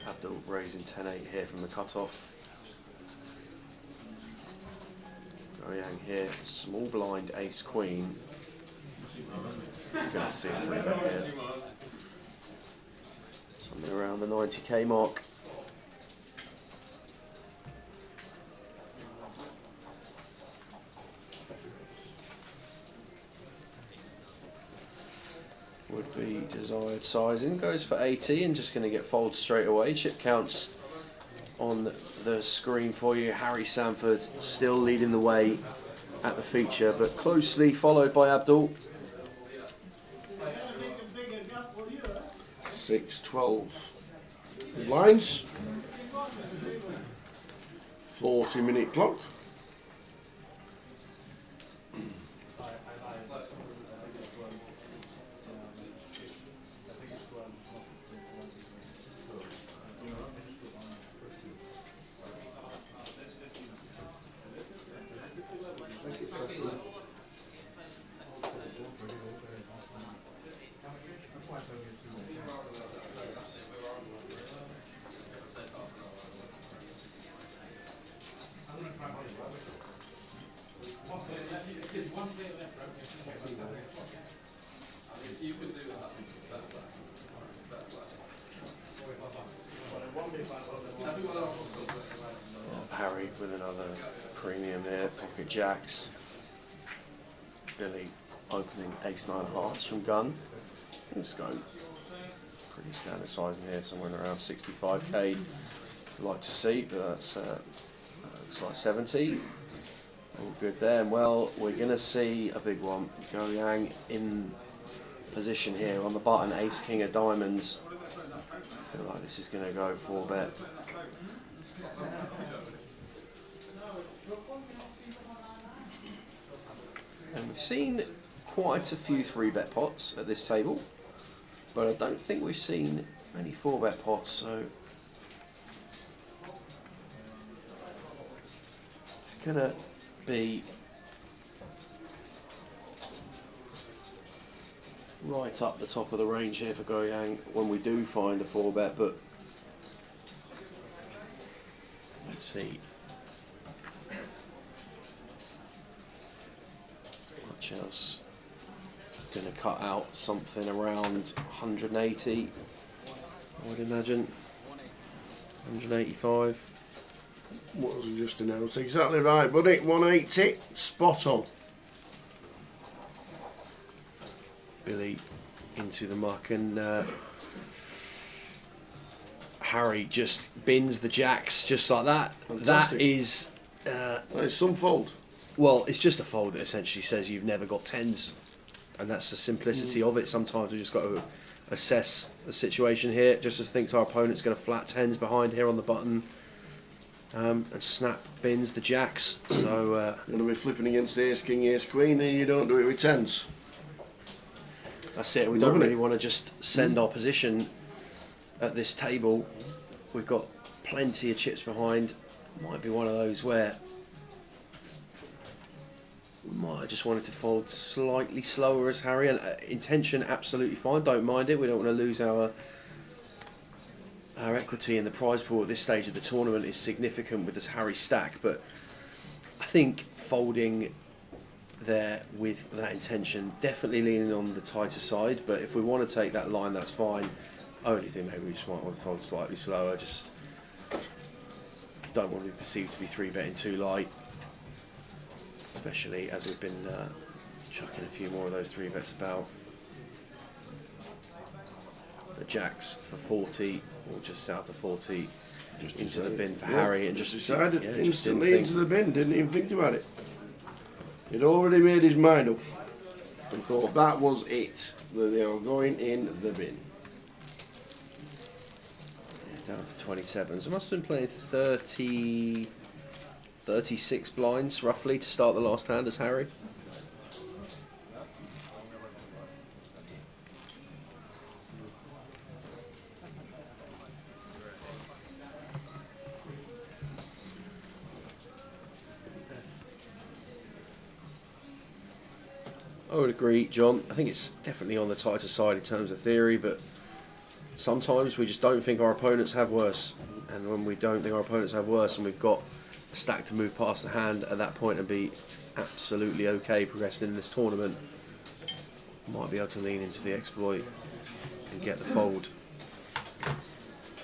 Abdul raising 10-8 here from the cutoff. Goyang here, small blind ace queen. You're going to see a 3-bet here. Something around the 90k mark. Would be desired sizing, goes for 80 and just going to get folded straight away. Chip counts on the screen for you. Harry Sanford still leading the way at the feature, but closely followed by Abdul. 6-12 blinds. 40-minute clock. Harry with another premium here, pocket jacks. Billy opening ace-9 hearts from gun. I'm just going pretty standard sizing here, somewhere around 65k. I'd like to see, but that's looks like 70. All good there. And well, we're going to see a big one. Goyang in position here on the button, ace king of diamonds. I feel like this is going to go 4-bet. And we've seen quite a few 3-bet pots at this table, but I don't think we've seen many 4-bet pots, so it's gonna be right up the top of the range here for Goyang when we do find a 4-bet, but let's see. Much else? Going to cut out something around 180, I would imagine. 185. What was it just announced? Exactly right, buddy. 180, spot on. Billy into the muck, and Harry just bins the jacks just like that. Fantastic. That is some fold. Well, it's just a fold that essentially says you've never got tens, and that's the simplicity of it. Sometimes we just got to assess the situation here. Just as thinks our opponent's going to flat tens behind here on the button, and snap bins the jacks. So you're going to be flipping against ace king, ace queen, and you don't do it with tens. That's it. We don't really want to just send our position at this table. We've got plenty of chips behind. Might be one of those where we might have just wanted to fold slightly slower as Harry. And intention absolutely fine. Don't mind it. We don't want to lose our equity in the prize pool at this stage of the tournament is significant with this Harry stack. But I think folding there with that intention, definitely leaning on the tighter side, but if we want to take that line, that's fine. Only thing maybe we just might want to fold slightly slower, just don't want to be perceived to be 3-betting too light, especially as we've been chucking a few more of those 3-bets about. The jacks for 40, or just south of 40, just into the bin for Harry, and just decided just instantly into the bin, didn't even think about it. He'd already made his mind up and thought that was it, that they are going in the bin. Down to 27. So must have been playing 36 blinds roughly to start the last hand as Harry. I would agree, John. I think it's definitely on the tighter side in terms of theory, but sometimes we just don't think our opponents have worse. And when we don't think our opponents have worse and we've got a stack to move past the hand at that point and be absolutely okay progressing in this tournament, might be able to lean into the exploit and get the fold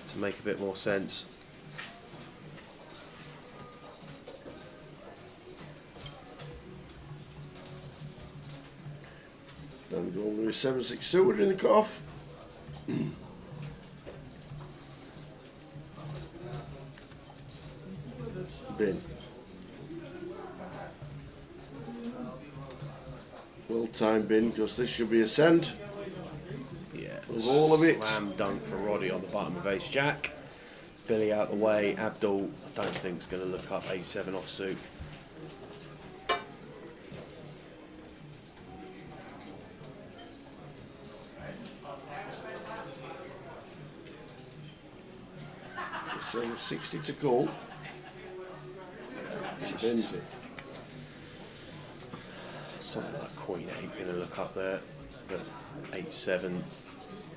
to make a bit more sense. Then we go over with 7-6 suited in the cutoff. Bin. Well timed bin, because this should be a send. Yeah, with all of it. Slam dunk for Roddy on the bottom of ace jack. Billy out the way. Abdul, I don't think is going to look up a7 offsuit. So 60 to call. He bends it. Something like Queen 8 going to look up there, but 8-7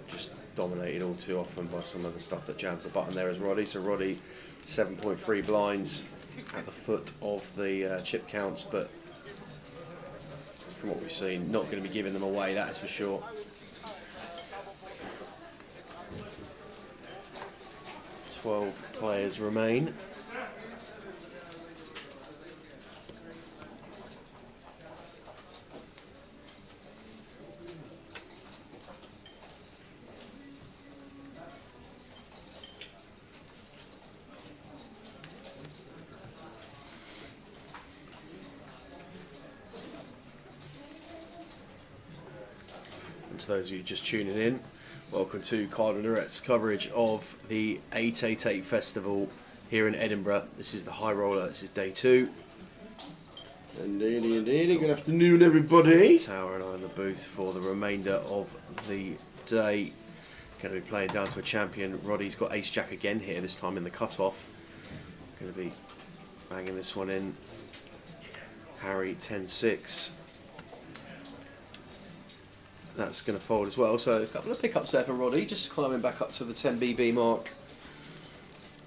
just dominated all too often by some of the stuff that jams the button there as Roddy. So Roddy 7.3 blinds at the foot of the chip counts, but from what we've seen, not going to be giving them away, that is for sure. Players remain. And to those of you just tuning in, welcome to Card and Roulette's coverage of the 888 Festival here in Edinburgh. This is the High Roller, this is day 2. Indeedy, indeedy. Good afternoon, everybody. Tower and I in the booth for the remainder of the day. Going to be playing down to a champion. Roddy's got ace jack again here, this time in the cutoff. Going to be banging this one in. Harry 10-6. That's going to fold as well. So a couple of pickups there for Roddy, just climbing back up to the 10 BB mark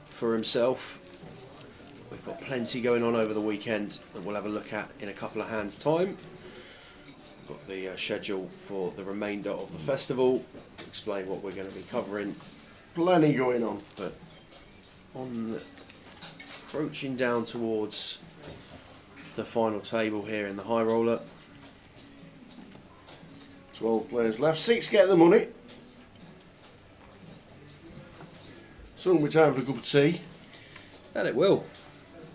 for himself. We've got plenty going on over the weekend that we'll have a look at in a couple of hands' time. Got the schedule for the remainder of the festival. Explain what we're going to be covering. Plenty going on. But on approaching down towards the final table here in the high roller. 12 players left. 6 get the money. Soon will be time for a cup of tea. And it will.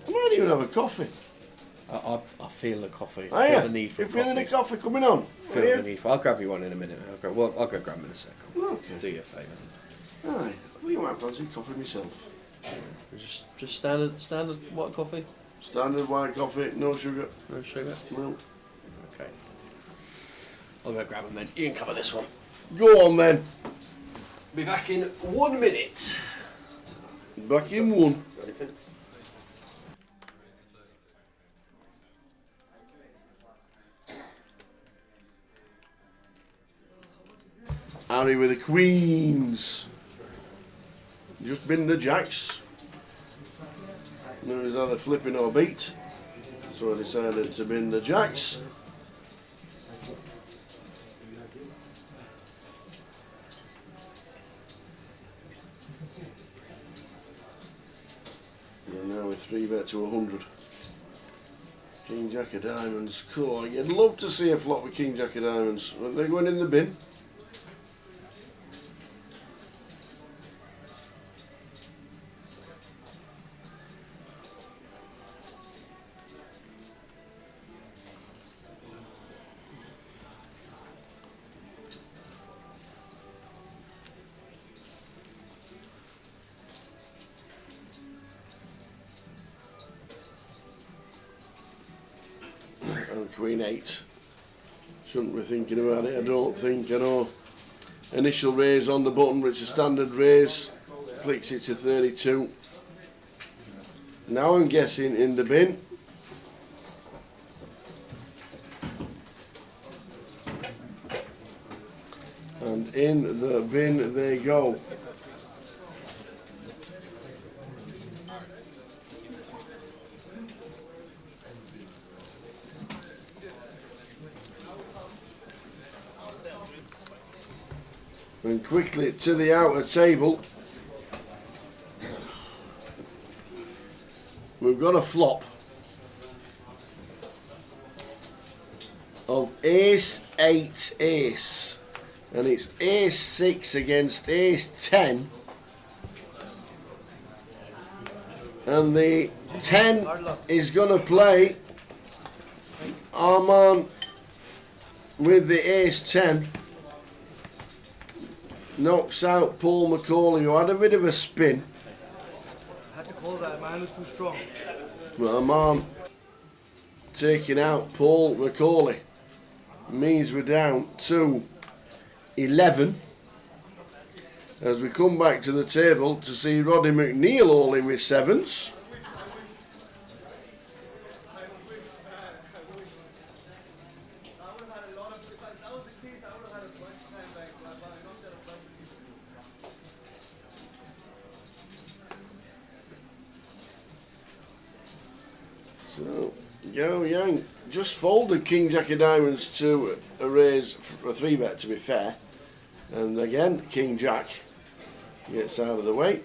I might even have a coffee. I feel the coffee. Oh, I feel yeah. the need for You're feeling the coffee coming on? Feel the need for. I'll grab you one in a minute. I'll go grab them in a second. Okay. Do you a favour. Aye. Well, you might fancy coffee myself. Just standard white coffee. Standard white coffee, no sugar. No sugar. No. Okay. I'll go grab them then. You can cover this one. Go on then. Be back in 1 minute. Back in 1. Anything? Harry with the queens. Just bin the jacks. No, he's either flipping or beat. So I decided to bin the jacks. And now with 3-bet to 100. King Jack of Diamonds. Cool. You'd love to see a flop with King Jack of Diamonds. But they're going in the bin. And Queen 8. Shouldn't be thinking about it, I don't think. I know. Initial raise on the button, but it's a standard raise. Clicks it to 32. Now I'm guessing in the bin. And in the bin they go. And quickly to the outer table. We've got a flop of ace 8 ace, and it's ace 6 against ace 10, and the 10 is going to play Armand with the ace 10. Knocks out Paul McCauley, who had a bit of a spin. I had to close that, mine was too strong. But Armand taking out Paul McCauley means we're down to 11. As we come back to the table to see Roddy McNeil all in with 7s. So, Go Yang just folded King Jack of Diamonds to a raise for a 3-bet, to be fair. And again, King Jack gets out of the way.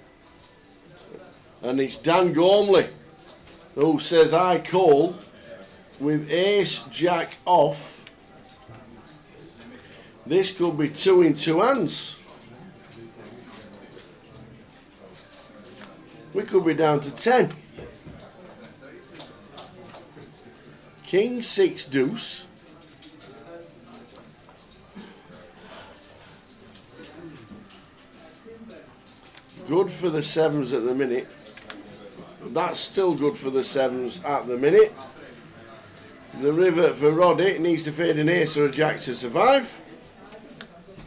And it's Dan Gormley who says I call with ace jack off. This could be 2 in 2 hands. We could be down to 10. King 6 deuce. Good for the 7s at the minute. That's still good for the 7s at the minute. The river for Roddy needs to fade an ace or a jack to survive.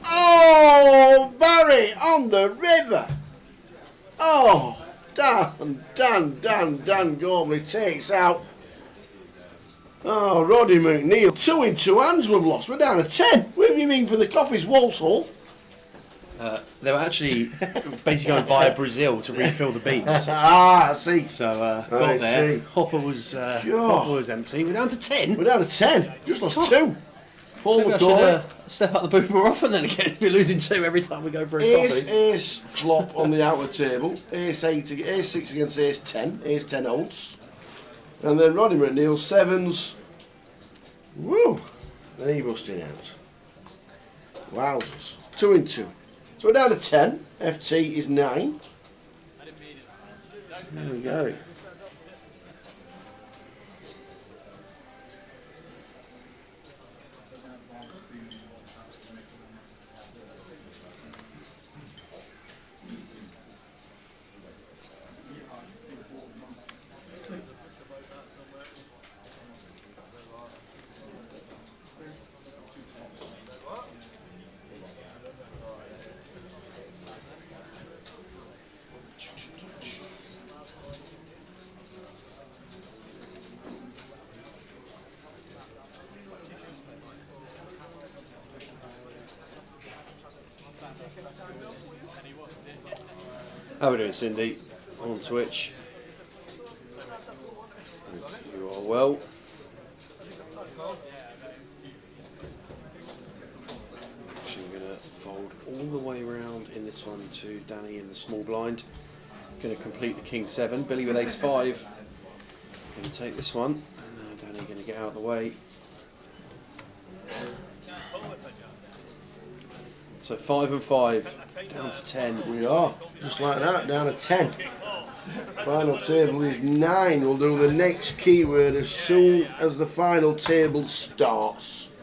Oh, Barry on the river. Oh, Dan Gormley takes out. Oh, Roddy McNeil. 2 in 2 hands we've lost. We're down to 10. What have you mean for the coffees, Walsall? They were actually basically going via Brazil to refill the beans. I see. So got there. See. Hopper was empty. We're down to 10. We're down to 10. Just lost 2. Paul Maybe McCauley. Step out the booth more often then again. We're losing 2 every time we go for a coffee. Ace flop on the outer table. Ace 6 against Ace 10. Ace 10 holds. And then Roddy McNeil 7s. Woo! And he busting out. Wowzers. 2 in 2. So we're down to 10. FT is 9. There we go. How are we doing, Cindy? On Twitch. You are well. Actually, we're going to fold all the way around in this one to Danny in the small blind. Going to complete the King 7. Billy with Ace 5. Going to take this one. And Danny going to get out of the way. So 5 and 5, down to 10. We are, just like that, down to 10. Final table is 9. We'll do the next keyword as soon as the final table starts.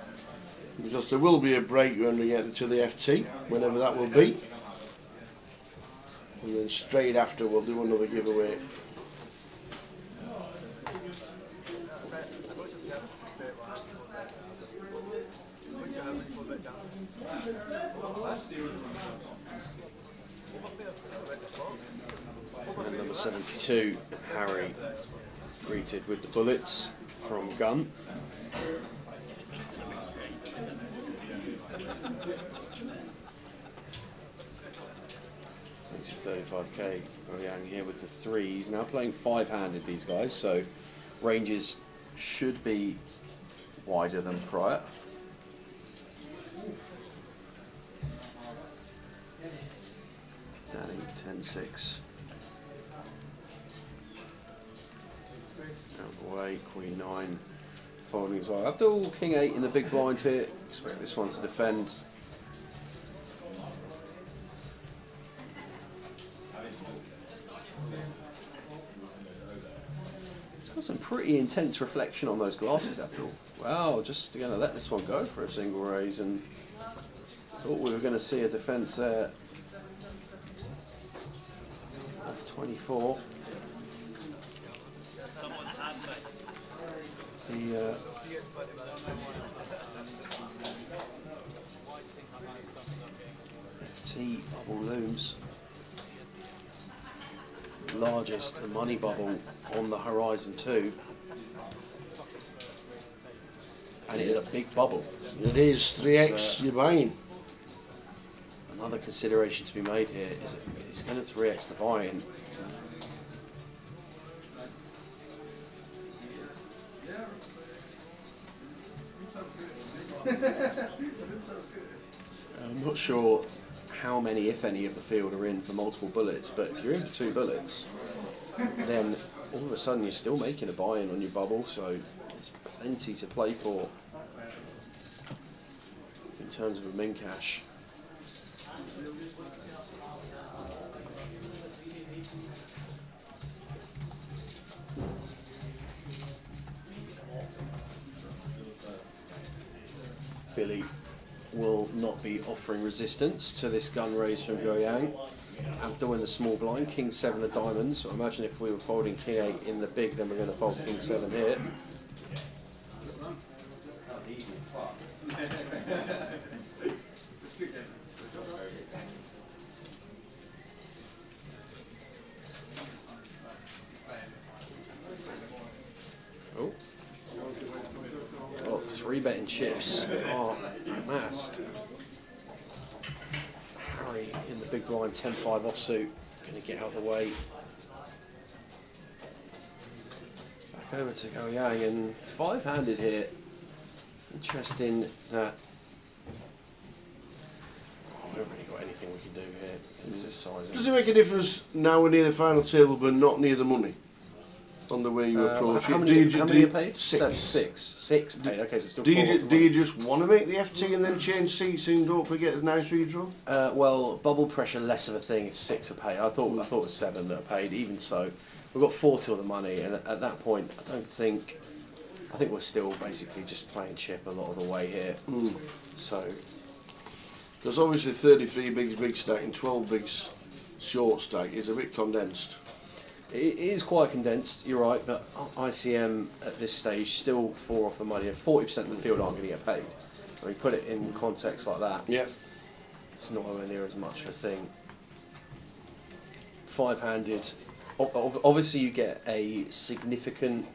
Because there will be a break when we get to the FT, whenever that will be. And then straight after we'll do another giveaway. And number 72, Harry, greeted with the bullets from Gun. Thanks for 35k. Yang here with the 3s. Now playing 5-handed, these guys, so ranges should be wider than prior. Danny 10-6. Out the way, Queen 9 folding as well. Abdul, King 8 in the big blind here. Expect this one to defend. It's got some pretty intense reflection on those glasses, Abdul. Wow, just going to let this one go for a single raise, and thought we were going to see a defence there. 24. The FT bubble looms. Largest money bubble on the horizon too. And it is a big bubble. It is 3x you're buying. Another consideration to be made here is it's going to 3x the buy-in. I'm not sure how many, if any, of the field are in for multiple bullets, but if you're in for 2 bullets, then all of a sudden you're still making a buy-in on your bubble, so there's plenty to play for in terms of a min cash. Billy will not be offering resistance to this gun raise from Goyang. Abdul in the small blind, King 7 of diamonds. So I imagine if we were folding King 8 in the big, then we're going to fold King 7 here. Oh. Oh, 3-betting chips are amassed. Harry in the big blind, 10-5 offsuit, going to get out of the way. Back over to Go Yang, and 5-handed here. Interesting that we haven't really got anything we can do here. It's this size. Does it make a difference now we're near the final table but not near the money? On the way you approach how it? many, how many are paid? Six. Six paid. Okay, so still do four. you just want to make the FT and then change seats and don't forget a nice redraw? Well, bubble pressure less of a thing. It's 6 are paid. I thought it was 7 that are paid. Even so, we've got 4 till the money, and at that point, I think we're still basically just playing chip a lot of the way here. So, because obviously 33 big stack and 12 big short stack is a bit condensed. it is quite condensed, you're right, but ICM at this stage still 4 off the money, and 40% of the field aren't going to get paid. When you put it in context like that, it's not nowhere near as much of a thing. 5-handed, obviously you get a significant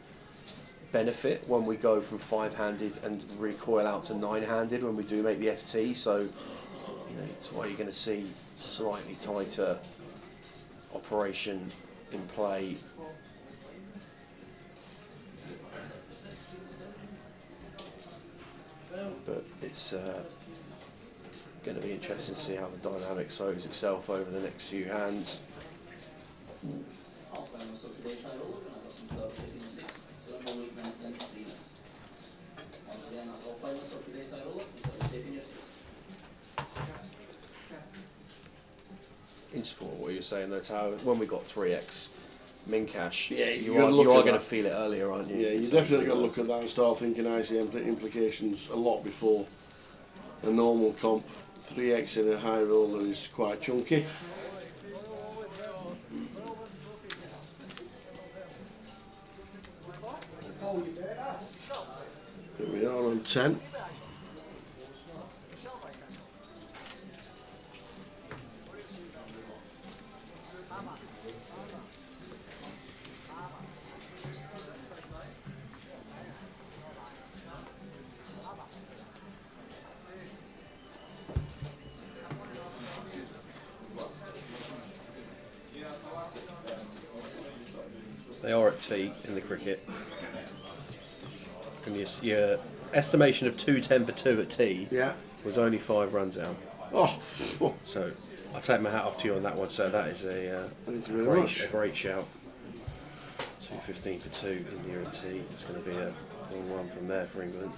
benefit when we go from 5-handed and recoil out to 9-handed when we do make the FT, so it's why you're going to see slightly tighter operation in play. But it's going to be interesting to see how the dynamic sows itself over the next few hands. In support of what you're saying, that's how when we got 3x min cash, you are going to feel it earlier, aren't you? Yeah, you definitely got to look at that and start thinking ICM implications a lot before a normal comp. 3x in a high roller is quite chunky. Here we are on 10. They are at T in the cricket. And your estimation of 210 for 2 at T was only 5 runs out. So I take my hat off to you on that one. So that is a great shout. 215 for 2 in here at T. It's going to be a long run from there for England.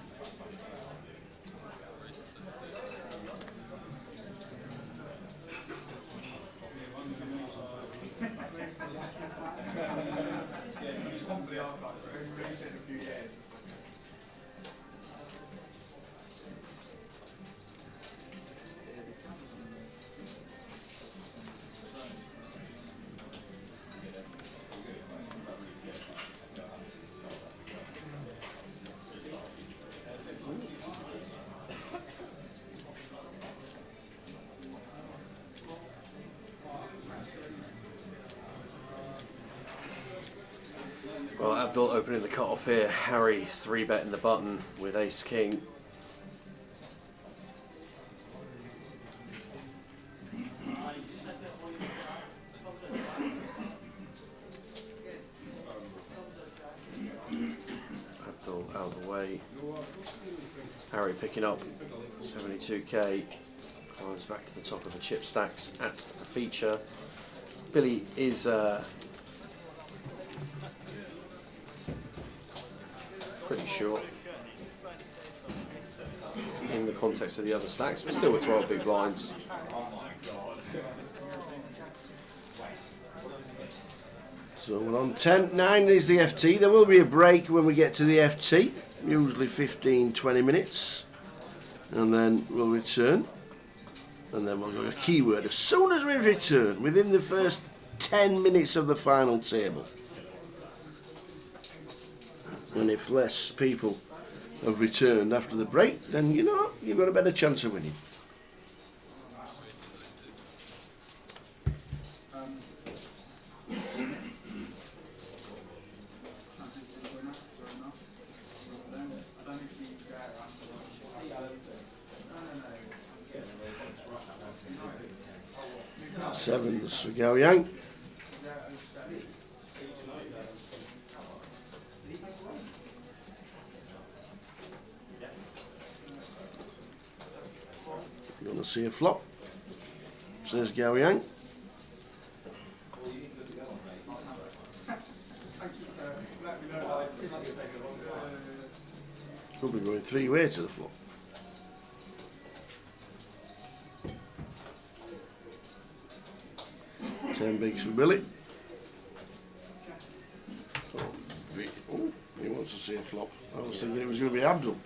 Well, Abdul opening the cut-off here. Harry 3-betting the button with ace-king. Abdul out of the way. Harry picking up 72k. Climbs back to the top of the chip stacks at the feature. Billy is pretty short in the context of the other stacks, but still with 12 big blinds. So we're on 10. 9 is the FT. There will be a break when we get to the FT, usually 15-20 minutes, and then we'll return, and then we'll go to keyword as soon as we return, within the first 10 minutes of the final table. And if less people have returned after the break, then you know you've got a better chance of winning. Sevens for Gao Yang. You want to see a flop? Says Gao Yang. Could be going three-way to the flop. Ten bigs for Billy. Oh, he wants to see a flop. I was thinking it was going to be Abdul.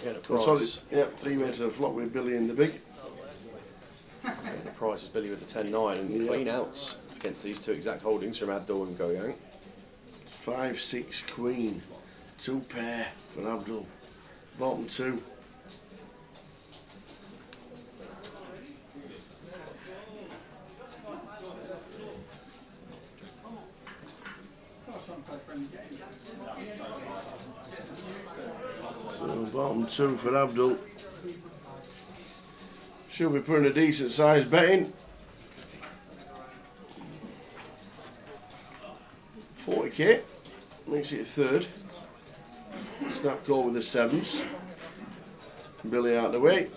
Get a Oh, price. sorry. Yeah, three-way to the flop with Billy in the big. And the price is Billy with the 10-9 and queen outs against these two exact holdings from Abdul and Go Yang. 5-6 queen. Two pair for Abdul. Bottom two. So bottom two for Abdul. Should be putting a decent size bet in. 40k. Makes it a third. Snap call with the sevens. Billy out of the way.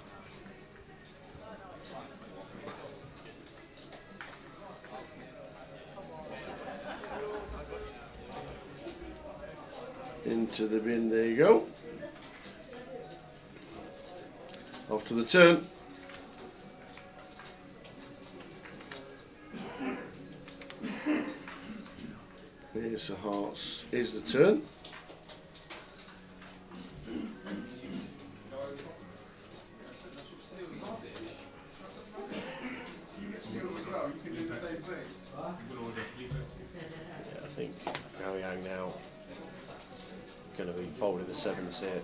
Into the bin, there you go. Off to the turn. Here's the hearts. Here's the turn. Yeah, I think Gao Yang now going to be folding the sevens here.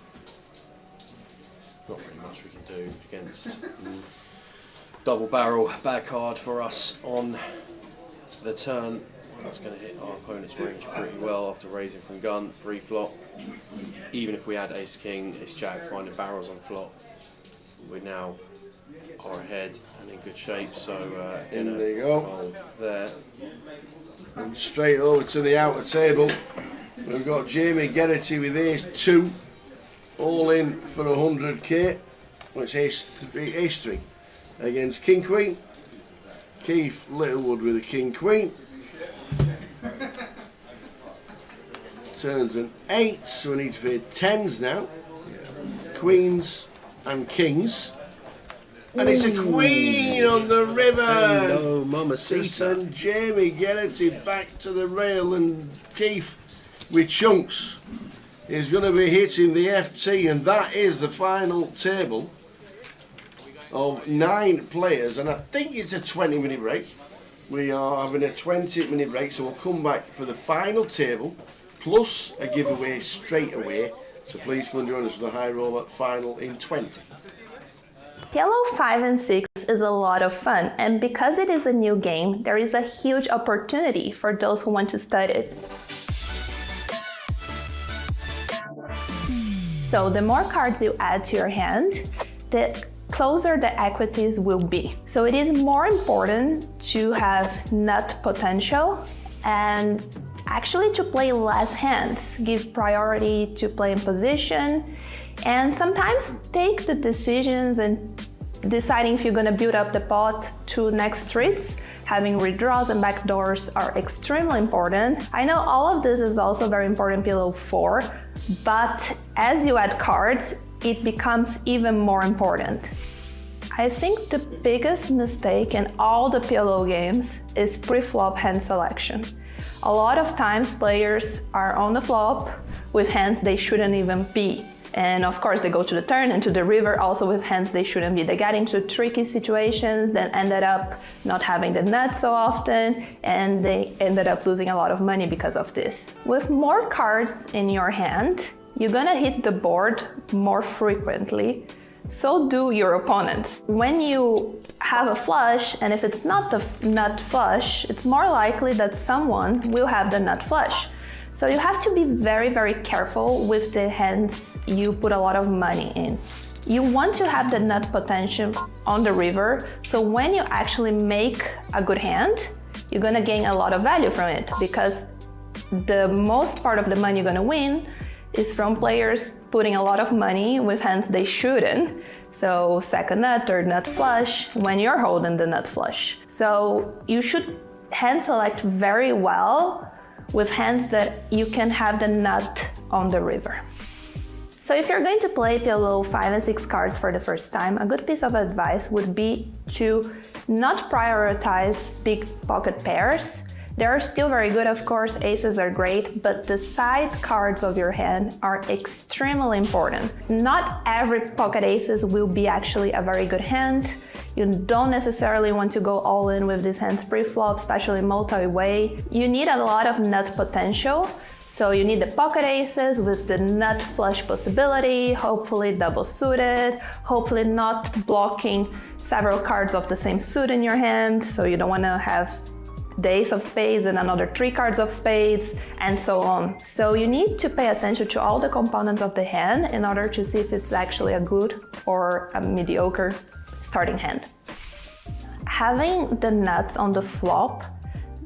Not very much we can do against double barrel bad card for us on the turn. That's going to hit our opponent's range pretty well after raising from gun, pre-flop. Even if we had ace king, ace jack, finding barrels on flop, we now are ahead and in good shape. So in there you go. Fold there. And straight over to the outer table. We've got Jamie Geraghty with ace 2, all in for 100k, which is ace 3 against king queen. Keith Littlewood with a king queen. Turns an 8, so we need to fade 10s now. Queens and kings. And it's a queen on the river. Hello, Mamacita. And Jamie Geraghty back to the rail, and Keith with chunks is going to be hitting the FT, and that is the final table of 9 players, and I think it's a 20-minute break. We are having a 20-minute break, so we'll come back for the final table, plus a giveaway straight away. So please come and join us for the High Roller final in 20. PLO 5 and 6 is a lot of fun, and because it is a new game, there is a huge opportunity for those who want to study it. So the more cards you add to your hand, the closer the equities will be. So it is more important to have nut potential and actually to play less hands, give priority to play in position, and sometimes take the decisions and deciding if you're going to build up the pot to next streets. Having redraws and backdoors are extremely important. I know all of this is also very important in PLO 4, but as you add cards, it becomes even more important. I think the biggest mistake in all the PLO games is pre-flop hand selection. A lot of times players are on the flop with hands they shouldn't even be. And of course they go to the turn and to the river also with hands they shouldn't be. They get into tricky situations, then ended up not having the nuts so often, and they ended up losing a lot of money because of this. With more cards in your hand, you're gonna hit the board more frequently. So do your opponents. When you have a flush, and if it's not the nut flush, it's more likely that someone will have the nut flush. So you have to be very, very careful with the hands you put a lot of money in. You want to have the nut potential on the river, so when you actually make a good hand, you're gonna gain a lot of value from it, because the most part of the money you're gonna win is from players putting a lot of money with hands they shouldn't. So second nut, third nut flush, when you're holding the nut flush. So you should hand select very well with hands that you can have the nut on the river. So if you're going to play PLO 5 and 6 cards for the first time, a good piece of advice would be to not prioritize big pocket pairs. They are still very good, of course, aces are great, but the side cards of your hand are extremely important. Not every pocket aces will be actually a very good hand. You don't necessarily want to go all in with these hands pre-flop, especially multi-way. You need a lot of nut potential. So you need the pocket aces with the nut flush possibility, hopefully double suited, hopefully not blocking several cards of the same suit in your hand, so you don't want to have the ace of spades and another 3 cards of spades, and so on. So you need to pay attention to all the components of the hand in order to see if it's actually a good or a mediocre starting hand. Having the nuts on the flop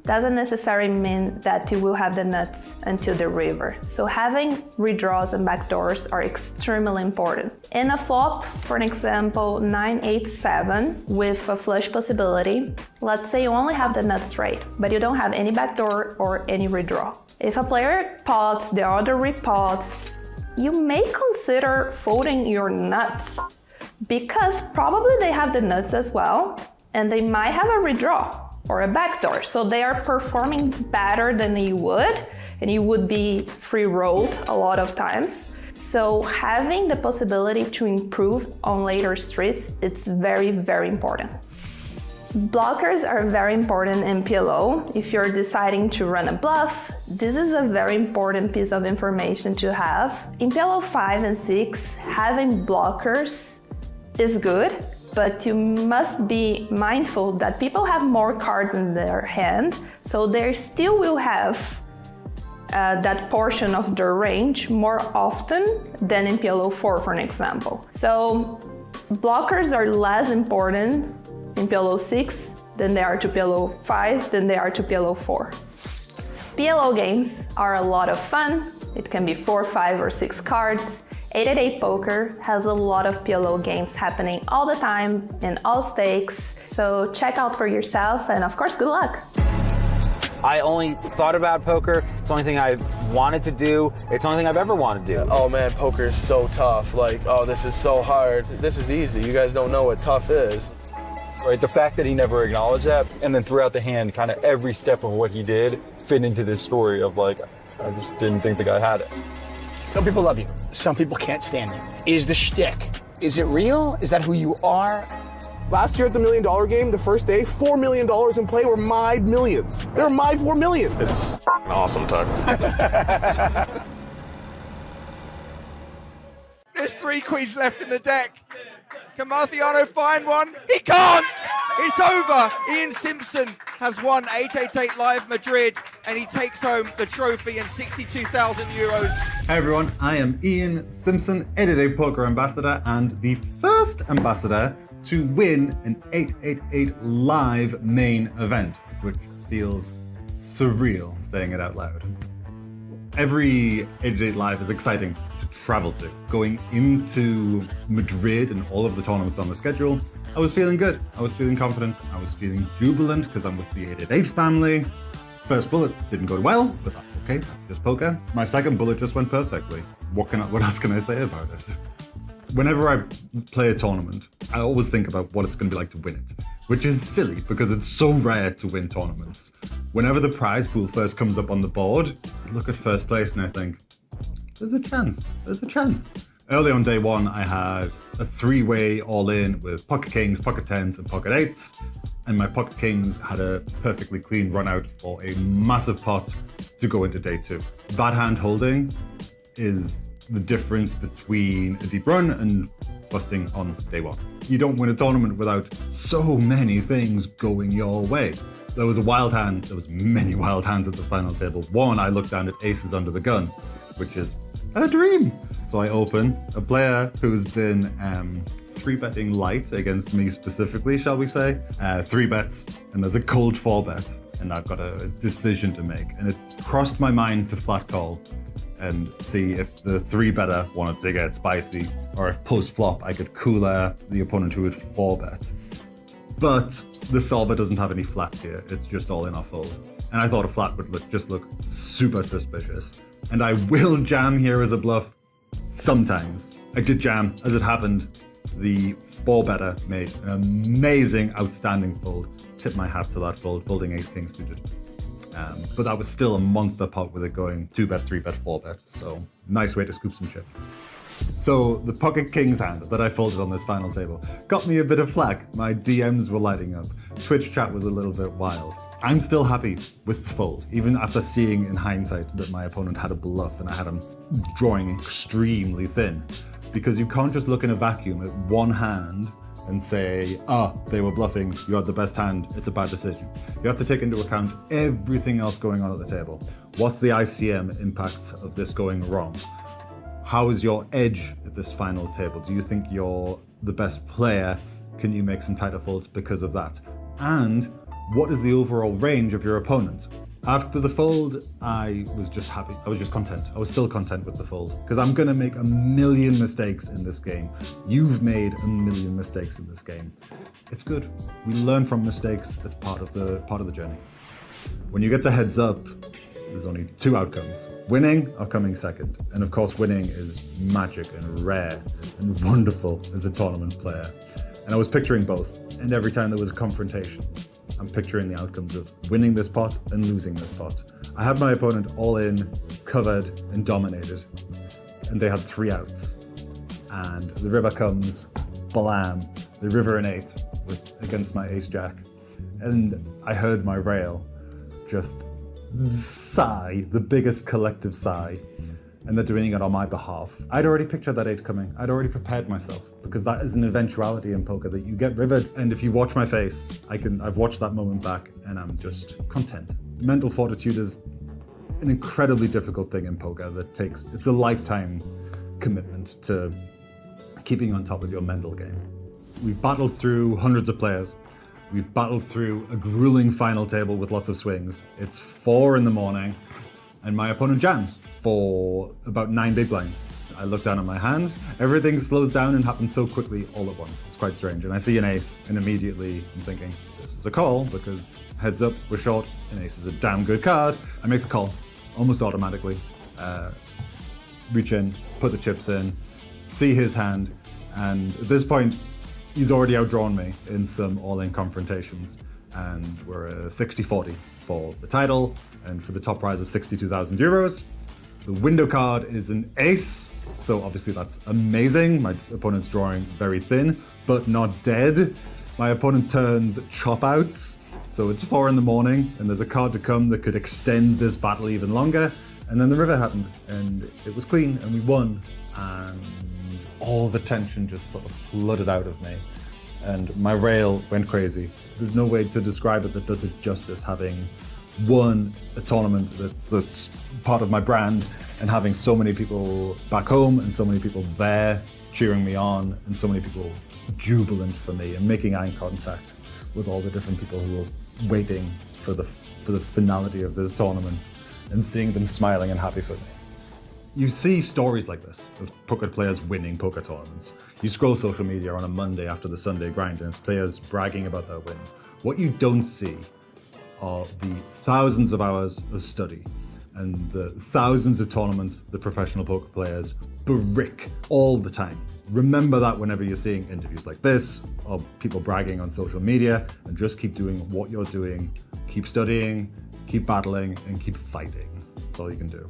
doesn't necessarily mean that you will have the nuts until the river. So having redraws and backdoors are extremely important. In a flop, for an example, 9-8-7 with a flush possibility, let's say you only have the nut straight, but you don't have any backdoor or any redraw. If a player pots, the other repots, you may consider folding your nuts, because probably they have the nuts as well, and they might have a redraw or a backdoor. So they are performing better than you would, and you would be free rolled a lot of times. So having the possibility to improve on later streets, it's very, very important. Blockers are very important in PLO. If you're deciding to run a bluff, this is a very important piece of information to have. In PLO 5 and 6, having blockers is good, but you must be mindful that people have more cards in their hand, so they still will have that portion of their range more often than in PLO 4, for an example. So blockers are less important in PLO 6 than they are to PLO 5 than they are to PLO 4. PLO games are a lot of fun. It can be 4, 5, or 6 cards. 888 Poker has a lot of PLO games happening all the time in all stakes, so check out for yourself, and of course, good luck! I only thought about poker. It's the only thing I wanted to do. It's the only thing I've ever wanted to do. Oh man, poker is so tough. Like, oh, this is so hard. This is easy. You guys don't know what tough is. Right, the fact that he never acknowledged that, and then throughout the hand, kind of every step of what he did fit into this story of like, I just didn't think the guy had it. Some people love you. Some people can't stand you. Is the shtick, is it real? Is that who you are? Last year at the $1 Million Game, the first day, $4 million in play were my millions. They were my $4 million. It's awesome, Tuck. There's 3 queens left in the deck. Can Marciano find one? He can't! It's over! Ian Simpson has won 888 Live Madrid, and he takes home the trophy and 62,000 euros. Hi everyone, I am Ian Simpson, 888 Poker Ambassador, and the first ambassador to win an 888 Live main event, which feels surreal saying it out loud. Every 888 Live is exciting to travel to. Going into Madrid and all of the tournaments on the schedule, I was feeling good. I was feeling confident. I was feeling jubilant because I'm with the 888 family. First bullet didn't go well, but that's okay. That's just poker. My second bullet just went perfectly. What else can I say about it? Whenever I play a tournament, I always think about what it's going to be like to win it, which is silly because it's so rare to win tournaments. Whenever the prize pool first comes up on the board, I look at first place and I think, there's a chance, there's a chance. Early on day one, I had a 3-way all-in with pocket kings, pocket tens, and pocket eights, and my pocket kings had a perfectly clean run out for a massive pot to go into day 2. That hand holding is the difference between a deep run and busting on day one. You don't win a tournament without so many things going your way. There was a wild hand, there was many wild hands at the final table. One, I looked down at aces under the gun, which is a dream. So I open a player who's been 3-betting light against me specifically, shall we say. 3 bets, and there's a cold 4-bet, and I've got a decision to make. And it crossed my mind to flat call and see if the 3-better wanted to get spicy, or if post-flop I could cooler the opponent who would 4-bet. But the solver doesn't have any flats here, it's just all in or fold. And I thought a flat would just look super suspicious. And I will jam here as a bluff sometimes. I did jam, as it happened. The 4-better made an amazing, outstanding fold. Tip my hat to that fold, folding ace-king suited. But that was still a monster pot with it going 2-bet, 3-bet, 4-bet. So nice way to scoop some chips. So the pocket king's hand that I folded on this final table got me a bit of flack. My DMs were lighting up. Twitch chat was a little bit wild. I'm still happy with the fold, even after seeing in hindsight that my opponent had a bluff and I had him drawing extremely thin. Because you can't just look in a vacuum at one hand and say, they were bluffing, you had the best hand, it's a bad decision. You have to take into account everything else going on at the table. What's the ICM impact of this going wrong? How is your edge at this final table? Do you think you're the best player? Can you make some tighter folds because of that? And what is the overall range of your opponent? After the fold, I was just happy. I was just content. I was still content with the fold because I'm gonna make a million mistakes in this game. You've made a million mistakes in this game. It's good. We learn from mistakes. It's part of the journey. When you get to heads up, there's only 2 outcomes. Winning or coming second. And of course, winning is magic and rare and wonderful as a tournament player. And I was picturing both. And every time there was a confrontation, I'm picturing the outcomes of winning this pot and losing this pot. I had my opponent all in, covered, and dominated. And they had 3 outs. And the river comes, blam, the river an 8 against my ace-jack. And I heard my rail just sigh, the biggest collective sigh, and they're doing it on my behalf. I'd already pictured that 8 coming. I'd already prepared myself because that is an eventuality in poker that you get rivered. And if you watch my face, I've watched that moment back and I'm just content. Mental fortitude is an incredibly difficult thing in poker it's a lifetime commitment to keeping on top of your mental game. We've battled through hundreds of players. We've battled through a grueling final table with lots of swings. It's 4 a.m. and my opponent jams for about 9 big blinds. I look down at my hand, everything slows down and happens so quickly all at once. It's quite strange. And I see an ace and immediately I'm thinking, this is a call because heads up, we're short, an ace is a damn good card. I make the call almost automatically. Reach in, put the chips in, see his hand, and at this point, he's already outdrawn me in some all-in confrontations, and we're a 60-40 for the title and for the top prize of 62,000 euros. The window card is an ace, so obviously that's amazing. My opponent's drawing very thin, but not dead. My opponent turns chop outs, so it's 4 a.m. and there's a card to come that could extend this battle even longer. And then the river happened, and it was clean, and we won, and all the tension just sort of flooded out of me. And my rail went crazy. There's no way to describe it that does it justice, having won a tournament that's part of my brand, and having so many people back home, and so many people there cheering me on, and so many people jubilant for me, and making eye contact with all the different people who were waiting for the finality of this tournament, and seeing them smiling and happy for me. You see stories like this of poker players winning poker tournaments. You scroll social media on a Monday after the Sunday grind and it's players bragging about their wins. What you don't see are the thousands of hours of study and the thousands of tournaments the professional poker players brick all the time. Remember that whenever you're seeing interviews like this or people bragging on social media, and just keep doing what you're doing. Keep studying, keep battling, and keep fighting. That's all you can do.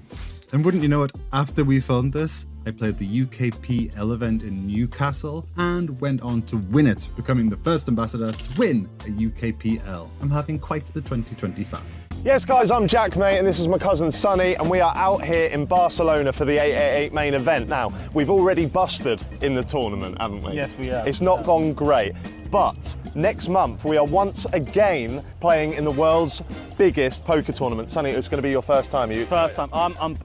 And wouldn't you know it, after we filmed this, I played the UKPL event in Newcastle and went on to win it, becoming the first ambassador to win a UKPL. I'm having quite the 2025. Yes guys, I'm Jack, mate, and this is my cousin Sonny, and we are out here in Barcelona for the 888 main event. Now, we've already busted in the tournament, haven't we? Yes, we have. It's not gone great, but next month we are once again playing in the world's biggest poker tournament. Sonny, it's going to be your first time. First time.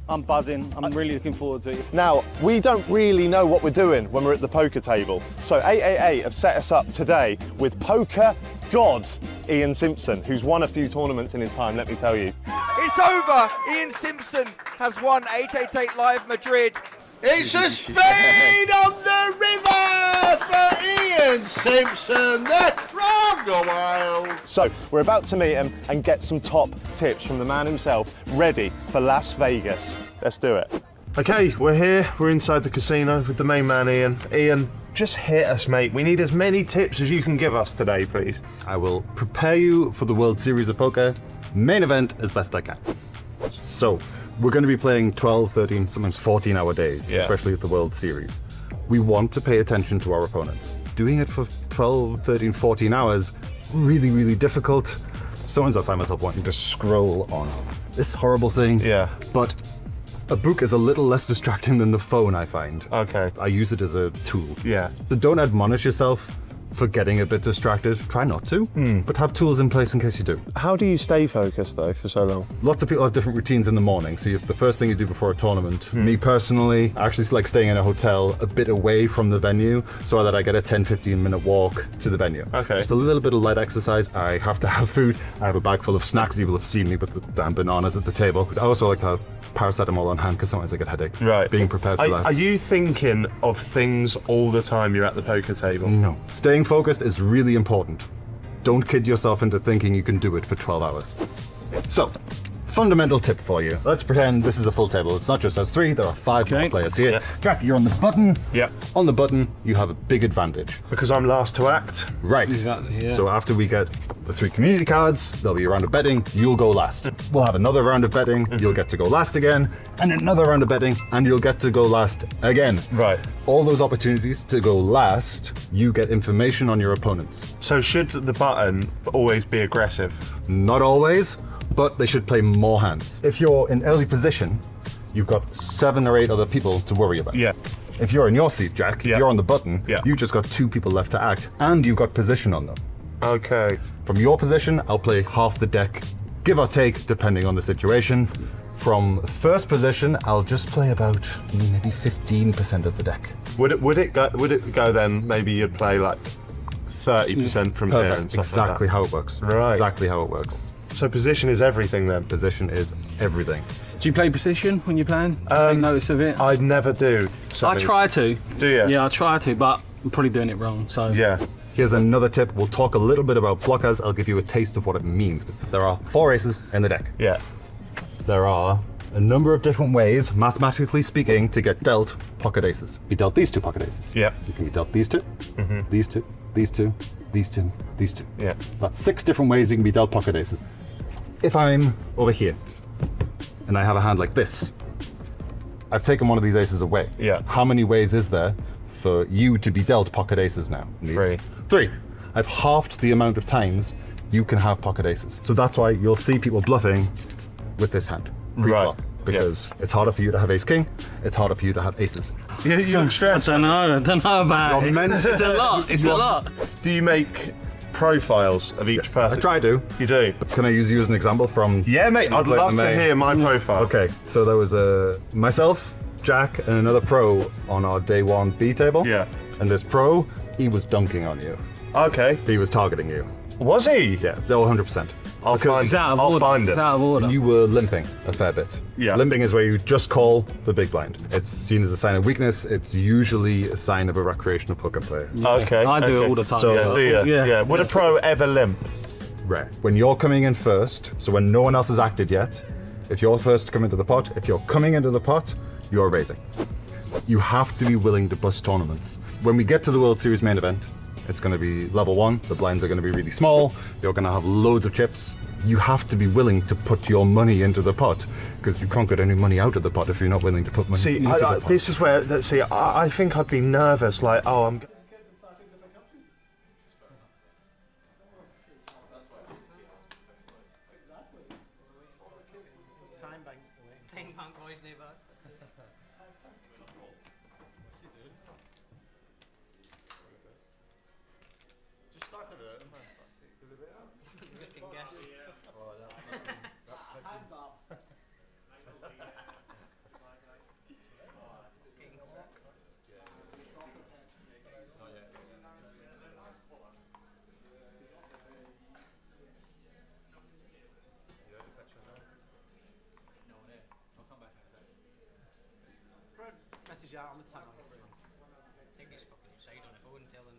I'm buzzing. I'm really looking forward to it. Now, we don't really know what we're doing when we're at the poker table. So 888 have set us up today with poker god Ian Simpson, who's won a few tournaments in his time, let me tell you. It's over. Ian Simpson has won 888 Live Madrid. It's a spade on the river for Ian Simpson. The crowd go wild. So we're about to meet him and get some top tips from the man himself, ready for Las Vegas. Let's do it. Okay, we're here. We're inside the casino with the main man, Ian. Ian, just hit us, mate. We need as many tips as you can give us today, please. I will prepare you for the World Series of Poker main event as best I can. So, we're going to be playing 12, 13, sometimes 14-hour days, especially at the World Series. We want to pay attention to our opponents. Doing it for 12, 13, 14 hours, really, really difficult. Sometimes I find myself wanting to scroll on this horrible thing. Yeah. But a book is a little less distracting than the phone, I find. Okay. I use it as a tool. Yeah. So don't admonish yourself for getting a bit distracted. Try not to, but have tools in place in case you do. How do you stay focused, though, for so long? Lots of people have different routines in the morning. So the first thing you do before a tournament, me personally, I actually like staying in a hotel a bit away from the venue so that I get a 10-15 minute walk to the venue. Okay. Just a little bit of light exercise. I have to have food. I have a bag full of snacks. You will have seen me with the damn bananas at the table. I also like to have paracetamol on hand because sometimes I get headaches. Right. Being prepared for that. Are you thinking of things all the time you're at the poker table? No. Staying focused is really important. Don't kid yourself into thinking you can do it for 12 hours. So, fundamental tip for you. Let's pretend this is a full table. It's not just us three, there are 5 more players here. Jack, you're on the button. Yeah. On the button, you have a big advantage. Because I'm last to act? Right. Exactly, yeah. So after we get the 3 community cards, there'll be a round of betting, you'll go last. We'll have another round of betting, you'll get to go last again, and another round of betting, and you'll get to go last again. Right. All those opportunities to go last, you get information on your opponents. So should the button always be aggressive? Not always, but they should play more hands. If you're in early position, you've got 7 or 8 other people to worry about. Yeah. If you're in your seat, Jack, you're on the button, you've just got 2 people left to act, and you've got position on them. Okay. From your position, I'll play half the deck, give or take, depending on the situation. From first position, I'll just play about maybe 15% of the deck. Would it go then? Maybe you'd play like 30% from here and stuff Exactly like that. how it works. Right. Exactly how it works. So position is everything then? Position is everything. Do you play position when you're playing? Take notice of it? I never do. I try to. Do you? Yeah, I try to, but I'm probably doing it wrong. So yeah. Here's another tip. We'll talk a little bit about blockers. I'll give you a taste of what it means. There are 4 aces in the deck. Yeah. There are a number of different ways, mathematically speaking, to get dealt pocket aces. Be dealt these 2 pocket aces. Yeah. You can be dealt these 2, these 2, these 2, these 2, these 2. Yeah. That's 6 different ways you can be dealt pocket aces. If I'm over here and I have a hand like this, I've taken one of these aces away. Yeah. How many ways is there for you to be dealt pocket aces now? 3. I've halved the amount of times you can have pocket aces. So that's why you'll see people bluffing with this hand. Pre-flop. Because it's harder for you to have ace king, it's harder for you to have aces. You look stressed. I don't know about it. It's a lot. It's a lot. Do you make profiles of each person? I try to. You do? Can I use you as an example from... Yeah, mate, I'd love to hear my profile. Okay, so there was myself, Jack, and another pro on our day 1 B table. Yeah. And this pro, he was dunking on you. Okay. He was targeting you. Was he? Yeah, 100%. I'll find it. It's out of order. You were limping a fair bit. Yeah. Limping is where you just call the big blind. It's seen as a sign of weakness. It's usually a sign of a recreational poker player. Yeah. Okay. I do it all the time. So, yeah. Would a pro ever limp? Rare. When you're coming in first, so when no one else has acted yet, if you're first to come into the pot, if you're coming into the pot, you're raising. You have to be willing to bust tournaments. When we get to the World Series main event, it's going to be level 1. The blinds are going to be really small. You're going to have loads of chips. You have to be willing to put your money into the pot because you can't get any money out of the pot if you're not willing to put money into the pot. This is where, I think I'd be nervous, like, oh, I'm... message out on the timeline. I think he's fucking inside on the phone telling.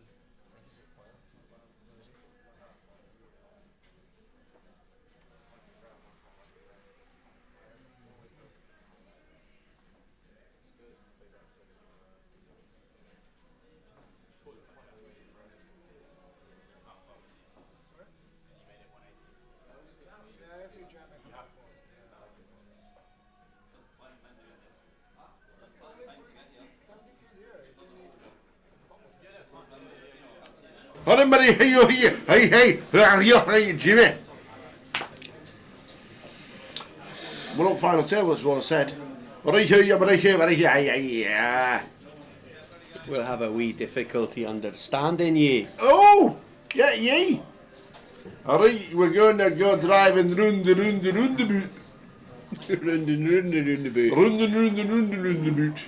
Everybody, hey, Jimmy. We're on final table, that's what I said. We'll have a wee difficulty understanding ye. Oh, get ye. Alright, we're going to go driving round the boot. Round the boot.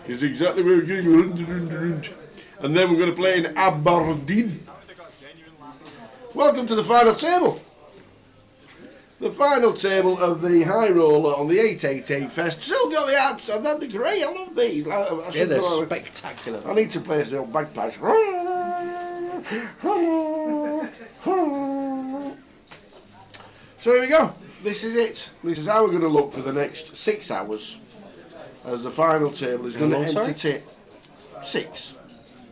Is exactly where we're going, round. And then we're going to play in Aberdeen. Welcome to the final table. The final table of the High Roller on the 888 Fest. Still got the arts. They're great. I love these. Yeah, they're spectacular. I need to play the old bagpipes. So here we go. This is it. This is how we're going to look for the next 6 hours. As the final table is going to entertain 6.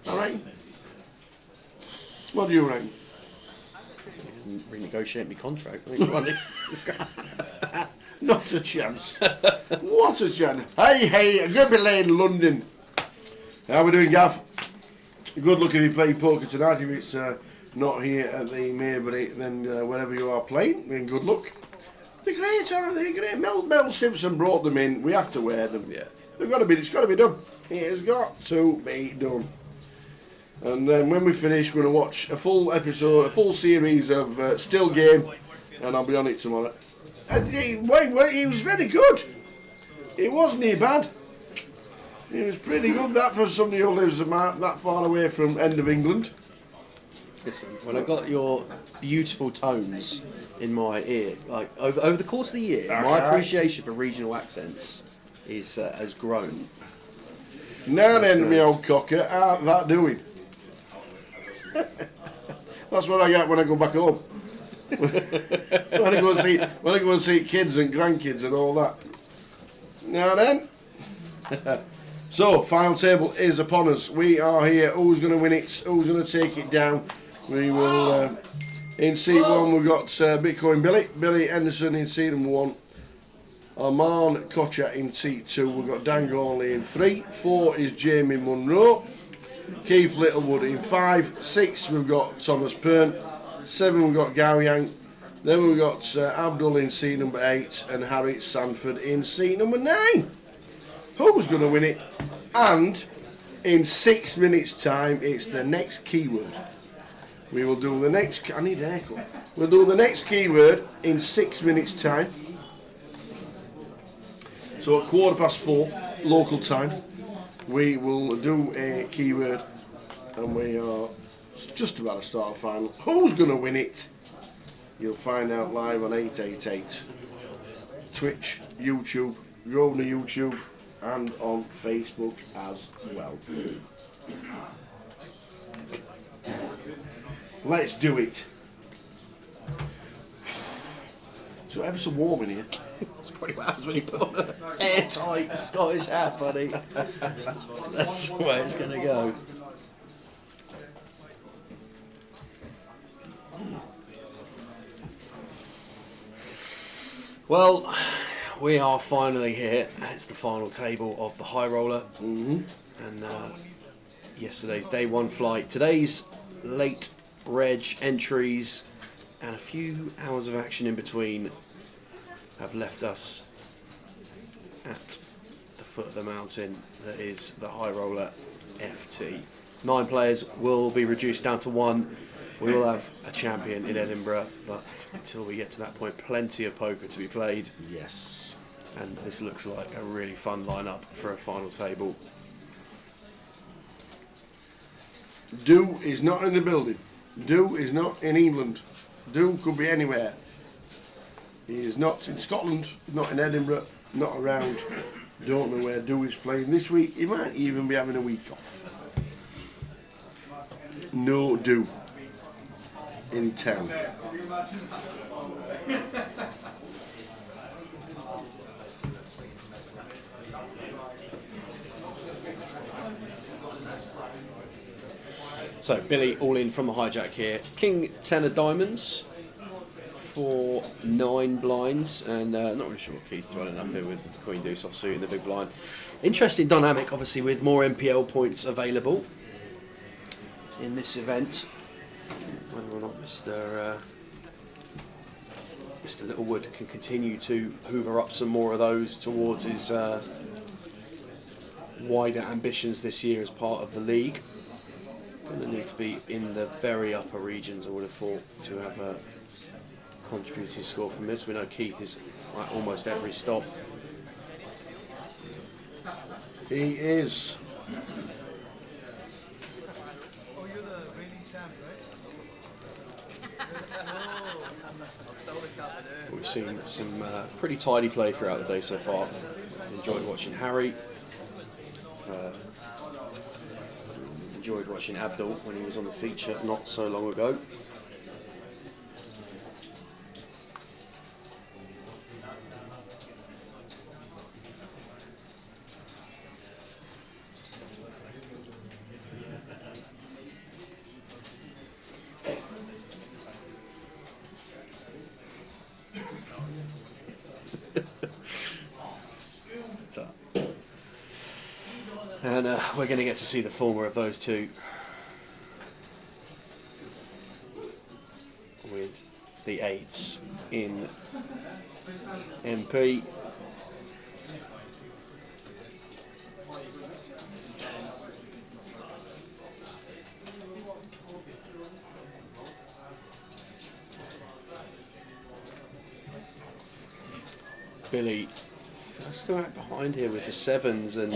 All right. What do you reckon? Renegotiate my contract. Not a chance. What a chance. Hey, I'm going to be late in London. How we doing, Gav? Good luck if you're playing poker tonight. If it's not here at the Maybury, then wherever you are playing, then good luck. They're great, aren't they? Great. Mel Simpson brought them in. We have to wear them. Yeah. They've got to be. It's got to be done. It has got to be done. And then when we finish, we're going to watch a full episode, a full series of Still Game, and I'll be on it tomorrow. And he was very good. It wasn't he bad. He was pretty good, that, for somebody who lives that far away from end of England. Listen, when I got your beautiful tones in my ear, like over the course of the year, my appreciation for regional accents has grown. Now then, me old cocker, how's that doing? That's what I get when I go back home. when I go and see kids and grandkids and all that. Now then. So, final table is upon us. We are here. Who's going to win it? Who's going to take it down? We will. In seat 1, we've got Bitcoin Billy Henderson in seat number 1. Arman Kocha in seat 2. We've got Dan Gorley in 3. 4 is Jamie Munro. Keith Littlewood in 5. 6 we've got Thomas Pern. 7 we've got Gao Yang. Then we've got Abdul in seat number 8 and Harry Sanford in seat number 9. Who's going to win it? And in 6 minutes time it's the next keyword. We will do the next... I need an haircut. We'll do the next keyword in 6 minutes time. So at 4:15 local time, we will do a keyword, and we are just about to start a final. Who's going to win it? You'll find out live on 888, Twitch, YouTube, go on to YouTube, and on Facebook as well. Let's do it. So ever so warm in here. It's probably what happens when you put on an airtight Scottish hat, buddy. That's the way it's going to go. Well, we are finally here. It's the final table of the High Roller. And yesterday's day 1 flight. Today's late reg entries and a few hours of action in between have left us at the foot of the mountain that is the High Roller FT. 9 players will be reduced down to 1. We will have a champion in Edinburgh, but until we get to that point, plenty of poker to be played. Yes. And this looks like a really fun lineup for a final table. Do is not in the building. Do is not in England. Do could be anywhere. He is not in Scotland, not in Edinburgh, not around Don't know where Dewey's playing this week. He might even be having a week off. No Dew in town. So Billy all in from a hijack here. King 10 of diamonds for 9 blinds, and not really sure what Keith's dwelling up here with the Queen Deuce offsuit in the big blind. Interesting dynamic, obviously, with more MPL points available in this event. Whether or not Mr. Littlewood can continue to hoover up some more of those towards his wider ambitions this year as part of the league. Going to need to be in the very upper regions, I would have thought, to have a contributing score from this. We know Keith is at almost every stop. He is. We've seen some pretty tidy play throughout the day so far. Enjoyed watching Harry. Enjoyed watching Abdul when he was on the feature not so long ago. And we're going to get to see the former of those two with the 8s in MP. Billy still out behind here with the 7s and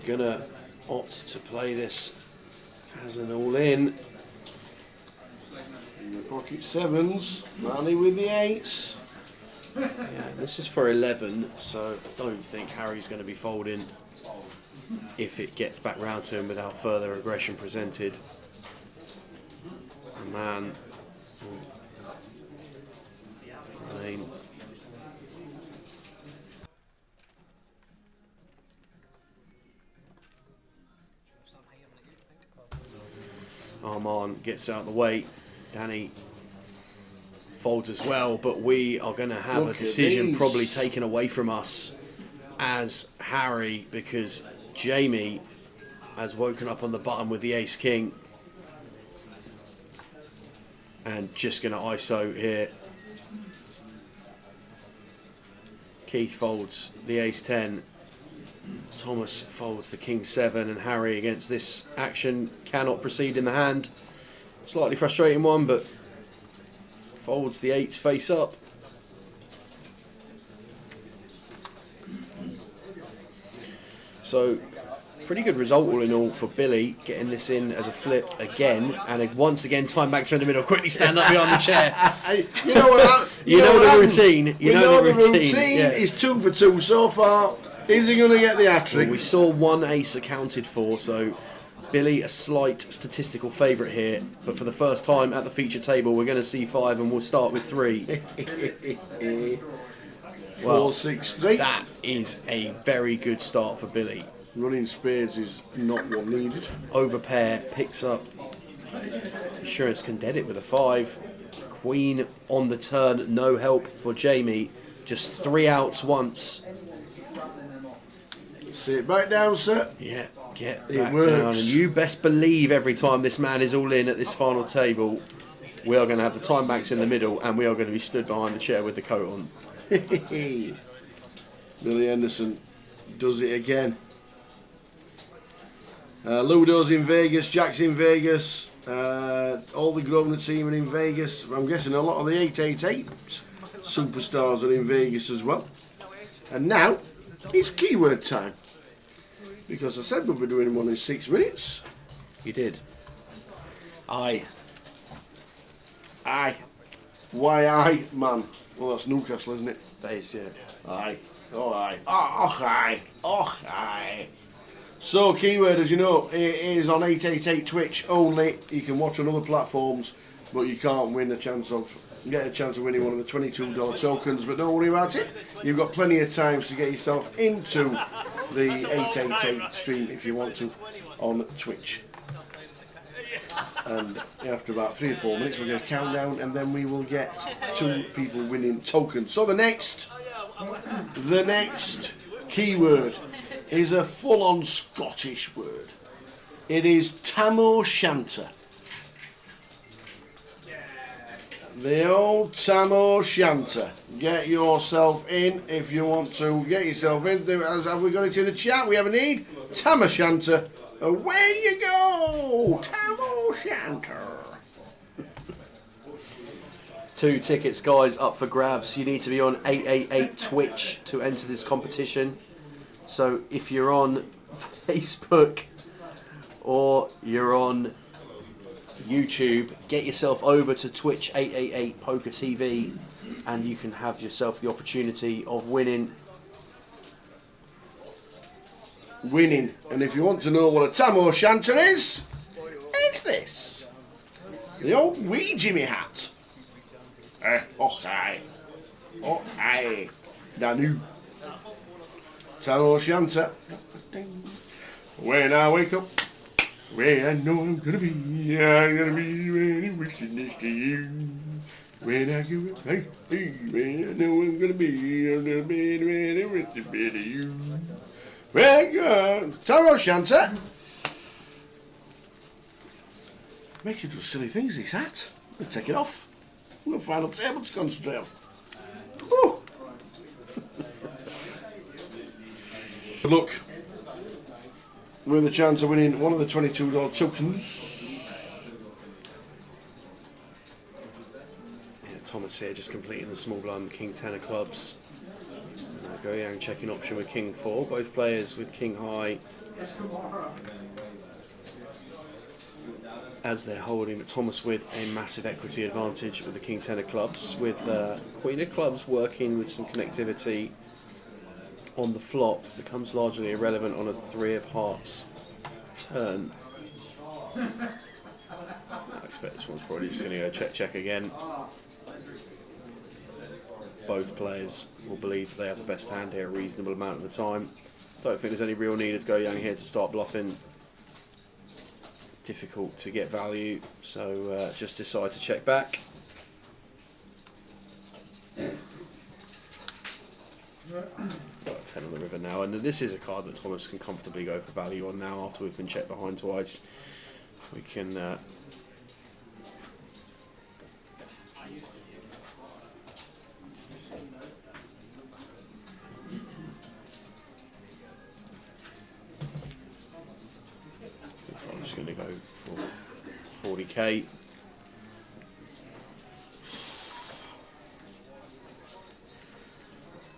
gonna opt to play this as an all-in. In the pocket 7s, Manny with the 8s. Yeah, this is for 11, so I don't think Harry's going to be folding if it gets back round to him without further aggression presented. And man, I mean, Armand gets out of the way. Danny folds as well, but we are going to have a decision probably taken away from us as Harry, because Jamie has woken up on the button with the ace king and just going to ISO here. Keith folds the ace 10. Thomas folds the king 7, and Harry against this action cannot proceed in the hand. Slightly frustrating one, but folds the 8s face up. So pretty good result all in all for Billy, getting this in as a flip again, and once again time backs in the middle. Quickly stand up behind the chair. You know what? You know the routine. You know the routine. Yeah. Is 2 for 2 so far. Is he going to get the hat-trick? Well, we saw 1 ace accounted for, so Billy a slight statistical favourite here, but for the first time at the feature table we're going to see 5, and we'll start with 3. 4, 6, 3. That is a very good start for Billy. Running spades is not what needed. Overpair picks up. Insurance can dead it with a 5. Queen on the turn, no help for Jamie. Just 3 outs once. Sit back down, sir. Yeah, get back down. And you best believe every time this man is all in at this final table, we are going to have the time banks in the middle, and we are going to be stood behind the chair with the coat on. Billy Henderson does it again. Ludo's in Vegas, Jack's in Vegas, all the Grosvenor team are in Vegas. I'm guessing a lot of the 888 superstars are in Vegas as well. And now it's keyword time, because I said we'll be doing one in 6 minutes. You did. Aye. Aye. Why aye, man? Well, that's Newcastle, isn't it? That is, yeah. Aye. All right. Oh, aye. So, keyword, as you know, it is on 888 Twitch only. You can watch on other platforms, but you can't get a chance of winning one of the $22 tokens. But don't worry about it. You've got plenty of times to get yourself into the 888 stream if you want to on Twitch. And after about 3 or 4 minutes, we're going to count down, and then we will get 2 people winning tokens. So the next keyword is a full-on Scottish word. It is tam o'shanter. The old tam o'shanter. Get yourself in if you want to get yourself in. Have we got it in the chat? We have a need. Tam o'shanter. Away you go! Tam o'shanter. 2 tickets, guys, up for grabs. You need to be on 888 Twitch to enter this competition. So if you're on Facebook or you're on YouTube, get yourself over to Twitch 888 Poker TV and you can have yourself the opportunity of winning. And if you want to know what a tam o'shanter is, it's this. The old Ouija me hat. Oh aye. Nanu. Tam o'shanter. When I wake up, where I know I'm gonna be really wishing this to you. When I go up, hey, when I know I'm gonna be really wishing this to you. Very good. Tam o'shanter. Makes you do silly things, this hat. I'm gonna take it off. I'm gonna find a table to concentrate on. Woo. Good luck. With a chance of winning one of the $22 tokens. Yeah, Thomas here just completing the small blind King 10 of clubs. Go Yang checking option with King 4. Both players with King High as they're holding. Thomas with a massive equity advantage with the King 10 of clubs, with Queen of clubs working with some connectivity on the flop. Becomes largely irrelevant on a 3 of hearts turn. I expect this one's probably just going to go check again. Both players will believe they have the best hand here a reasonable amount of the time. Don't think there's any real need as Go Yang here to start bluffing. Difficult to get value, so just decide to check back. Got 10 on the river now, and this is a card that Thomas can comfortably go for value on now after we've been checked behind twice. We can so I'm just going to go for 40k.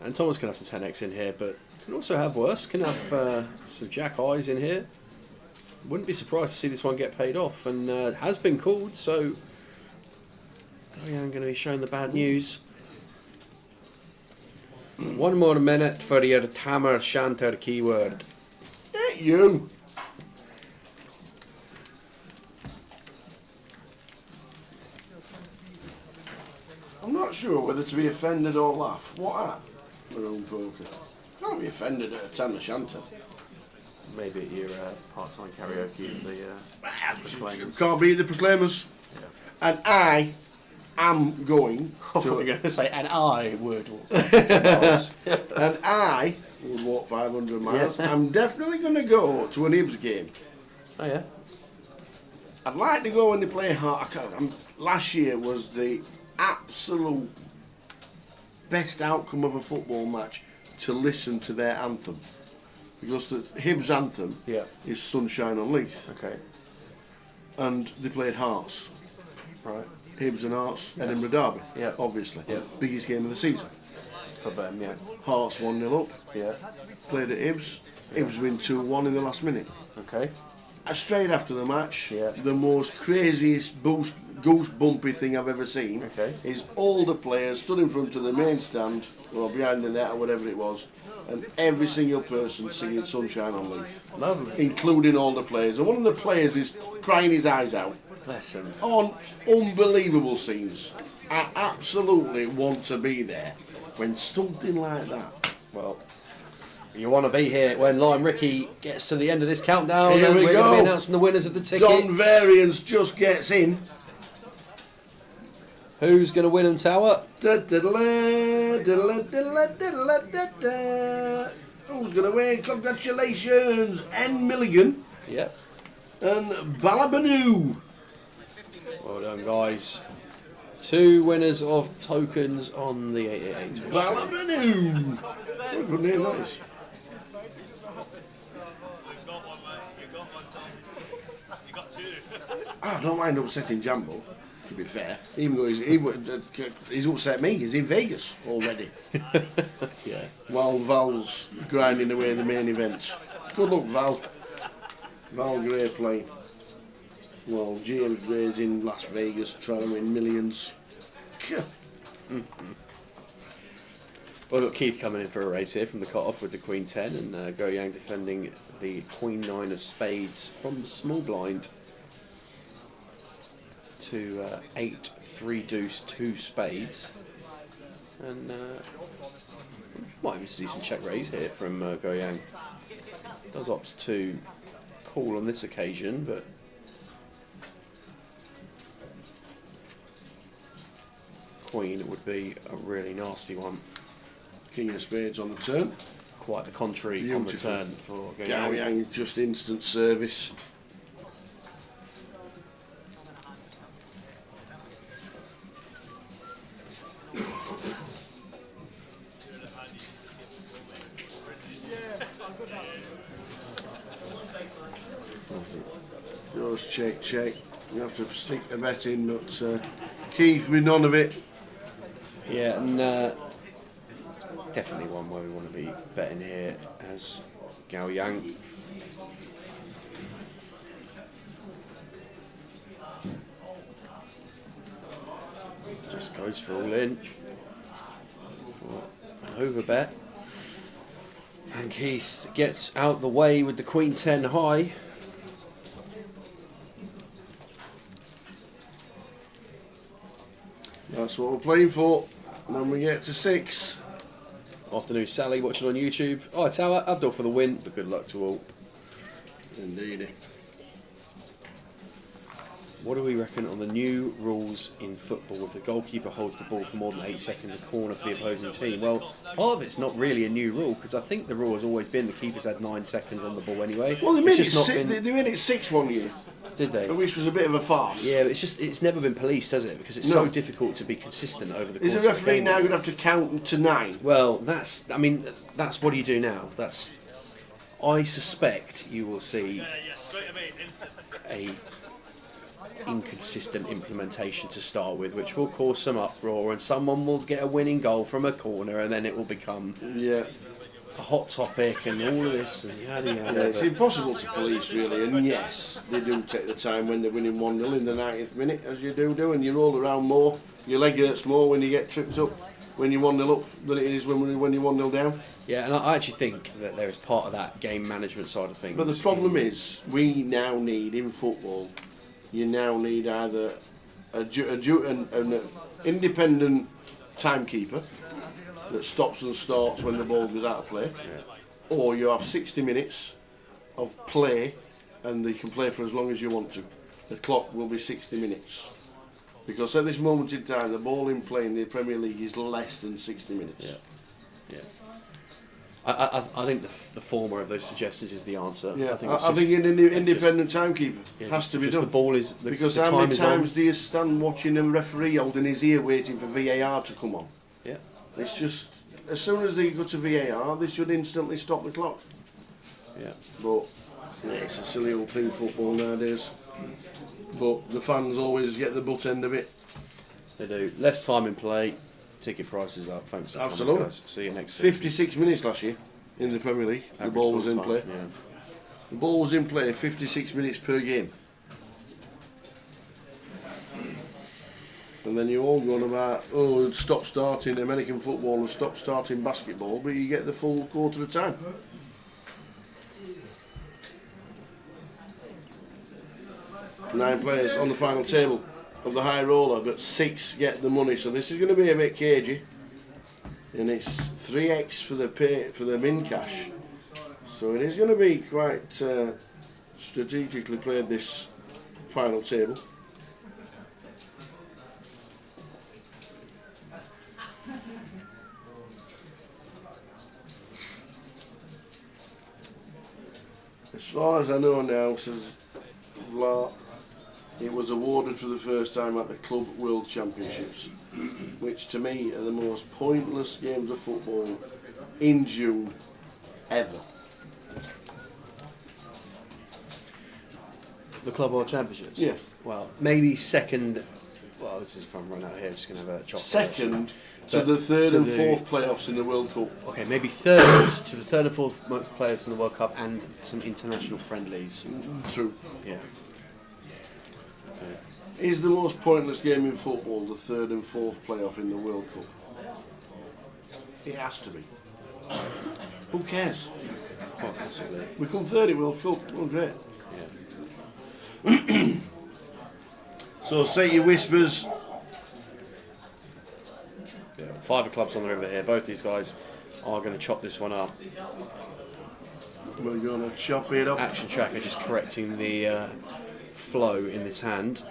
And Thomas can have some 10x in here, but can also have worse. Can have some jack eyes in here. Wouldn't be surprised to see this one get paid off, and has been called, so I'm going to be showing the bad news. 1 more minute for your tam o'shanter keyword. Hey, you! I'm not sure whether to be offended or laugh. What at? My own poker. Can't be offended at a tam o'shanter. Maybe at your part-time karaoke of the Proclaimers. Can't beat the Proclaimers. Yeah. And I am going I thought you were going to say, and I would. And I would walk 500 miles. Yeah. I'm definitely going to go to an Hibs game. Oh, yeah? I'd like to go when they play hard. Last year was the absolute best outcome of a football match to listen to their anthem. Because the Hibs anthem is Sunshine on Leith. Okay. And they played Hearts. Right. Hibs and Hearts, Edinburgh Derby. Yeah. Obviously. Yeah. Biggest game of the season. For them, yeah. Hearts 1-0 up. Yeah. Played at Hibs. Hibs win 2-1 in the last minute. Okay. straight after the match, the most craziest goosebumpy thing I've ever seen is all the players stood in front of the main stand or behind the net or whatever it was, and every single person singing Sunshine on Leith. Lovely. Including all the players. And one of the players is crying his eyes out. Bless him. On unbelievable scenes. I absolutely want to be there when something like that. Well, you want to be here when Lime Ricky gets to the end of this countdown. Here and we we're go. going to be announcing the winners of the tickets. Don Variance just gets in. Who's going to win them, Tower? Who's going to win? Congratulations, N. Milligan. Yep. And Balabanoo. Well done, guys. 2 winners of tokens on the 888. Balabanoo. What a good name that is. I don't mind upsetting Jambo, to be fair. Even though he's upset me. He's in Vegas already. Yeah. While Val's grinding away the main event. Good luck, Val. Val Gray playing. Well, James Gray's in Las Vegas trying to win millions. Well, we've got Keith coming in for a race here from the cut-off with the Queen 10 and Go Yang defending the Queen 9 of spades from the small blind to 8, 3 deuce, 2 spades. And might even see some check raise here from Go Yang. Does opt to call on this occasion, but Queen would be a really nasty one. King of spades on the turn. Quite the contrary on the turn for Go Gao Yang, just instant service. Just check. You have to stick a bet in, but Keith with none of it. Yeah, and definitely one where we want to be betting here as Gao Yang. Just goes for all in. For an over bet. And Keith gets out the way with the Queen 10 high. That's what we're playing for. And then we get to 6. Afternoon, Sally, watching on YouTube. Oh, Tower, Abdul for the win, but good luck to all. Indeed. What do we reckon on the new rules in football if the goalkeeper holds the ball for more than 8 seconds a corner for the opposing team? Well, part of it's not really a new rule because I think the rule has always been the keeper's had 9 seconds on the ball anyway. Well, they made it 6 one year. Did they? Which was a bit of a farce. Yeah, but it's never been policed, has it? Because it's so difficult to be consistent over the course of Is the the referee game. now going to have to count to 9? Well, that's what do you do now? I suspect you will see a inconsistent implementation to start with, which will cause some uproar, and someone will get a winning goal from a corner, and then it will become a hot topic, and all of this, and yada yada. Yeah, it's impossible to police, really, and yes, they do take the time when they're winning 1-0 in the 90th minute, as you do, and you roll around more, your leg hurts more when you get tripped up when you're 1-0 up than it is when you're 1-0 down. Yeah, and I actually think that there is part of that game management side of things. But the problem is, we now need, in football, you now need either an independent timekeeper that stops and starts when the ball goes out of play, or you have 60 minutes of play and you can play for as long as you want to. The clock will be 60 minutes. Because at this moment in time, the ball in play in the Premier League is less than 60 minutes. Yeah. I think the former of those suggestions is the answer. Yeah, I think an independent timekeeper has to be done. The ball is because the how time many is times on. do you stand watching a referee holding his ear waiting for VAR to come on? Yeah. It's just as soon as they go to VAR, they should instantly stop the clock. Yeah. But yeah, it's a silly old thing, football nowadays. But the fans always get the butt end of it. They do. Less time in play. Ticket prices up. Thanks for coming, Absolutely. guys. See you next season. 56 minutes last year in the Premier League. The ball was in play. Yeah. The ball was in play 56 minutes per game. And then you all go on about, oh, stop starting American football and stop starting basketball, but you get the full quarter of time. Nine players on the final table of the high roller, but 6 get the money. So this is going to be a bit cagey, and it's 3x for the min cash. So it is going to be quite strategically played, this final table. As far as I know now, says Vla, it was awarded for the first time at the Club World Championships, which to me are the most pointless games of football in June ever. The Club World Championships? Yeah. Well, maybe second. Well, this is if I'm running out here, just going to have a chop. Second to the third and fourth playoffs in the World Cup. Okay, maybe third to the third and fourth most players in the World Cup and some international friendlies. True. Yeah. Is the most pointless game in football the third and fourth playoff in the World Cup? It has to be. Who cares? Quite possibly. We come third in World Cup. Oh, great. Yeah. So say your whispers. Yeah, 5 clubs on the river here. Both these guys are going to chop this one up. We're going to chop it up. Action Tracker just correcting the flow in this hand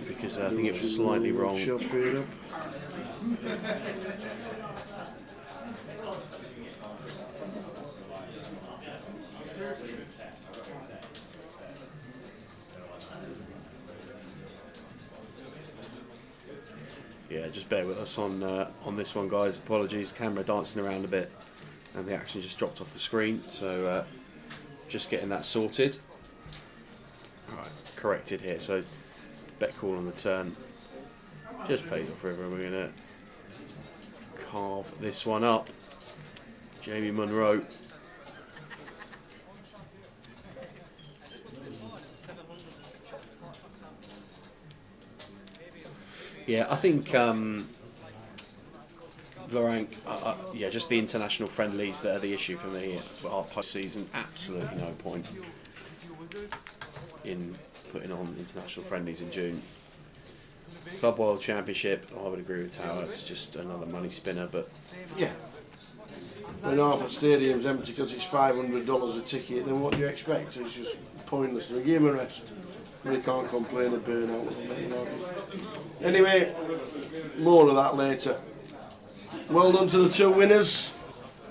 because I think it was slightly wrong. Chop it up. Yeah, just bear with us on this one, guys. Apologies, camera dancing around a bit, and the action just dropped off the screen. So just getting that sorted. All right, corrected here. So bet call on the turn. Just pays off river. We're gonna carve this one up. Jamie Munro. Yeah, I think Laurent, yeah, just the international friendlies that are the issue for me. Our post-season, absolutely no point in putting on international friendlies in June. Club World Championship, I would agree with Tower. It's just another money spinner, but yeah. When half the stadium's empty because it's $500 a ticket, then what do you expect? It's just pointless. We give them a rest. They can't complain of burnout. Anyway, more of that later. Well done to the 2 winners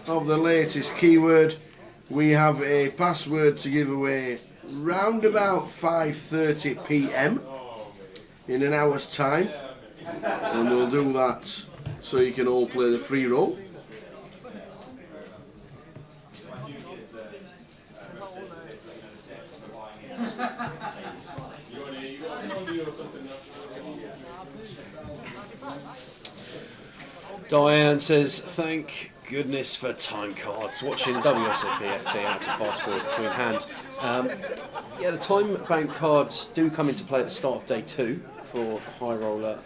of the latest keyword. We have a password to give away round about 5:30 PM in an hour's time, and we'll do that so you can all play the free roll. Diane says, thank goodness for time cards. Watching WSOP-FT, I had to fast forward between hands. Yeah, the time bank cards do come into play at the start of day 2 for High Roller,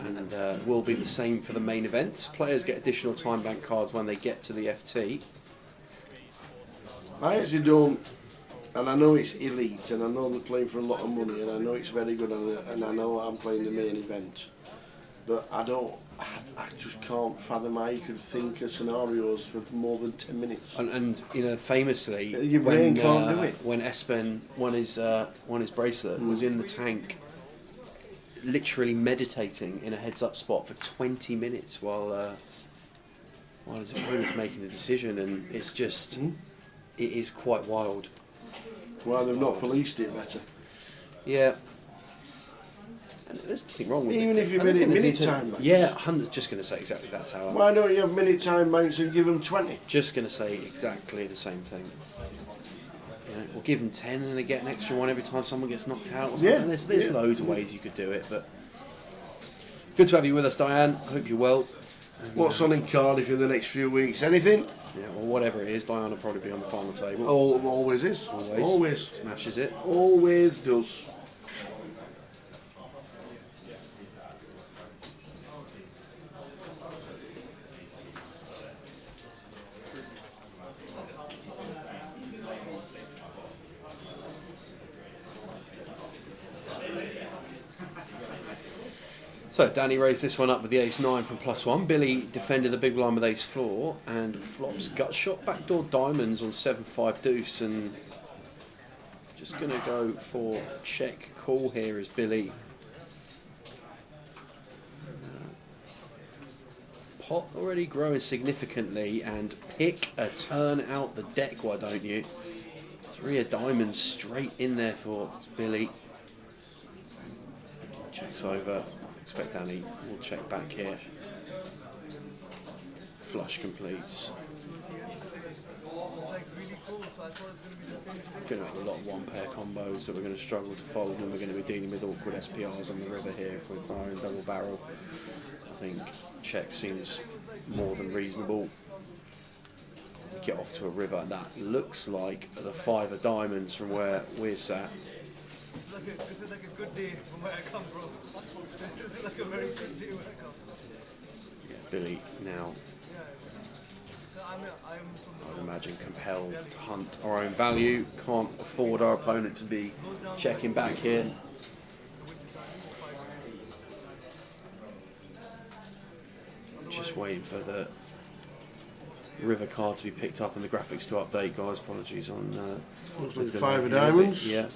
and will be the same for the main event. Players get additional time bank cards when they get to the FT. I actually don't, and I know it's elite, and I know they're playing for a lot of money, and I know it's very good, and I know I'm playing the main event, but I just can't fathom how you could think of scenarios for more than 10 minutes. And you know, famously, your brain can't do it. When Espen won his bracelet, was in the tank, literally meditating in a heads-up spot for 20 minutes while his opponent's making a decision, and it's just, it is quite wild. Well, they've not policed it better. Yeah. And there's nothing wrong with it. Even if you made it minute time banks. Yeah, I'm just going to say exactly that, Tower. Why don't you have minute time banks and give them 20? Just going to say exactly the same thing. You know, we'll give them 10 and they get an extra one every time someone gets knocked out. Or something. Yeah. There's loads of ways you could do it, but good to have you with us, Diane. I hope you're well. What's on in Cardiff in the next few weeks? Anything? Yeah, or whatever it is, Diana will probably be on the final table. Always is. Always. Smashes it. Always does. So Danny raised this one up with the ace-9 from +1. Billy defended the big blind with ace-4 and flops gut shot backdoor diamonds on 7-5 deuce, and just going to go for check call here as Billy. Pot already growing significantly, and pick a turn out the deck, why don't you? 3 of diamonds straight in there for Billy. Checks over. Expect Danny will check back here. Flush completes. Going to have a lot of one-pair combos that we're going to struggle to fold, and we're going to be dealing with awkward SPRs on the river here if we're firing double barrel. I think check seems more than reasonable. Get off to a river that looks like the 5 of diamonds from where we're sat. This is like a good day from where I come from. This is like a very good day where I come from. Yeah, Billy now, I would imagine, compelled to hunt our own value. Can't afford our opponent to be checking back here. Just waiting for the river card to be picked up and the graphics to update, guys. Apologies on looks like 5 of diamonds. Yeah,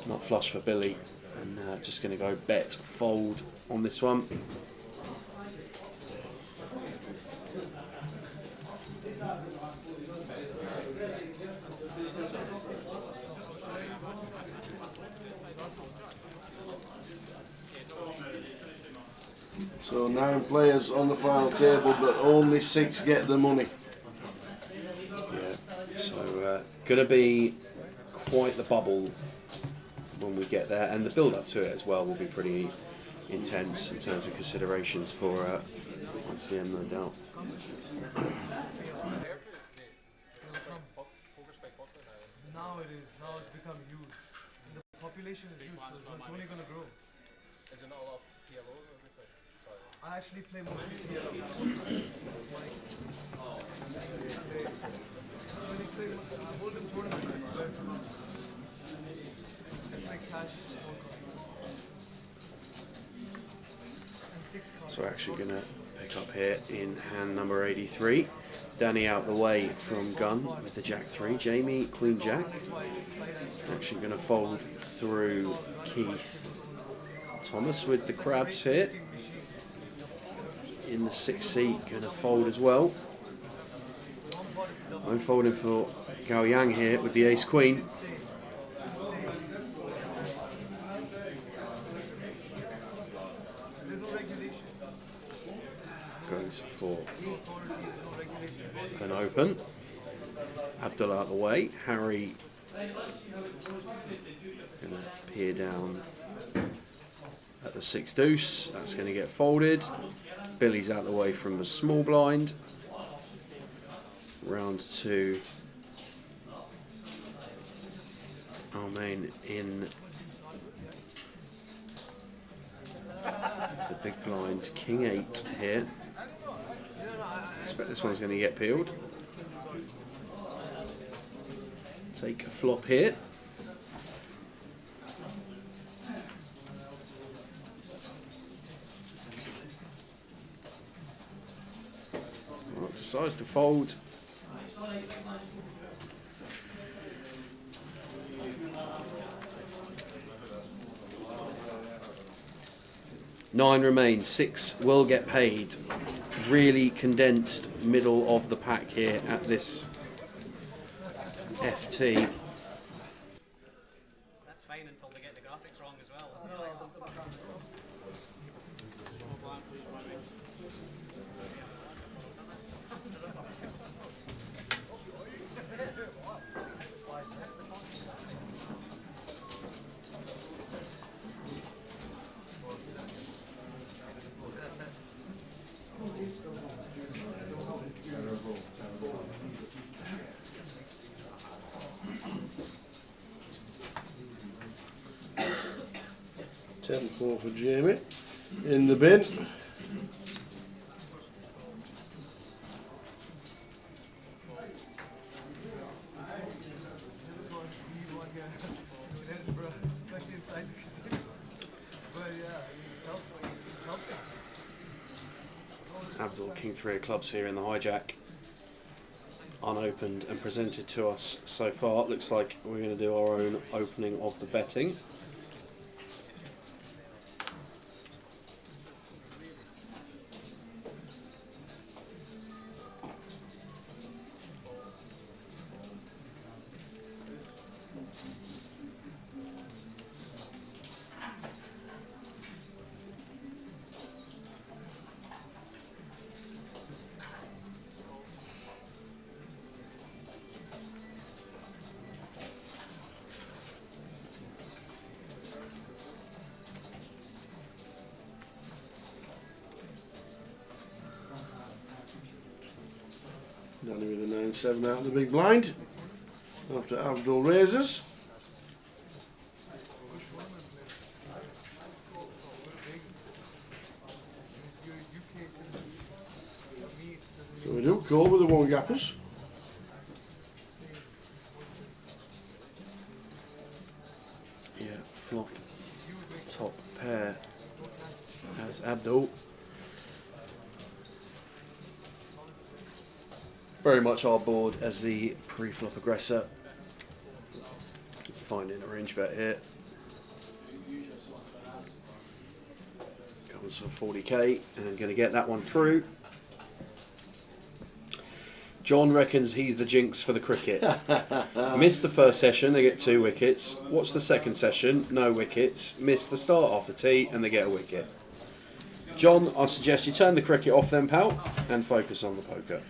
not flush for Billy, and just going to go bet fold on this one. So 9 players on the final table, but only 6 get the money. Yeah, so going to be quite the bubble when we get there, and the build up to it as well will be pretty intense in terms of considerations for ICM, no doubt. Now it is. Now it's become huge. The population is huge, so it's only going to grow. Is it not a lot of PLO or everything? I actually play mostly PLO. When I play Golden tournaments, I play cash. So we're actually going to pick up here in hand number 83. Danny out the way from gun with the Jack-3. Jamie, Queen Jack. Actually going to fold through Keith. Thomas with the crabs here. In the 6th seat, going to fold as well. I'm folding for Gao Yang here with the ace-queen. Goes for an open. Abdullah out the way. Harry going to peer down at the 6 deuce. That's going to get folded. Billy's out the way from the small blind. Round 2. Armain in the big blind. King 8 here. Expect this one's going to get peeled. Take a flop here. Well, decides to fold. Nine remains, 6 will get paid. Really condensed middle of the pack here at this FT. That's fine until they get the graphics wrong as well. 10-4 for Jamie. In the bin. Abdul, King 3 of clubs here in the hijack. Unopened and presented to us so far. Looks like we're going to do our own opening of the betting. Danny with a 9-7 out of the big blind after Abdul raises. So we do call with the one gappers. Yeah, flop top pair as Abdul. Very much our board as the pre-flop aggressor. Finding a range bet here. Comes for 40k and going to get that one through. John reckons he's the jinx for the cricket. Missed the first session, they get 2 wickets. Watch the second session, no wickets. Missed the start after tea and they get a wicket. John, I suggest you turn the cricket off then, pal, and focus on the poker.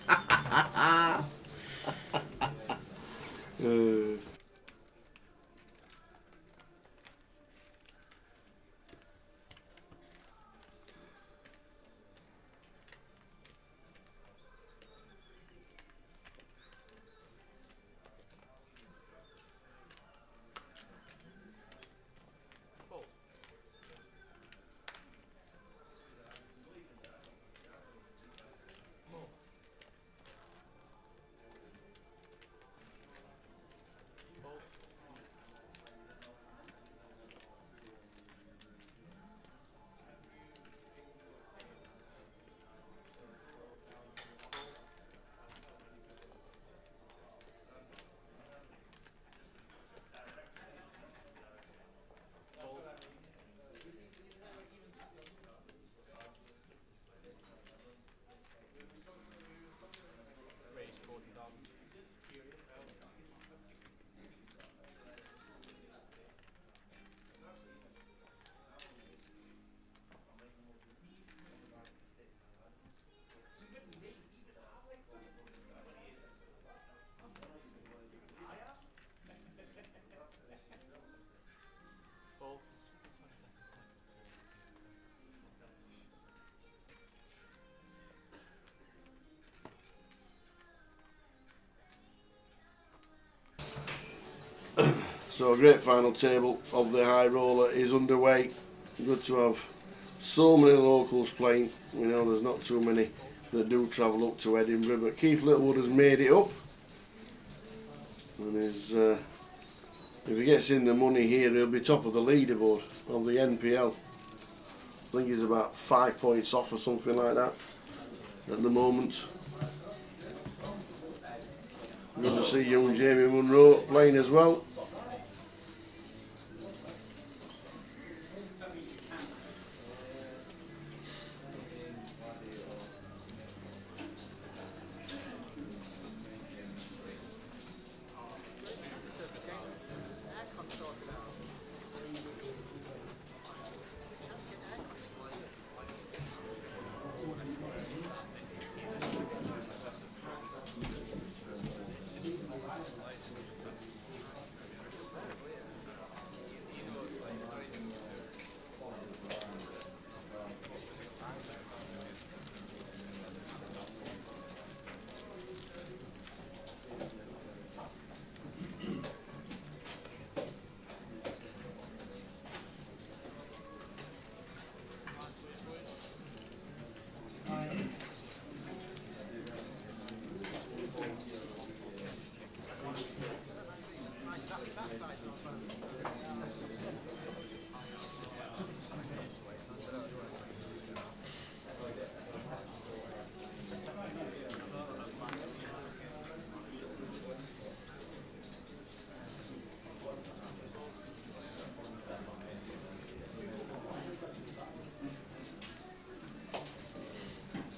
So a great final table of the High Roller is underway. Good to have so many locals playing. We know there's not too many that do travel up to Edinburgh, but Keith Littlewood has made it up. And is, if he gets in the money here, he'll be top of the leaderboard of the NPL. I think he's about 5 points off or something like that at the moment. Good to see young Jamie Munro playing as well.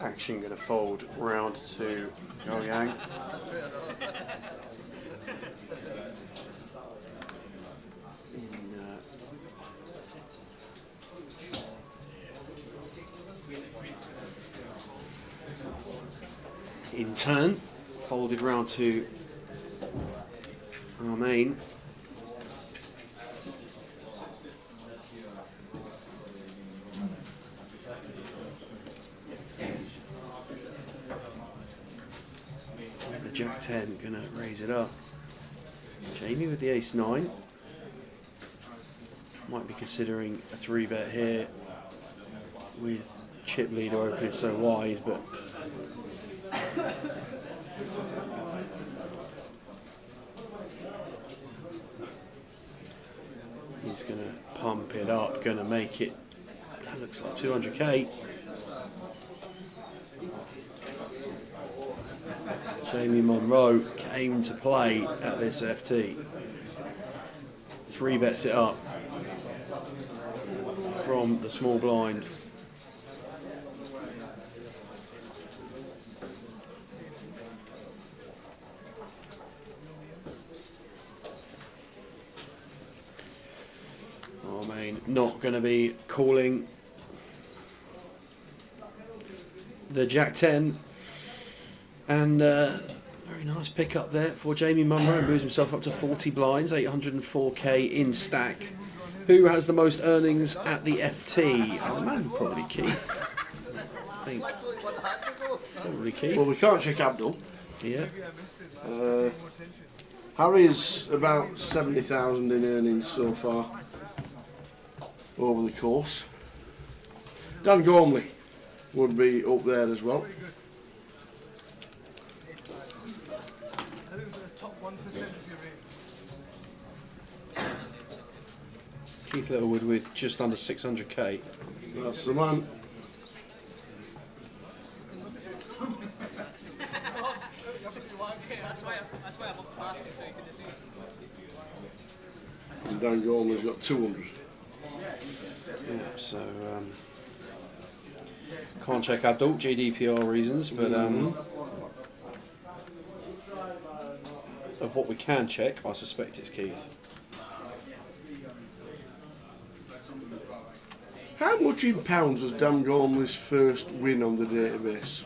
Action going to fold round to Zhao Yang. In turn, folded round to our main. The Jack 10 gonna raise it up. Jamie with the Ace 9. Might be considering a 3-bet here with chip leader opening so wide, but he's going to pump it up, going to make it, that looks like 200k. Jamie Monroe came to play at this FT. 3-bets it up from the small blind. Not going to be calling the Jack 10, and very nice pick up there for Jamie Munro. Moves himself up to 40 blinds, 804k in stack. Who has the most earnings at the FT? Oh man, probably Keith. I think probably Keith. Well, we can't check Abdul. Yeah. Harry's about 70,000 in earnings so far over the course. Dan Gormley would be up there as well. Keith Littlewood with just under 600k. That's the man. And Dan Gormley's got 200. Yeah, so can't check Abdul, GDPR reasons, but of what we can check, I suspect it's Keith. How much in pounds was Dan Gormley's first win on the database?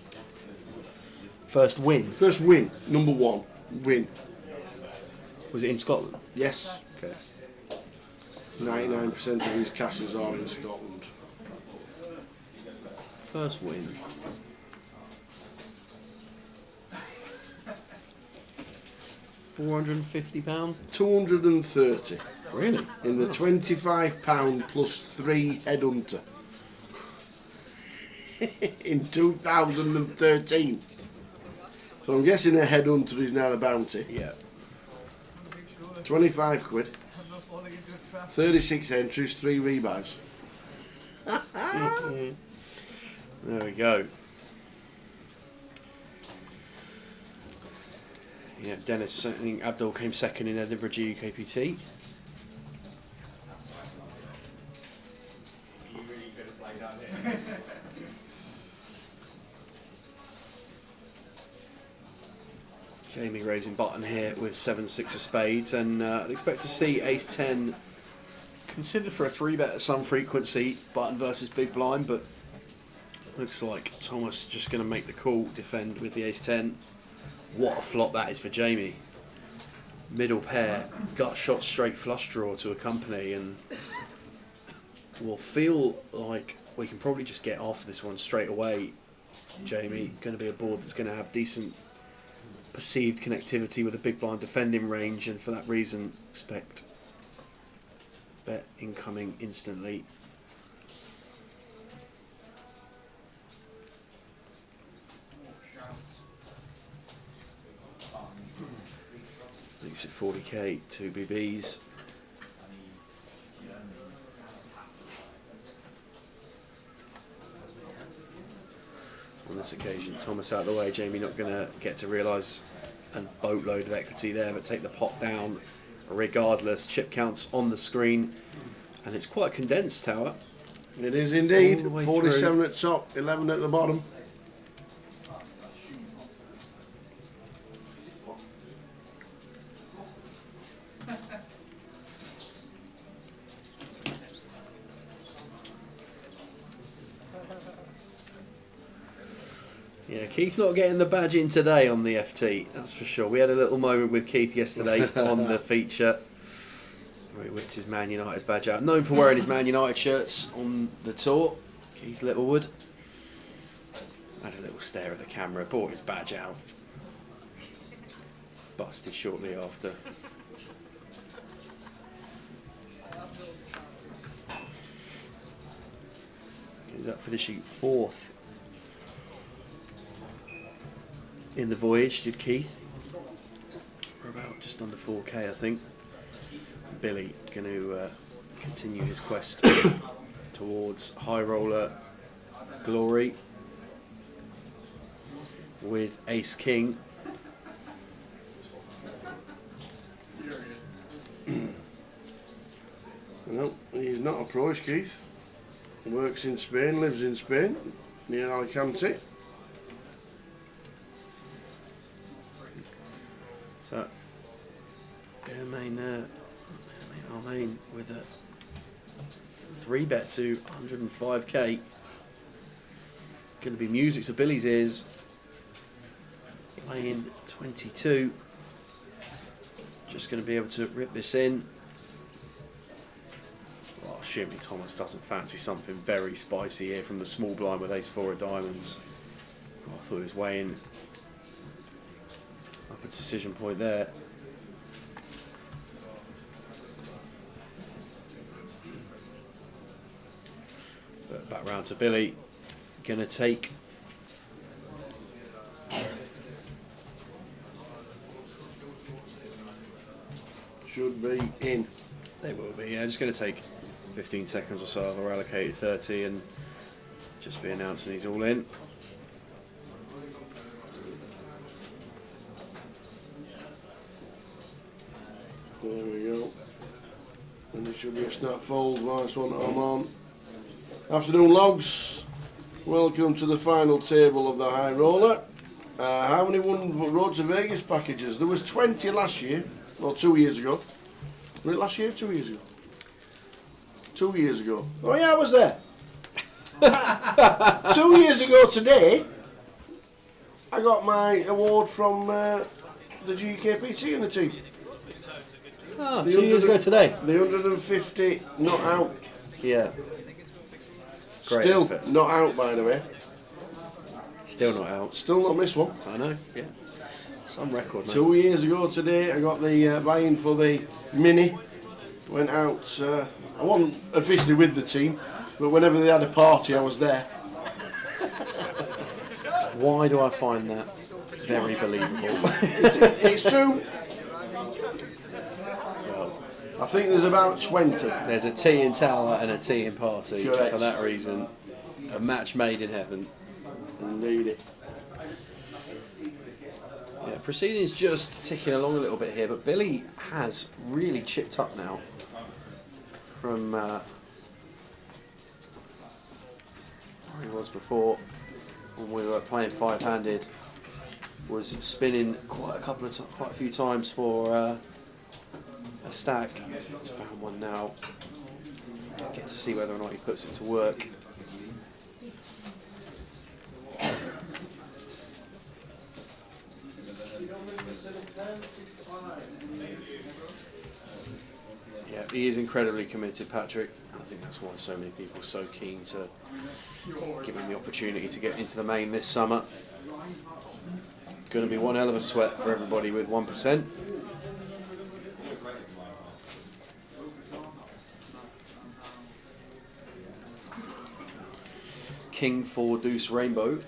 First win? First win, number 1 win. Was it in Scotland? Yes. Okay. 99% of his cashes are in Scotland. First win. £450? 230. Really? In the £25 plus 3 headhunter. In 2013. So I'm guessing a headhunter is now a bounty. Yeah. 25 quid. 36 entries, 3 rebuys. There we go. Yeah, Dennis, I think Abdul came second in Edinburgh UKPT. Jamie raising button here with 7-6 of spades, and I'd expect to see Ace 10 considered for a 3-bet at some frequency, button versus big blind, but looks like Thomas just going to make the call, defend with the Ace 10. What a flop that is for Jamie. Middle pair, gut shot straight flush draw to accompany, and we'll feel like we can probably just get after this one straight away. Jamie, going to be a board that's going to have decent perceived connectivity with a big blind defending range, and for that reason expect bet incoming instantly. Makes it 40k, 2 BBs. On this occasion, Thomas out of the way. Jamie not going to get to realise a boatload of equity there, but take the pot down regardless. Chip counts on the screen, and it's quite a condensed tower. It is indeed. All the way 47 through. at top, 11 at the bottom. Yeah, Keith not getting the badge in today on the FT, that's for sure. We had a little moment with Keith yesterday on the feature, where he whipped his Man United badge out. Known for wearing his Man United shirts on the tour, Keith Littlewood. Had a little stare at the camera, brought his badge out. Busted shortly after. Ended up finishing 4th in the voyage, did Keith. We're about just under 4k, I think. Billy going to continue his quest towards high roller glory with Ace King. No, he's not a pro, is Keith. Works in Spain, lives in Spain, near Alicante. So, our main with a 3-bet to 105k. Going to be music to Billy's ears. Playing 22. Just going to be able to rip this in. Well, assuming Thomas doesn't fancy something very spicy here from the small blind with ace-4 of diamonds. Oh, I thought he was weighing up a decision point there. But back round to Billy. Gonna take should be in. They will be, yeah. Just going to take 15 seconds or so. I've allocated 30 and just be announcing he's all in. There we go. And there should be a snap fold. Nice one, Armand. Afternoon logs. Welcome to the final table of the high roller. How many won Road to Vegas packages? There was 20 last year, or 2 years ago. Was it last year? 2 years ago. 2 years ago. Oh yeah, I was there. 2 years ago today, I got my award from the UKPT and the team. Oh, 2 years ago today. The 150 not out. Yeah. Great Still effort. not out, by the way. Still not out. Still not missed one. I know, yeah. Some record, man. 2 years ago today, I got the buy-in for the Mini. Went out, I wasn't officially with the team, but whenever they had a party, I was there. Why do I find that very believable? It's true. I think there's about 20. There's a tea in tower and a tea in party. Correct. For that reason, a match made in heaven. Indeed. Yeah, proceedings just ticking along a little bit here, but Billy has really chipped up now from where he was before when we were playing five-handed. Was spinning quite a few times for a stack. He's found one now. Get to see whether or not he puts it to work. Yeah, he is incredibly committed, Patrick. I think that's why so many people are so keen to give him the opportunity to get into the main this summer. Going to be one hell of a sweat for everybody with 1%. King 4 Deuce Rainbow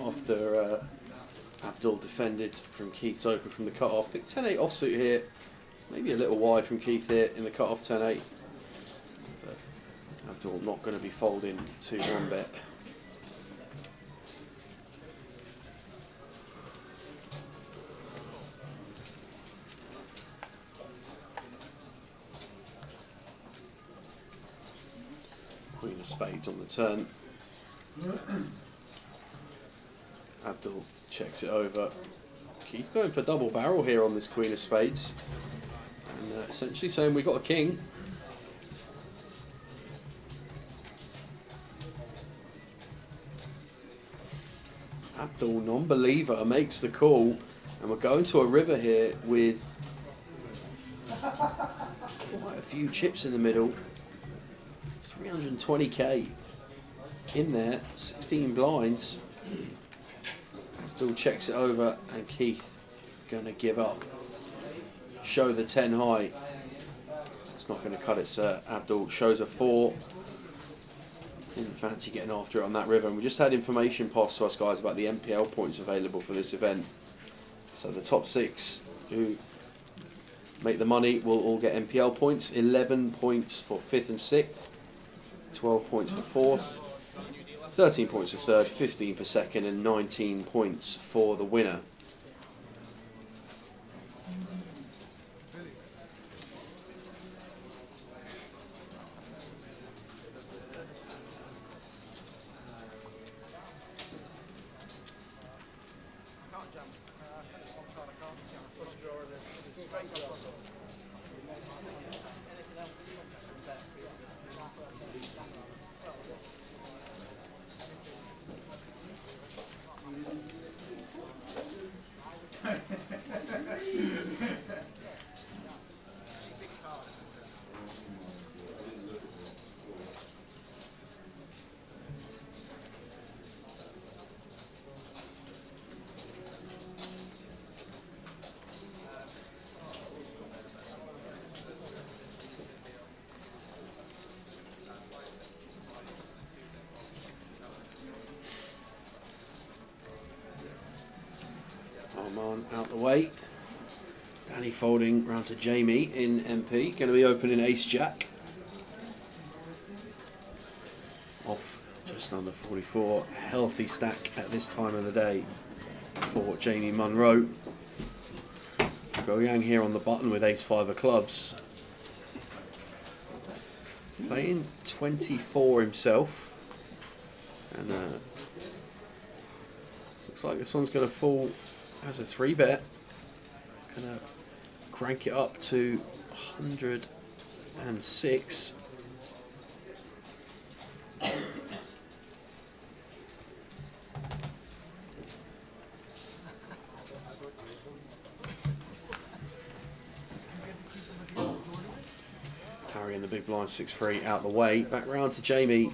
after Abdul defended from Keith's open from the cut-off. Picked 10-8 offsuit here Maybe a little wide from Keith here in the cut-off 10-8. But Abdul not going to be folding to 1-bet. Queen of spades on the turn. Abdul checks it over. Keith going for double barrel here on this queen of spades. And essentially saying we got a king. Abdul, non-believer, makes the call. And we're going to a river here with quite a few chips in the middle. 320k in there, 16 blinds. Abdul checks it over and Keith gonna give up. Show the 10 high. It's not gonna cut it, sir. Abdul shows a 4. Didn't fancy getting after it on that river. And we just had information passed to us, guys, about the MPL points available for this event. So the top 6 who make the money will all get MPL points. 11 points for 5th and 6th. 12 points for 4th. 13 points for 3rd, 15 for 2nd, and 19 points for the winner. Arman out the way. Danny folding round to Jamie in MP. Going to be opening Ace Jack. Off just under 44. Healthy stack at this time of the day for Jamie Munro. Goyang here on the button with Ace 5 of clubs. Playing 24 himself. And looks like this one's going to fall as a 3-bet. Gonna crank it up to 106. Harry in the big blind 6-3 out the way. Back round to Jamie.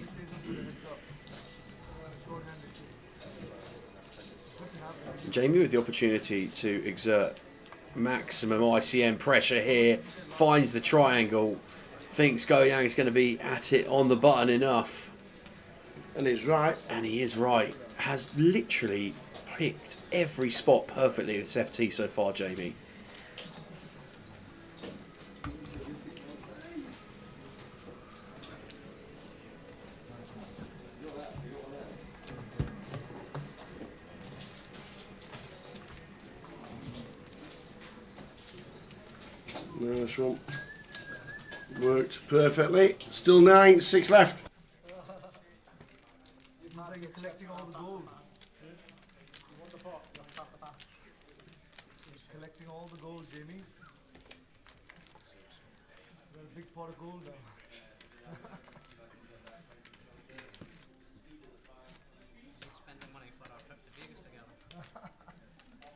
Jamie with the opportunity to exert maximum ICM pressure here, finds the triangle, thinks Goyang is going to be at it on the button enough. And he's right. And he is right. Has literally picked every spot perfectly this FT so far, Jamie. Nice one. Worked perfectly. Still 9, 6 left. You're collecting all the gold. You want the pot? You're collecting all the gold, Jamie. Got a big pot of gold now. Spending money for our trip to Vegas together.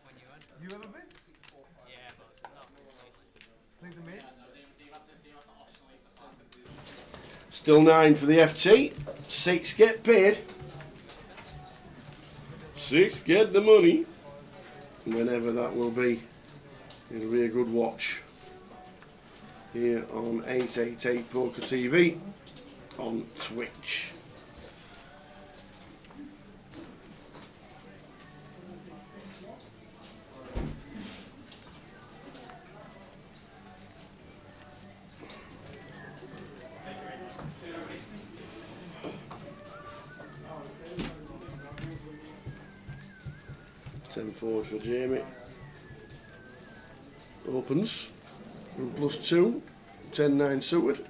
When you went. You ever been? Yeah, but not Play the main? Still 9 for the FT. 6 get paid. 6 get the money. Whenever that will be. It'll be a good watch. Here on 888 Poker TV on Twitch. 10-4 for Jamie. Opens. And +2. 10-9 suited.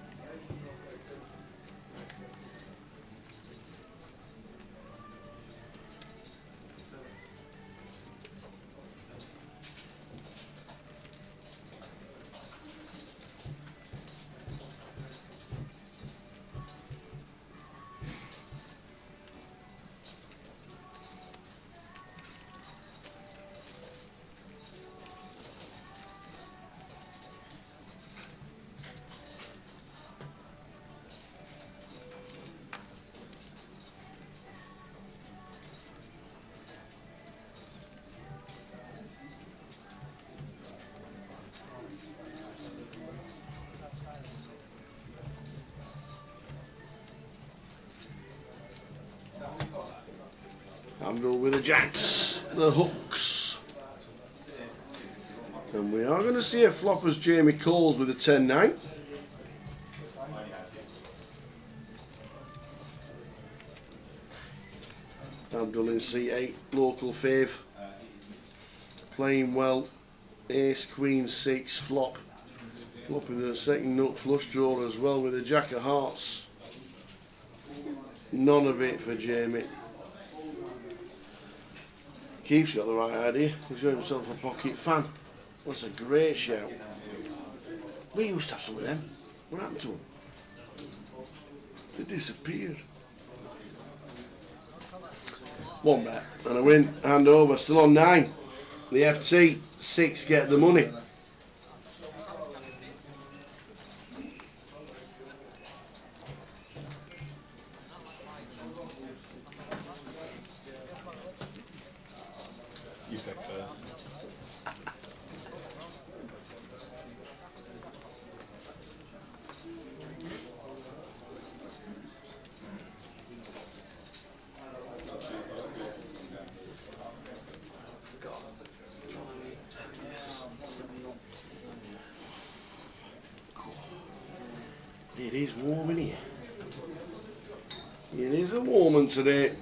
Handle with the jacks, the hooks. And we are going to see a flop as Jamie calls with a 10-9. Abdul in C8, local fave. Playing well. Ace, Queen, 6, flop. Flopping the second nut flush draw as well with a jack of hearts. None of it for Jamie. Keith's got the right idea. He's got himself a pocket fan. That's a great shout. We used to have some of them. What happened to them? They disappeared. One bet and a win. Hand over. Still on 9. The FT. 6 get the money. You pick first. It is warm in here. It is a warm one today.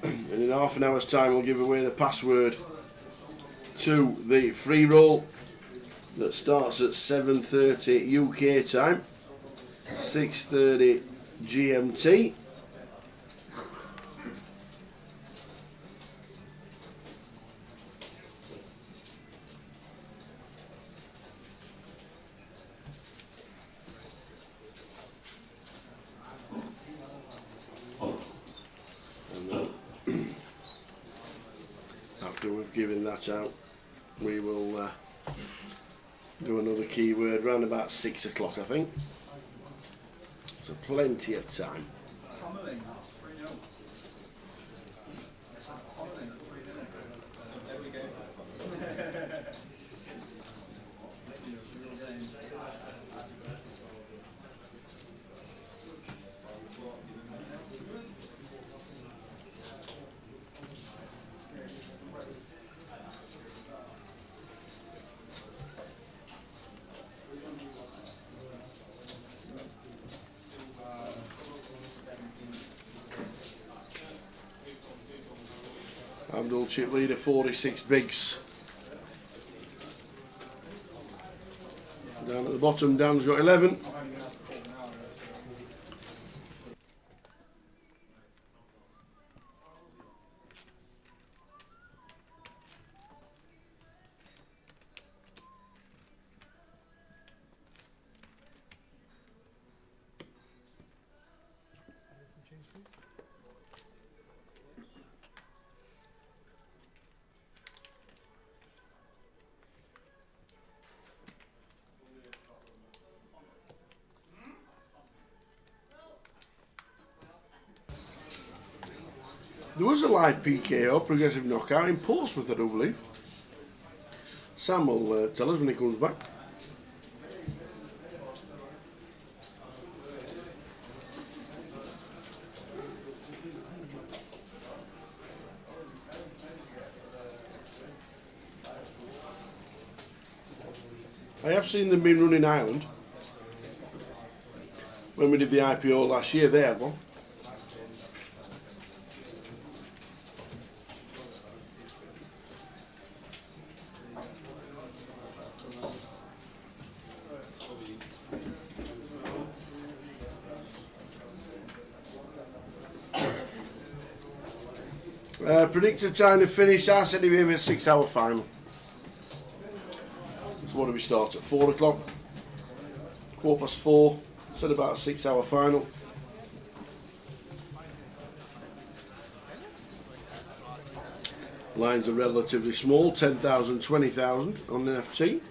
And in half an hour's time we'll give away the password to the free roll that starts at 7:30 UK time, 6:30 GMT. After we've given that out, we will do another keyword round about 6 o'clock, I think. So plenty of time. Abdul chip leader 46 bigs. Down at the bottom, Dan's got 11. There was a live PKO, progressive knockout, in Portsmouth, I do believe. Sam will tell us when he comes back. I have seen them being run in Ireland. When we did the IPO last year, they had one. Predicted time to finish, I said it'd be a 6-hour final. So what do we start at? 4 o'clock? 4:15, said about a 6-hour final. Lines are relatively small, 10,000, 20,000 on the FT.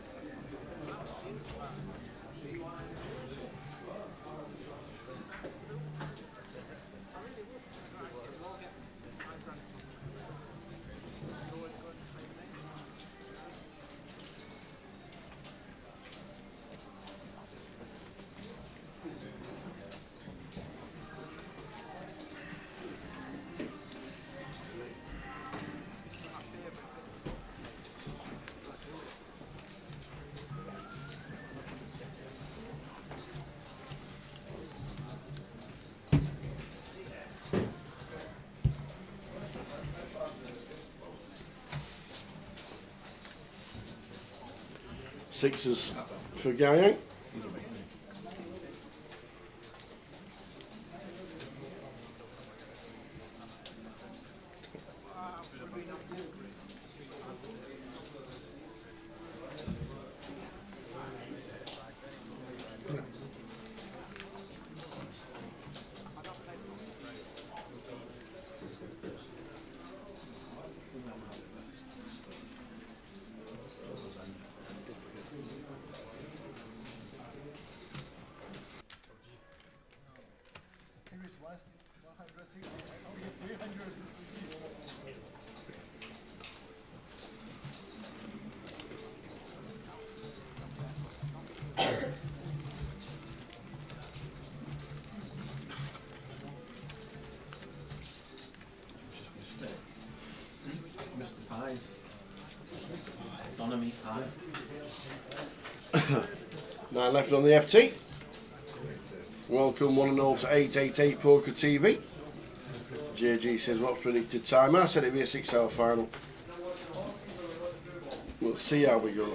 Sixes for Guyang. Nine left on the FT. Welcome one and all to 888 Poker TV. JG says what's predicted time? I said it'd be a 6-hour final. We'll see how we go.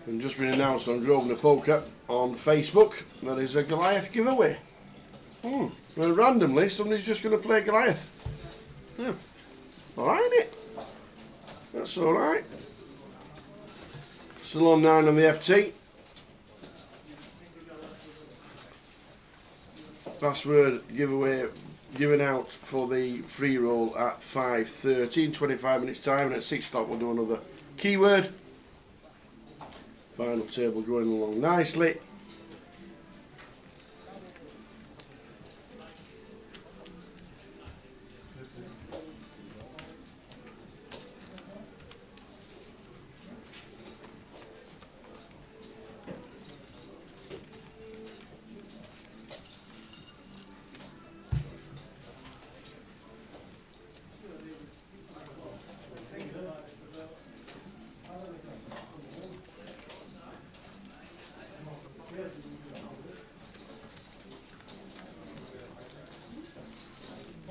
And just been announced on Grosvenor Poker on Facebook that is a Goliath giveaway. Well, randomly somebody's just going to play Goliath. Yeah. Alright, isn't it? That's alright. Still on 9 on the FT. Password giveaway given out for the free roll at 5:30 in 25 minutes time, and at 6 o'clock we'll do another keyword. Final table going along nicely.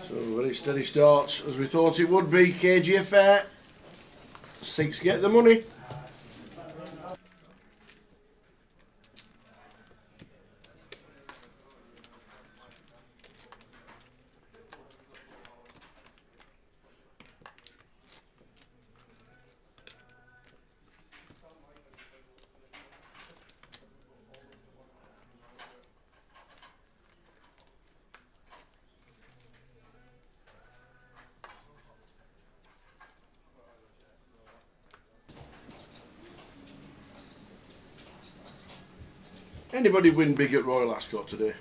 So very steady starts as we thought it would be. KG Affair. 6 get the money. Anybody win big at Royal Ascot today?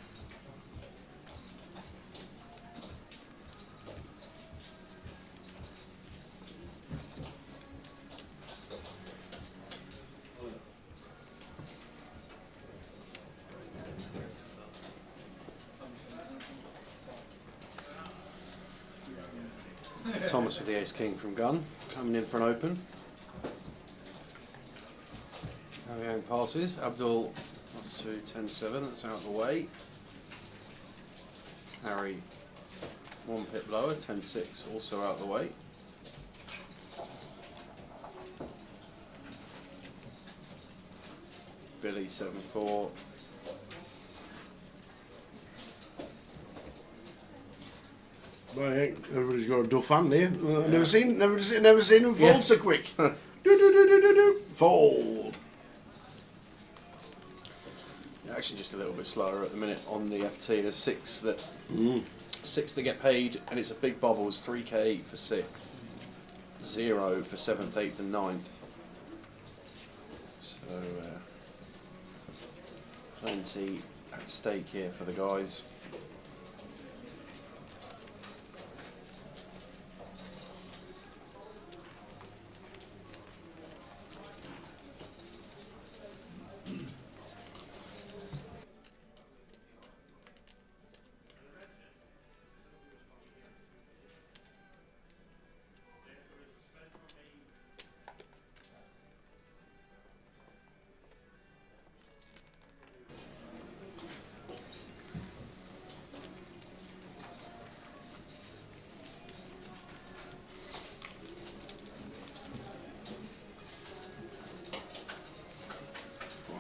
Thomas with the ace king from gun, coming in for an open. Harry passes. Abdul +2, 10-7. That's out of the way. Harry 1 pip lower, 10-6, also out of the way. Billy 7-4. Well, everybody's got a duff hand here. Never seen them fold so quick. Fold. Actually, just a little bit slower at the minute on the FT. There's 6 that get paid, and it's a big bubble. It's 3k for 6th, 0 for 7th, 8th, and 9th. So plenty at stake here for the guys.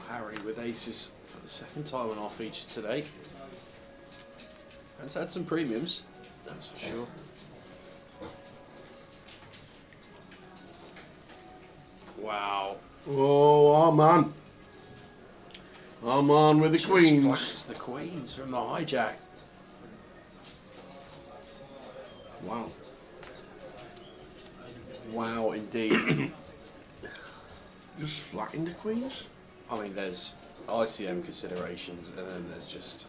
Harry with aces for the second time on our feature today. Has had some premiums, that's for sure. Wow. Oh, Arman. Arman with the Just queens. flashes the queens from the hijack. Wow. Wow, indeed. Just flatting the queens? I mean, there's ICM considerations, and then there's just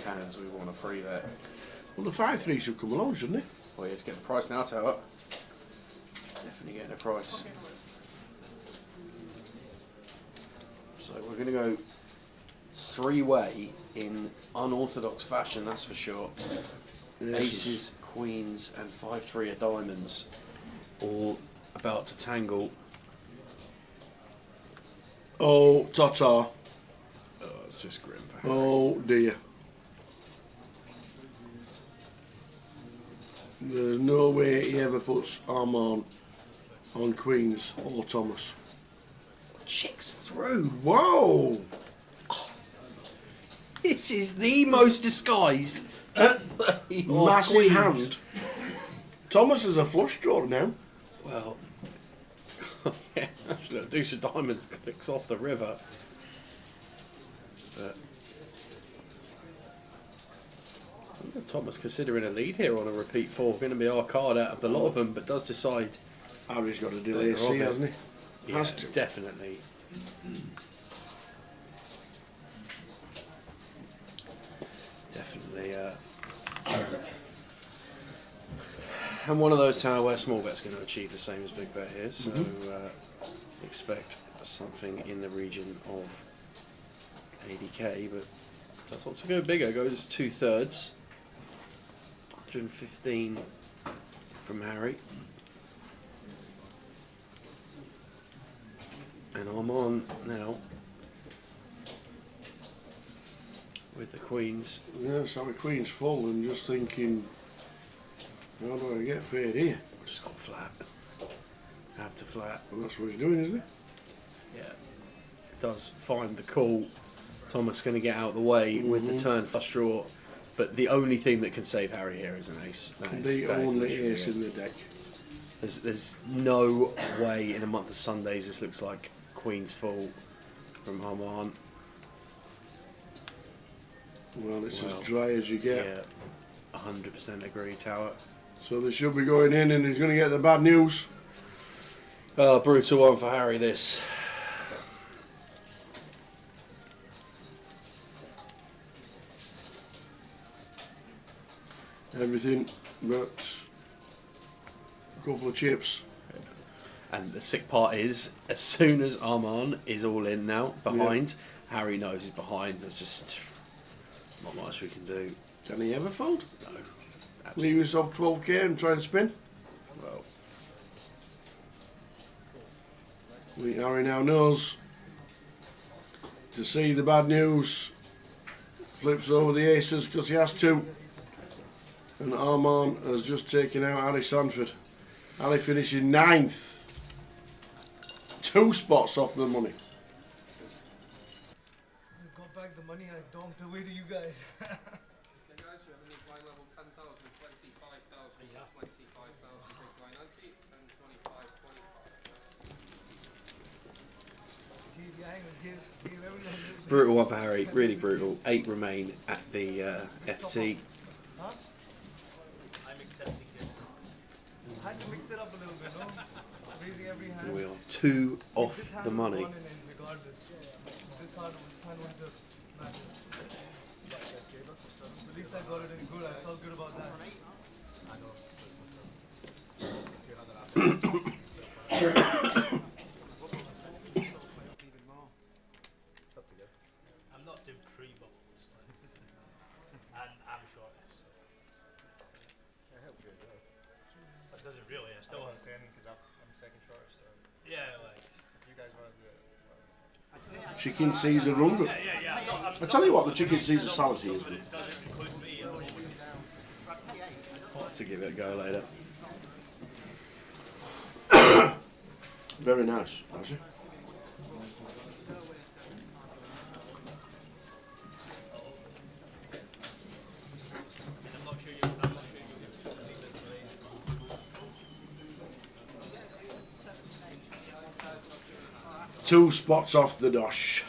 cannons we want to free there. Well, the 5-3 should come along, shouldn't it? Well, yeah, it's getting a price now, Tower. Definitely getting a price. So we're going to go 3-way in unorthodox fashion, that's for sure. Yes. Aces, queens, and 5-3 of diamonds, all about to tangle. Oh, ta-ta. Oh, it's just grim for Harry. Oh, dear. There's no way he ever puts Arman on queens or Thomas. Checks through. Whoa! This is the most disguised. Massive hand. Thomas is a flush draw now. Well, yeah, actually, a deuce of diamonds clicks off the river. But Thomas considering a lead here on a repeat 4. Going to be our card out of the lot of them, but does decide. Harry's got to do AC, hasn't he? Yeah, Has to. Definitely. Definitely. And one of those tower where small bet's going to achieve the same as big bet here, so expect something in the region of 80k, but does want to go bigger. Goes 2/3, 115 from Harry. And I'm on now with the queens. Yeah, so the queen's full and just thinking, how do I get paid here? Just got flat. Have to flat. And that's what he's doing, isn't it? Yeah. Does find the call. Thomas going to get out of the way with the turn flush draw. But the only thing that can save Harry here is an ace. The only ace in the deck. There's no way in a month of Sundays this looks like queen's full from Harman. Well, it's as dry as you get. Yeah, 100% agree, Tower. So they should be going in and he's going to get the bad news. Oh, brutal one for Harry, this. Everything but a couple of chips. And the sick part is, as soon as Arman is all in now, behind, Harry knows he's behind. There's just not much we can do. Can he ever fold? No. Leave yourself 12k and try and spin? Well, Harry now knows to see the bad news. Flips over the aces because he has to. And Armand has just taken out Ali Sanford. Ali finishing 9th. 2 spots off the money. I got back the money I donked away to you guys. Guys, you have any blind level 10,000, 25,000, 25,000, big blind ante, and 25, 25. Brutal one for Harry, really brutal. 8 remain at the FT. Huh? I'm accepting this. I had to mix it up a little bit, no? Raising every hand. We are 2 off the money. Regardless. This hand went to matter. At least I got it in good. I felt good about that. I'm not doing pre-bubbles. And I'm short. So I help you as well. that doesn't really. I still have. saying because I'm second shortest. So Yeah, like. if you guys want to do it. Chicken Caesar run. I tell you what, the chicken Caesar salad here is good. To give it a go later. Very nice, actually. Two spots off the dosh.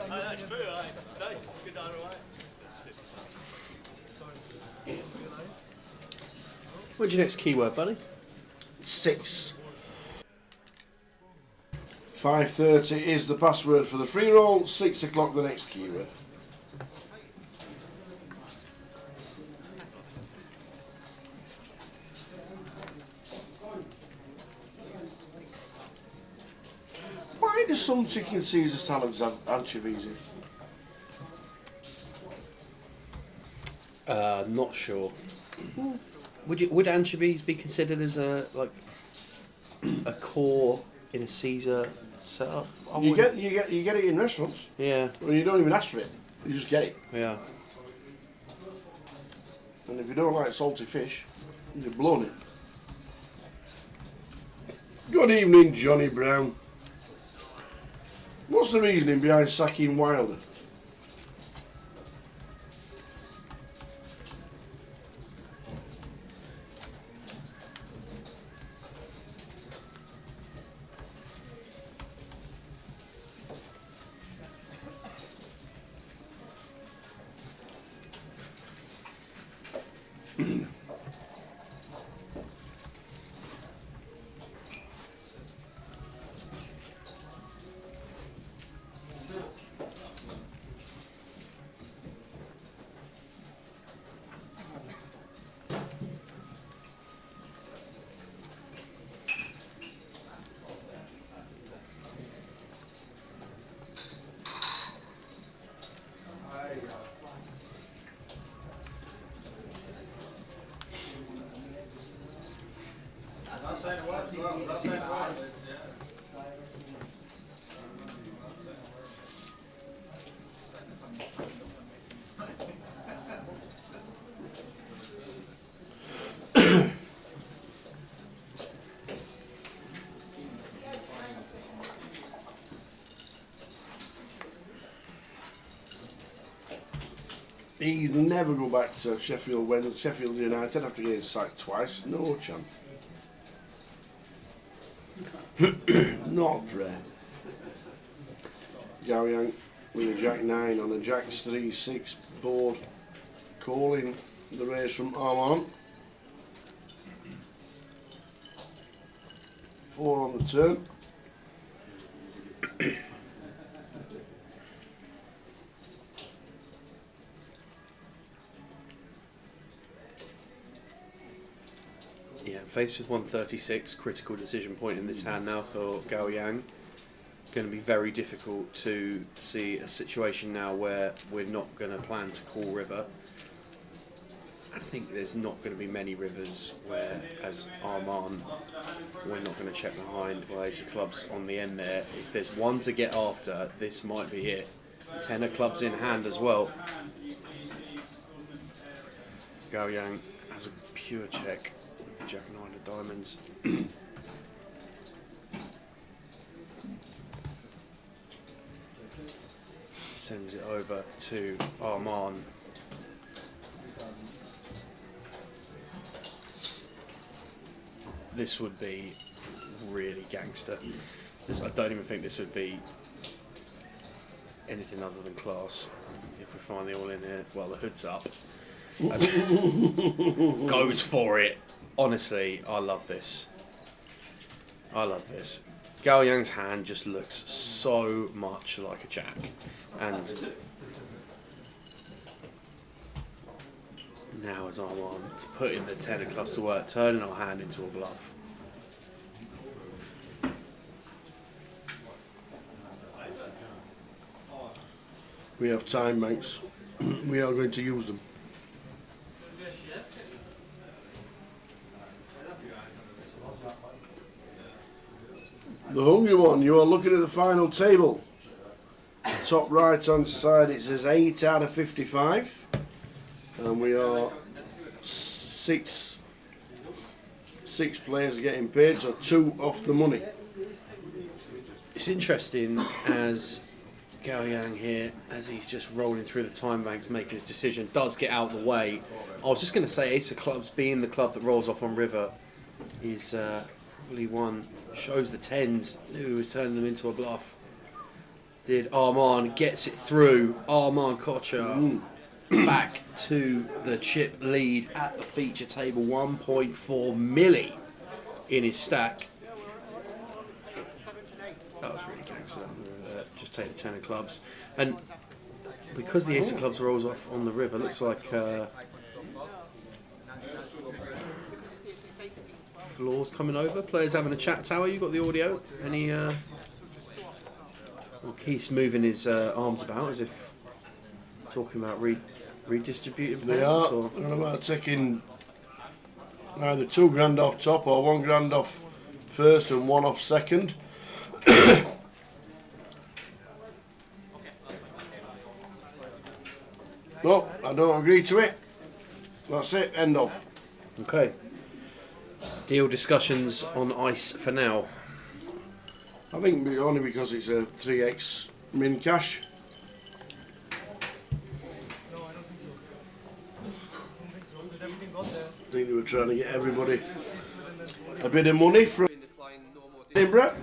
That's true, right? Nice, good ROI. What's your next keyword, buddy? 6. 5:30 is the password for the free roll. 6 o'clock the next keyword. Why do some chicken Caesar salads have anchovies in? Not sure. Would anchovies be considered as a core in a Caesar setup? You get it in restaurants. Yeah. Well, you don't even ask for it. You just get it. Yeah. And if you don't like salty fish, you've blown it. Good evening, Johnny Brown. What's the reasoning behind sacking Wilder? He'd never go back to Sheffield when Sheffield United after getting sacked twice. No chance. Not Brett. Gary Young with a Jack 9 on a Jack 3-6 board, calling the race from Armand. 4 on the turn. Yeah, faced with 136, critical decision point in this hand now for Gao Yang. Going to be very difficult to see a situation now where we're not going to plan to call river. I think there's not going to be many rivers where, as Arman, we're not going to check behind with ace of clubs on the end there. If there's one to get after, this might be it. 10 of clubs in hand as well. Gao Yang has a pure check with the Jack 9 of diamonds. Sends it over to Arman. This would be really gangster. I don't even think this would be anything other than class. If we find the all in here, well, the hood's up. Goes for it. Honestly, I love this. I love this. Gao Yang's hand just looks so much like a jack. And now is Arman putting the 10 of clubs to work, turning our hand into a bluff. We have time banks. We are going to use them. The hungry one, you are looking at the final table. Top right hand side it says 8 out of 55. And we are six players getting paid, so 2 off the money. It's interesting as Gao Yang here, as he's just rolling through the time banks, making his decision, does get out of the way. I was just going to say ace of clubs being the club that rolls off on river is probably one, shows the 10s, who was turning them into a bluff. Did Arman, gets it through, Arman Kocher back to the chip lead at the feature table, 1.4 milli in his stack. That was really gangster. Just take the 10 of clubs. And because the ace of clubs rolls off on the river, looks like Floor's coming over. Players having a chat. Tower, you got the audio? Any? Well, Keith's moving his arms about as if talking about redistributing They payments. are. Or? They're about taking either £2,000 off top or £1,000 off first and 1 off second. No, I don't agree to it. That's it, end of. Okay. Deal discussions on ice for now. I think only because it's a 3x min cash. I think they were trying to get everybody a bit of money from Edinburgh.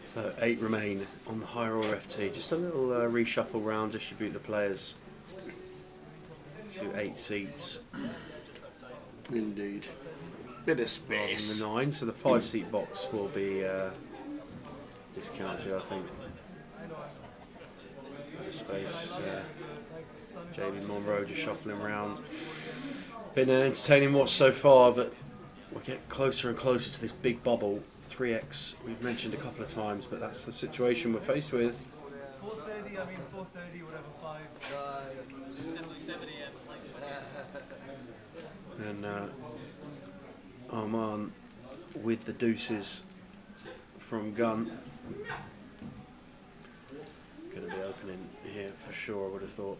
So 8 remain on the high roller FT. Just a little reshuffle round, distribute the players to 8 seats. Indeed. Bit of space. Rather than the 9, so the 5-seat box will be discounted, I think. Space Jamie Monroe just shuffling around. Been an entertaining watch so far, but we'll get closer and closer to this big bubble. 3x we've mentioned a couple of times, but that's the situation we're faced with. 4:30, I mean 4:30, whatever, 5. Definitely 7 a.m. And Arman with the deuces from gun. Going to be opening here for sure, I would have thought.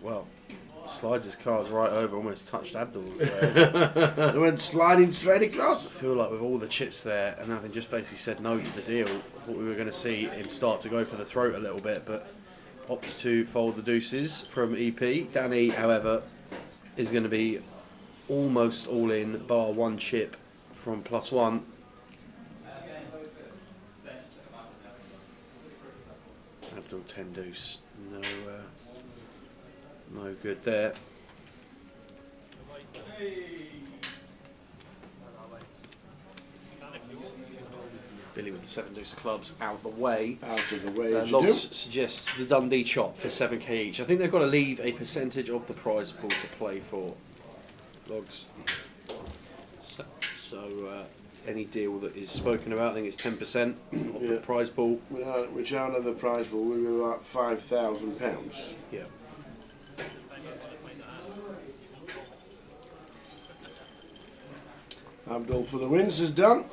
Well, slides his cards right over, almost touched Abdul's. They went sliding straight across. I feel like with all the chips there, and having just basically said no to the deal, I thought we were going to see him start to go for the throat a little bit, but opts to fold the deuces from EP. Danny, however, is going to be almost all in, bar one chip from +1. Abdul 10 deuce, no good there. Billy with the 7 deuce of clubs out of the way. Out of the way. Logs suggests the Dundee chop for 7k each. I think they've got to leave a percentage of the prize pool to play for. Logs. So any deal that is spoken about, I think it's 10% of the prize pool. Which out of the prize pool will be about £5,000. Yeah. Abdul for the wins is done.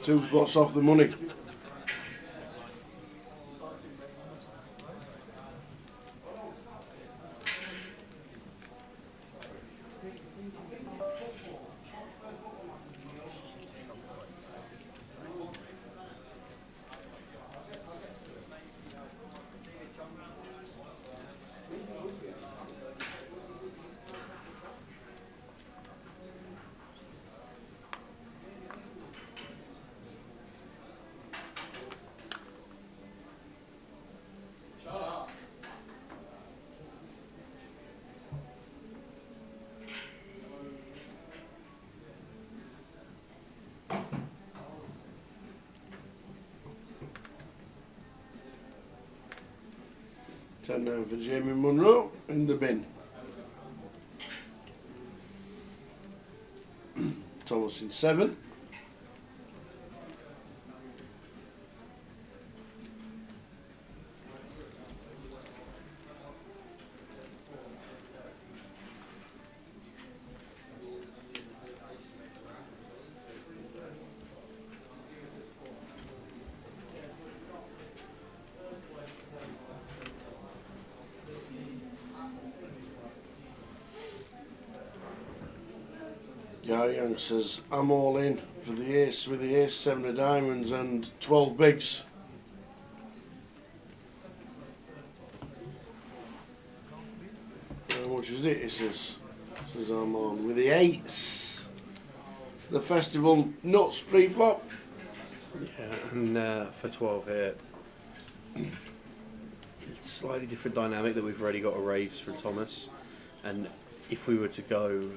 Two spots off the money. Ten down for Jamie Monroe in the bin. Thomas in 7. Gary Young says, I'm all in for the ace with the ace, 7 of diamonds and 12 bigs. How much is it? He says I'm on with the 8s. The festival nuts pre-flop. Yeah, and for 12 here, it's a slightly different dynamic that we've already got a raise for Thomas. And if we were to go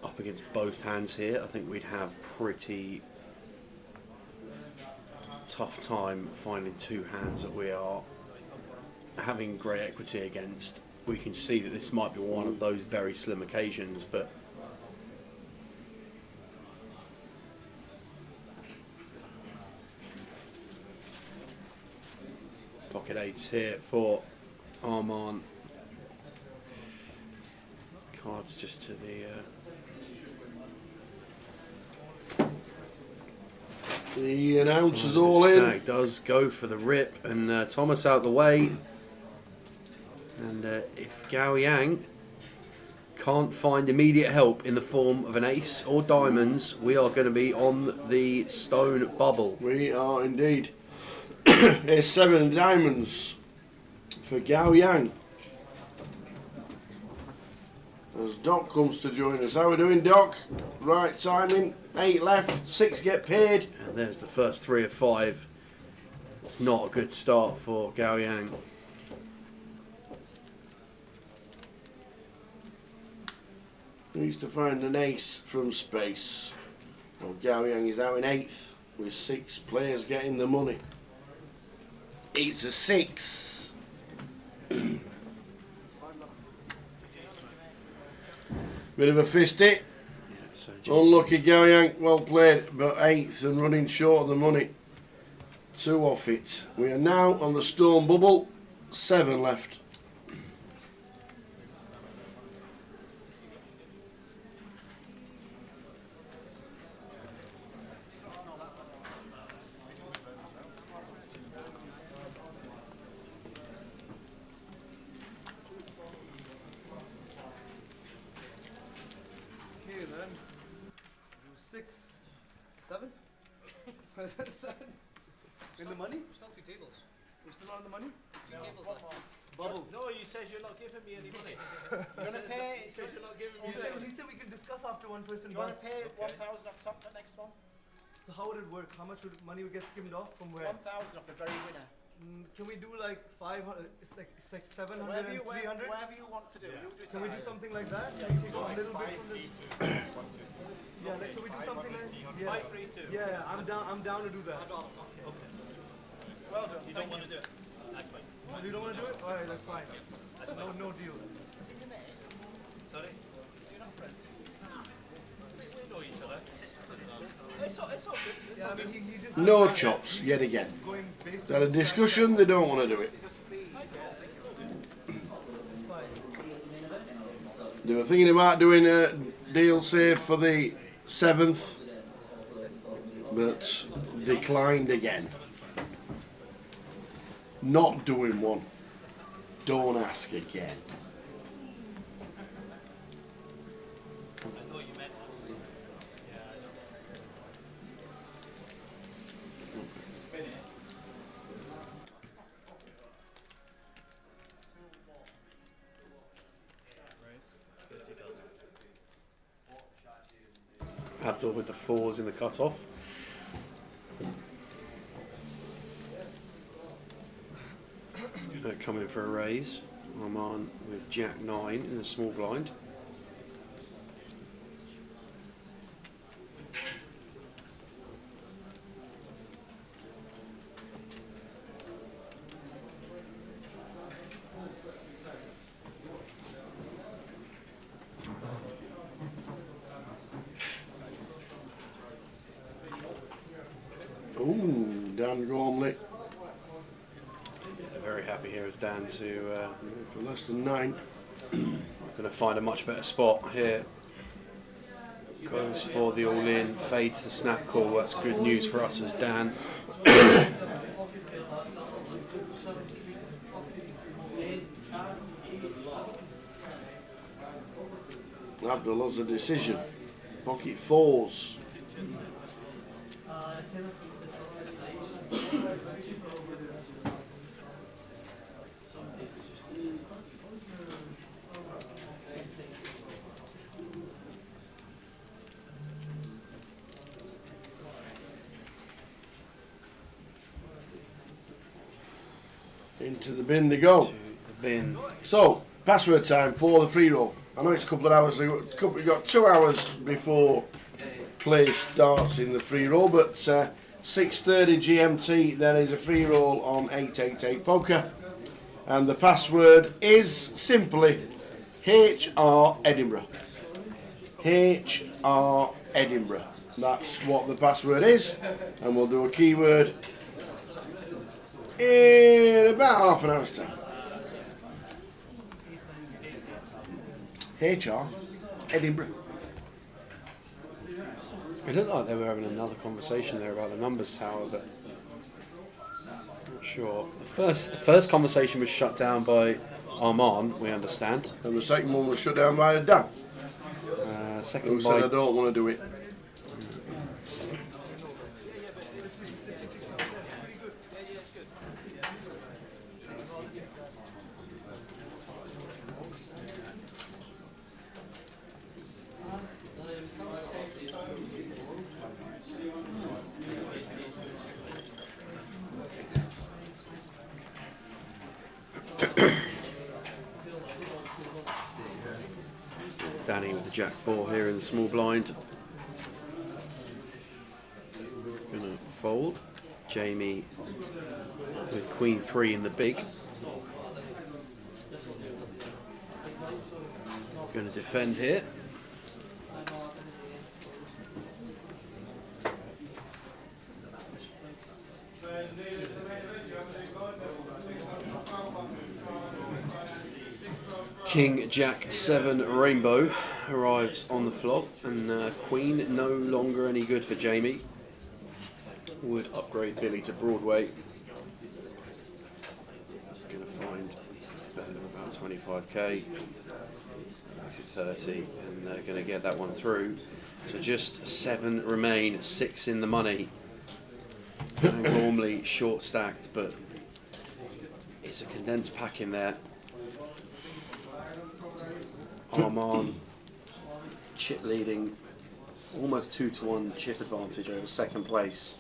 up against both hands here, I think we'd have pretty tough time finding two hands that we are having great equity against. We can see that this might be one of those very slim occasions, but pocket 8s here for Arman. Cards just to the announcer's all in. Stag does go for the rip, and Thomas out the way. And if Gao Yang can't find immediate help in the form of an ace or diamonds, we are going to be on the stone bubble. We are indeed. Here's 7 diamonds for Gao Yang. As Doc comes to join us. How are we doing, Doc? Right timing. 8 left. 6 get paid. And there's the first 3 of 5. It's not a good start for Gao Yang. needs to find an ace from space. Well, Gao Yang is out in 8th with 6 players getting the money. It's a 6. Bit of a fisty. Unlucky Gao Yang, well played, but 8th and running short of the money. 2 off it. We are now on the stone bubble. 7 left. Okay then. 6, 7. 7. In the money? Still 2 tables. You're still on the money? 2 tables left. Bubble. No, you said you're not giving me any money. You're gonna pay. He says you're not giving me any money. He said we can discuss after one person. Do you want to pay 1,000 off top the next one? So how would it work? How much money would get skimmed off from where? 1,000 off the very winner. Can we do like 500? It's like 700 Whatever and you, 300. whatever you want to do. Yeah. You just Can we do something like that? Yeah, Like take go a little bit from the. Yeah, like, can we do something like? Yeah. 532. Yeah, I'm down. I'm down to do that. Okay. Well done. You don't want to do it? That's fine. Oh, you don't want to do it? All right, that's fine. No deal. Sorry? You're not friends? We know each other. It's all good. It's all good. He's just No chops, yet again. They had a discussion, they don't want to do it. They were thinking about doing a deal save for the 7th, but declined again. Not doing one. Don't ask again. I know you meant that. Yeah, I know. Abdul with the 4s in the cut-off. Gonna come in for a raise. I'm on with Jack 9 in the small blind. Ooh, Dan Gormley. Very happy here is Dan to for less than 9. Going to find a much better spot here. Goes for the all-in, fades the snap call. That's good news for us as Dan. Abdul has a decision. Pocket 4s. Into the bin they go. The bin. So, password time for the free roll. I know it's a couple of hours, we've got 2 hours before play starts in the free roll, but 6:30 GMT there is a free roll on 888 Poker. And the password is simply HR Edinburgh. HR Edinburgh. That's what the password is, and we'll do a keyword in about half an hour's time. HR Edinburgh. It looked like they were having another conversation there about the numbers tower, but not sure. The first conversation was shut down by Armand, we understand. And the second one was shut down by Dan. Second who said I don't want to do it. Danny with the Jack 4 here in the small blind. Gonna fold. Jamie with Queen 3 in the big. Gonna defend here. King Jack 7 Rainbow arrives on the flop, and Queen no longer any good for Jamie. Would upgrade Billy to Broadway. Going to find better than about 25k. Makes it 30, and they're going to get that one through. So just 7 remain, 6 in the money. Normally short stacked, but it's a condensed pack in there. Arman chip leading, almost 2-1 chip advantage over second place.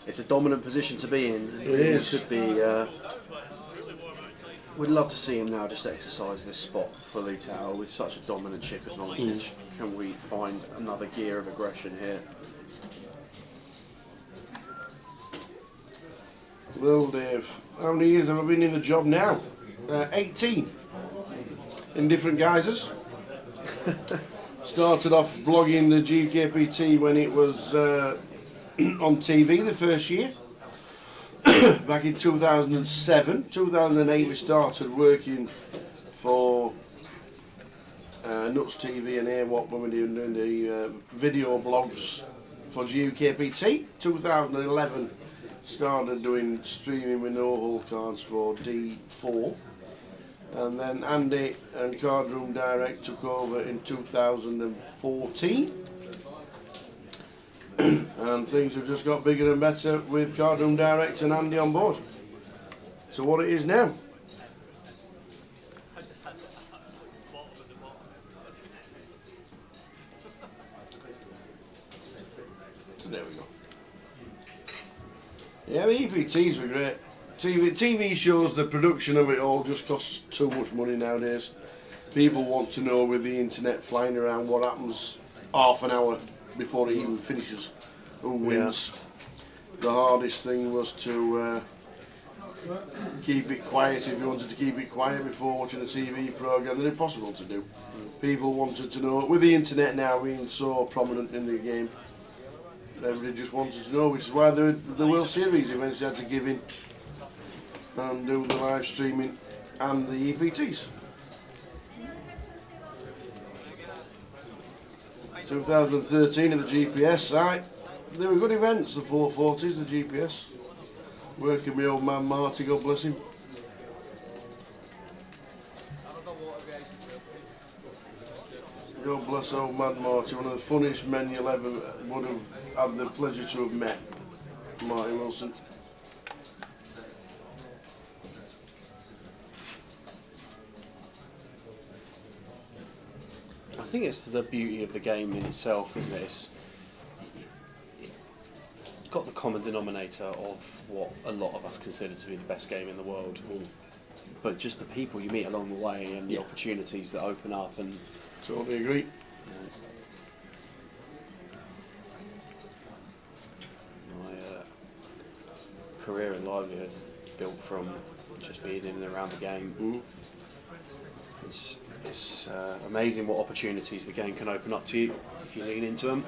It's a dominant position to be in. It is. Could be. We'd love to see him now just exercise this spot fully, Tao, with such a dominant chip advantage. Can we find another gear of aggression here? Well, Dave, how many years have I been in the job now? 18. In different guises. Started off blogging the GKPT when it was on TV the first year. Back in 2007. 2008 we started working for Nuts TV and Airwalk when we were doing the video blogs for UKPT. 2011 started doing streaming with no hull cards for D4. And then Andy and Cardroom Direct took over in 2014. And things have just got bigger and better with Cardroom Direct and Andy on board. So what it is now. So there we go. Yeah, the EPTs were great. TV shows, the production of it all just costs too much money nowadays. People want to know with the internet flying around what happens half an hour before it even finishes, who wins. The hardest thing was to keep it quiet if you wanted to keep it quiet before watching a TV programme. They're impossible to do. People wanted to know, with the internet now being so prominent in the game, everybody just wanted to know, which is why the World Series eventually had to give in and do the live streaming and the EPTs. 2013 at the GPS, right? They were good events, the 440s, the GPS. Working with old man Marty, God bless him. God bless old man Marty, one of the funniest men you'll ever would have had the pleasure to have met, Marty Wilson. I think it's the beauty of the game in itself, isn't it? It's got the common denominator of what a lot of us consider to be the best game in the world. But just the people you meet along the way and the opportunities that open up, and totally agree. My career and livelihood built from just being in and around the game. It's amazing what opportunities the game can open up to you if you lean into them.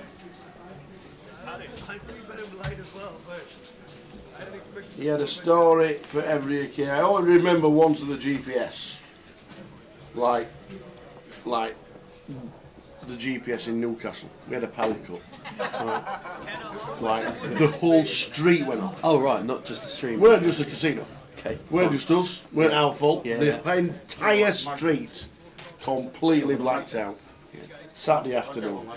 He had a story for every occasion. I always remember one to the GPS, like the GPS in Newcastle. We had a power cut. Like the whole street went off. Oh right, not just the street. Weren't just a casino. Okay. Weren't just us. Weren't our fault. Yeah. The entire street completely blacked out. Saturday afternoon.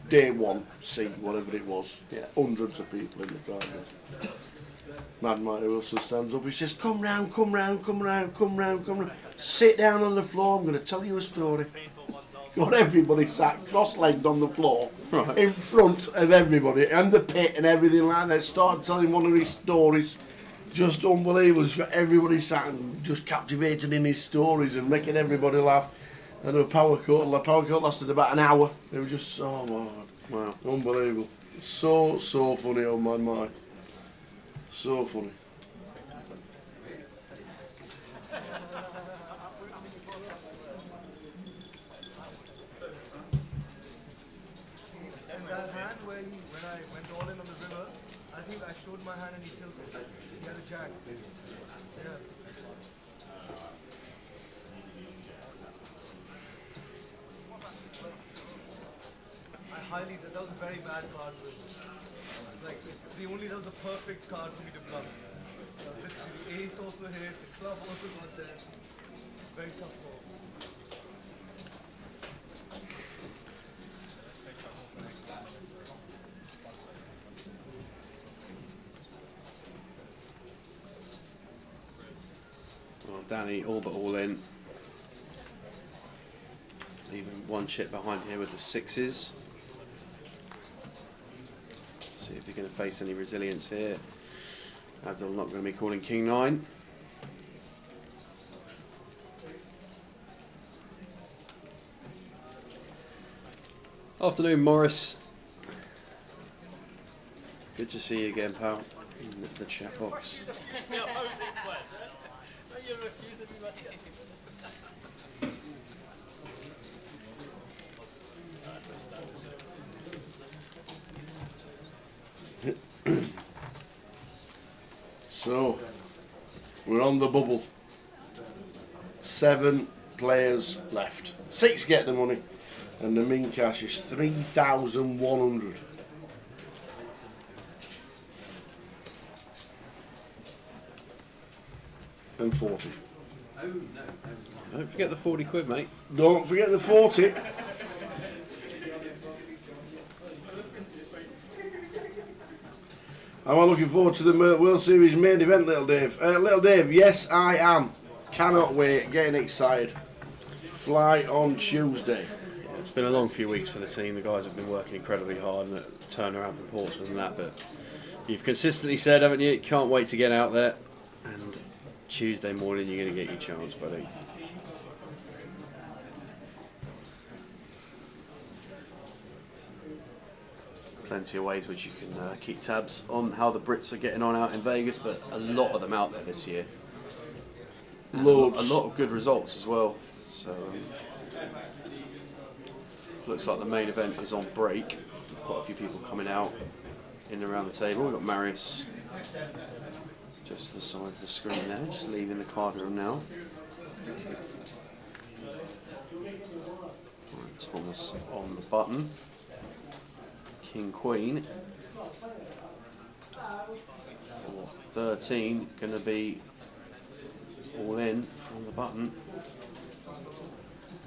Day one, C, whatever it was. Hundreds of people in the car. Mad Marty Wilson stands up. He says, "Come round, come round, come round, come round, come round. Sit down on the floor. I'm going to tell you a story." Got everybody sat cross-legged on the floor in front of everybody and the pit and everything like that. Started telling one of his stories. Just unbelievable. He's got everybody sat and just captivated in his stories and making everybody laugh. And the power cut lasted about an hour. It was just so wow, unbelievable. So funny, oh my. So funny. And that hand when I went all in on the river, I think I showed my hand and he tilted. He had a jack. Yeah. That was a very bad card. Like, that was a perfect card for me to bluff. The ace also hit, the club also got there. Very tough call. Well, Danny all but all in. Leaving one chip behind here with the sixes. See if you're going to face any resilience here. Abdul not going to be calling King 9. Afternoon, Morris. Good to see you again, pal, in the chat box. So, we're on the bubble. 7 players left. 6 get the money, and the min cash is 3,100. And 40. Don't forget the 40 quid, mate. Don't forget the 40. Am I looking forward to the World Series main event, Little Dave? Little Dave, yes, I am. Cannot wait. Getting excited. Fly on Tuesday. Yeah, it's been a long few weeks for the team. The guys have been working incredibly hard and turnaround from Portsmouth and that. But you've consistently said, haven't you? Can't wait to get out there. And Tuesday morning, you're going to get your chance, buddy. Plenty of ways which you can keep tabs on how the Brits are getting on out in Vegas, but a lot of them out there this year. Loads. A lot of good results as well. So looks like the main event is on break. Quite a few people coming out in and around the table. We've got Marius just to the side of the screen there, just leaving the card room now. Right, Thomas on the button. King Queen for 13, going to be all in from the button.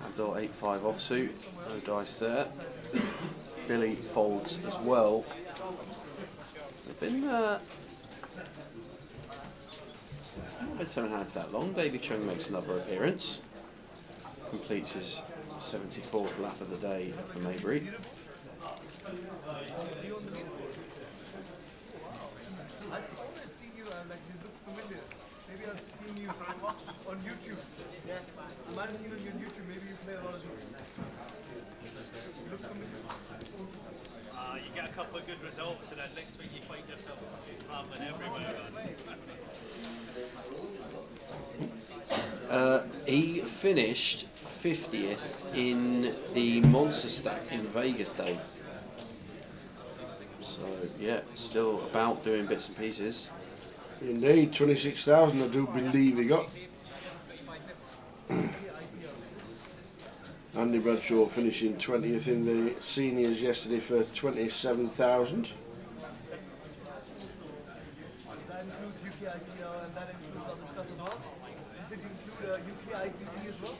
Abdul 8-5 offsuit, no dice there. Billy folds as well. They've been seven hands that long. Davy Chung makes another appearance. Completes his 74th lap of the day of the Maybury. Maybe I've seen you on YouTube. Yeah. I might have seen on your YouTube. Maybe you play a lot of these. You look familiar. You get a couple of good results, and then next week you find yourself traveling everywhere. He finished 50th in the Monster Stack in Vegas, Dave. So yeah, still about doing bits and pieces. Indeed, 26,000 I do believe he got. Andy Bradshaw finishing 20th in the seniors yesterday for 27,000. That includes UKIPL and that includes other stuff as well. Does it include UKIPT as well?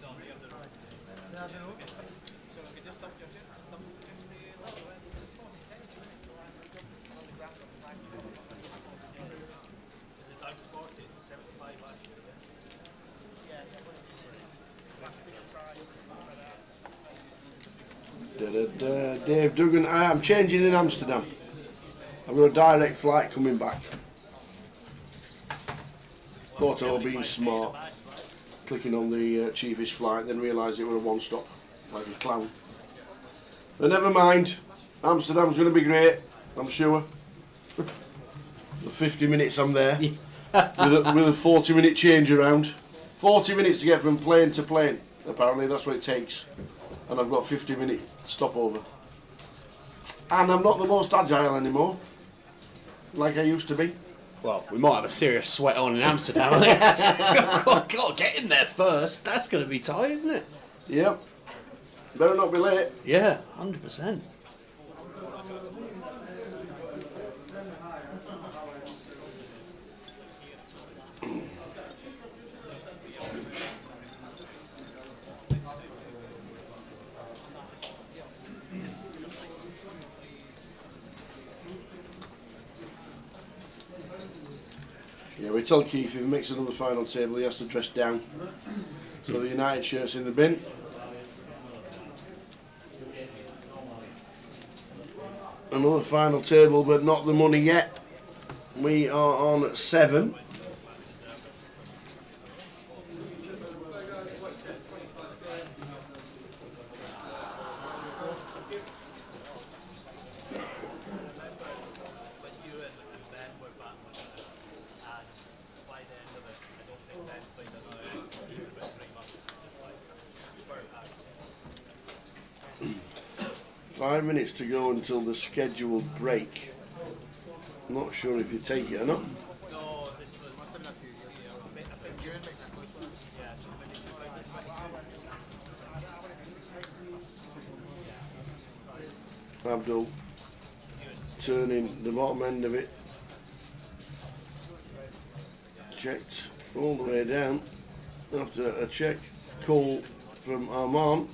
No, they have their own. They have their own? So we could just dump your shit. Dave Duggan, I am changing in Amsterdam. I've got a direct flight coming back. Thought I was being smart. clicking on the cheapest flight, then realised it was a one-stop, like a clown. But never mind, Amsterdam's going to be great, I'm sure. The 50 minutes I'm there, with a 40-minute change around. 40 minutes to get from plane to plane, apparently, that's what it takes. And I've got 50-minute stopover. And I'm not the most agile anymore, like I used to be. Well, we might have a serious sweat on in Amsterdam. I've got to get in there first. That's going to be tight, isn't it? Yep. Better not be late. Yeah, 100%. Yeah, we tell Keith if he makes another final table, he has to dress down. So the United shirt's in the bin. Another final table, but not the money yet. We are on 7. Five minutes to go until the scheduled break. I'm not sure if you take it or not. Abdul turning the bottom end of it. Checked all the way down after a check call from Armand.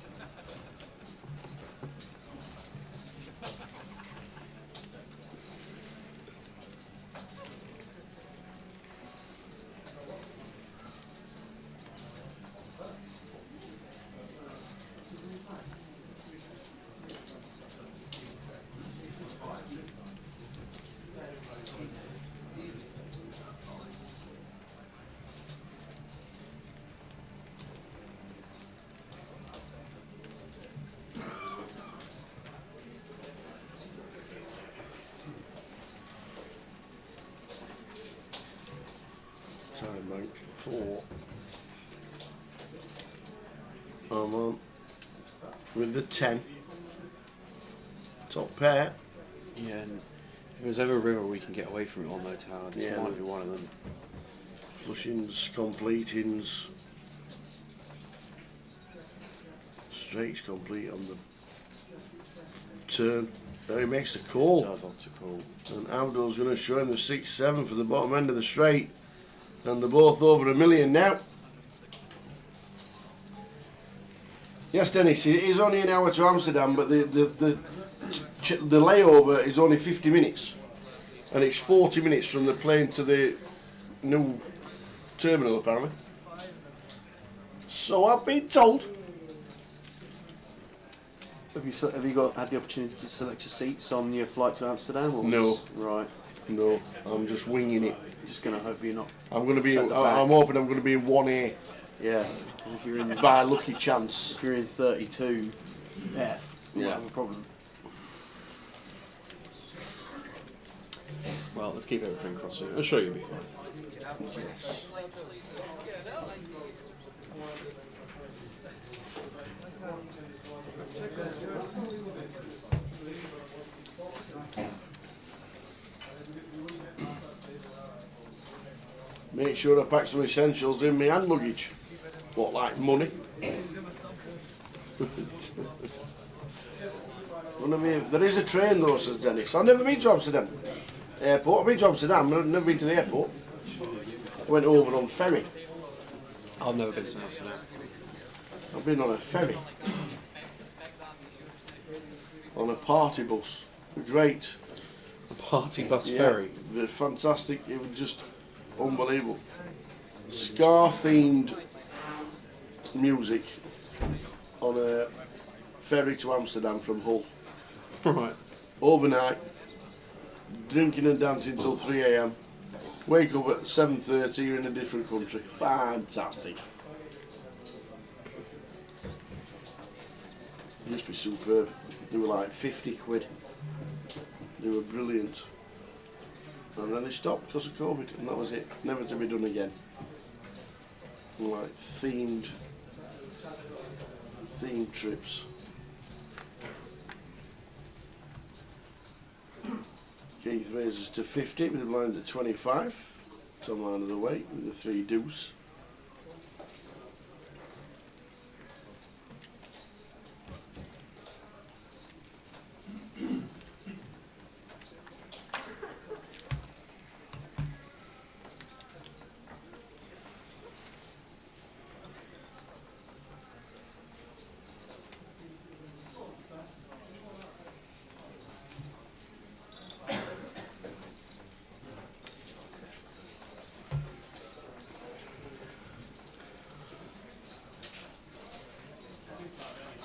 Time bank 4. Armand with the 10. Top pair. Yeah, and if there's ever a river we can get away from it on, though, Tower, this might be one of them. Flushings, completings. Straights complete on the turn. There he makes the call. Does opt to call. And Abdul's going to show him the 6-7 for the bottom end of the straight. And they're both over $1 million now. Yes, Dennis, it is only an hour to Amsterdam, but the layover is only 50 minutes. And it's 40 minutes from the plane to the new terminal, apparently. So I've been told. Have you had the opportunity to select your seats on your flight to Amsterdam? Or No. Right. No, I'm just winging it. Just going to hope you're not. I'm going to be. I'm hoping I'm going to be in 1A. Yeah, because if you're in by a lucky chance, if you're in 32F, you yeah, have a problem. Well, let's keep everything crossing. I'm sure you'll be fine. Yes. Make sure I pack some essentials in my hand luggage. What, like money? There is a train though, says Dennis. I've never been to Amsterdam airport. I've been to Amsterdam, but I've never been to the airport. I went over on ferry. I've never been to Amsterdam. I've been on a ferry. On a party bus. Great. A party bus ferry? Fantastic. It was just unbelievable. Scar-themed music on a ferry to Amsterdam from Hull. Right. Overnight. Drinking and dancing till 3 AM. Wake up at 7:30, you're in a different country. Fantastic. They used to be superb. They were like 50 quid. They were brilliant. And then they stopped because of COVID, and that was it. Never to be done again. Like themed trips. Keith raises to 50 with the blind at 25. Tom out of the way with the 3 deuce.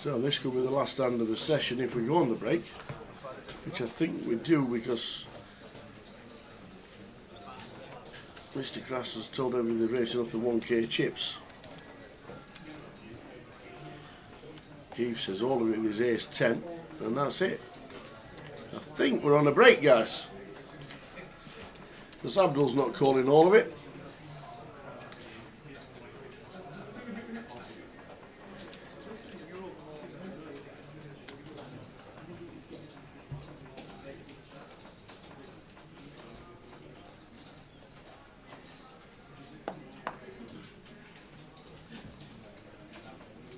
So this could be the last hand of the session if we go on the break, which I think we do because Mr. Grass has told everybody they're racing off the 1k chips. Keith says all of it is ace 10 and that's it. I think we're on a break, guys. Because Abdul's not calling all of it.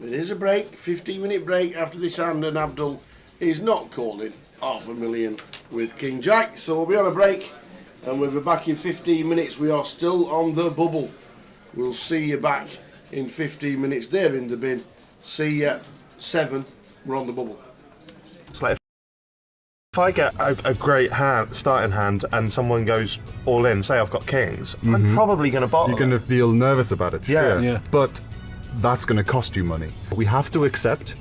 It is a break, 15-minute break after this hand, and Abdul is not calling $500,000 with King Jack. So we'll be on a break and we'll be back in 15 minutes. We are still on the bubble. We'll see you back in 15 minutes. They're in the bin. See you at 7. We're on the bubble. It's like if I get a great starting hand and someone goes all in, say I've got kings, I'm probably going to bottle. You're going to feel nervous about it. Yeah. Sure. But that's going to cost you money. We have to accept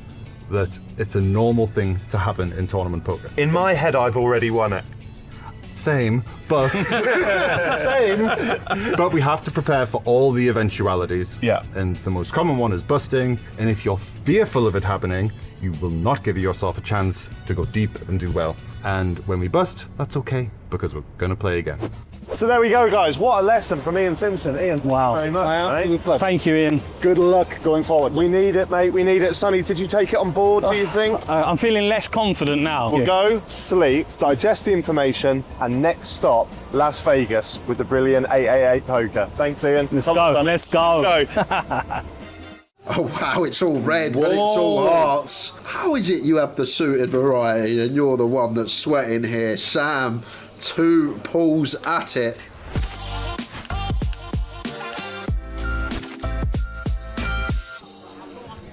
that it's a normal thing to happen in tournament poker. In my head, I've already won it. Same, but but we have to prepare for all the eventualities. Yeah. And the most common one is busting. And if you're fearful of it happening, you will not give yourself a chance to go deep and do well. And when we bust, that's okay because we're going to play again. So there we go, guys. What a lesson from Ian Simpson. Ian, wow. Very much. Thank you, Ian. Good luck going forward. We need it, mate. We need it. Sonny, did you take it on board, do you think? I'm feeling less confident now. We'll go, sleep, digest the information, and next stop, Las Vegas with the brilliant 888 poker. Thanks, Ian. Let's go. Let's go. Oh wow, it's all red, but it's all hearts. How is it you have the suited variety and you're the one that's sweating here? Sam, 2 pulls at it.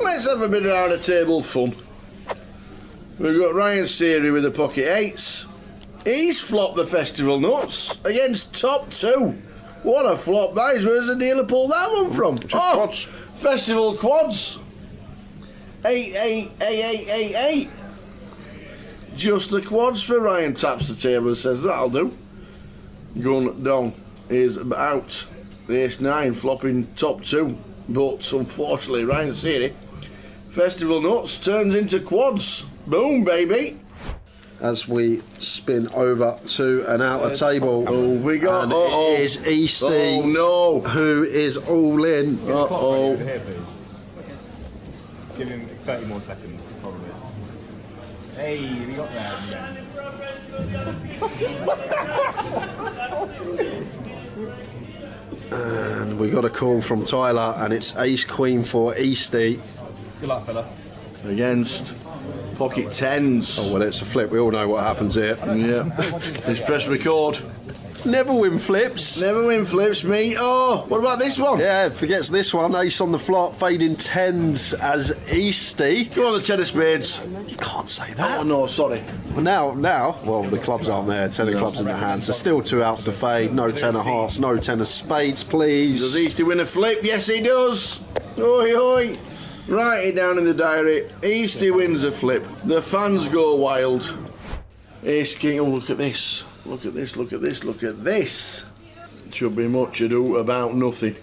Let's have a bit around the table fun. We've got Ryan Seary with the pocket 8s. He's flopped the festival nuts against top 2. What a flop that is. Where's the dealer pulled that one from? Quads. Festival quads. 8, 8, 8, 8, 8, 8. Just the quads for Ryan. Taps the table and says, that'll do. Gun down is out. Ace 9 flopping top 2. But unfortunately, Ryan Seary, Festival nuts turns into quads. Boom, baby. As we spin over to an outer table. Oh, we got. And it is Easty. Oh no! Who is all in? Uh-oh. Give him 30 more seconds, probably. Hey, we got there. And we got a call from Tyler, and it's Ace Queen for Easty. Good luck, fella. Against pocket 10s. Oh, well, it's a flip. We all know what happens here. Yeah. Let's press record. Never win flips. Never win flips, me. Oh, what about this one? Yeah, forgets this one. Ace on the flop, fading 10s as Easty. Come on, the 10 of spades. You can't say that. Oh, no, sorry. Well, now, well, the clubs aren't there. 10 of clubs in the hand, so still 2 outs to fade. No 10 of hearts, no 10 of spades, please. Does Easty win a flip? Yes, he does. Oi, oi. Write it down in the diary. Easty wins a flip. The fans go wild. Ace King. Oh, look at this. Look at this, look at this, look at this. Should be much ado about nothing.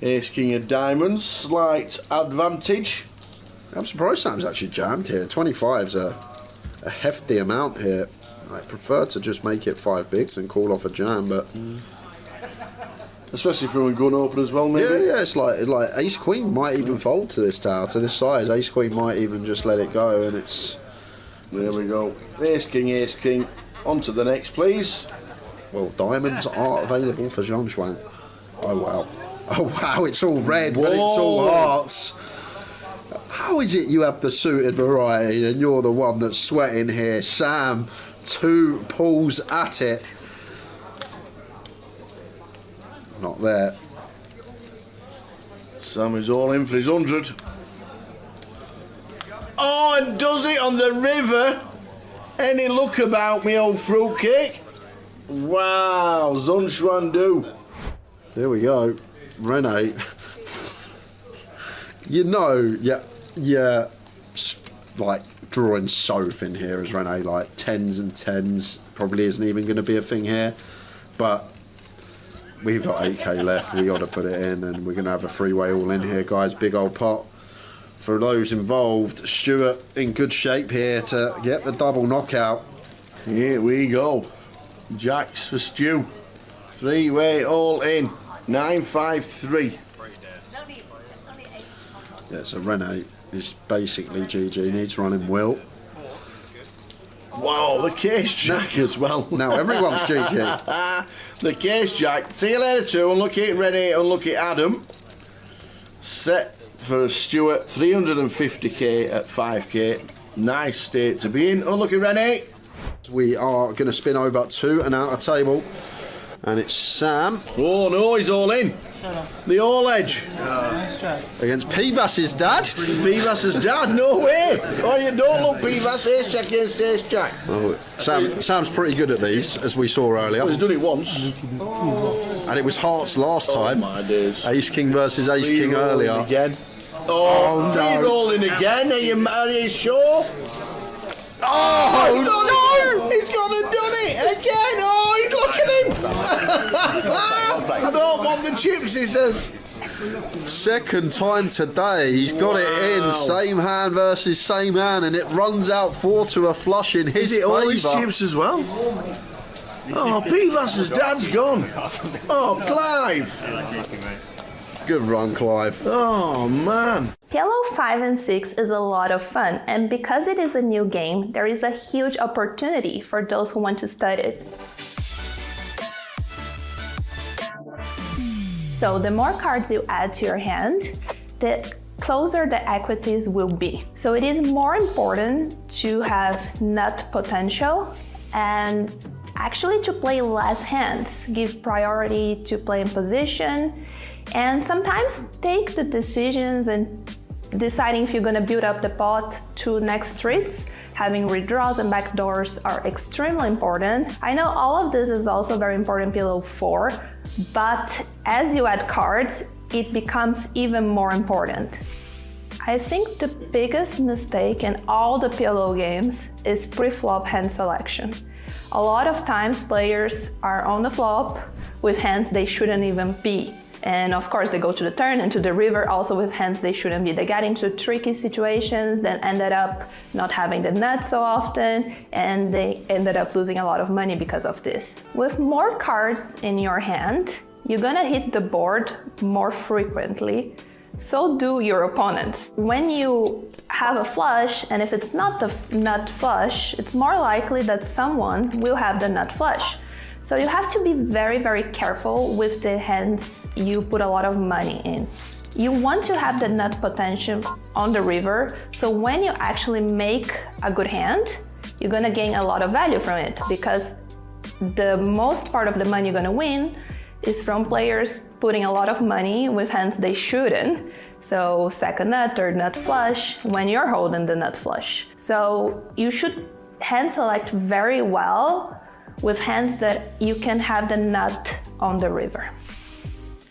Ace King of diamonds, slight advantage. I'm surprised Sam's actually jammed here. 25's a hefty amount here. I prefer to just make it 5 bigs and call off a jam, but especially from a gun open as well, maybe. Yeah, it's like Ace Queen might even fold to this tower, to this size. Ace Queen might even just let it go, and it's there we go. Ace King. On to the next, please. Well, diamonds are available for Jean Schwan. Oh wow. Oh wow, it's all red, but it's all hearts. How is it you have the suited variety and you're the one that's sweating here? Sam, 2 pulls at it. Not there. Sam is all in for his 100. Oh, and does it on the river. Any look about me, old fruitcake? Wow, Zunchuan do. There we go. Rene. You know, yeah, like drawing so thin here as Rene, like 10s and 10s probably isn't even going to be a thing here, but we've got 8k left. We got to put it in, and we're going to have a 3-way all in here, guys. Big old pot for those involved. Stuart in good shape here to get the double knockout. Here we go. Jacks for Stu. 3-way all in. 953. Yeah, so Rene is basically GG, needs running Will. Wow, the case jack as well. Now everyone's GG. The case jack. See you later, 2. Unlucky Rene, unlucky Adam. Set for Stuart, 350k at 5k. Nice state to be in. Unlucky Rene. We are going to spin over to an outer table, and it's Sam. Oh no, he's all in. The all edge. Against Pivas's dad. Pivas's dad, no way. Oh, you don't look Pivas, ace jack against ace jack. Oh, Sam's pretty good at these, as we saw earlier. Well, he's done it once. And it was hearts last time. Oh my days. Ace King versus Ace King earlier. Again. Oh, no. Rolling again. Are you sure? Oh, no! He's gone and done it again. Oh, look at him. I don't want the chips, he says. Second time today, he's got it in. Same hand versus same hand, and it runs out 4 to a flush in his favour. Is it all his chips as well? Oh, Pivas's dad's gone. Oh, Clive. Good run, Clive. Oh, man. PLO 5 and 6 is a lot of fun, and because it is a new game, there is a huge opportunity for those who want to study it. So the more cards you add to your hand, the closer the equities will be. So it is more important to have nut potential and actually to play less hands, give priority to play in position, and sometimes take the decisions and deciding if you're going to build up the pot to next streets. Having redraws and backdoors are extremely important. I know all of this is also very important in PLO 4, but as you add cards, it becomes even more important. I think the biggest mistake in all the PLO games is pre-flop hand selection. A lot of times players are on the flop with hands they shouldn't even be. And of course they go to the turn and to the river also with hands they shouldn't be. They get into tricky situations, then ended up not having the nut so often, and they ended up losing a lot of money because of this. With more cards in your hand, you're gonna hit the board more frequently. So do your opponents. When you have a flush, and if it's not the nut flush, it's more likely that someone will have the nut flush. So you have to be very, very careful with the hands you put a lot of money in. You want to have the nut potential on the river, so when you actually make a good hand, you're gonna gain a lot of value from it, because the most part of the money you're gonna win is from players putting a lot of money with hands they shouldn't. So second nut, third nut flush, when you're holding the nut flush. So you should hand select very well with hands that you can have the nut on the river.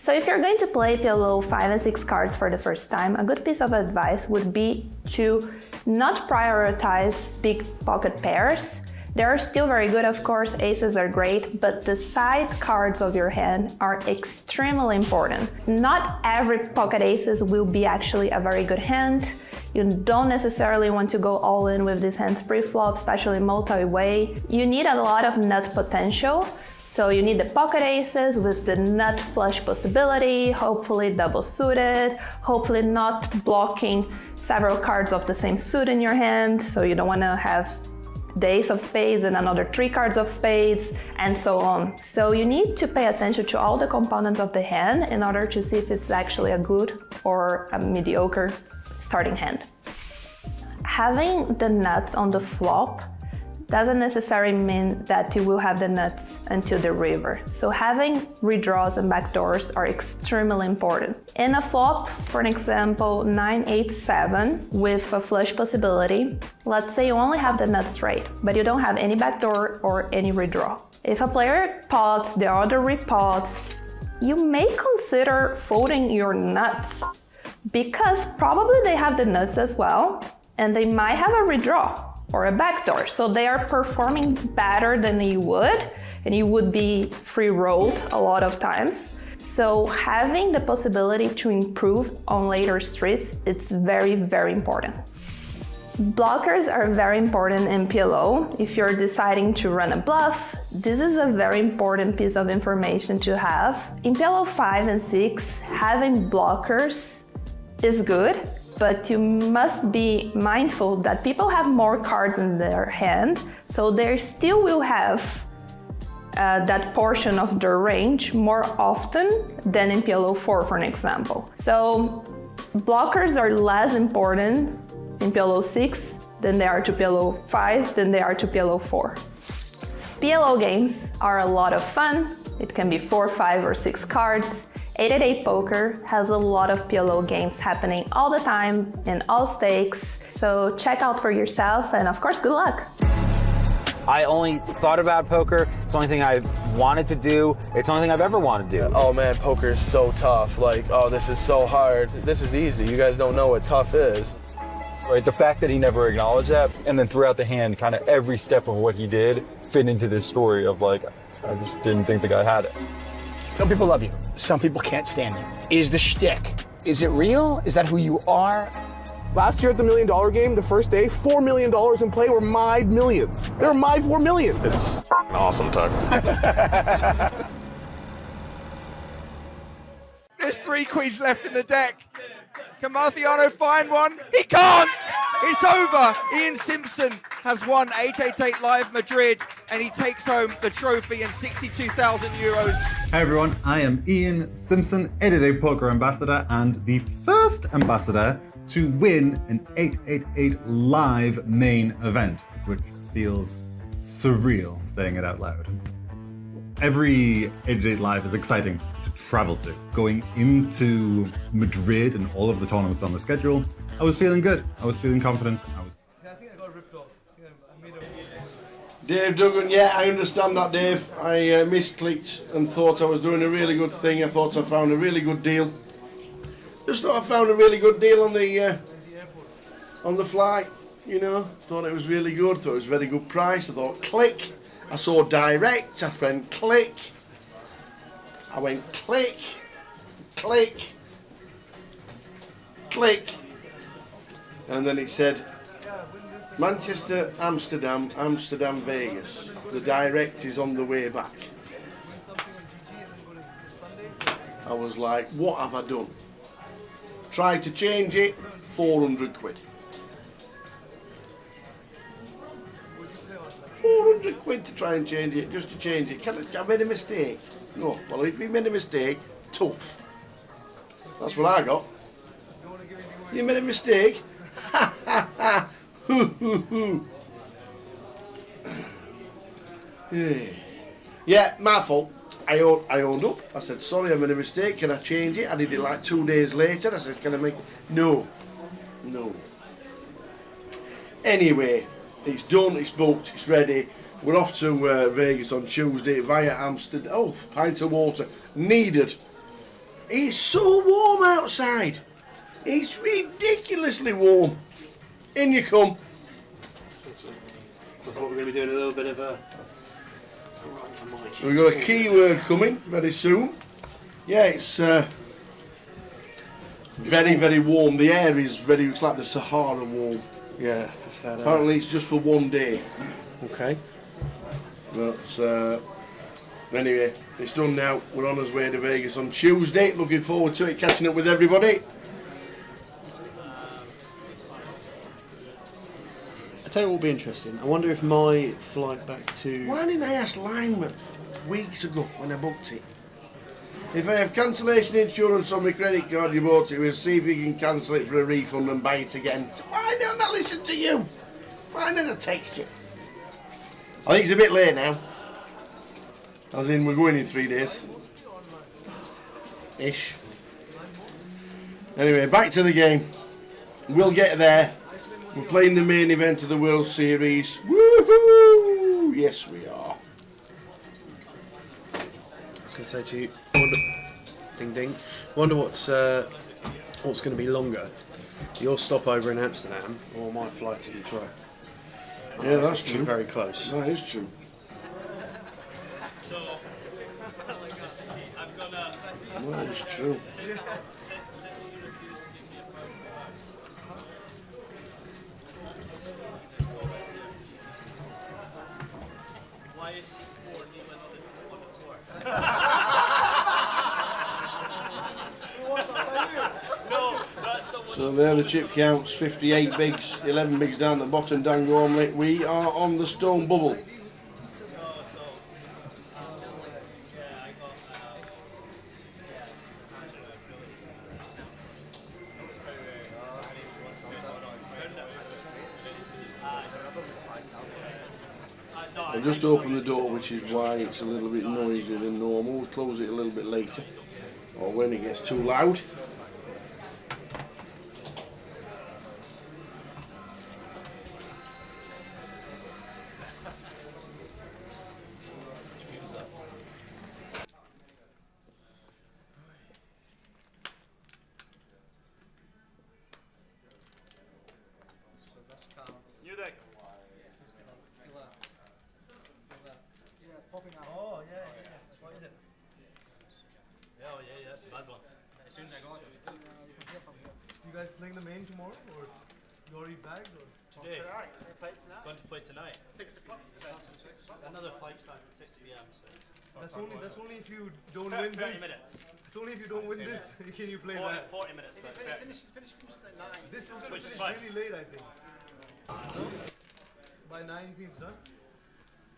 So if you're going to play PLO 5 and 6 cards for the first time, a good piece of advice would be to not prioritize big pocket pairs They are still very good, of course, aces are great, but the side cards of your hand are extremely important. Not every pocket aces will be actually a very good hand. You don't necessarily want to go all in with these hands pre-flop, especially multi-way. You need a lot of nut potential. So you need the pocket aces with the nut flush possibility, hopefully double suited, hopefully not blocking several cards of the same suit in your hand. So you don't want to have the ace of spades and another 3 cards of spades and so on. So you need to pay attention to all the components of the hand in order to see if it's actually a good or a mediocre starting hand. Having the nuts on the flop doesn't necessarily mean that you will have the nuts until the river. So having redraws and backdoors are extremely important. In a flop, for an example, 9-8-7 with a flush possibility, let's say you only have the nuts straight, but you don't have any backdoor or any redraw. If a player pots, the other repots, you may consider folding your nuts because probably they have the nuts as well, and they might have a redraw or a backdoor. So they are performing better than you would, and you would be free rolled a lot of times. So having the possibility to improve on later streets, it's very, very important. Blockers are very important in PLO. If you're deciding to run a bluff, this is a very important piece of information to have. In PLO 5 and 6, having blockers is good, but you must be mindful that people have more cards in their hand, so they still will have that portion of their range more often than in PLO 4, for an example. So blockers are less important in PLO 6 than they are to PLO 5 than they are to PLO 4. PLO games are a lot of fun. It can be 4, 5, or 6 cards. 888 Poker has a lot of PLO games happening all the time in all stakes, so check out for yourself, and of course, good luck! I only thought about poker. It's the only thing I wanted to do. It's the only thing I've ever wanted to do. Oh man, poker is so tough. Like, oh, this is so hard. This is easy. You guys don't know what tough is. Right, the fact that he never acknowledged that, and then throughout the hand, kind of every step of what he did fit into this story of like, I just didn't think the guy had it. Some people love you. Some people can't stand you. Is the shtick, is it real? Is that who you are? Last year at the $1 Million Game, the first day, $4 million in play were my millions. They were my 4 million. It's awesome, Tuck. There's 3 queens left in the deck. Can Marciano find one? He can't! It's over! Ian Simpson has won 888 Live Madrid, and he takes home the trophy and 62,000 euros. Hey everyone, I am Ian Simpson, 888 Poker Ambassador, and the first ambassador to win an 888 Live main event, which feels surreal saying it out loud. Every 888 Live is exciting to travel to. Going into Madrid and all of the tournaments on the schedule, I was feeling good. I was feeling confident. I think I got ripped off. I made a... Dave Duggan, yeah, I understand that, Dave. I misclicked and thought I was doing a really good thing. I thought I found a really good deal. Just thought I found a really good deal on the flight, you know. Thought it was really good. Thought it was a very good price. I thought, click. I saw direct. I went click. I went click, click, click. And then it said, Manchester, Amsterdam, Amsterdam, Vegas. The direct is on the way back. I was like, what have I done? Tried to change it, 400 quid. 400 quid to try and change it, just to change it. I made a mistake. No, well, if you made a mistake, tough. That's what I got. You made a mistake? Ha ha ha! Hoo hoo hoo! Yeah, my fault. I owned up. I said, sorry, I made a mistake. Can I change it? I did it like 2 days later. I said, can I make it? No. No. Anyway, it's done, it's booked, it's ready. We're off to Vegas on Tuesday via Amsterdam. Oh, pint of water. Needed. It's so warm outside. It's ridiculously warm. In you come. thought we were going to be doing a little bit of a run for Mikey. We've got a keyword coming very soon. Yeah, it's very, very warm. The air is very, it's like the Sahara warm. Yeah, it's that. Apparently it's just for one day. Okay. But anyway, it's done now. We're on our way to Vegas on Tuesday. Looking forward to it, catching up with everybody. I tell you what will be interesting. I wonder if my flight back to... Why didn't I ask Lyman weeks ago when I booked it? If I have cancellation insurance on my credit card you bought it with, see if you can cancel it for a refund and buy it again. So why don't I listen to you? Why don't I text you? I think it's a bit late now. As in, we're going in 3 days. Ish. Anyway, back to the game. We'll get there. We're playing the main event of the World Series. Woohoo! Yes, we are. I was going to say to you, wonder, ding ding, wonder what's going to be longer, your stopover in Amsterdam or my flight to Heathrow? Yeah, that's true. Very close. That is true. That is true. Why is seat 4 new and on the tour? So there the chip counts, 58 bigs, 11 bigs down the bottom, Dan Gormley. We are on the stone bubble. So just open the door, which is why it's a little bit noisier than normal. We'll close it a little bit later, or when it gets too loud. New deck. Oh, yeah. What is it? Oh, yeah, that's a bad one. As soon as I got it. You guys playing the main tomorrow, or you already bagged, or? Today. Tonight. They play tonight. Going to play tonight. 6 o'clock. Another flight starting at 6 p.m. So. That's only if you don't 30 win this. minutes. It's only if you don't win this can you play 40, that. 40 minutes. Finish at 9. This is going to Which is finish fine. really late, I think. By 9 you think it's done?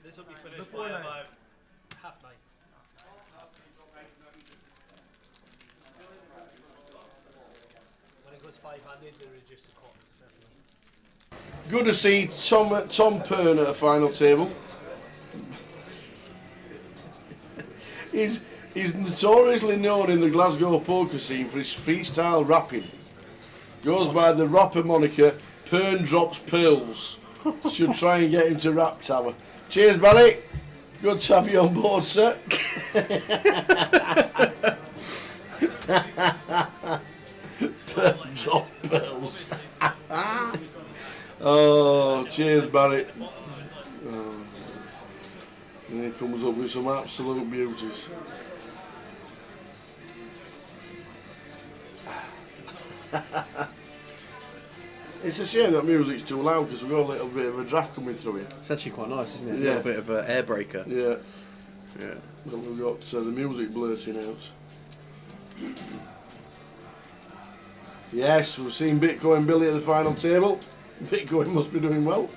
This will be finished Before by 9. about 9:30. When it goes 500, they reduce the cost. Good to see Tom Pern at a final table. He's notoriously known in the Glasgow poker scene for his freestyle rapping. Goes by the rapper moniker Pern Drops Pearls. Should try and get him to Rap Tower. Cheers, Barry. Good to have you on board, sir. Pern Drop Pearls. Oh, cheers, Barry. Oh. And he comes up with some absolute beauties. It's a shame that music's too loud because we've got a little bit of a draft coming through it. It's actually quite nice, isn't it? Yeah. A little bit of an air breaker. Yeah. Yeah. Then we've got the music blurting out. Yes, we've seen Bitcoin Billy at the final table. Bitcoin must be doing well.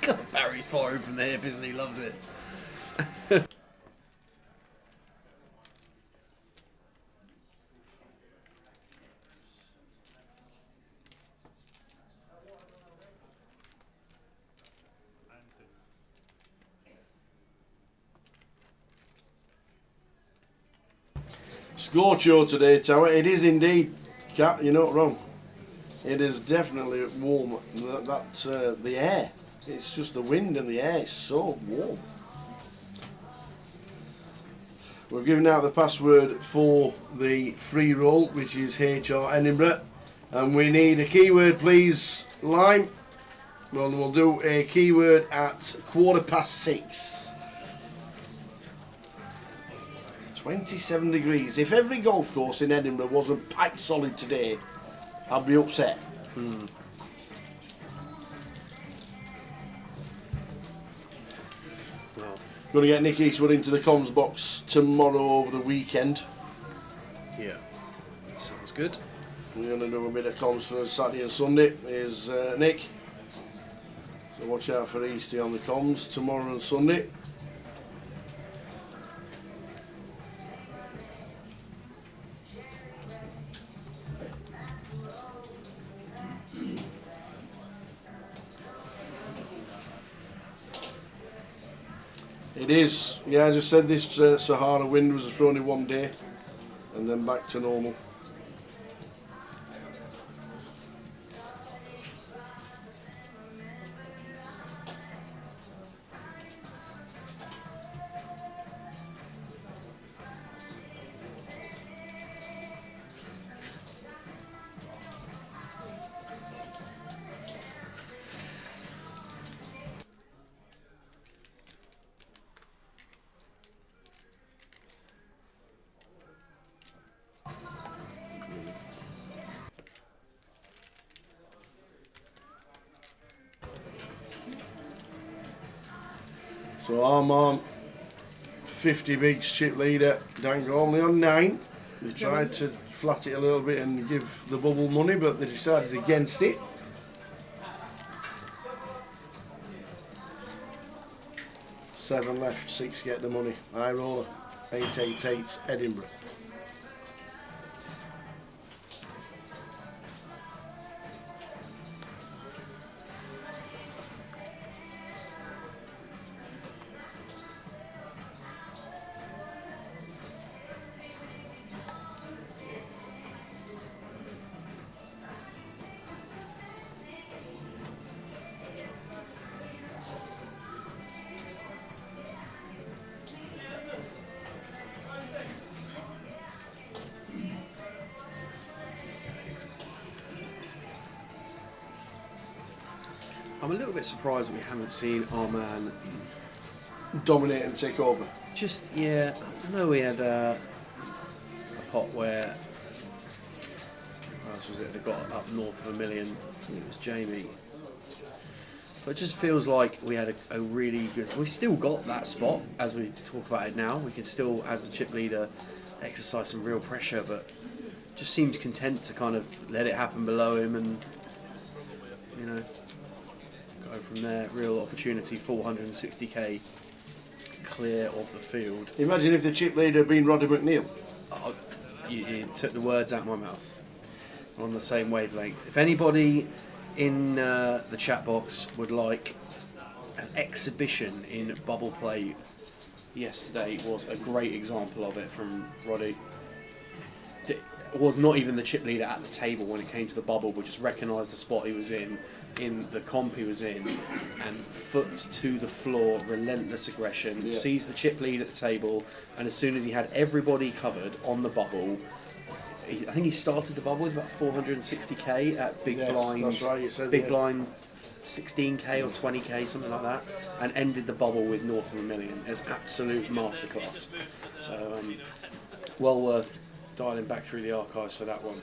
God, Barry's firing from the hip, isn't he? Loves it. Scorcho today, Tower. It is indeed, Cat. You're not wrong. It is definitely warm. The air. It's just the wind and the air is so warm. We've given out the password for the free roll, which is HR Edinburgh, and we need a keyword, please. Lime. Well, we'll do a keyword at 6:15. 27 degrees. If every golf course in Edinburgh wasn't packed solid today, I'd be upset. Going to get Nick Eastwood into the comms box tomorrow over the weekend. Yeah, sounds good. We're going to do a bit of comms for Saturday and Sunday. Here's Nick. So watch out for Easty on the comms tomorrow and Sunday. It is, yeah, as I said, this Sahara wind was for only one day and then back to normal. So I'm on 50 bigs chip leader, Dango only on 9. They tried to flat it a little bit and give the bubble money, but they decided against it. Seven left, 6 get the money. High roller, 888 Edinburgh. I'm a little bit surprised that we haven't seen our man dominate and take over. Just, yeah, I know we had a pot where, what else was it, they got up north of $1 million. I think it was Jamie. But it just feels like we had a really good, we still got that spot as we talk about it now. We can still, as the chip leader, exercise some real pressure, but just seems content to kind of let it happen below him and, you know, go from there. Real opportunity, 460k clear of the field. Imagine if the chip leader had been Roddy McNeil. You took the words out of my mouth. We're on the same wavelength. If anybody in the chat box would like an exhibition in bubble play, yesterday was a great example of it from Roddy. It was not even the chip leader at the table when it came to the bubble, but just recognised the spot he was in the comp he was in, and foot to the floor, relentless aggression, sees the chip lead at the table, and as soon as he had everybody covered on the bubble, I think he started the bubble with about 460k at big blind, that's right, you said, big blind 16k or 20k, something like that, and ended the bubble with north of $1 million. It's absolute masterclass. So well worth dialing back through the archives for that one.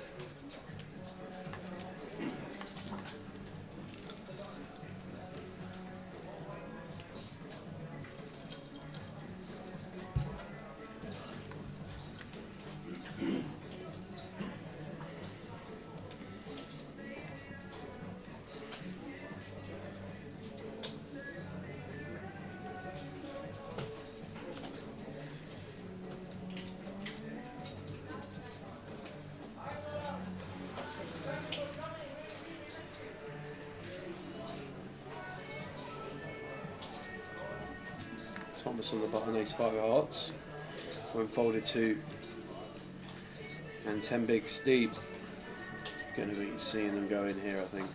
Thomas on the button, 85 hearts. When folded 2 and 10 bigs deep. Going to be seeing them go in here, I think.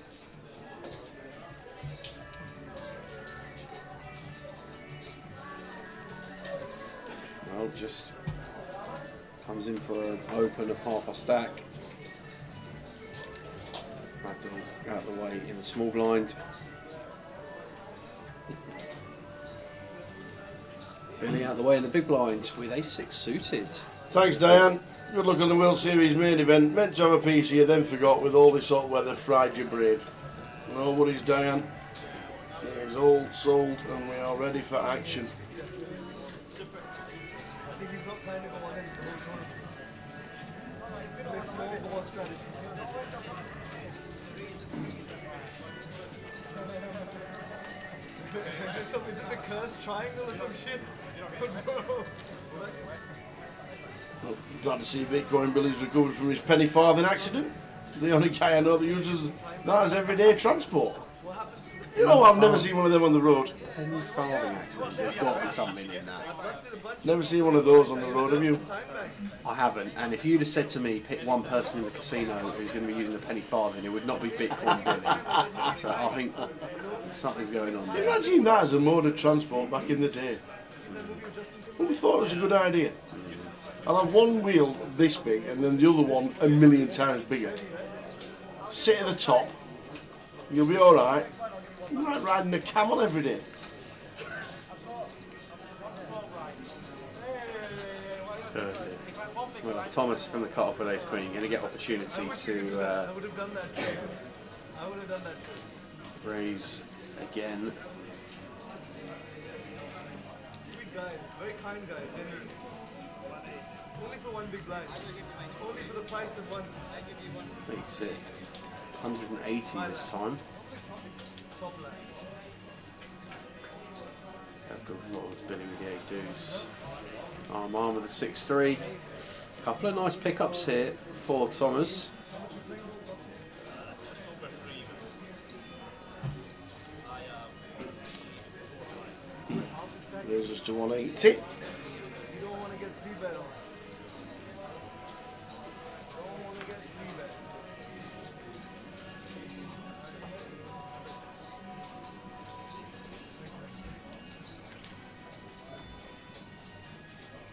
Well, just comes in for an open of half a stack. Ragdoll out of the way in the small blind. Billy out of the way in the big blind with ace-6 suited. Thanks, Diane. Good luck on the World Series main event. Meant to have a piece here, then forgot with all this hot weather, fried your brain. No worries, Diane. It is all sold and we are ready for action. I think he's not trying to go on into the whole tournament. Play small ball strategy. Is it the cursed triangle or some shit? Well, glad to see Bitcoin Billy's recovered from his penny farthing accident. The only guy I know that uses that as everyday transport. You know, I've never seen one of them on the road. Penny farthing accident. There's got to be something in that. Never seen one of those on the road, have you? I haven't. And if you'd have said to me, pick one person in the casino who's going to be using a penny farthing, it would not be Bitcoin Billy. So I think something's going on there. Imagine that as a mode of transport back in the day. Who thought it was a good idea? I'll have one wheel this big and then the other one 1,000,000 times bigger. Sit at the top. You'll be alright. You're like riding a camel every day. Well, Thomas from the cut-off with ace queen, going to get opportunity to I would have done that. I would have done that. raise again. Big guy, very kind guy, generous. Only for one big blind. Only for the price of one. Makes it 180 this time. Top line. Go forward, Billy with the 8 deuce. Arm with the 6-3. Couple of nice pickups here for Thomas. There's us to 180. You don't want to get 3-bet on. Don't want to get 3-bet.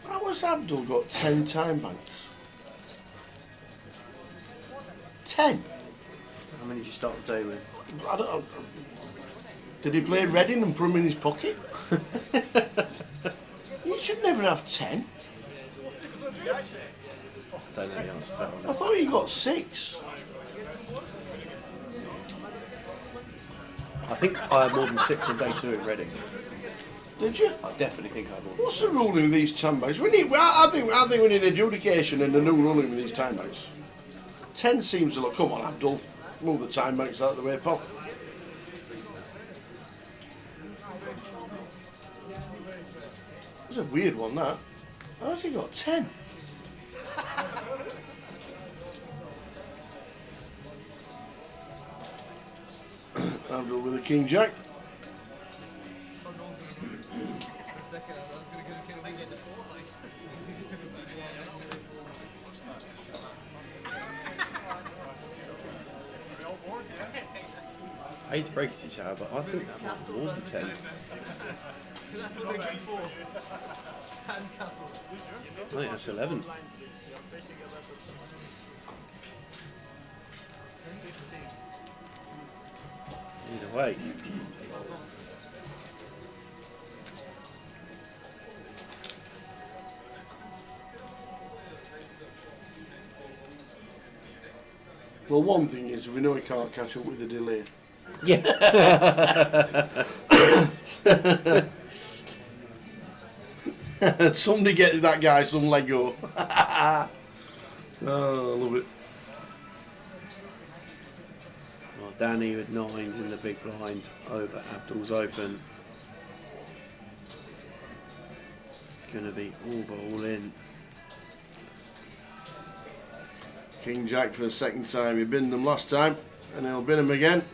How has Abdul got 10 time banks? 10? How many did you start the day with? I don't know. Did he play Reading and put them in his pocket? You should never have 10. Don't know the answer to that one. I thought he got 6. I think I had more than 6 on day 2 in Reading. Did you? I definitely think I had more than What's 6. the ruling with these time banks? We need. I think we need adjudication and a new ruling with these time banks. 10 seems a lot. Come on, Abdul. Move the time banks out of the way, pal. That's a weird one, that. How has he got 10? Abdul with a king jack. I hate to break it to you, Tara, but I think that might be more than 10. That's what they're good for. Handcastle. I think that's 11. Either way. Well, one thing is, we know he can't catch up with the delay. Yeah. Somebody get that guy some Lego. Oh, I love it. Well, Danny with 9s in the big blind over Abdul's open. Gonna be all in. King Jack for the second time. He binned them last time, and he'll bin them again.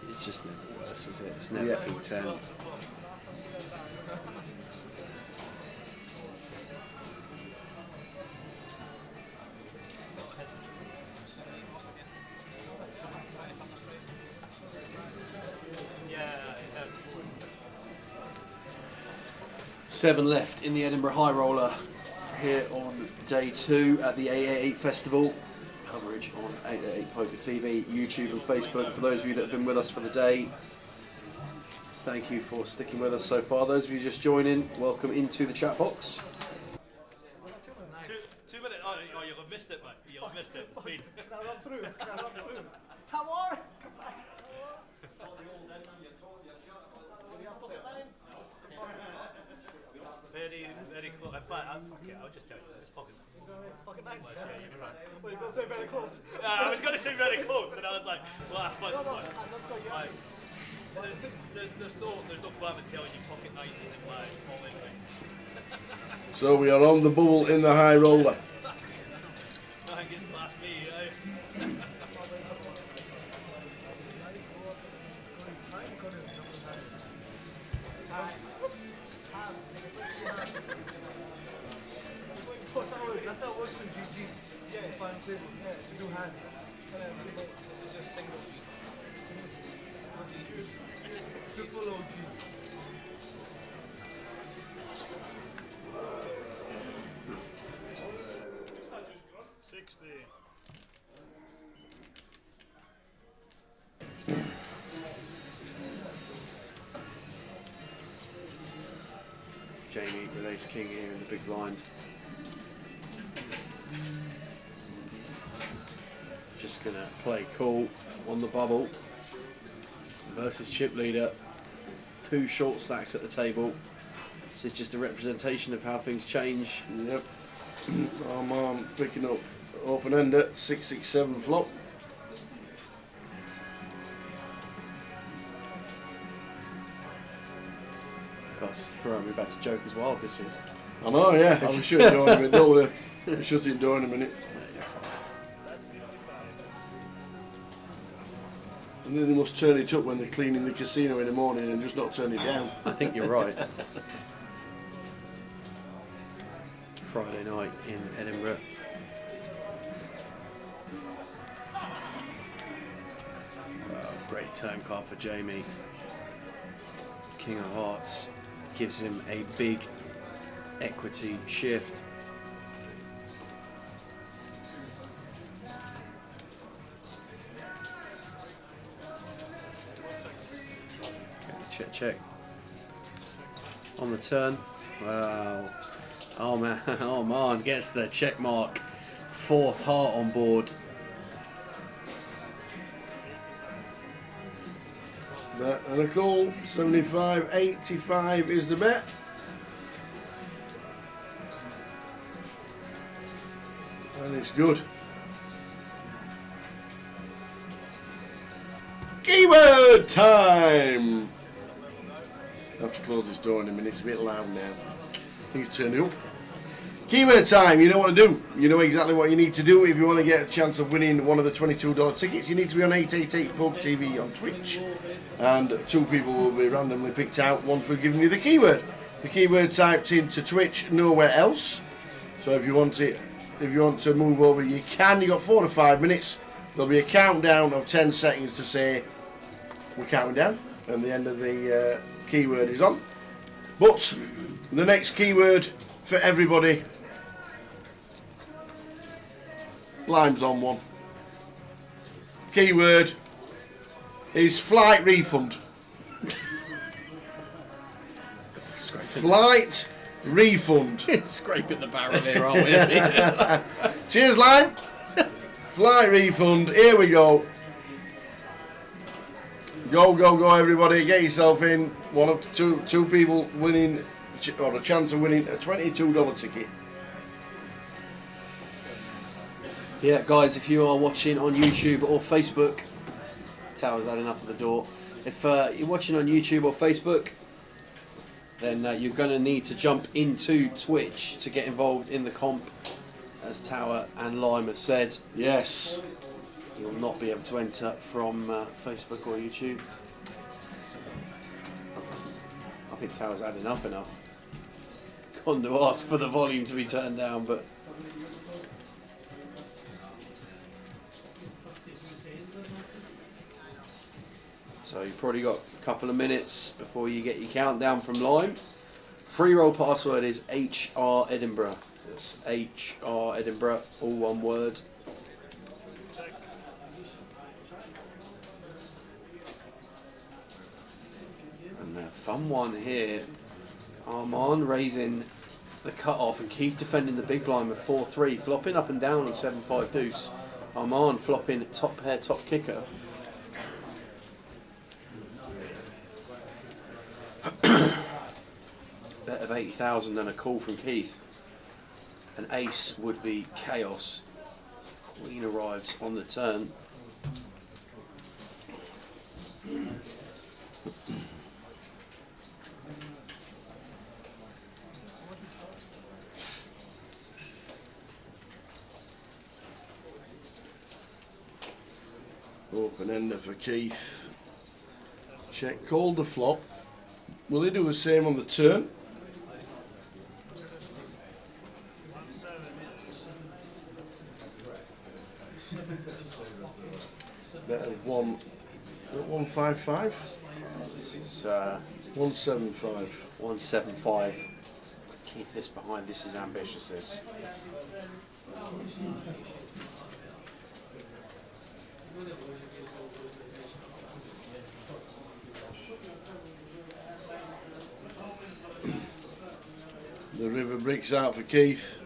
It's just never worse, is it? It's never King 10. Seven left in the Edinburgh High Roller here on day 2 at the 888 Festival. Coverage on 888 Poker TV, YouTube and Facebook for those of you that have been with us for the day. Thank you for sticking with us so far. Those of you just joining, welcome into the chat box. 2 minutes. Oh, you'll have missed it, mate. You'll have missed it. The speed. Can I run through? Can I run through? Tower! Very, very close. In fact, fuck it, I'll just tell you. It's pocket nines. Yeah, you're right. Well, you're going to say very close. I was going to say very close, and I was like, well, what's the point? Like, there's no plan in telling you pocket nines is in my all in range. So we are on the bubble in the high roller. Nothing gets past me, That's how it works in GG. Yeah, final table. Yeah, to do hand. This is just single G. Triple OG. 60. Jamie with ace king here in the big blind. Just gonna play cool on the bubble versus chip leader. 2 short stacks at the table. This is just a representation of how things change. Yep. I'm picking up open ender 667 flop. Gosh, throwing me back to Joker's Wild this is. I know, yeah. I'll shut it down in a minute, don't worry. I'll shut it down in a minute. And then they must turn it up when they're cleaning the casino in the morning and just not turn it down. I think you're right. Friday night in Edinburgh. Wow, great turn card for Jamie. King of Hearts gives him a big equity shift. Check, check. On the turn. Wow. Oh man, oh man, gets the check mark. 4th heart on board. Bet and a call. 75, 85 is the bet. And it's good. Keyword time! I have to close this door in a minute, it's a bit loud now. I think it's turned up. Keyword time, you know what to do. You know exactly what you need to do if you want to get a chance of winning one of the $22 tickets. You need to be on 888 Pub TV on Twitch. And 2 people will be randomly picked out once we've given you the keyword. The keyword typed into Twitch, nowhere else. So if you want to move over, you can. You've got 4 to 5 minutes. There'll be a countdown of 10 seconds to say we're counting down, and the end of the keyword is on. But the next keyword for everybody, Lime's on one. Keyword is flight refund. Flight refund. Scraping the barrel here, aren't we? Cheers, Lime. Flight refund. Here we go. Go, go, go, everybody. Get yourself in. One of two people winning, or a chance of winning a $22 ticket. Yeah, guys, if you are watching on YouTube or Facebook, Tower's had enough of the door. If you're watching on YouTube or Facebook, then you're going to need to jump into Twitch to get involved in the comp, as Tower and Lime have said. Yes. You'll not be able to enter from Facebook or YouTube. I think Tower's had enough. Gone to ask for the volume to be turned down, but... So you've probably got a couple of minutes before you get your countdown from Lime. Free roll password is HR Edinburgh. It's HR Edinburgh, all one word. And fun one here. Armand raising the cut-off and Keith defending the big blind with 4-3, flopping up and down on 7-5 deuce. Armand flopping top pair, top kicker. Bet of 80,000 and a call from Keith. An ace would be chaos. Queen arrives on the turn. Open ender for Keith. Check called the flop. Will he do the same on the turn? Better 155. This is 175. 175. Keep this behind. This is ambitious. This. The river bricks out for Keith.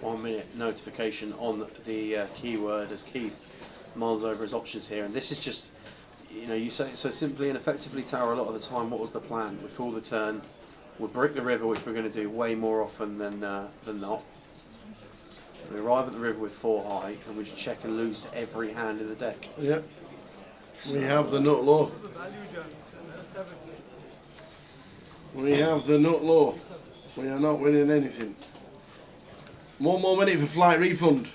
One-minute notification on the keyword as Keith mulls over his options here, and this is just, you know, you say it so simply and effectively, Tower. A lot of the time, what was the plan? We call the turn, we brick the river, which we're going to do way more often than not. We arrive at the river with 4 high, and we just check and lose to every hand in the deck. Yep. We have the nut low. We have the nut low. We are not winning anything. 1 more minute for flight refund.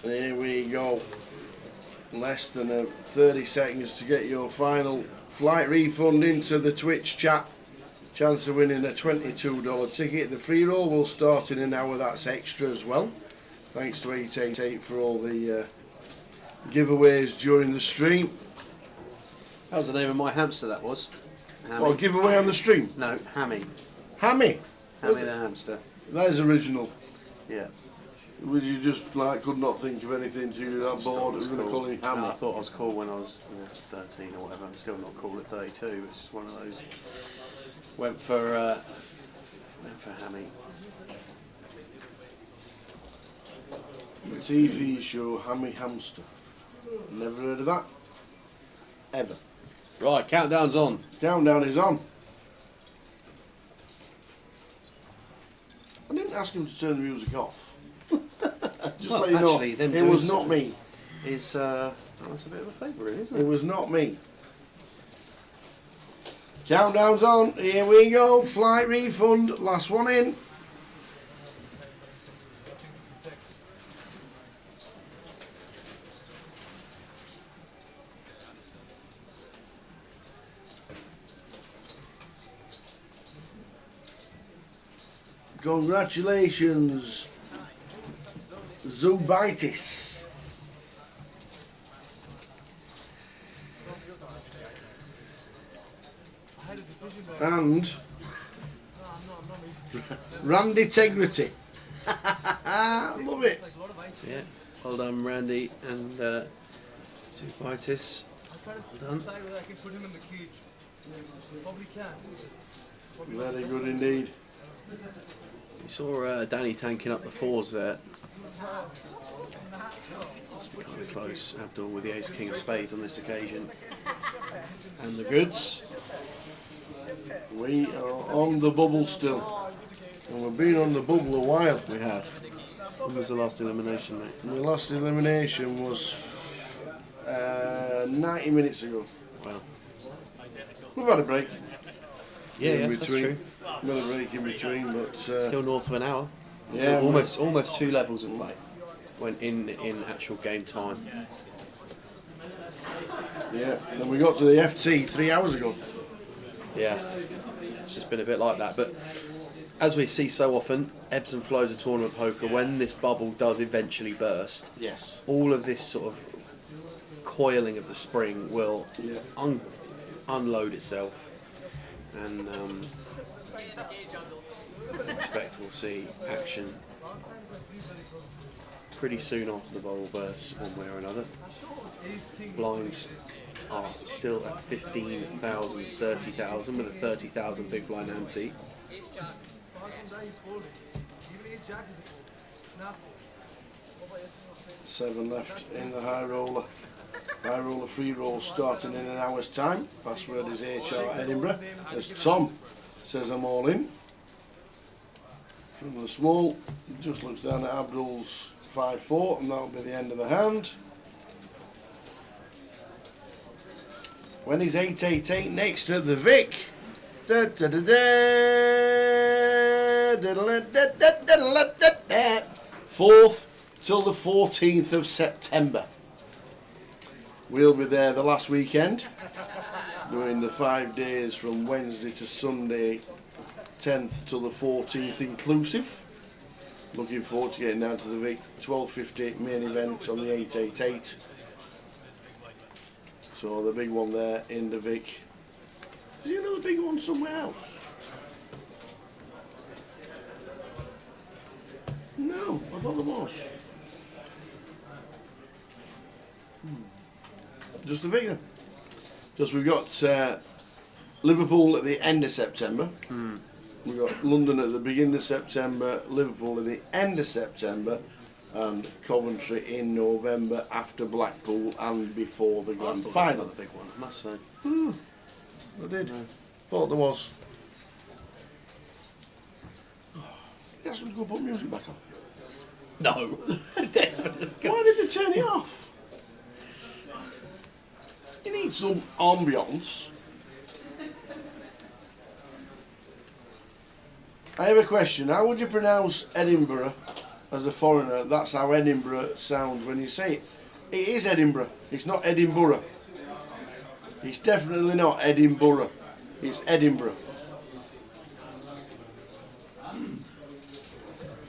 There we go. Less than 30 seconds to get your final flight refund into the Twitch chat. Chance of winning a $22 ticket. The free roll will start in an hour. That's extra as well. Thanks to 888 for all the giveaways during the stream. That was the name of my hamster, that was. Hammy. Oh, giveaway on the stream? No, Hammy. Hammy? Hammy the hamster. That is original. Yeah. Would you just could not think of anything to do that board? It was going to call him Hammy. No, I thought I was cool when I was 13 or whatever. I'm still not cool at 32. It's just one of those. Went for Hammy. The TV show Hammy Hamster. Never heard of that. Ever. Right, countdown's on. Countdown is on. I didn't ask him to turn the music off. Just well, let you know, actually, it was not me. That's a bit of a favour, isn't it? It was not me. Countdown's on. Here we go. Flight refund. Last one in. Congratulations, Zubitis. And Randy Tegrity. Love it. Yeah, well done, Randy and Zubitis. Well done. Whether I can put him in the cage. Probably can. Very good indeed. You saw Danny tanking up the 4s there. Must be kind of close. Abdul with the ace king of spades on this occasion. And the goods. We are on the bubble still. And we've been on the bubble a while. We have. When was the last elimination, mate? The last elimination was 90 minutes ago. Wow. We've had a break. Yeah, in that's between. true. Another break in between, but still north of an hour. Yeah, almost 2 levels of play when in actual game time. Yeah, and we got to the FT 3 hours ago. Yeah, it's just been a bit like that. But as we see so often, ebbs and flows of tournament poker, when this bubble does eventually burst, yes, all of this sort of coiling of the spring will unload itself. And I expect we'll see action pretty soon after the bubble bursts, one way or another. Blinds are still at 15,000, 30,000 with a 30,000 big blind ante. 7 left in the high roller. High roller free roll starting in an hour's time. Password is HR Edinburgh. As Tom says, I'm all in. From the small, just looks down at Abdul's 5-4, and that'll be the end of the hand. When he's 8-8-8 next to the Vic. Da, da, da, da, 4th till the 14th of September. We'll be there the last weekend, doing the 5 days from Wednesday to Sunday, 10th till the 14th inclusive. Looking forward to getting down to the Vic. 12:50 main event on the 888. So the big one there in the Vic. Is there another big one somewhere else? No, I thought there was. Just the Vic then. Just we've got Liverpool at the end of September. We've got London at the beginning of September, Liverpool at the end of September, and Coventry in November after Blackpool and before the grand final. The big one, I must say. I did. Thought there was. Yes, we've got to put music back on. No, definitely. Why did they turn it off? You need some ambience. I have a question. How would you pronounce Edinburgh as a foreigner? That's how Edinburgh sounds when you say it. It is Edinburgh. It's not Edinburgh. It's definitely not Edinburgh. It's Edinburgh.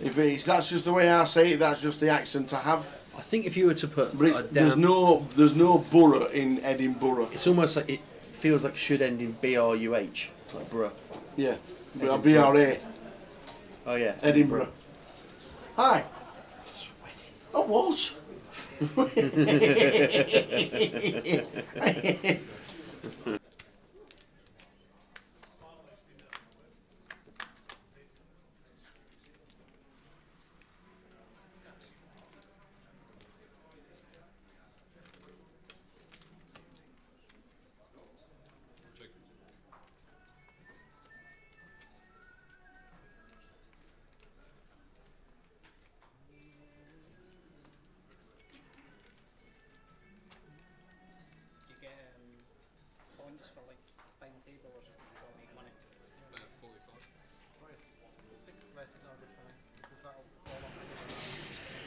If that's just the way I say it, that's just the accent I have. I think if you were to put there's no borough in Edinburgh. It's almost like it feels like it should end in BRUH, like bruh. Yeah, BRA. Oh yeah, Edinburgh. Hi. Sweating. Oh, what?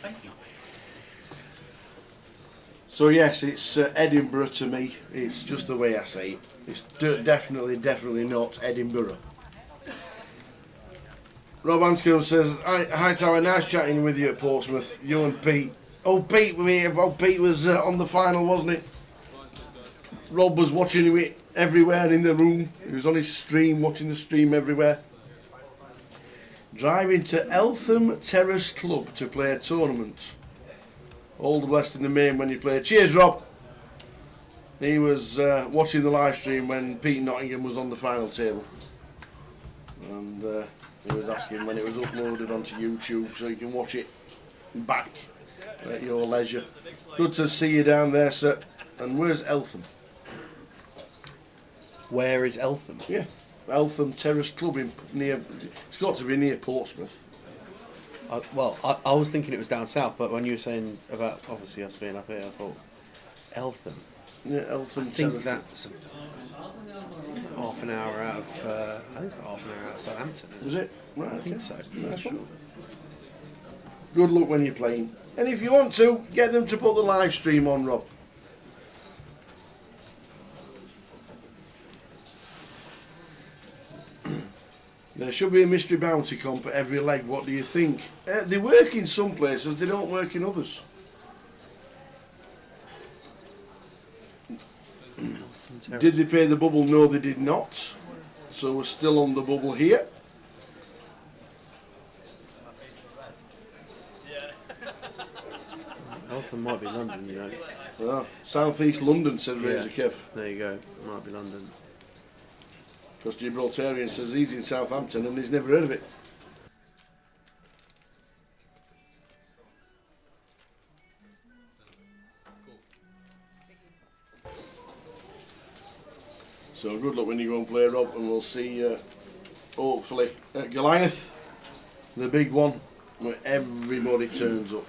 Thank you. So yes, it's Edinburgh to me. It's just the way I say it. It's definitely not Edinburgh. Rob Anscombe says, "Hi Tower, nice chatting with you at Portsmouth. You and Pete. Oh, Pete was on the final, wasn't it? Rob was watching it everywhere in the room. He was on his stream, watching the stream everywhere. Driving to Eltham Terrace Club to play a tournament. All the best in the main when you play. Cheers, Rob." He was watching the live stream when Pete Nottingham was on the final table. And he was asking when it was uploaded onto YouTube so you can watch it back at your leisure. Good to see you down there, sir. And where's Eltham? Where is Eltham? Yeah, Eltham Terrace Club near. It's got to be near Portsmouth. I was thinking it was down south, but when you were saying about obviously us being up here, I thought Eltham. Yeah, Eltham. I think that's half an hour out of. I think half an hour out of Southampton. Is it? Right, I think so. Yeah, sure. Good luck when you're playing. And if you want to, get them to put the live stream on, Rob. There should be a mystery bounty comp at every leg. What do you think? They work in some places, they don't work in others. Did they pay the bubble? No, they did not. So we're still on the bubble here. Alpha might be London, you know. Ah, South East London, said Razor Kev. There you go. Might be London. Because Gibraltarian says he's in Southampton and he's never heard of it. So good luck when you go and play, Rob, and we'll see you hopefully at Goliath, the big one where everybody turns up.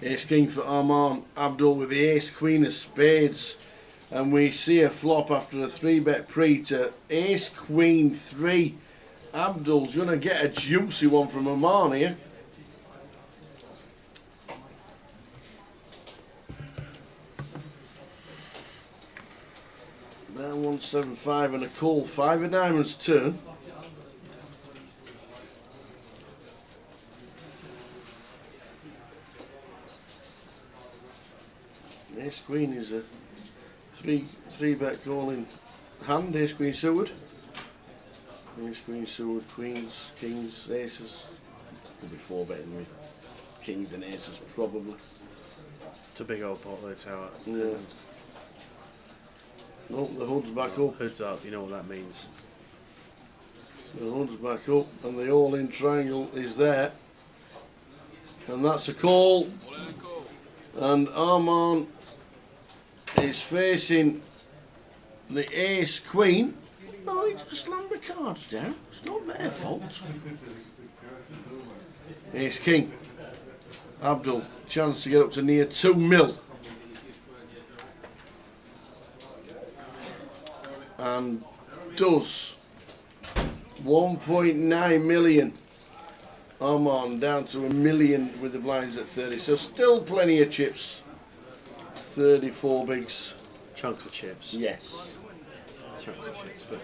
Ace King for Armand Abdul with the Ace Queen of Spades, and we see a flop after a 3-bet pre to Ace Queen 3. Abdul's going to get a juicy one from Armand here. Down 175 and a call, 5 of diamonds turn. Ace Queen is a three bet call in hand. Ace Queen suited. Ace Queen suited, Queens, Kings, Aces. Could be 4 betting with Kings and Aces probably. It's a big old pot though, Tower. Yeah. No, the hood's back up. Hood's up, you know what that means. The hood's back up and the all-in triangle is there. And that's a call. And Armand is facing the Ace Queen. Oh, he just slammed the cards down. It's not their fault. Ace King. Abdul, chance to get up to near 2 mil. And does 1.9 million. Armand down to 1 million with the blinds at 30. So still plenty of chips. 34 bigs. Chunks of chips. Yes. Chunks of chips. But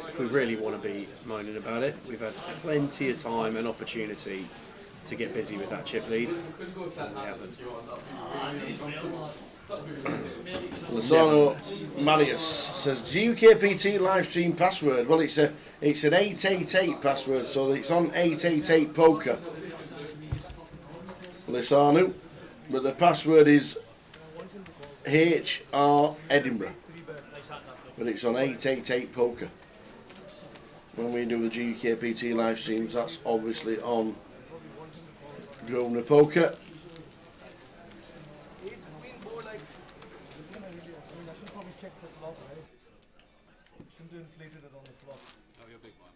if we really want to be moaning about it, we've had plenty of time and opportunity to get busy with that chip lead. And we haven't. Lozano Marius says UKPT live stream password. Well, it's an 888 password, so it's on 888 poker. Lozano, but the password is HR Edinburgh, but it's on 888 poker. When we do the UKPT live streams, that's obviously on Grosvenor Poker. Inflated it on the flop. Oh, you're big one.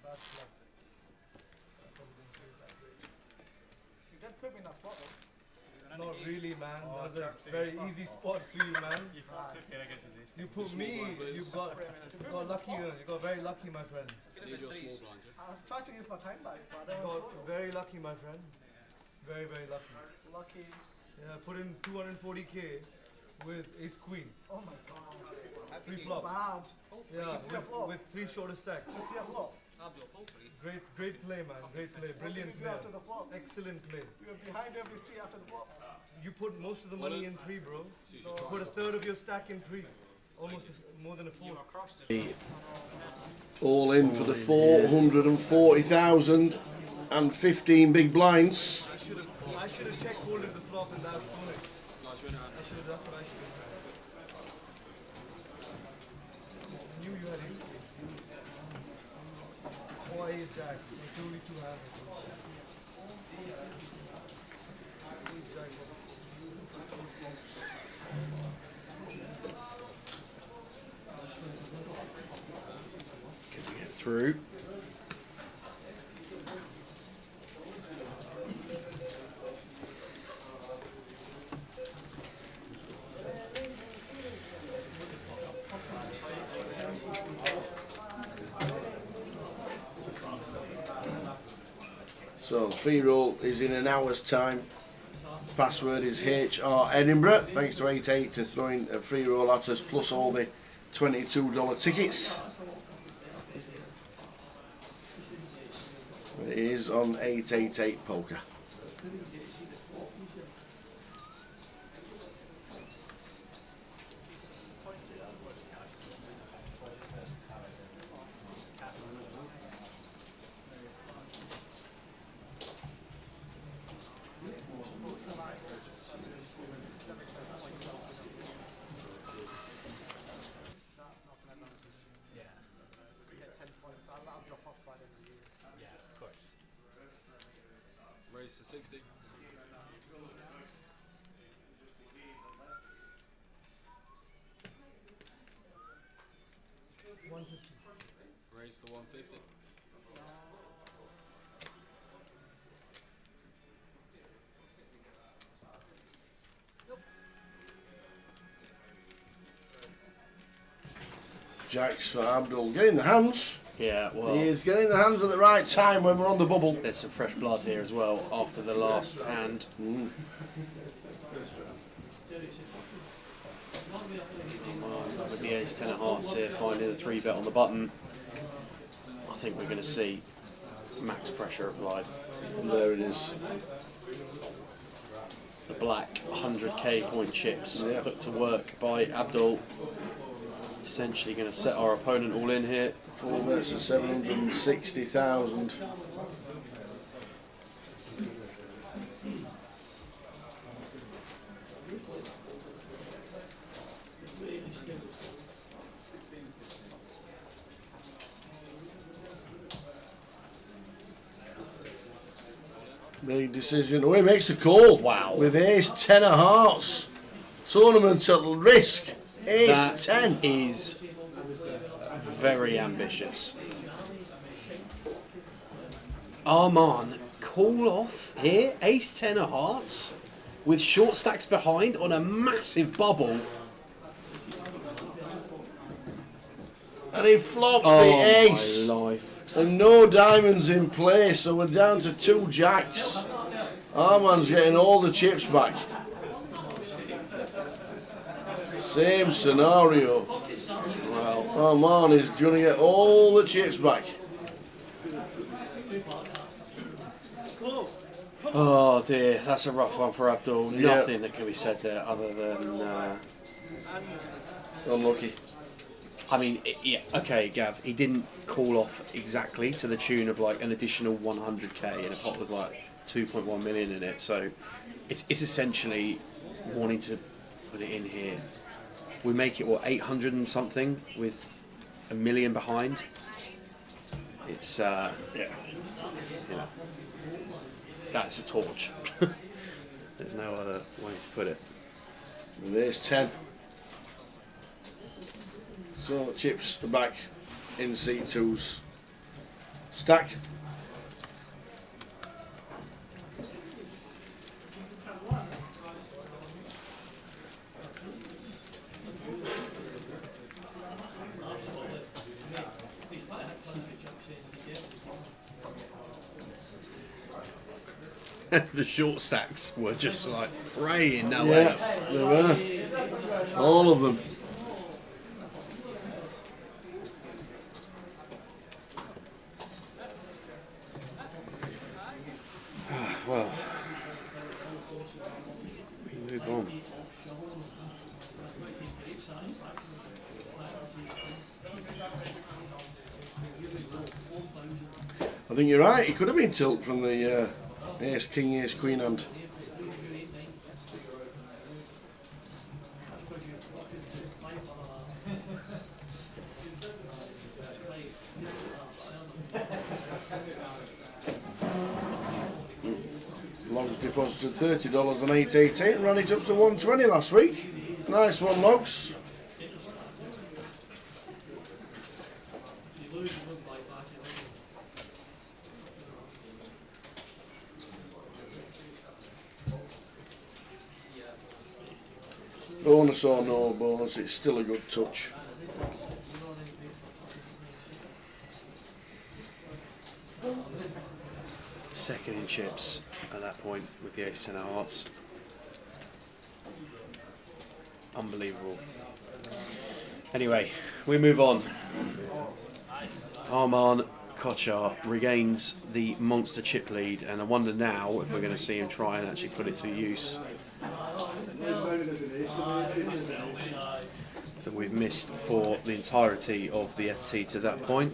Bad flop. You did put me in a spot though. Not really, man. That was a very easy spot for you, man. You put me, you got lucky. You got very lucky, my friend. Need your small blind, yeah? I'm trying to use my time back, but I got very lucky, my friend. Very, very lucky. Lucky. Yeah, put in 240k with Ace Queen. Oh my god. Pre-flop. Bad. Yeah, with 3 shorter stacks. Just your flop. Great play, man. Great play. Brilliant play. After the flop. Excellent play. You were behind every street after the flop. You put most of the money in pre, bro. You put a third of your stack in pre. Almost more than a fourth. All in for the 440,000 and 15 big blinds. I should have checked holding the flop and that shown it. That's what I should have. I knew you had ace queen. Oh, ace jack. Like 2v2 have it. Ace jack. Can we get through? So free roll is in an hour's time. Password is HR Edinburgh. Thanks to 88 to throwing a free roll at us, plus all the $22 tickets. It is on 888 Poker. Raise to 60. Raise to 150. Jacks for Abdul. Getting the hands. Yeah, well, He is getting the hands at the right time when we're on the bubble. there's some fresh blood here as well after the last hand. With the ace 10 of hearts here, finding a 3-bet on the button. I think we're going to see max pressure applied. And there it is. The black 100k point chips put to work by Abdul. Essentially going to set our opponent all in here. 4 bets to 760,000. Big decision. Oh, he makes the call. Wow. With ace 10 of hearts. Tournament at risk. Ace That 10 is very ambitious. Arman, call off here. Ace 10 of hearts with short stacks behind on a massive bubble. And he flops Oh, the ace. my life. And no diamonds in play, so we're down to 2 jacks. Arman's getting all the chips back. Same scenario. Well, Arman is going to get all the chips back. Oh dear, that's a rough one for Abdul. Yeah. Nothing that can be said there other than unlucky. I mean, yeah, okay, Gav. He didn't call off exactly to the tune of like an additional 100k, and the pot was like 2.1 million in it. So it's essentially wanting to put it in here. We make it what 800 and something with a million behind. It's yeah, you know, that's a torch. There's no other way to put it. And there's 10. So chips are back in C2's stack. The short stacks were just like praying no Yeah, ace. they were. All of them. Well, we move on. I think you're right. He could have been tilt from the Ace, king, ace, queen hand. Logs deposited $30 on 888 and ran it up to 120 last week. Nice one, Logs. Bonus or no bonus, it's still a good touch. Second in chips at that point with the ace 10 of hearts. Unbelievable. Anyway, we move on. Arman Kochar regains the monster chip lead, and I wonder now if we're going to see him try and actually put it to use that we've missed for the entirety of the FT to that point.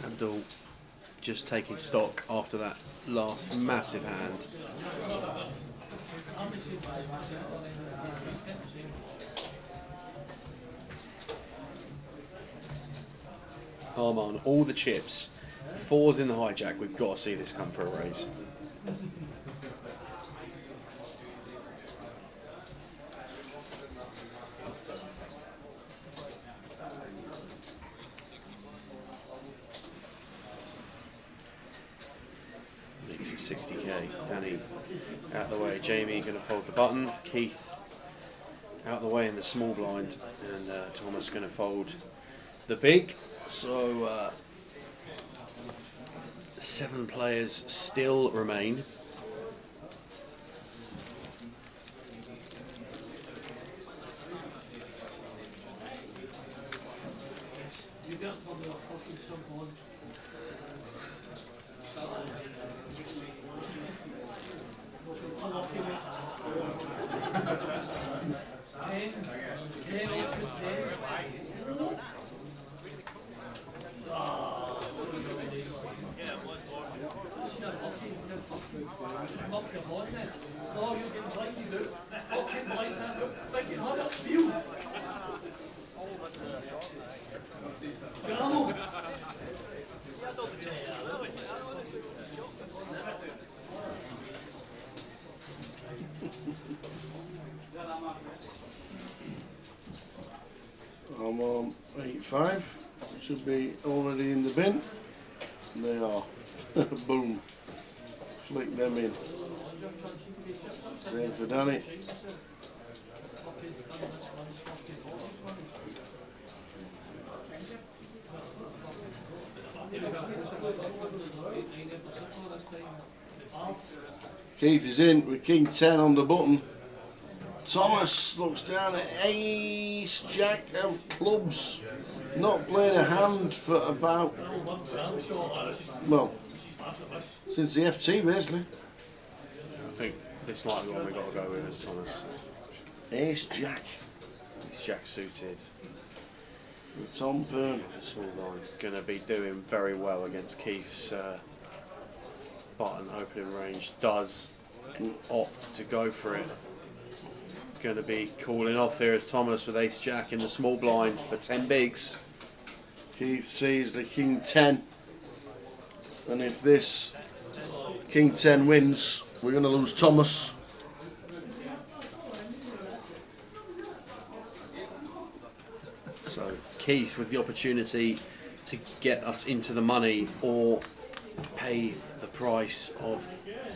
Abdul just taking stock after that last massive hand. Arman, all the chips, fours in the hijack. We've got to see this come for a raise. It's 60k. Danny out the way. Jamie going to fold the button. Keith out the way in the small blind, and Thomas going to fold the big. So 7 players still remain. I'm on 8-5. Should be already in the bin. They are. Boom. Flick them in. Same for Danny. Keith is in with King 10 on the button. Thomas looks down at ace jack of clubs. Not playing a hand for about, well, since the FT basically. I think this might be one we've got to go with as Thomas. Ace jack. Ace jack suited. With Tom Byrne. Small line. Going to be doing very well against Keith's button opening range. Does opt to go for it. Going to be calling off here as Thomas with ace jack in the small blind for 10 bigs. Keith sees the King 10, and if this King 10 wins, we're going to lose Thomas. So Keith with the opportunity to get us into the money or pay the price of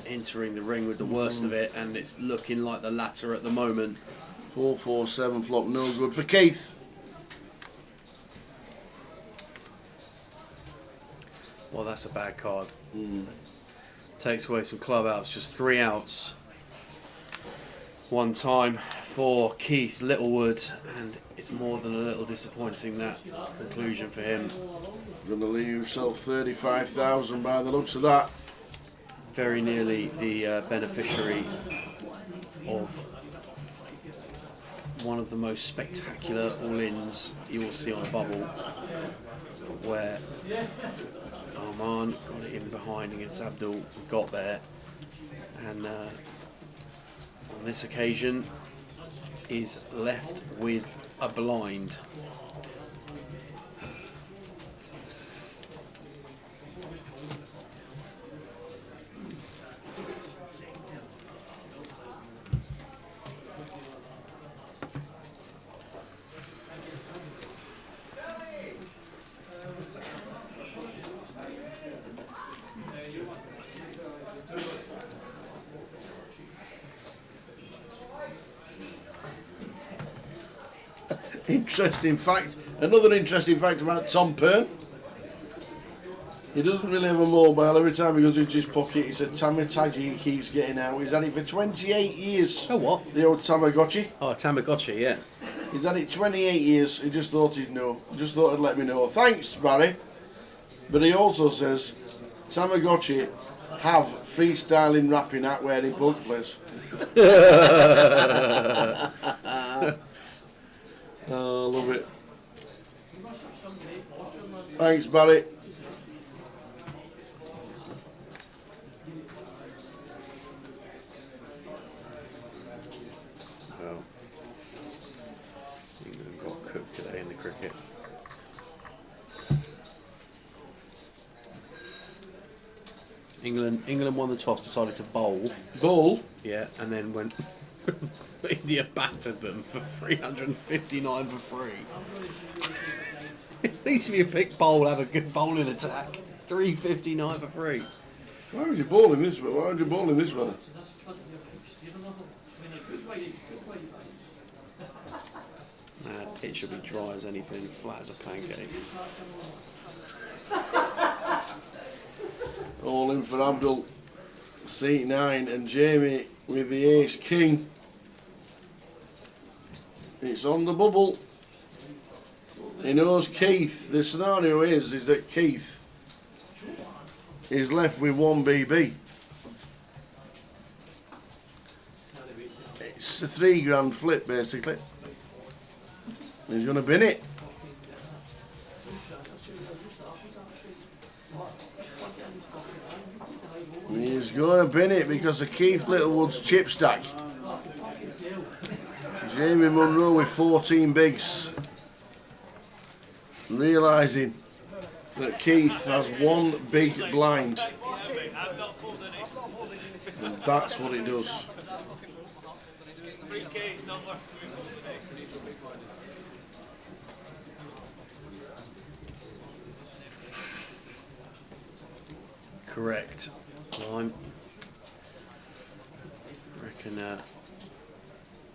entering the ring with the worst of it, and it's looking like the latter at the moment. 4-4-7 flop, no good for Keith. Well, that's a bad card. Takes away some club outs, just 3 outs. One time for Keith Littlewood, and it's more than a little disappointing, that conclusion for him. Going to leave himself 35,000 by the looks of that. Very nearly the beneficiary of one of the most spectacular all-ins you will see on a bubble, where Arman got it in behind against Abdul, got there, and on this occasion is left with a blind. Interesting fact, another interesting fact about Tom Pern. He doesn't really have a mobile. Every time he goes into his pocket, it's a Tamagotchi he keeps getting out. He's had it for 28 years. Oh, what? The old Tamagotchi. Oh, Tamagotchi, yeah. He's had it 28 years. He just thought he'd know. Just thought he'd let me know. Thanks, Barry. But he also says Tamagotchi have freestyling rapping at where in poker place. Oh, love it. Thanks, Barry. Well, England got cooked today in the cricket. England won the toss, decided to bowl. Bowl? Yeah, and then went. India battered them for 359 for free. At least if you pick bowl, have a good bowling attack. 359 for free. Why would you bowl in this weather? Why would you bowl in this weather? It should be dry as anything, flat as a pancake. All in for Abdul. Seat 9 and Jamie with the ace king. It's on the bubble. He knows Keith. The scenario is that Keith is left with 1 BB. It's a £3 flip basically. He's going to bin it. He's going to bin it because of Keith Littlewood's chip stack. Jamie Munro with 14 bigs. Realising that Keith has 1 big blind. And that's what it does. Correct. Line. I reckon.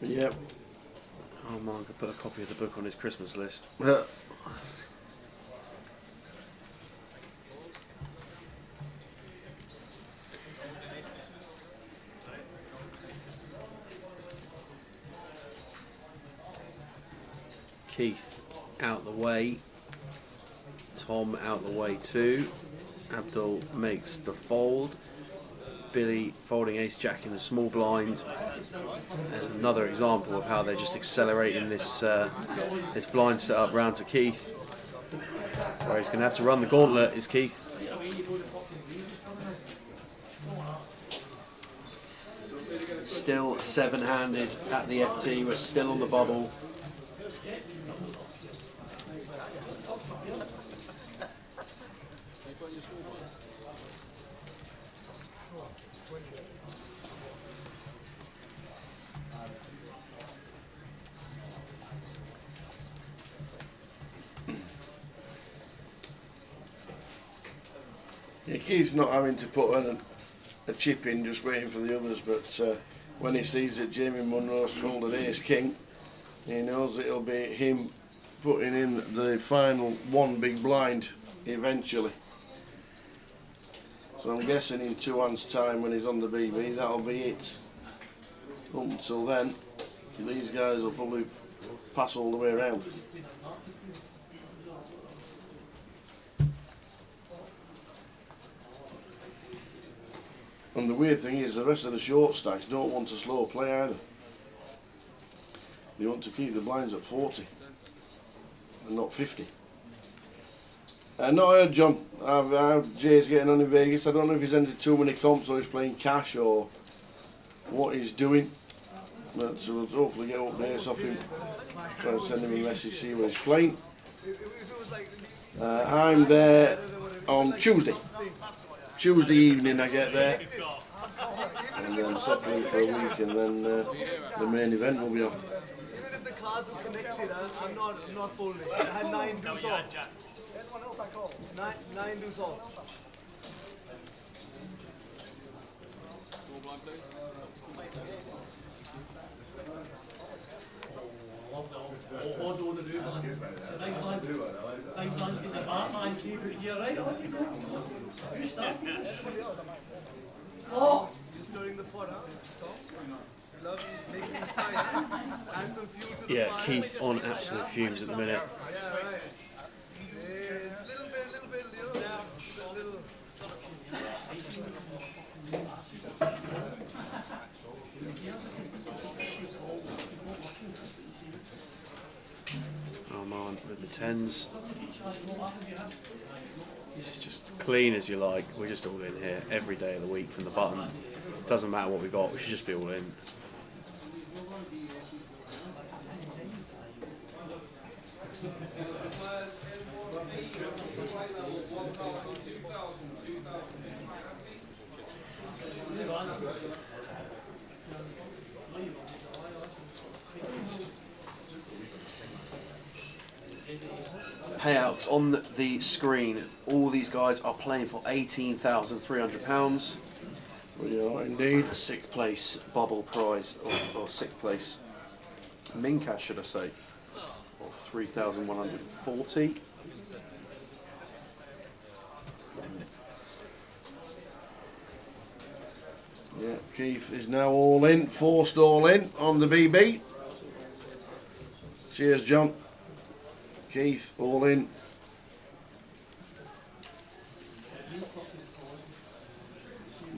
Yep. Oh, Mark could put a copy of the book on his Christmas list. Keith out the way. Tom out the way too. Abdul makes the fold. Billy folding ace jack in the small blind. There's another example of how they're just accelerating this this blind setup round to Keith. Where he's going to have to run the gauntlet is Keith. Still 7-handed at the FT. We're still on the bubble. Yeah, Keith's not having to put a chip in, just waiting for the others, but when he sees that Jamie Munro's folded ace king, he knows it'll be him putting in the final 1 big blind eventually. So I'm guessing in 2 hands time when he's on the BB, that'll be it. Up until then, These guys will probably pass all the way around. And the weird thing is the rest of the short stacks don't want to slow play either. They want to keep the blinds at 40 and not 50. Not heard John. Jay's getting on in Vegas. I don't know if he's entered too many comps or he's playing cash or what he's doing. But so we'll hopefully get updates off him. Try and send him a message, see when he's playing. I'm there on Tuesday. Tuesday evening I get there. And then settling for a week and then the main event will be on. Even if the cards are connected, I'm not folding. I had 9 deuce off. 9 deuce off. What do you want to do? Get the Batman, keep it here, right? On you go. You start. Oh! Just stirring the pot, huh? Love making the sign. Add some fuel to the Yeah, fire. Keith on absolute fumes at the minute. Yeah, right. It's a little bit, you know. Oh man, with the 10s. This is just clean as you like. We're just all in here every day of the week from the button. Doesn't matter what we got, we should just be all in. Payouts on the screen. All these guys are playing for £18,300. We are indeed. Sixth place bubble prize, or sixth place min cash, should I say, of 3,140. Yeah, Keith is now all in, forced all in on the BB. Cheers, John. Keith, all in.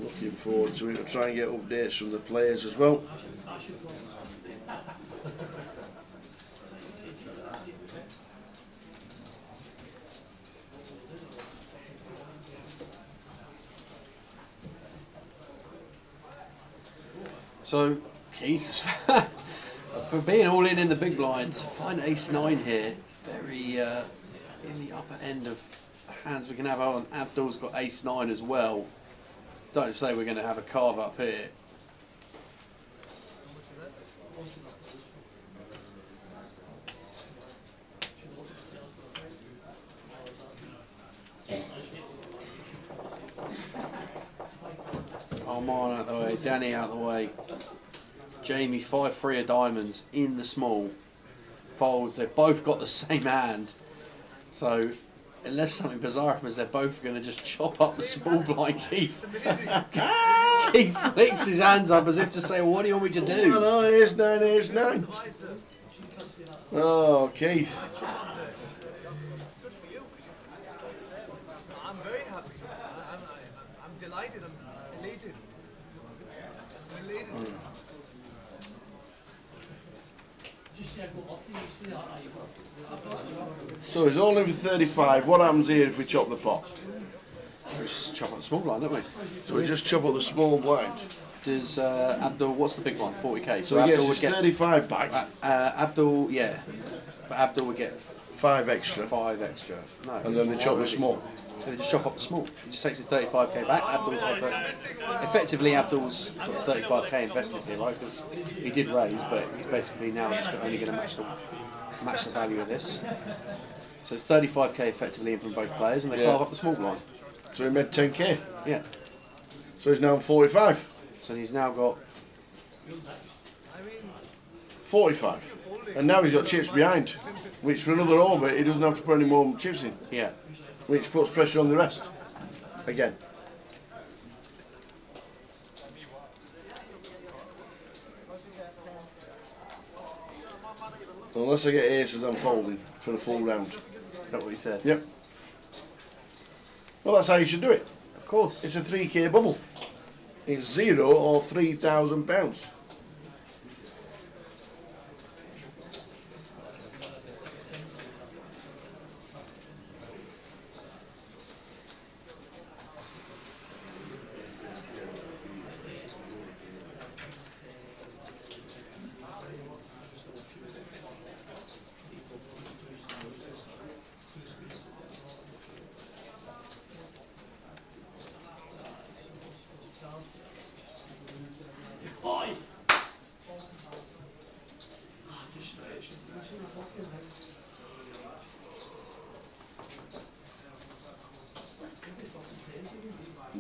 Looking forward to it. We'll try and get updates from the players as well. So, Keith, for being all in the big blind, find ace-9 here, very in the upper end of hands we can have out, and Abdul's got ace-9 as well. Don't say we're going to have a carve up here. Armand out the way, Danny out the way. Jamie 5-3 of diamonds in the small. Folds, they've both got the same hand. So, unless something bizarre happens, they're both going to just chop up the small blind. Keith. Keith flicks his hands up as if to say, what do you want me to do? Oh, no, it's 9, it's 9. Oh, Keith. I'm very happy. I'm delighted. I'm elated. I'm elated. So he's all in for 35. What happens here if we chop the pot? We just chop up the small blind, don't we? So we just chop up the small blind. Does Abdul, what's the big one? 40k. So he gets his 35 back. Abdul, yeah. But Abdul would get 5 extra. 5 extra. No. And then they chop the small. So they just chop up the small. He just takes his 35k back. Abdul takes that. Effectively, Abdul's got 35k invested here, right? Because he did raise, but he's basically now just only going to match the value of this. So it's 35k effectively in from both players, and they carve up the small blind. So he made 10k. Yeah. So he's now on 45. So he's now got 45. And now he's got chips behind, which for another orbit he doesn't have to put any more chips in. Yeah. Which puts pressure on the rest. Again. Unless I get aces, I'm folding for the full round. Is that what he said? Yep. Well, that's how you should do it. Of course. It's a 3k bubble. It's 0 or £3,000.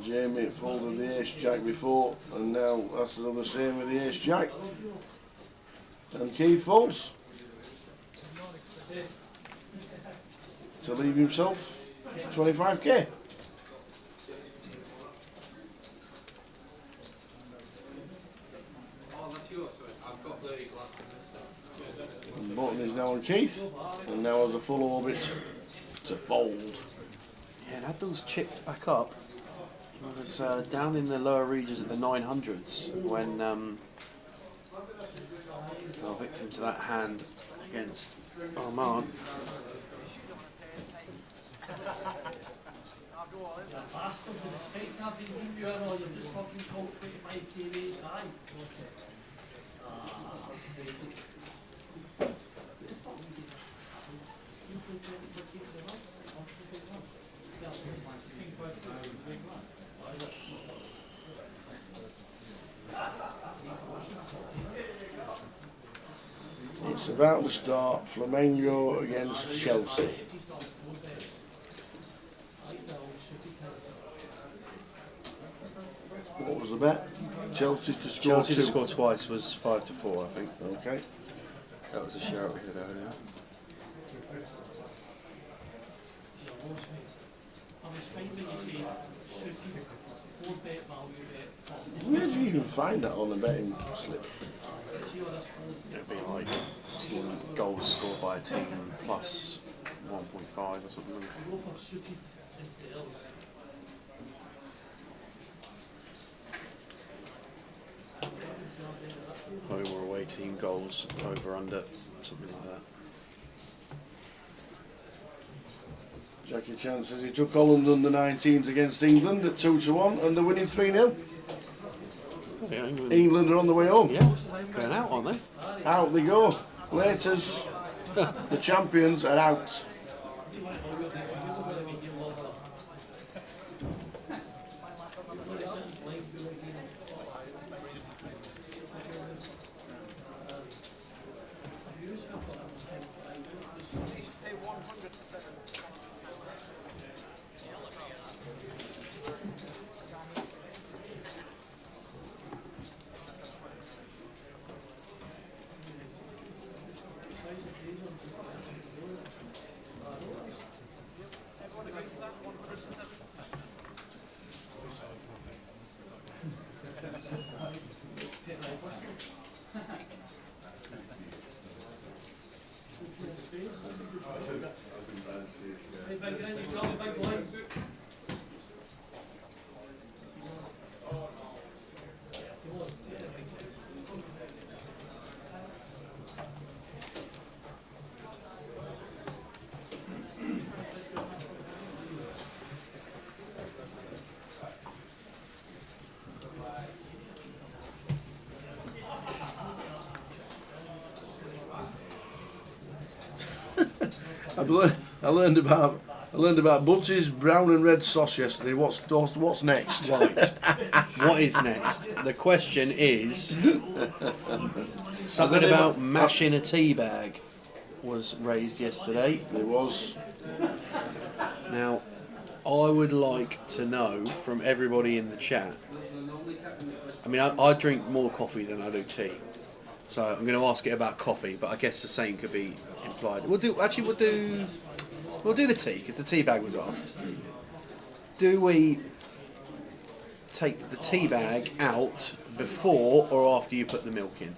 Jamie folded the ace jack before, and now that's another same with the ace jack. And Keith folds to leave himself 25k. And button is now on Keith, and now has a full orbit to fold. Yeah, and Abdul's chipped back up. He was down in the lower regions of the 900s when fell victim to that hand against Armand. It's about to start. Flamengo against Chelsea. What was the bet? Chelsea to score Chelsea to two. score twice was 5-4, I think. Okay. That was a shout we had earlier. Where do you even find that on the betting slip? It'd be like team goals scored by a team plus 1.5 or something. Home or away team goals, over under, something like that. Jackie Chan says he took Holland under 19s against England at 2-1 and they're winning 3-0. Yeah, England are on the way home. Yeah, going out, aren't they? Out they go. Laters, the champions are out. I learned about Butty's brown and red sauce yesterday. What's next? Right. What is next? The question is something about mashing a tea bag was raised yesterday. It was. Now, I would like to know from everybody in the chat. I mean, I drink more coffee than I do tea. So I'm going to ask it about coffee, but I guess the same could be implied. We'll do the tea because the tea bag was asked. Do we take the tea bag out before or after you put the milk in?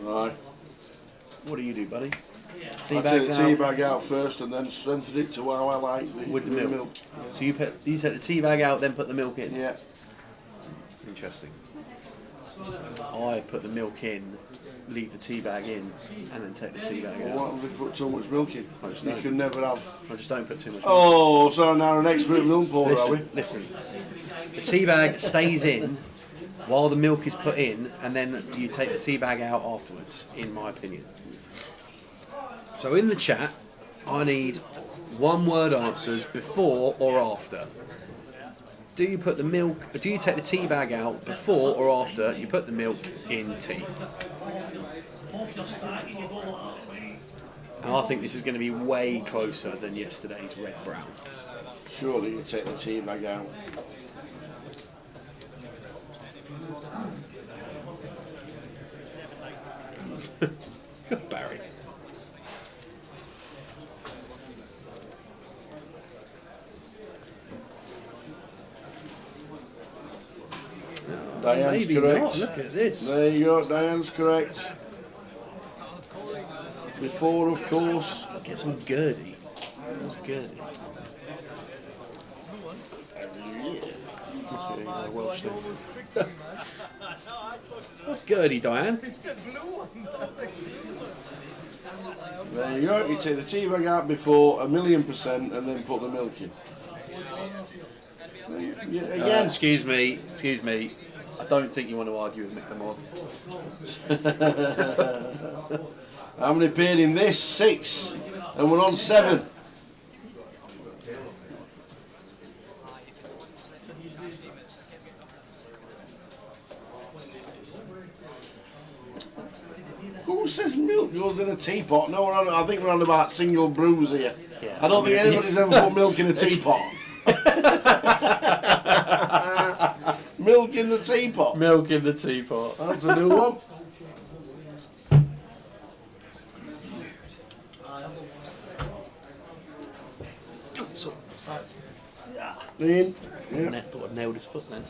Right. what do you do, buddy? I take the tea bag out first and then strengthen it to how I like with the milk. So you take the tea bag out, then put the milk in. Yeah. Interesting. I put the milk in, leave the tea bag in, and then take the tea bag out. What happens if you put too much milk in? You can never have. I just don't put too much milk. Oh, so now an expert milk pourer, are we? Listen. The tea bag stays in while the milk is put in, and then you take the tea bag out afterwards, in my opinion. So in the chat, I need one-word answers before or after. Do you put the milk? Do you take the tea bag out before or after you put the milk in tea? And I think this is going to be way closer than yesterday's red brown. Surely you take the tea bag out. Barry. Diane's Maybe correct. not. Look at this. There you go, Diane's correct. Before, of course. Get some Gurdy. What's Gurdy? Welsh thing. What's Gurdy, Diane? There you go, you take the tea bag out before 1,000,000% and then put the milk in. Again. Excuse me. I don't think you want to argue with Mick the Mod. How many paid in this? 6. And we're on 7. Who says milk goes in a teapot? No, I think we're on about single brews here. Yeah, I don't think anybody's ever put milk in a teapot. Milk in the teapot. Milk in the teapot. That's a new one. So, Ian? Yeah. I thought I'd nailed his foot then.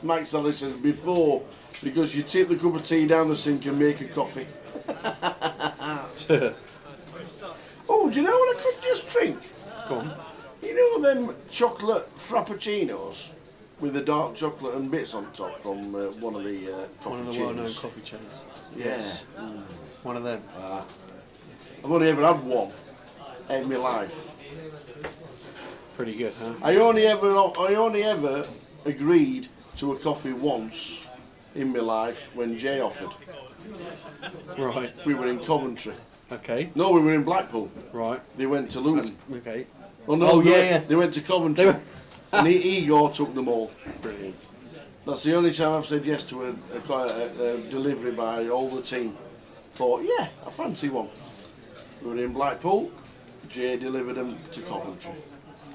Max Ellis says before, because you tip the cup of tea down the sink and make a coffee. Oh, do you know what I could just drink? Go on. You know them chocolate frappuccinos with the dark chocolate and bits on top from one of the coffee One of the chains? well-known coffee chains. Yeah. Yes. One of them. I've only ever had one in my life. Pretty good, huh? I only ever agreed to a coffee once in my life when Jay offered. Right. We were in Coventry. Okay. No, we were in Blackpool. Right. They went to Luton. Okay. Oh no! Oh, they yeah, went, yeah. They went to Coventry, and Igor took them all. Brilliant. That's the only time I've said yes to a delivery by all the team. Thought, yeah, I fancy one. We were in Blackpool. Jay delivered them to Coventry.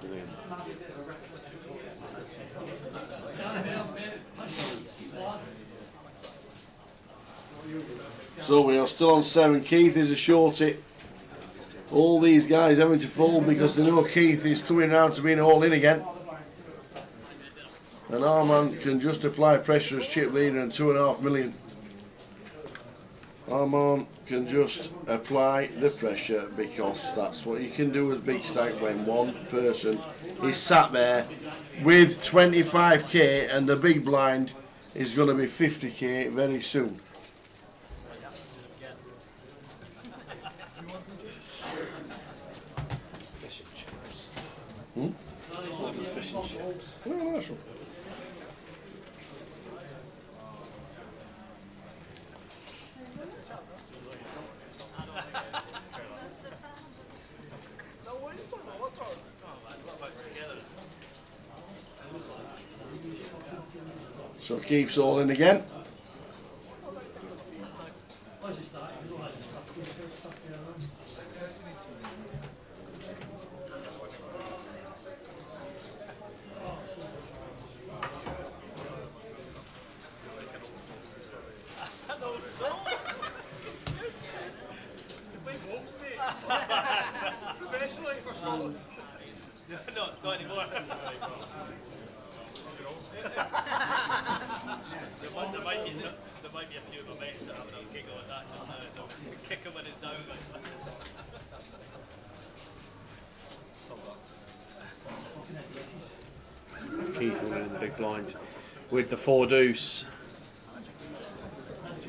Brilliant. So we are still on 7. Keith is a shorty. All these guys having to fold because they know Keith is coming round to being all in again. And our man can just apply pressure as chip leader and 2.5 million. Our man can just apply the pressure because that's what you can do as big stack when one person is sat there with 25k and the big blind is going to be 50k very soon. Fish and chips. No, that's right. So keeps all in again. Professionally for Scotland. No, not anymore. There might be a few of my mates that have a giggle at that just now, so kick him when it's down. Keith will win in the big blind with the 4 deuce.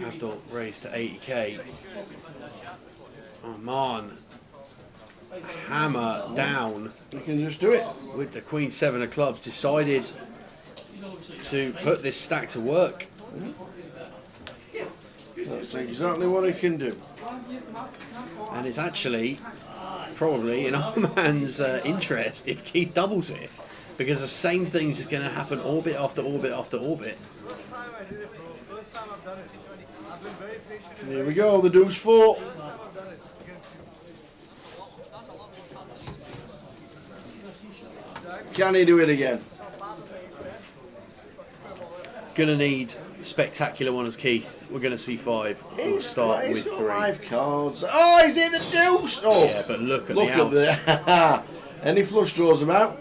Abdul raised to 80k. Oh man. Hammer down. You can just do it. With the Queen 7 of clubs, decided to put this stack to work. That's exactly what he can do. And it's actually probably in our man's interest if Keith doubles it, because the same thing's just going to happen orbit after orbit after orbit. Here we go, the deuce 4. Can he do it again? Gonna need spectacular one as Keith. We're gonna see 5. We'll start with 3. 5 cards. Oh, he's in the deuce! Oh, yeah, but look at the outs. Any flush draws him out.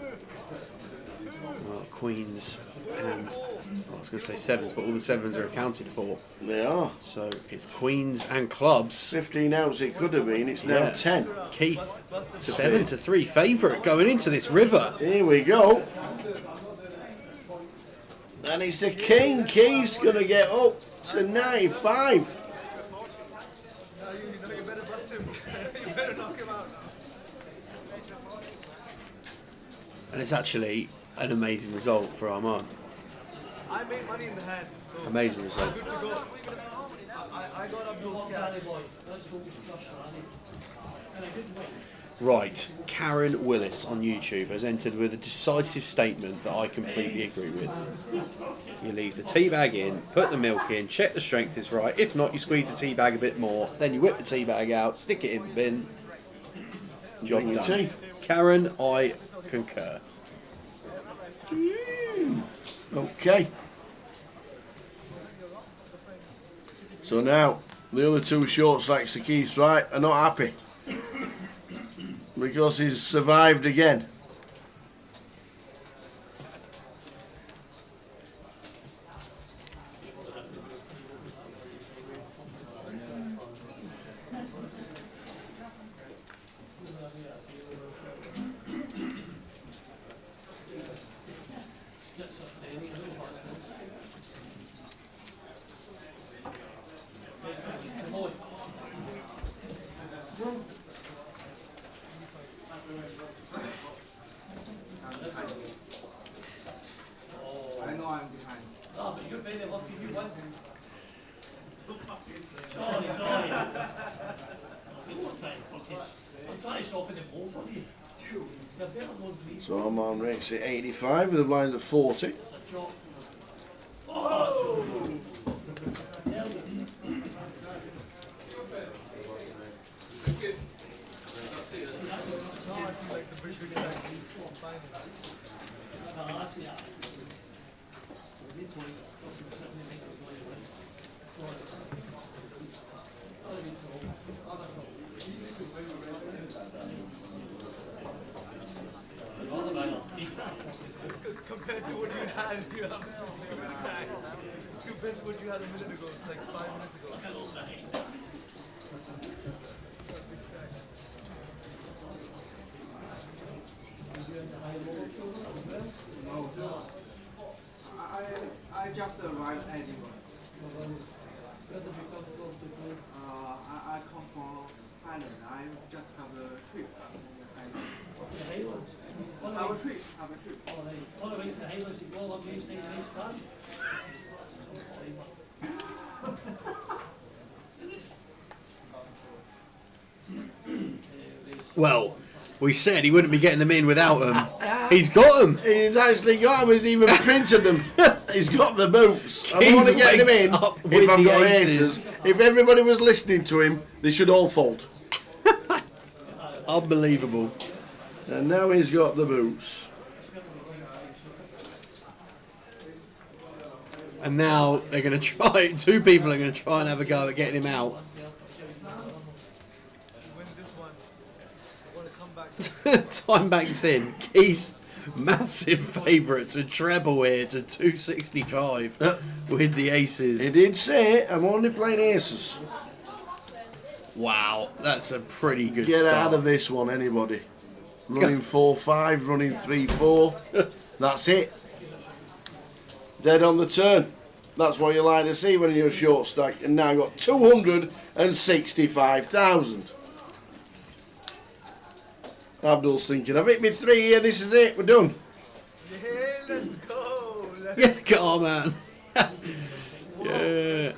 Well, queens and I was going to say 7s, but all the 7s are accounted for. They are. So it's queens and clubs. 15 outs it could have been. It's now 10. Keith 7-3 favourite going into this river. Here we go. And it's the king. Keith's going to get up to 95. And it's actually an amazing result for Armand. I made money in the hand. So Amazing result. Good to go. I got up those cats. Right, Karen Willis on YouTube has entered with a decisive statement that I completely agree with. You leave the tea bag in, put the milk in, check the strength is right. If not, you squeeze the tea bag a bit more. Then you whip the tea bag out, stick it in the bin. Job Drink your done. tea. Karen, I concur. Okay. So now, the other 2 short stacks to Keith's right are not happy. Because he's survived again. I know I'm behind. Oh, but you're very lucky you won. Sorry. I'm trying to soften the ball for you. You're better than these. So I'm on race at 85 with the blinds at 40. Oh! Compared to what you had, you have a stack. Compared to what you had a minute ago, it's like 5 minutes ago. I just arrived at Edinburgh. I come from Ireland. I just have a trip. Have a trip. All the way to the Highlands to go up next night in France. Well, we said he wouldn't be getting them in without them. He's got them. He's actually got them. He's even printed them. He's got the boots. I want to get them in if I've got aces. If everybody was listening to him, they should all fold. Unbelievable. And now he's got the boots. And now they're going to try, two people are going to try and have a go at getting him out. Time banks in. Keith, massive favourite to treble here to 265 with the aces. He did say it, I'm only playing aces. Wow, that's a pretty good Get start. out of this one, anybody. Running 4-5, running 3-4. That's it. Dead on the turn. That's what you like to see when you're short stack. And now got 265,000. Abdul's thinking, I've hit me 3 here, this is it, we're done. Yeah, let's go. Yeah, come on, man. Yeah.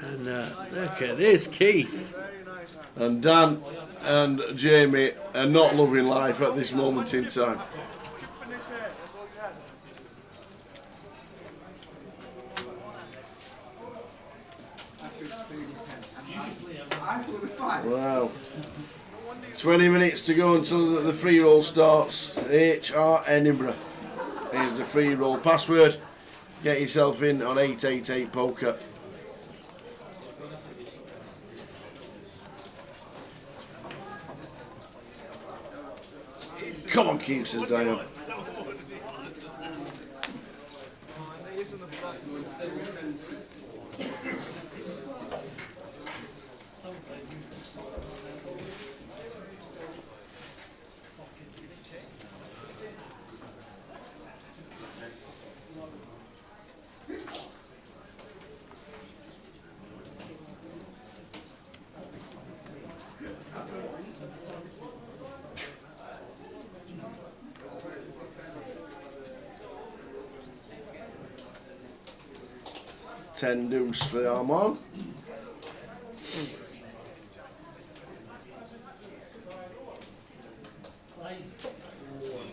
And look at this, Keith. And Dan and Jamie are not loving life at this moment in time. Wow. 20 minutes to go until the free roll starts. HR Edinburgh. Here's the free roll password. Get yourself in on 888 Poker. Come on, Keith, says Diane. Ten deuce for Armand.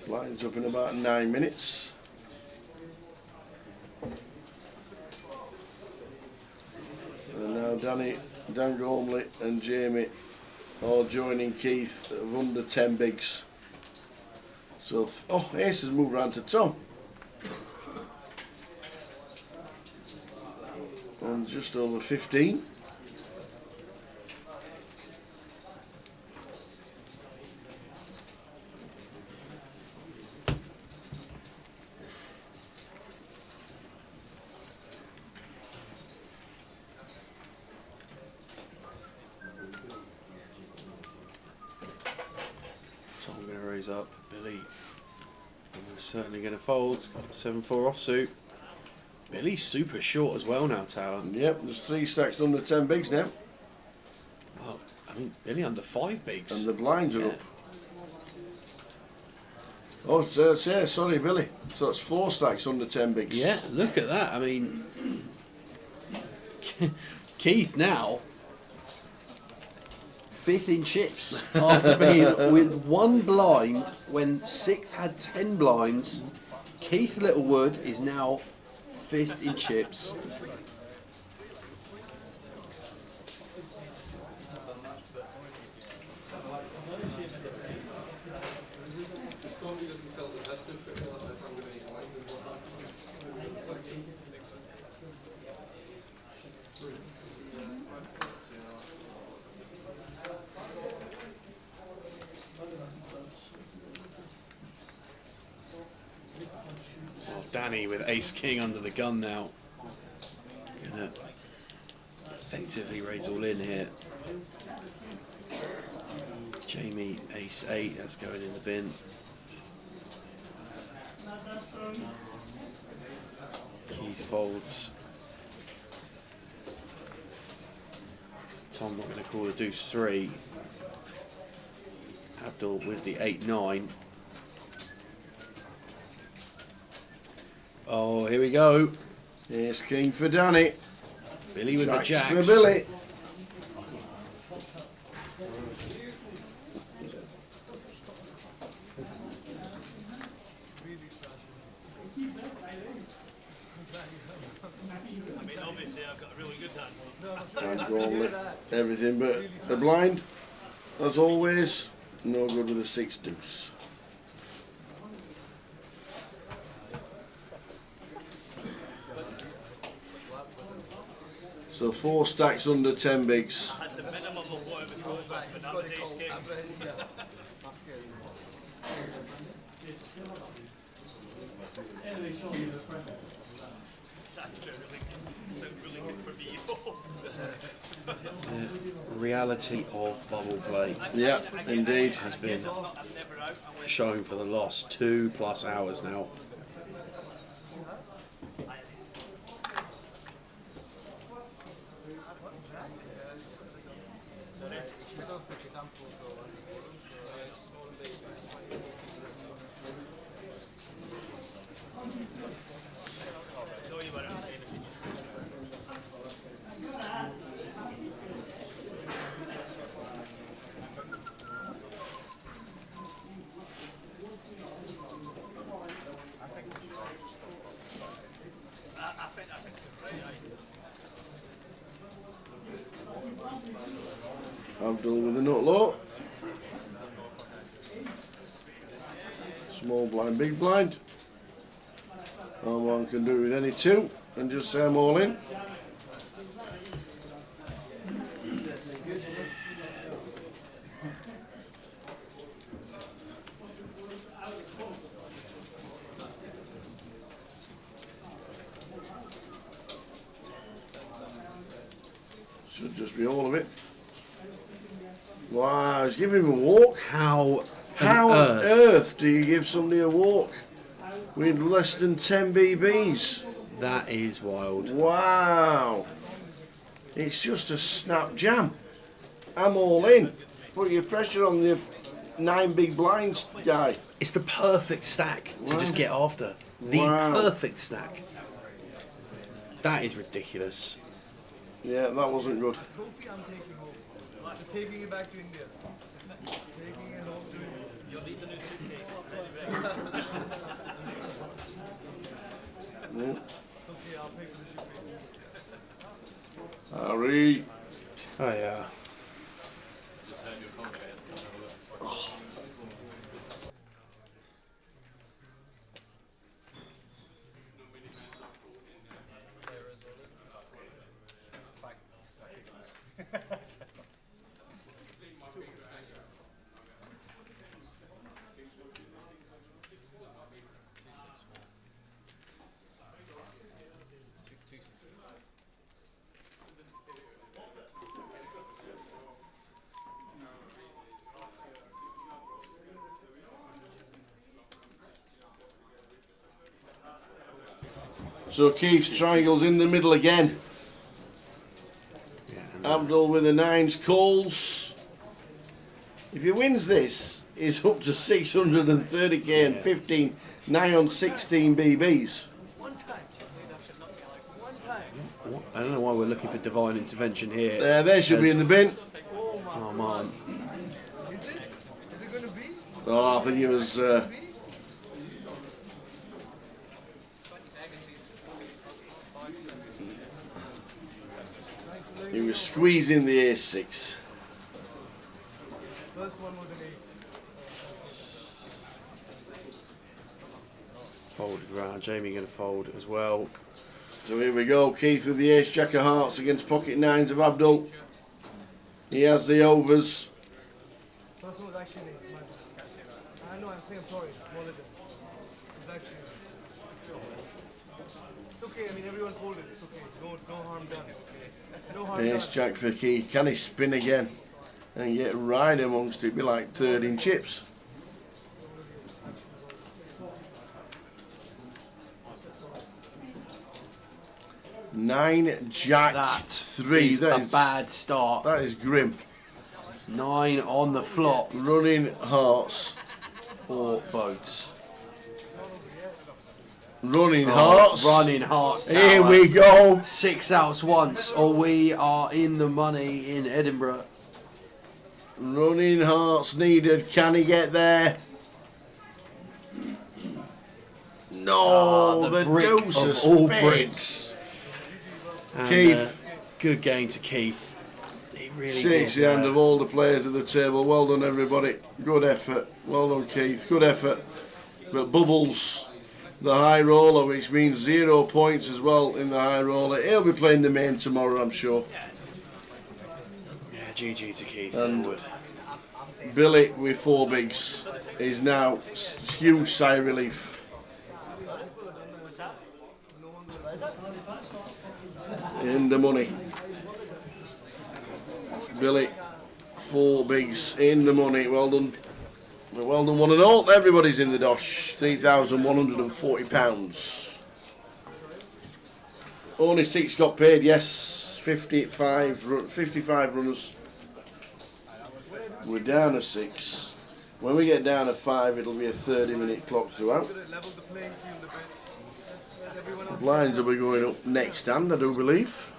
Lines up in about 9 minutes. And now Dan Gormley and Jamie all joining Keith of under 10 bigs. So, Ace has moved round to Tom. And just over 15. Tom going to raise up. Billy, we're certainly going to fold. 7-4 offsuit. Billy's super short as well now, Tower. Yep, there's 3 stacks under 10 bigs now. Oh, I mean, Billy under 5 bigs. And the blinds are up. Oh, yeah, sorry, Billy. So that's 4 stacks under 10 bigs. Yeah, look at that. I mean, Keith now 5th in chips after being with 1 blind when 6th had 10 blinds. Keith Littlewood is now 5th in chips. Danny with ace king under the gun now. Gonna effectively raise all in here. Jamie ace 8, that's going in the bin. Keith folds. Tom not going to call the deuce 3. Abdul with the 8-9. Oh, here we go. Here's king for Danny. Billy with the jacks. For Billy. I mean, obviously I've got a really good hand. And Gormley, everything but the blind. as always, no good with a 6 deuce. So 4 stacks under 10 bigs. The reality of bubble play, yeah, indeed, has been shown for the last 2+ hours now. Abdul with a nut low. Small blind, big blind. And one can do it with any 2 and just say I'm all in. Should just be all of it. Wow, he's giving him a walk. How on earth do you give somebody a walk with less than 10 BBs? That is wild. Wow. It's just a snap jam. I'm all in. Put your pressure on the 9 big blinds guy. It's the perfect stack to just get after. The perfect stack. That is ridiculous. Yeah, that wasn't good. Trophy I'm taking home. I'm taking it back to India. Taking it home to India. You'll need the new suitcase. Yeah. It's okay, I'll pay for the suitcase. Harry. Oh yeah. So Keith's triangle's in the middle again. Abdul with the 9s calls. If he wins this, he's up to 630k and 15, 9 on 16 BBs. I don't know why we're looking for divine intervention here. There should be in the bin. Oh man. Is it going to be? Oh, I think it was. He was squeezing the ace-6. First one was an ace. Folded round. Jamie going to fold as well. So here we go. Keith with the ace-jack of hearts against pocket 9s of Abdul. He has the overs. First one was actually an ace. I know, I'm sorry. Apologize. It's actually an ace. It's okay. I mean, everyone folded. It's okay. No harm done. No harm done. Ace-jack for Keith. Can he spin again and get right amongst it? Be like third in chips. Nine, jack, That 3. is That a bad start. That is grim. 9 on the flop. Running hearts. For boats. Running hearts. Running hearts. Tower. Here we go. 6 outs once, or we are in the money in Edinburgh. Running hearts needed. Can he get there? No, the brick deuce of of all spades. bricks. And, Keith. good game to Keith. He really Shakes did, the hand of all the players at the table. Well done, everybody. Good effort. Well done, Keith. Good effort. But Bubbles, the high roller, which means 0 points as well in the high roller. He'll be playing the main tomorrow, I'm sure. Yeah, GG to Keith. And Wood. Billy with 4 bigs is now huge sigh of relief. In the money. Billy, 4 bigs in the money. Well done. Well done, one and all. Everybody's in the dosh. £3,140. Only 6 got paid, yes. 55 runners. We're down to 6. When we get down to 5, it'll be a 30-minute clock throughout. Lines will be going up next hand, I do believe.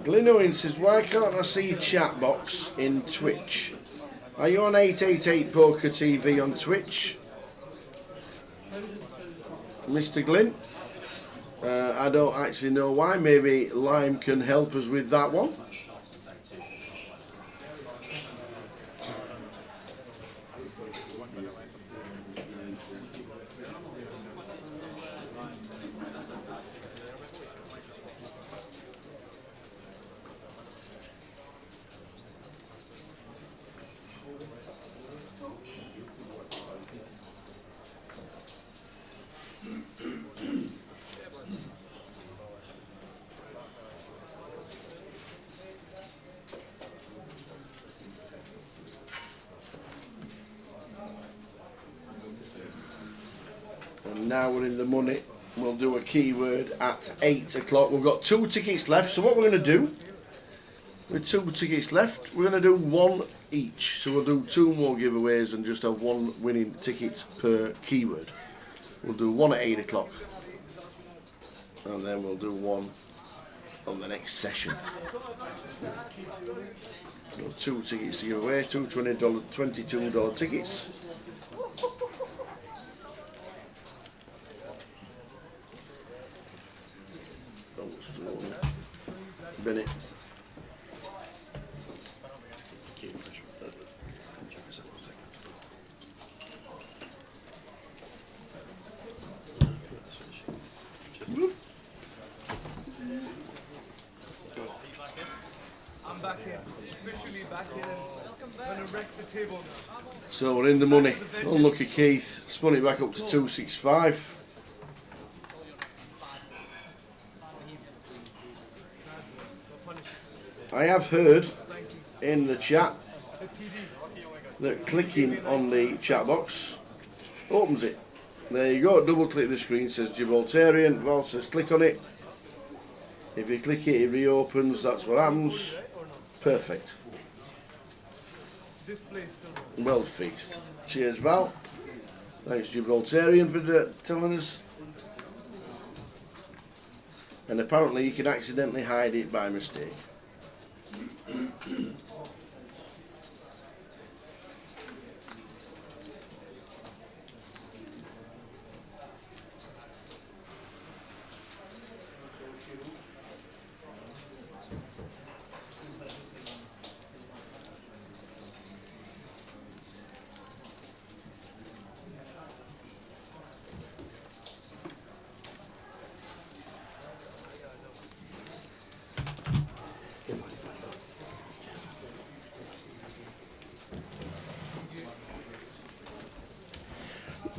Glynowin says, why can't I see chat box in Twitch? Are you on 888 Poker TV on Twitch? Mr. Glyn? I don't actually know why. Maybe Lime can help us with that one. Now we're in the money. We'll do a keyword at 8 o'clock. We've got 2 tickets left. So what we're going to do, with 2 tickets left, we're going to do 1 each. So we'll do 2 more giveaways and just have 1 winning ticket per keyword. We'll do 1 at 8 o'clock. And then we'll do 1 on the next session. So 2 tickets to give away, 2 $22 tickets. Bennett. I'm back in, officially back in, and gonna wreck the table now. So we're in the money. Unlucky Keith. Spun it back up to 265. I have heard in the chat that clicking on the chat box opens it. There you go, double click the screen, says Gibraltarian. Val says click on it. If you click it, it reopens. That's what happens. Perfect. Well fixed. Cheers, Val. Thanks, Gibraltarian, for telling us. And apparently you can accidentally hide it by mistake.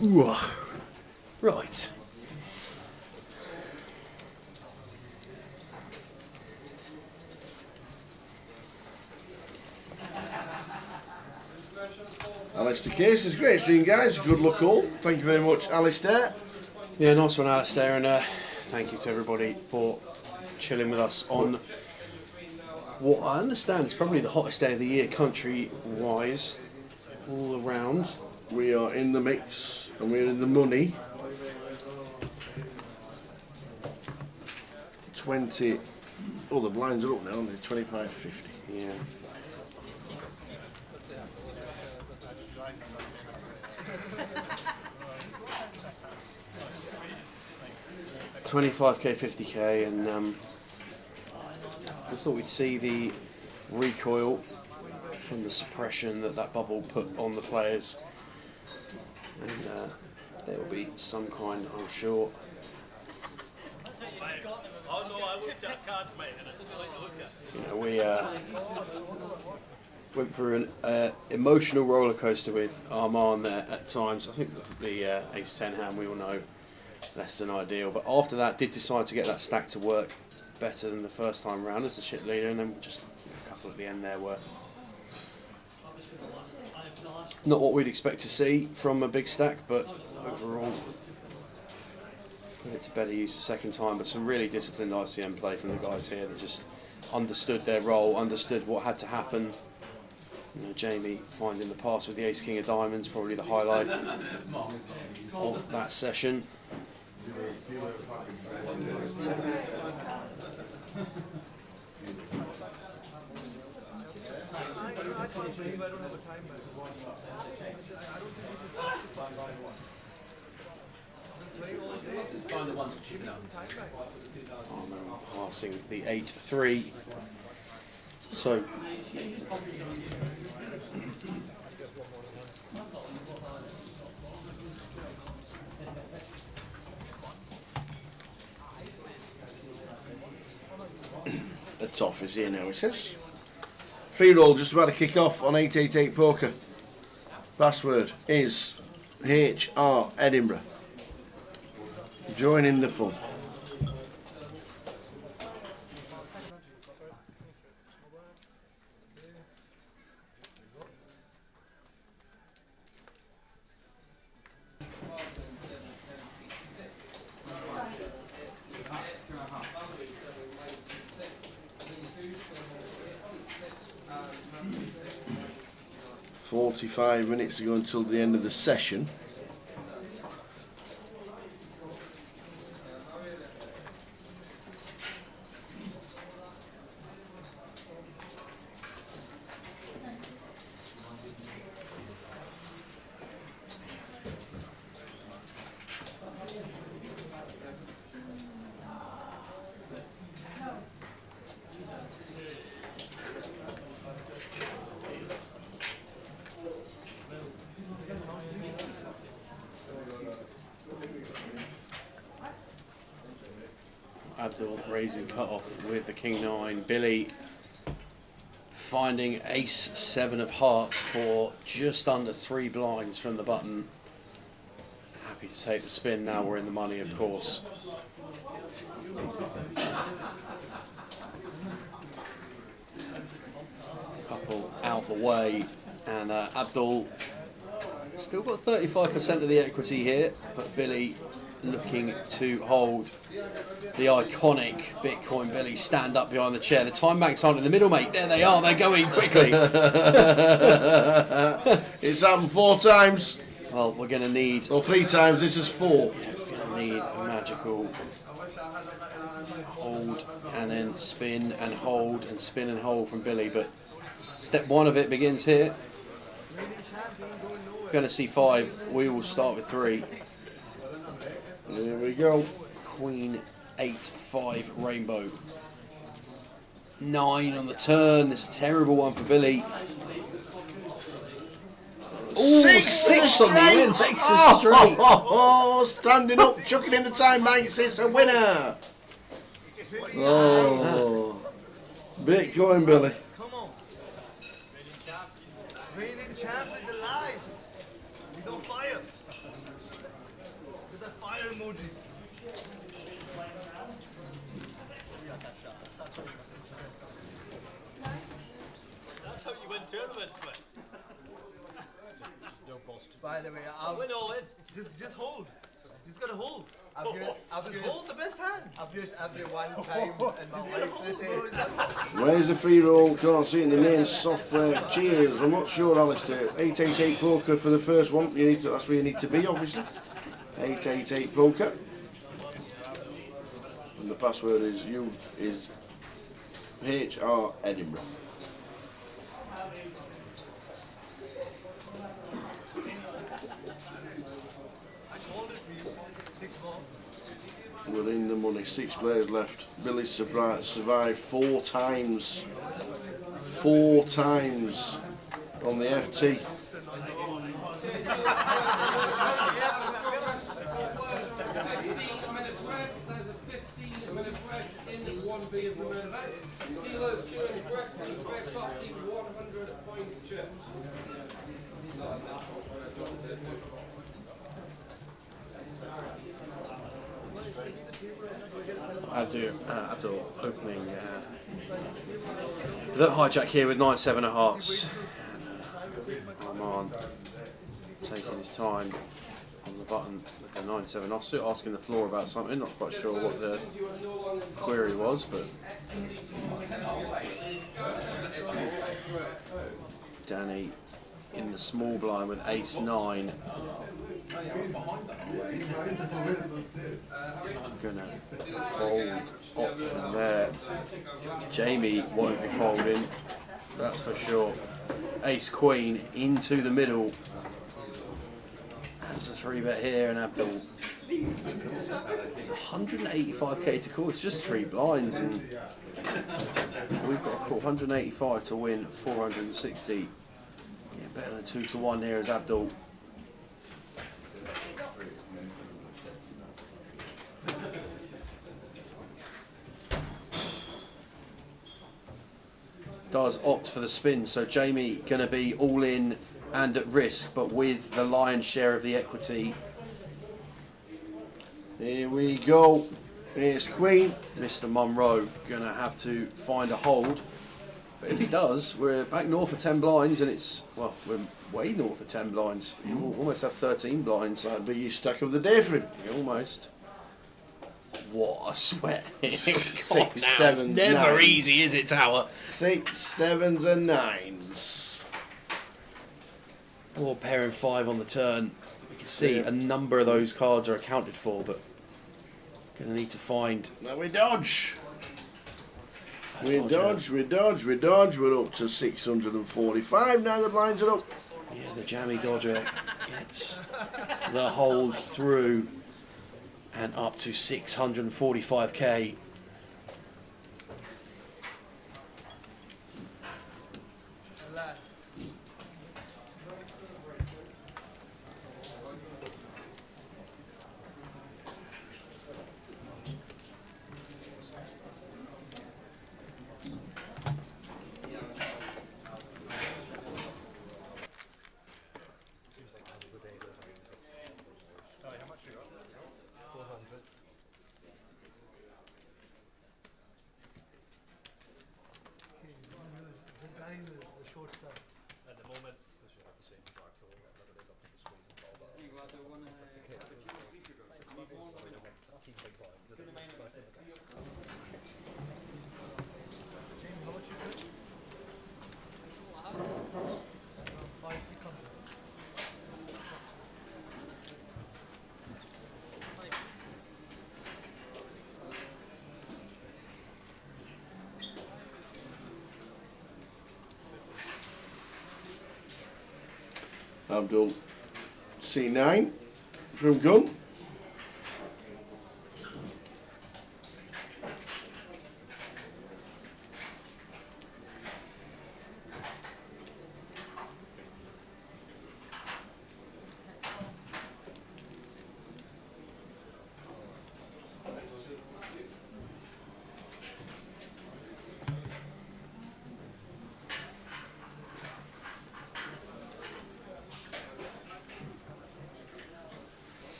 Ooh. Right. Alistair Case is great stream, guys. Good luck all. Thank you very much, Alistair. Yeah, nice one, Alistair, and thank you to everybody for chilling with us on what I understand is probably the hottest day of the year country-wise, all around. We are in the mix and we're in the money. 20. Oh, the blinds are up now, aren't they? 25.50. Yeah. $25k, $50k, and I thought we'd see the recoil from the suppression that bubble put on the players, and there will be some kind, I'm sure. You know, we went through an emotional roller coaster with Armand there at times. I think the ace-10 hand, we all know, less than ideal. But after that, did decide to get that stack to work better than the first time round as a chip leader, and then just a couple at the end there were not what we'd expect to see from a big stack, but overall put it to better use the second time. But some really disciplined ICM play from the guys here that just understood their role, understood what had to happen. You know, Jamie finding the pass with the ace-king of diamonds, probably the highlight of that session. Passing the 8-3. So the toff is here now, he says. Free roll just about to kick off on 888 Poker. Password is HR Edinburgh. Join in the fun. .45 minutes to go until the end of the session. Abdul raising cut-off with the king-9. Billy finding ace-7 of hearts for just under 3 blinds from the button. Happy to take the spin now. We're in the money, of course. Couple out the way, and Abdul still got 35% of the equity here, but Billy looking to hold the iconic Bitcoin Billy stand up behind the chair. The time banks aren't in the middle, mate. There they are. They're going quickly. It's happened 4 times. Well, we're going to need... Or 3 times. This is 4. Yeah, we're going to need a magical hold and then spin and hold and spin and hold from Billy. But step 1 of it begins here. Going to see 5. We will start with 3. Here we go. Queen 8-5 rainbow. 9 on the turn. This is a terrible one for Billy. Ooh, 6 on the win. 6 is straight. Standing up, chucking in the time banks. It's a winner. Oh, Bitcoin Billy. Come on. Reigning champ is alive. He's on fire. emoji. That's how you win tournaments, mate. Don't bust. By the way, I'll win all in. Just hold. Just gotta hold. Just hold the best hand. I've used every one time in my life today. Where's the free roll? Can't see in the main software. Cheers. I'm not sure, Alistair. 888 poker for the first one. You need to, that's where you need to be, obviously. 888 poker. And the password is HR Edinburgh. We're in the money. 6 players left. Billy's survived 4 times. 4 times on the FT. Abdul opening the hijack here with 9-7 of hearts. Arman taking his time on the button with the 9-7 offsuit, asking the floor about something. Not quite sure what the query was, but Danny in the small blind with ace-9. Gonna fold option there. Jamie won't be folding, that's for sure. Ace queen into the middle. That's a 3-bet here, and Abdul. It's 185k to call. It's just 3 blinds, and we've got to call 185 to win 460. Yeah, better than 2 to 1 here as Abdul. Does opt for the spin, so Jamie going to be all in and at risk, but with the lion's share of the equity. Here we go. Here's queen. Mr. Munro going to have to find a hold, but if he does, we're back north of 10 blinds, and it's, well, we're way north of 10 blinds. We'll almost have 13 blinds. That'd be your stack of the day for him. Yeah, almost. What a sweat. 6, 7, never 9. easy, is it, Tower? 6, 7s and 9s. Or pairing 5 on the turn. We can see a number of those cards are accounted for, but gonna need to find. Now we dodge. We dodge. We're up to 645. Now the blinds are up. Yeah, the jammy dodger gets the hold through and up to 645k. At the moment, they should have the same track, so we'll get rid of it up to the screen and all that. You got the one Abdul C9 from gun.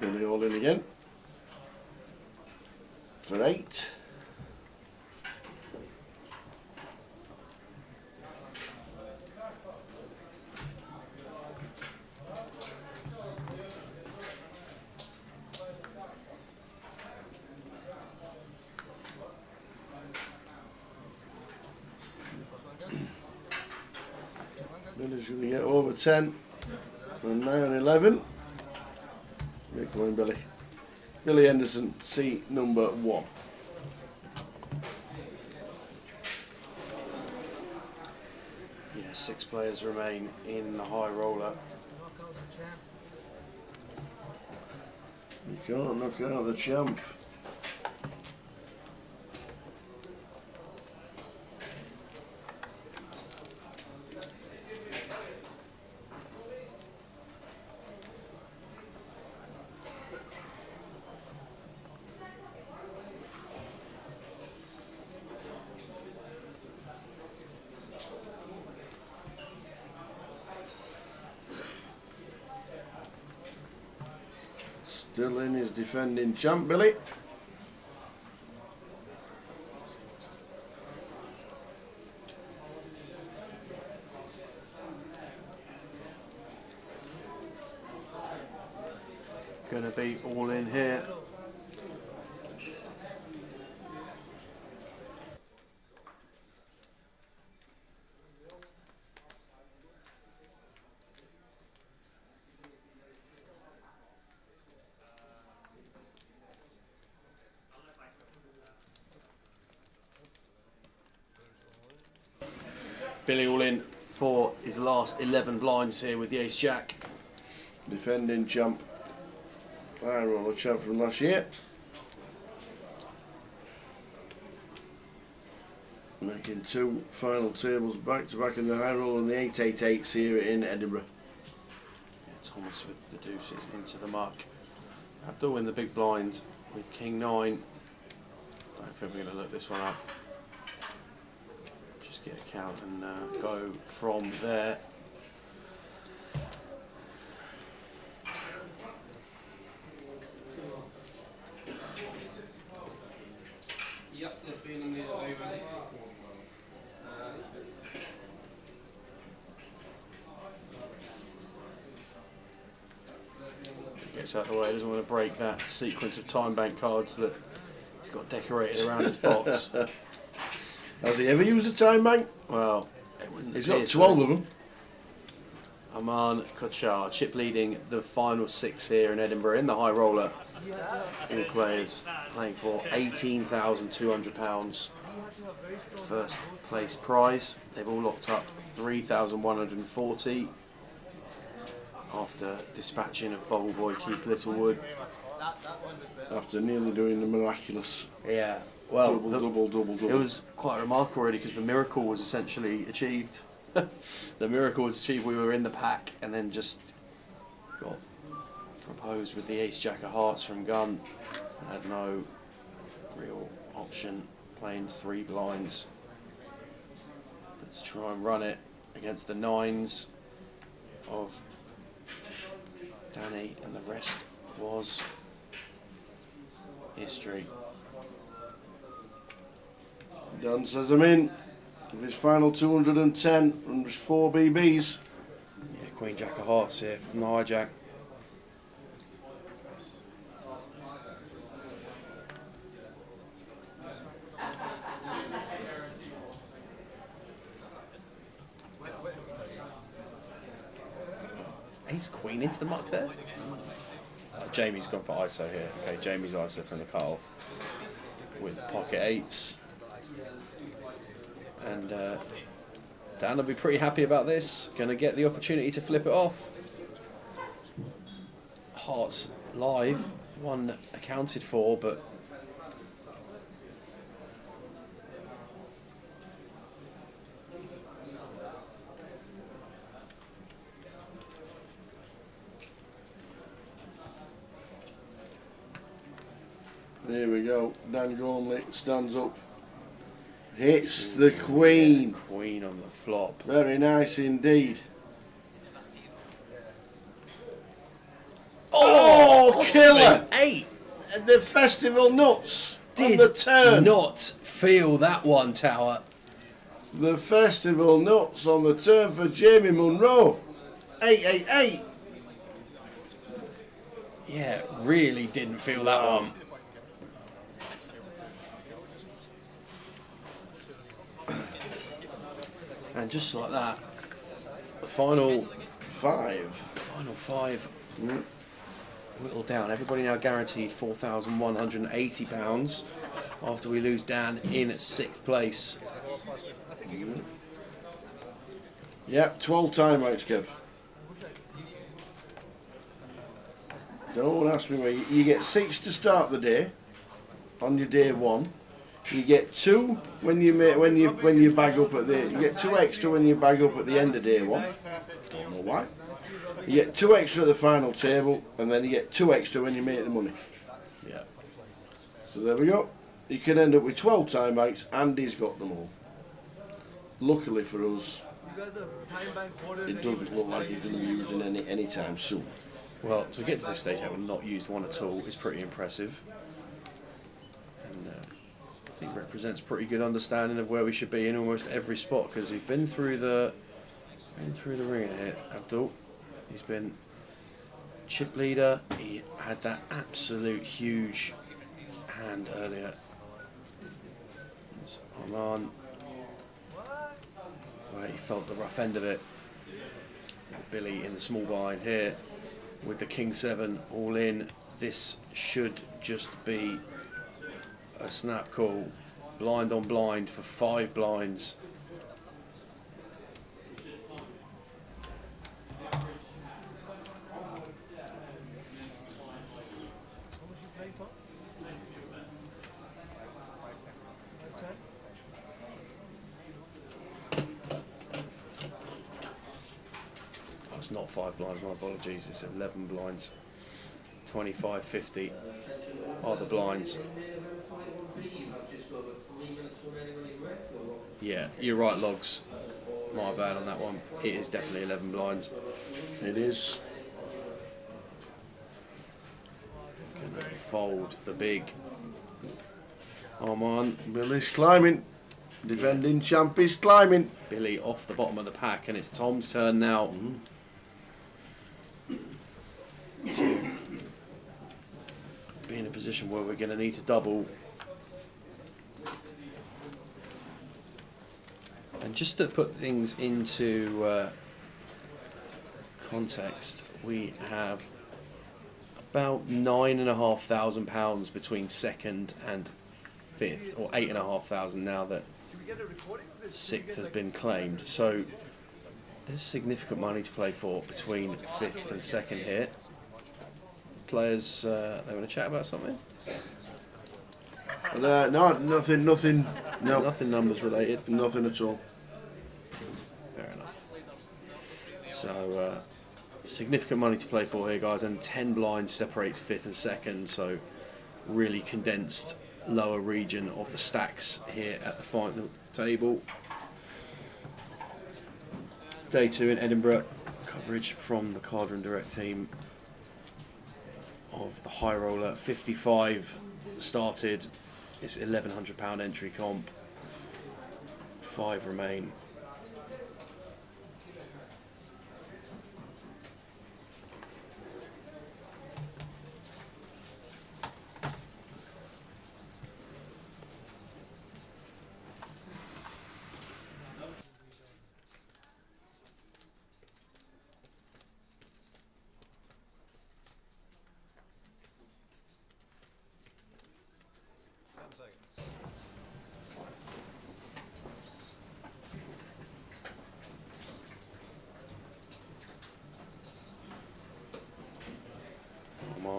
Billy all in again. For 8. Billy's going to get over 10 and 9 and 11. Yeah, come on, Billy. Billy Henderson, seat number 1. Yeah, 6 players remain in the high roller. You can't knock out the champ. Still in his defending champ, Billy. Going to be all in here. Billy all in for his last 11 blinds here with the ace jack. Defending champ. High roller champ from last year. Making 2 final tables back to back in the high roller and the 888s here in Edinburgh. Yeah, Thomas with the deuces into the muck. Abdul in the big blind with king 9. I don't think we're going to look this one up. Just get a count and go from there. Yep, they've been in the over. Gets out of the way, doesn't want to break that sequence of time bank cards that he's got decorated around his box. Has he ever used a time bank? Well, he's got 12 of them. Aman Kochar, chip leading the final 6 here in Edinburgh in the high roller. All players playing for £18,200 first place prize. They've all locked up 3,140 after dispatching of Bubble Boy Keith Littlewood. After nearly doing the miraculous. Yeah, well, double. It was quite remarkable really because the miracle was essentially achieved. The miracle was achieved. We were in the pack and then just got proposed with the ace jack of hearts from gun and had no real option playing 3 blinds. Let's try and run it against the 9s of Danny and the rest was history. Dan says I'm in. With his final 210 and his 4 BBs. Yeah, Queen Jack of Hearts here from the hijack. Ace Queen into the muck there. Jamie's gone for ISO here. Okay, Jamie's ISO from the cut-off with pocket 8s. And Dan will be pretty happy about this. Going to get the opportunity to flip it off. Hearts live, 1 accounted for, but there we go. Dan Gormley stands up. Hits the Queen. Yeah, Queen on the flop. Very nice indeed. Oh, Killer 8. The Festival Nuts on the turn. Not feel that one, Tower. The Festival Nuts on the turn for Jamie Munro. 888. Yeah, really didn't feel that one. And just like that, the final 5. Final 5. Whittled down. Everybody now guaranteed £4,180 after we lose Dan in 6th place. Yep, 12 timeouts, Kev. Don't ask me where you get 6 to start the day on your day 1. You get 2 when you bag up at the. You get 2 extra when you bag up at the end of day 1. Don't know why. You get 2 extra at the final table, and then you get 2 extra when you make the money. Yeah. So there we go. You can end up with 12 timeouts. Andy's got them all. Luckily for us, it doesn't look like he's going to be using any time soon. Well, to get to this stage, having not used one at all is pretty impressive. And I think represents pretty good understanding of where we should be in almost every spot, because he's been through the ringer here, Abdul. He's been chip leader. He had that absolute huge hand earlier. It's Oman, where he felt the rough end of it. Billy in the small blind here with the King 7 all in. This should just be a snap call. Blind on blind for 5 blinds. It's not 5 blinds, my apologies, it's 11 blinds. 25.50 are the blinds. Yeah, you're right, Logs. My bad on that one. It is definitely 11 blinds. It is. Gonna fold the big. Oman, Billy's climbing. Defending champ is climbing. Billy off the bottom of the pack, and it's Tom's turn now. To be in a position where we're going to need to double. And just to put things into context, we have about £9,500 between 2nd and 5th, or 8,500 now that 6th has been claimed. So there's significant money to play for between 5th and 2nd here. Players, they want to chat about something? No, nothing. No, nothing numbers related. Nothing at all. Fair enough. So significant money to play for here, guys, and 10 blinds separates 5th and 2nd. So really condensed lower region of the stacks here at the final table. Day 2 in Edinburgh. Coverage from the Cardroom Direct team of the High Roller. 55 started. It's £1,100 entry comp. 5 remain.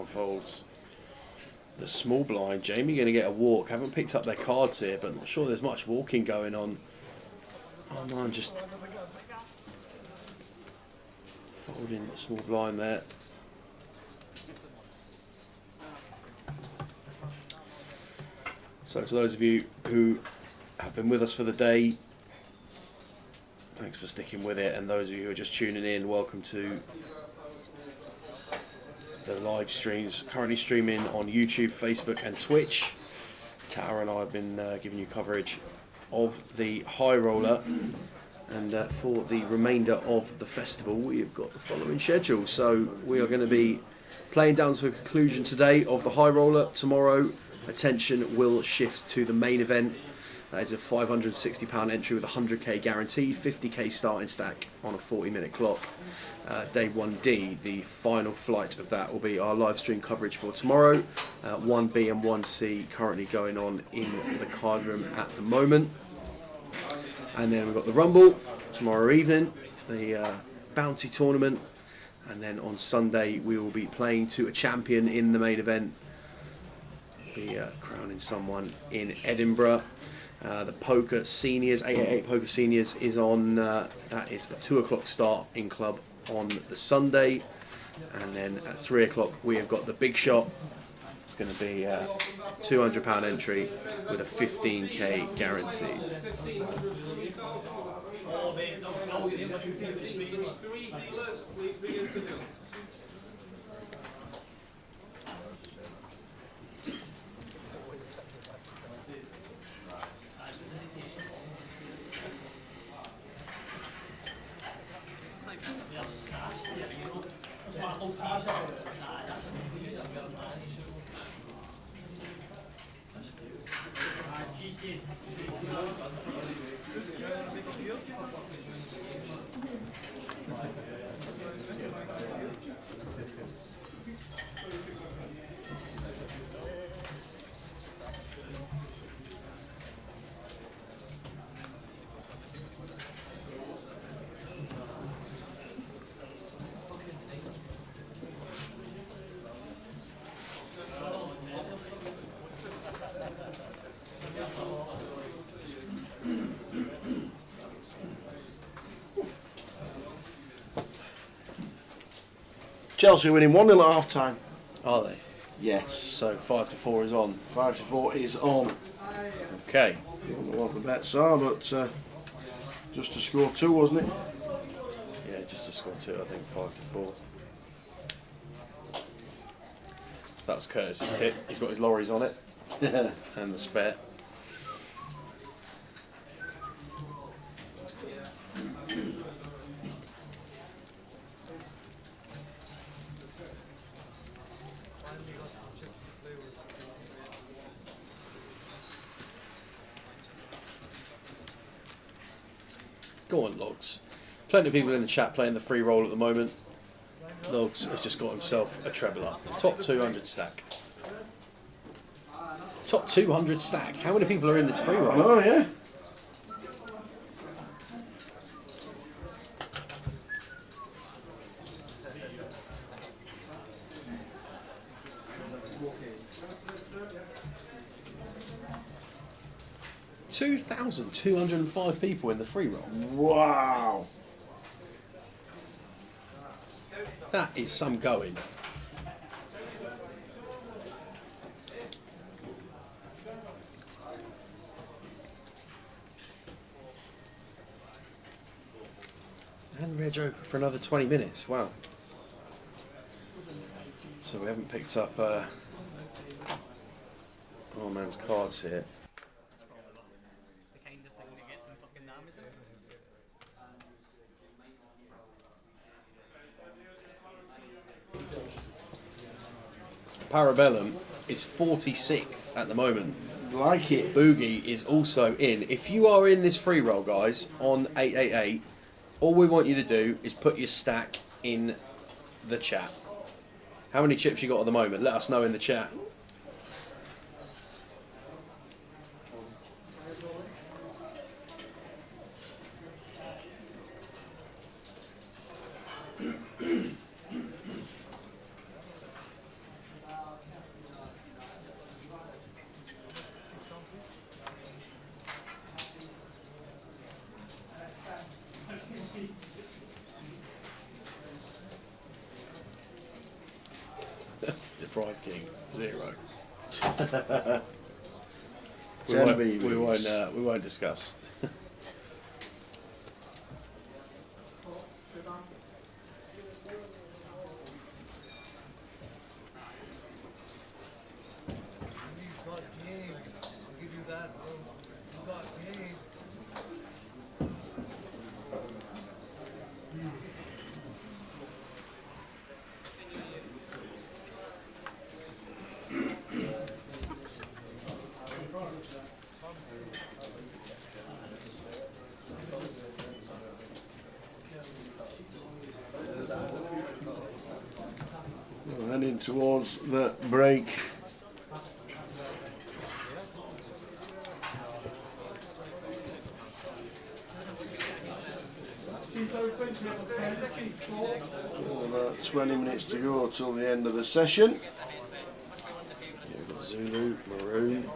Folds the small blind. Jamie going to get a walk. Haven't picked up their cards here, but not sure there's much walking going on. Oh man, just folding the small blind there. So to those of you who have been with us for the day, thanks for sticking with it, and those of you who are just tuning in, welcome to the live streams. Currently streaming on YouTube, Facebook and Twitch. Tara and I have been giving you coverage of the High Roller. And for the remainder of the festival, we've got the following schedule. So we are going to be playing down to a conclusion today of the High Roller. Tomorrow, attention will shift to the main event. That is a £560 entry with a 100k guarantee, 50k starting stack on a 40-minute clock. Day 1D, the final flight of that will be our live stream coverage for tomorrow. 1B and 1C currently going on in the card room at the moment. And then we've got the Rumble tomorrow evening, the Bounty Tournament, and then on Sunday we will be playing to a champion in the main event. Be crowning someone in Edinburgh. The Poker Seniors, 888 Poker Seniors is on, that is a 2 o'clock start in club on the Sunday. And then at 3 o'clock we have got the Big Shot. It's going to be a £200 entry with a 15k guarantee. Chelsea winning 1-0 at half time. Are they? Yes. So 5-4 is on. 5-4 is on. Okay. I don't know what the bets are, but just to score 2, wasn't it? Yeah, just to score 2, I think 5-4. That's Curtis's tip. He's got his lorries on it. And the spare. Go on, Logs. Plenty of people in the chat playing the free roll at the moment. Logs has just got himself a trebler. Top 200 stack. Top 200 stack. How many people are in this free roll? Oh, yeah. $2,205 people in the free roll. Wow. That is some going. And Reg open for another 20 minutes. Wow. So we haven't picked up oh man's cards here. Parabellum is 46th at the moment. Like it. Boogie is also in. If you are in this free roll, guys, on 888, all we want you to do is put your stack in the chat. How many chips you got at the moment? Let us know in the chat. Debrief King 0. we won't discuss. Heading towards the break. About 20 minutes to go till the end of the session. We've got Zulu, Maroon,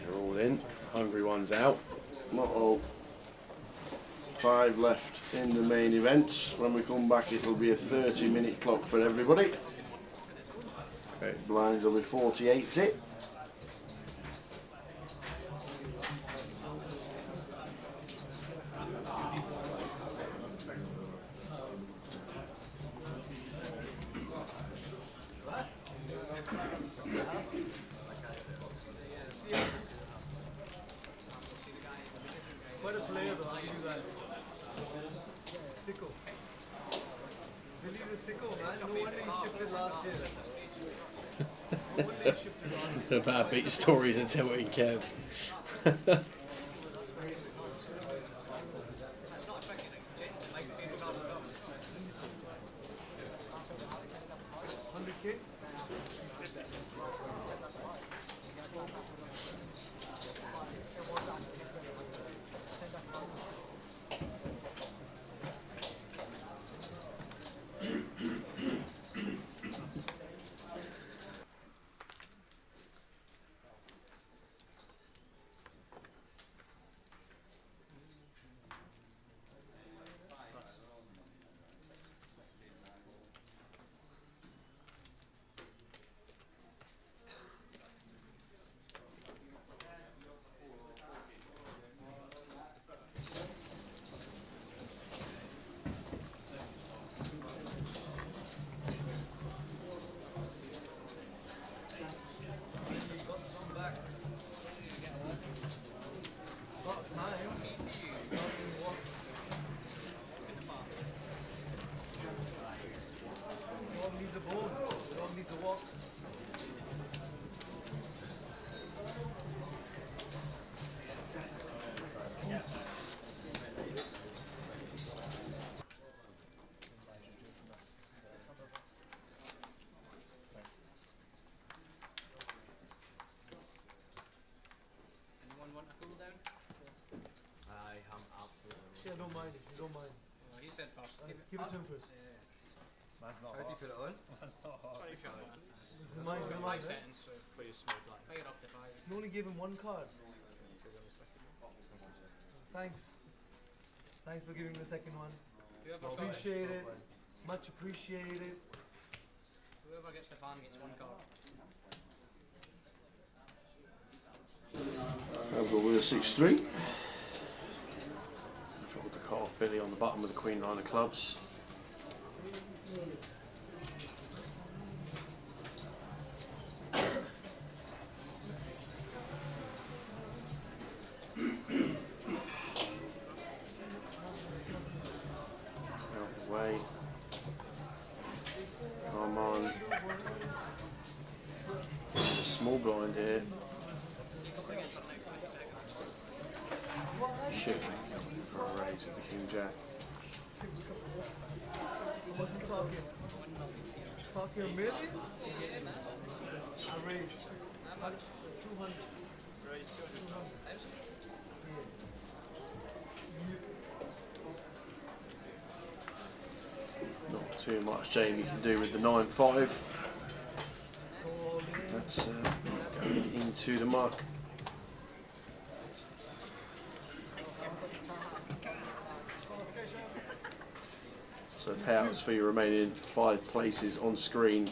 they're all in. Hungry one's out. Not all. 5 left in the main events. When we come back, it'll be a 30-minute clock for everybody. Okay, blinds will be 48 it. Quite a player though, I'll give you that. Sicko. Billy's a sicko, man. No wonder he shifted last year. No wonder he shifted last year. The bad beat stories until we Kev. Yeah, don't mind it, don't mind. He said first. Give it to him first. That's not hard. How do you put it on? That's not hard. Sorry, Sean, man. It's mine, don't mind, 5 right? seconds, so pretty smooth. Like, pay it up to 5. You only gave him 1 card. Thanks. Thanks for giving the second one. Appreciate it. Much appreciated. Whoever gets the van gets 1 card. I've got with a 6-3. With the cut off Billy on the bottom of the Queen line of clubs. Out of the way. Come on. Small blind here. Shit. For a raise with the King Jack. What are you talking? Talking a million? I raised 200. Not too much Jamie can do with the 9-5. That's going into the muck. So payouts for your remaining 5 places on screen.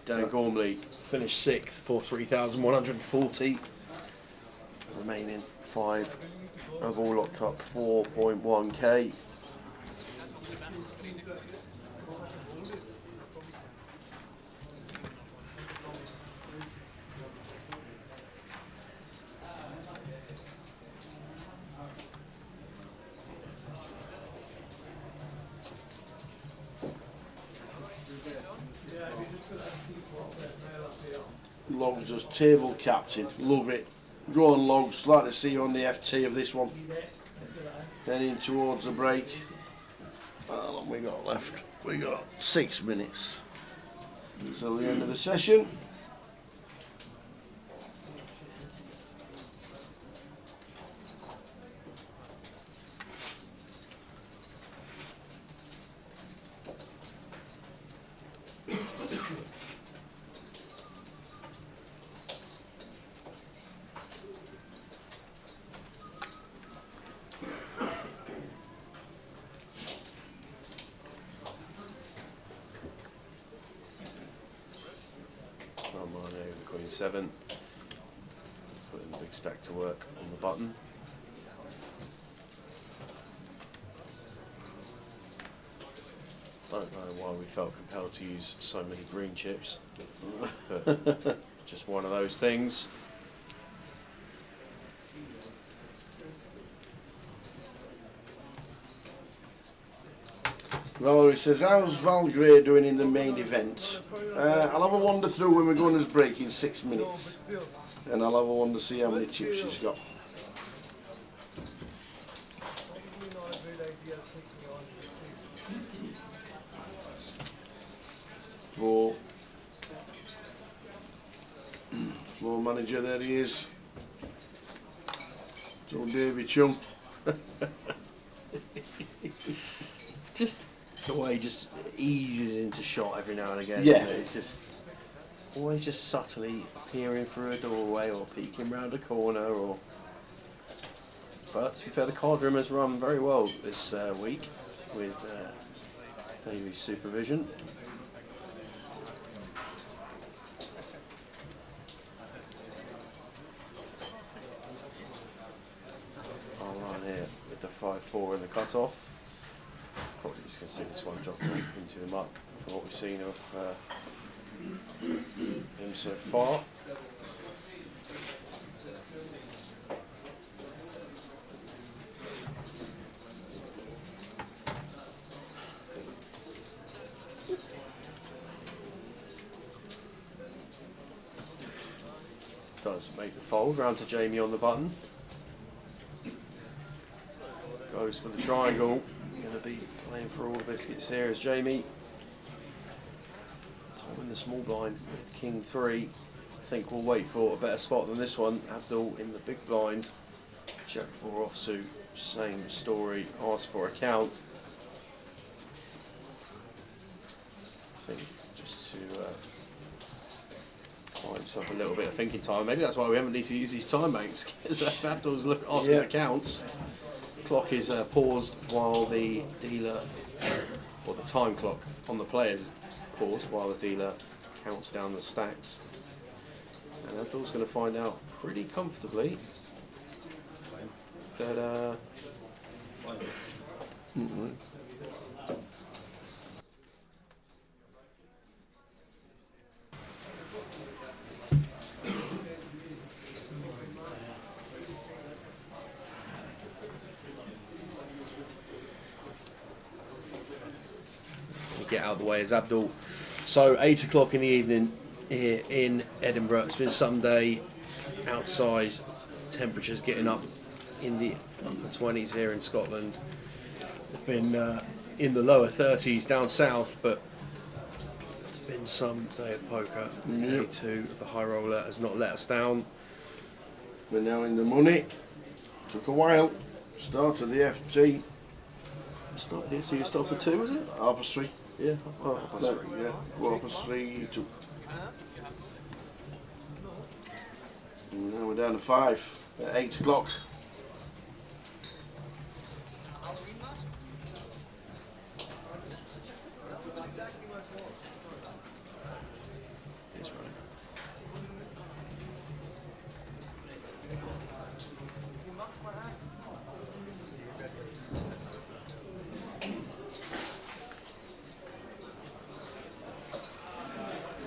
Dan Gormley finished 6th for 3,140. Remaining 5 have all locked up 4.1k. Logs as table captain, love it. Go on Logs, like to see you on the FT of this one. Heading towards the break. How long we got left? We got 6 minutes. until the end of the session. Queen 7, putting the big stack to work on the button. Don't know why we felt compelled to use so many green chips, but just one of those things. Valerie says, how's Valgray doing in the main event? I'll have a wander through when we're going to break in 6 minutes. And I'll have a wander see how many chips she's got. Floor manager, there he is. So Davy Chung. Just the way he just eases into shot every now and again. Yeah. It's just always just subtly peering through a doorway or peeking round a corner. Or, but to be fair, the card room has run very well this week with Davy's supervision. I'll run here with the 5-4 in the cut-off. Probably just going to see this one dropped off into the muck from what we've seen of him so far. Does make the fold round to Jamie on the button. Goes for the triangle. Going to be playing for all the biscuits here as Jamie. Tom in the small blind with King 3. I think we'll wait for a better spot than this one. Abdul in the big blind. Jack 4 offsuit. Same story. Asked for a count. I think just to buy himself a little bit of thinking time. Maybe that's why we haven't need to use these time banks. Because Abdul's asking for counts. Clock is paused while the dealer, or the time clock on the players is paused while the dealer counts down the stacks. And Abdul's going to find out pretty comfortably that get out of the way as Abdul. So 8 o'clock in the evening here in Edinburgh. It's been Sunday, outside temperatures getting up in the upper 20s here in Scotland. They've been in the lower 30s down south, but it's been some day of poker. Day 2 of the High Roller has not let us down. We're now in the money. Took a while. Started the FT. Start the FT, you start for 2, was it? Half past 3. Yeah, oh, half past 3. Yeah, 3:15, 2. And now we're down to 5 at 8 o'clock.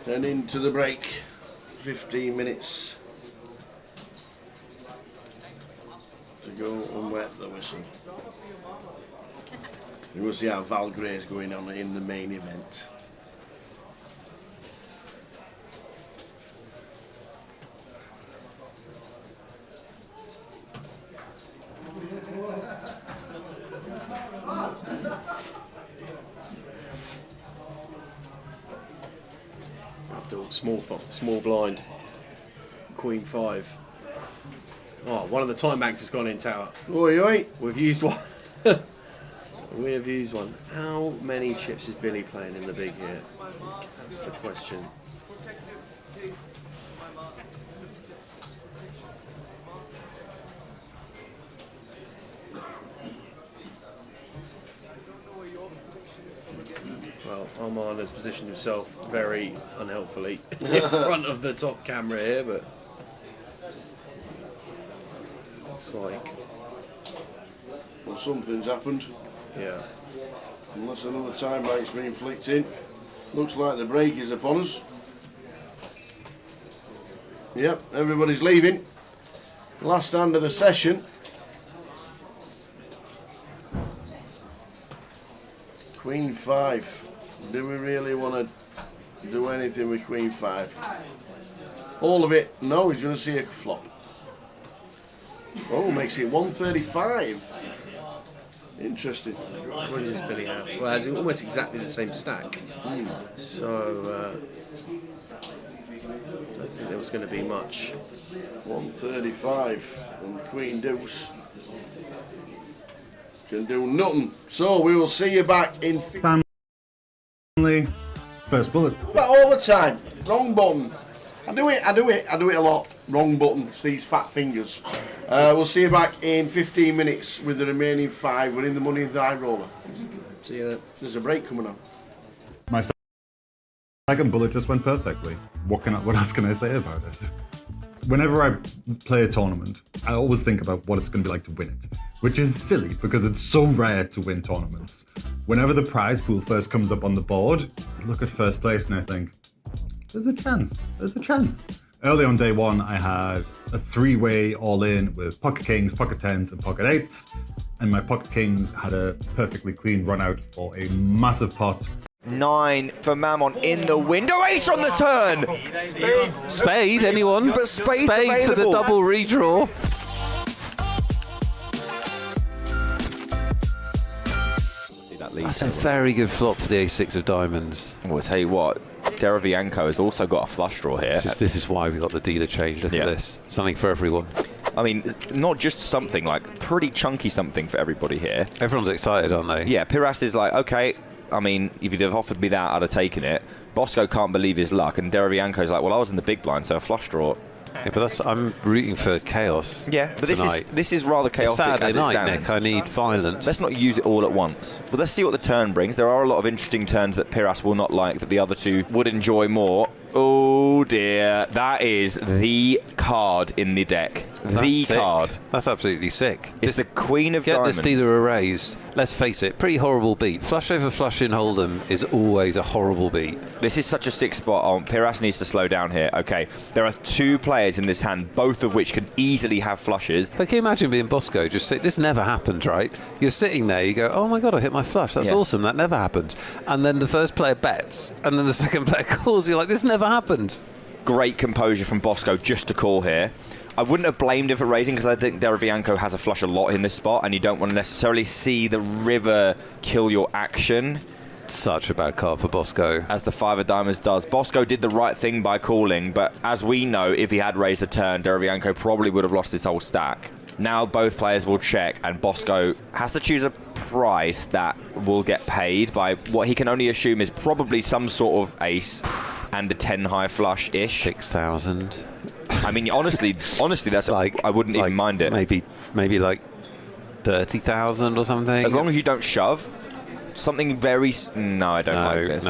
Then into the break, 15 minutes to go and wet the whistle. And we'll see how Valgray's going on in the main event. Small blind. Queen 5. Oh, one of the time banks has gone in tower. Oi, oi. We've used one. We have used one. How many chips is Billy playing in the big here? That's the question. Well, Armand has positioned himself very unhelpfully in front of the top camera here, but looks like Well, something's happened. Yeah. Unless another time bank's been flicked in. Looks like the break is upon us. Yep, everybody's leaving. Last hand of the session. Queen 5. Do we really want to do anything with Queen 5? All of it? No, he's going to see a flop. Oh, makes it 135. Interesting. What does Billy have? Well, has almost exactly the same stack. So, I don't think there was going to be much. 135 and Queen Deuce can do nothing. So we will see you back in Family. First bullet. But all the time. Wrong button. I do it a lot. Wrong button. It's these fat fingers. We'll see you back in 15 minutes with the remaining 5. We're in the money in the high roller. See you then. There's a break coming on. My second bullet just went perfectly. What else can I say about it? Whenever I play a tournament, I always think about what it's going to be like to win it, which is silly because it's so rare to win tournaments. Whenever the prize pool first comes up on the board, I look at first place and I think, there's a chance. Early on day 1, I had a 3-way all-in with pocket kings, pocket 10s, and pocket 8s, and my pocket kings had a perfectly clean run out for a massive pot. 9 for Mammon in the window. Ace on the turn. Spade, anyone? But spade's Spade for the available. double redraw. That's a very good flop for the A6 of diamonds. Well, I'll tell you what, Deravianco has also got a flush draw here. This is why we got the dealer change. Look at this. Something for everyone. I mean, not just something, like pretty chunky something for everybody here. Everyone's excited, aren't they? Yeah, Piras is like, okay, I mean, if you'd have offered me that, I'd have taken it. Bosco can't believe his luck, and Deravianco's like, well, I was in the big blind, so a flush draw. Yeah, but I'm rooting for chaos. Yeah, but tonight. this is rather chaotic Saturday as it night, stands. Nick. I need violence. Let's not use it all at once. But let's see what the turn brings. There are a lot of interesting turns that Piras will not like that the other two would enjoy more. Oh dear, that is the card in the deck. That's sick. Card. That's absolutely sick. It's the Queen of Diamonds. Get this dealer a raise. Let's face it, pretty horrible beat. Flush over flush in Hold'em is always a horrible beat. This is such a sick spot on. Piras needs to slow down here. Okay, there are 2 players in this hand, both of which can easily have flushes. But can you imagine being Bosco? Just sit. This never happened, right? You're sitting there, you go, oh my god, I hit my flush. That's awesome. That never happens. And then the first player bets, and then the second player calls. You're like, this never happened. Great composure from Bosco just to call here. I wouldn't have blamed him for raising because I think Deravianco has a flush a lot in this spot, and you don't want to necessarily see the river kill your action. Such a bad card for Bosco. As the 5 of diamonds does. Bosco did the right thing by calling, but as we know, if he had raised the turn, Deravianco probably would have lost his whole stack. Now both players will check, and Bosco has to choose a price that will get paid by what he can only assume is probably some sort of ace and a 10 high flush-ish. 6,000. I mean, honestly, that's like, I wouldn't even mind it. Maybe like 30,000 or something. As long as you don't shove. Something very... No, I don't like this.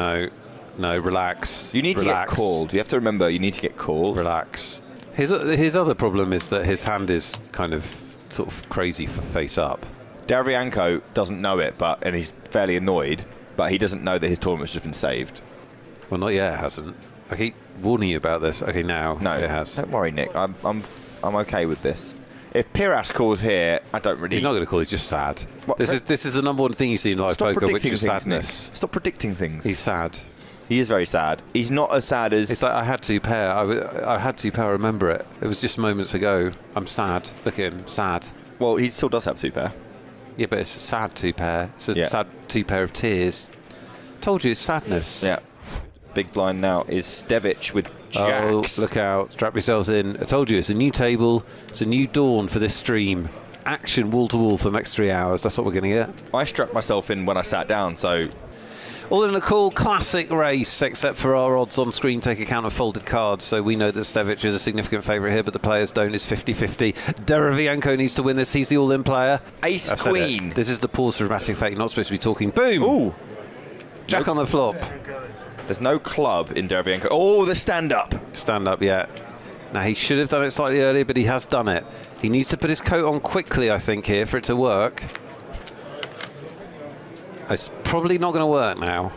No, relax. You need to get called. You have to remember, you need to get called. Relax. His other problem is that his hand is kind of sort of crazy for face up. Deravianco doesn't know it, and he's fairly annoyed, but he doesn't know that his tournament's just been saved. Well, not yet, it hasn't. I keep warning you about this. Okay, now it has. Don't worry, Nick. I'm okay with this. If Piras calls here, I don't really... He's not going to call, he's just sad. This is the number one thing you see in live poker, which is sadness. Stop predicting things. He's sad. He is very sad. He's not as sad as... It's like, I had 2 pair. I had 2 pair, I remember it. It was just moments ago. I'm sad. Look at him, sad. Well, he still does have 2 pair. Yeah, but it's a sad 2 pair. It's a sad 2 pair of tears. Told you, it's sadness. Yeah. big blind now is Stevic with jacks. Oh, look out. Strap yourselves in. I told you, it's a new table. It's a new dawn for this stream. Action wall-to-wall for the next 3 hours. That's what we're going to get. I strapped myself in when I sat down, so... All in a cool classic race, except for our odds on screen take account of folded cards, so we know that Stevic is a significant favourite here, but the players don't. It's 50-50. Derevianko needs to win this. He's the all-in player. Ace Queen. This is the pause for dramatic effect. You're not supposed to be talking. Boom! Ooh. Jack on the flop. There's no club in Derevianko. Oh, the stand-up. Stand-up, yeah. Now, he should have done it slightly earlier, but he has done it. He needs to put his coat on quickly, I think, here, for it to work. It's probably not going to work now.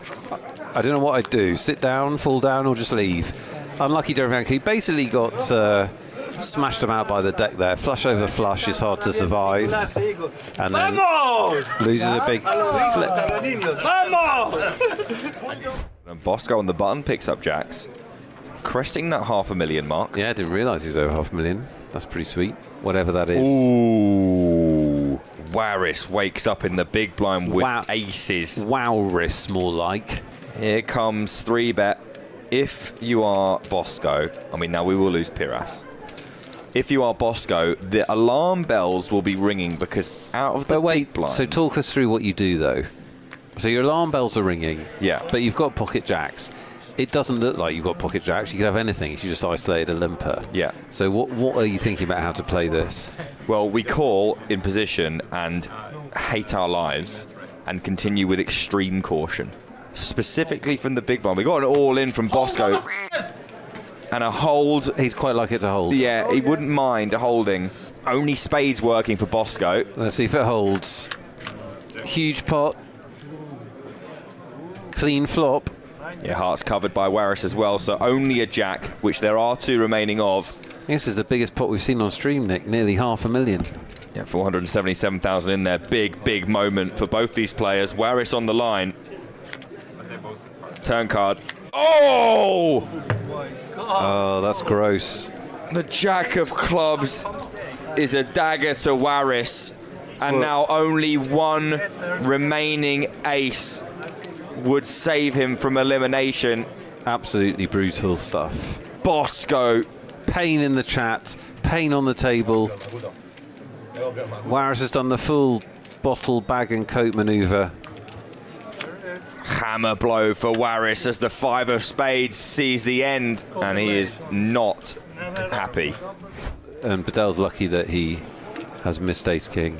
I don't know what I'd do. Sit down, fall down, or just leave. Unlucky Derevianko. He basically got smashed him out by the deck there. Flush over flush is hard to survive. And then loses a big flip. And Bosco on the button picks up jacks. Cresting that $500,000 mark. Yeah, I didn't realise he was over $500,000. That's pretty sweet. Whatever that is. Ooh. Waris wakes up in the big blind with aces. Wowris, more like. Here comes 3-bet. If you are Bosco, I mean, now we will lose Piras. If you are Bosco, the alarm bells will be ringing because out of the big blind. So talk us through what you do, though. So your alarm bells are ringing. Yeah. But you've got pocket jacks. It doesn't look like you've got pocket jacks. You could have anything. You just isolated a limper. Yeah. So what are you thinking about how to play this? Well, we call in position and hate our lives and continue with extreme caution. Specifically from the big blind. We got an all-in from Bosco. And a hold. He'd quite like it to hold. Yeah, he wouldn't mind holding. Only spades working for Bosco. Let's see if it holds. Huge pot. Clean flop. Yeah, hearts covered by Waris as well, so only a jack, which there are 2 remaining of. This is the biggest pot we've seen on stream, Nick. Nearly $500,000. Yeah, 477,000 in there. Big, big moment for both these players. Waris on the line. Turn card. Oh! Oh, that's gross. The jack of clubs is a dagger to Waris, and now only one remaining ace would save him from elimination. Absolutely brutal stuff. Bosco. Pain in the chat, pain on the table. Waris has done the full bottle, bag and coat manoeuvre. Hammer blow for Waris as the 5 of spades sees the end, and he is not happy. And Bedell's lucky that he has missed ace king.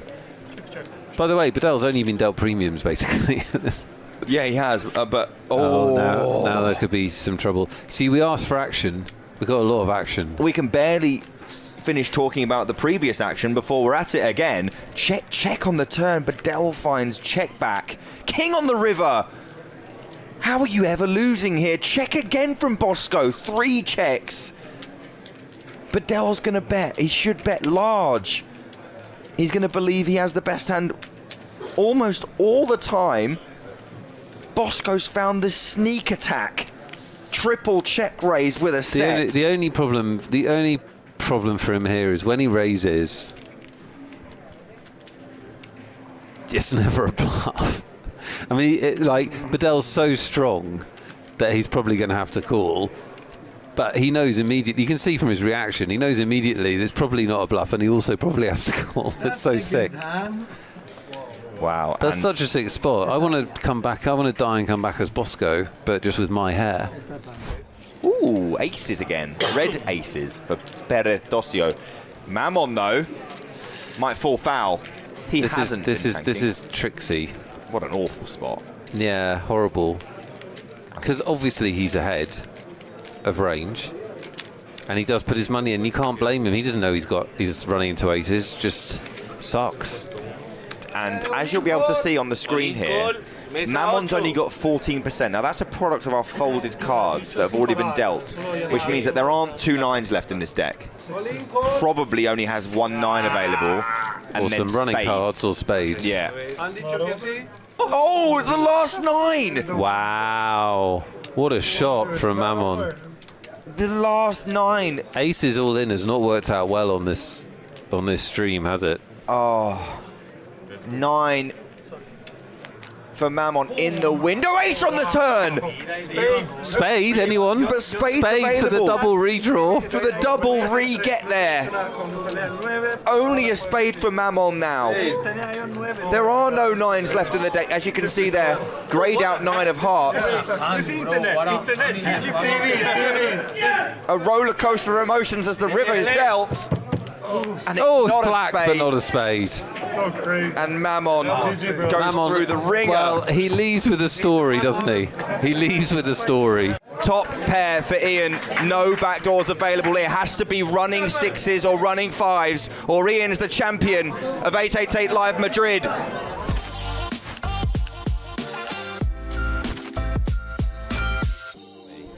By the way, Bedell's only been dealt premiums, basically. Yeah, he has, but... now there could be some trouble. See, we asked for action. We got a lot of action. We can barely finish talking about the previous action before we're at it again. Check on the turn. Bedell finds check back. King on the river. How are you ever losing here? Check again from Bosco. 3 checks. Bedell's going to bet. He should bet large. He's going to believe he has the best hand almost all the time. Bosco's found the sneak attack. Triple check raise with a set. The only problem for him here is when he raises, it's never a bluff. I mean, Bedell's so strong that he's probably going to have to call. But he knows immediately, you can see from his reaction, he knows immediately there's probably not a bluff, and he also probably has to call. It's so sick. Wow. That's such a sick spot. I want to come back, I want to die and come back as Bosco, but just with my hair. Ooh, aces again. Red aces for Peretosio. Mammon, though, might fall foul. This is tricksy. What an awful spot. Yeah, horrible. Because obviously he's ahead of range, and he does put his money in. You can't blame him. He doesn't know he's running into aces. Just sucks. And as you'll be able to see on the screen here, Mammon's only got 14%. Now that's a product of our folded cards that have already been dealt, which means that there aren't 2 9s left in this deck. Probably only has 1 9 available, and or then some running spades. Cards or spades. Yeah. Oh, the last 9! Wow, what a shot from Mammon. The last 9. Aces all in has not worked out well on this stream, has it? Oh. 9 for Mammon in the window. Ace on the turn. Spade, anyone? But spade's Spade available. for the double redraw. For the double re-get there. Only a spade for Mammon now. There are no 9s left in the deck. As you can see there, greyed out 9 of hearts. A roller coaster of emotions as the river is dealt. And it's It's not black, a spade. but not a spade. And Mammon goes through the ringer. Well, he leaves with a story, doesn't he? He leaves with a story. Top pair for Ian. No backdoors available. It has to be running 6s or running 5s, or Ian is the champion of 888 Live Madrid.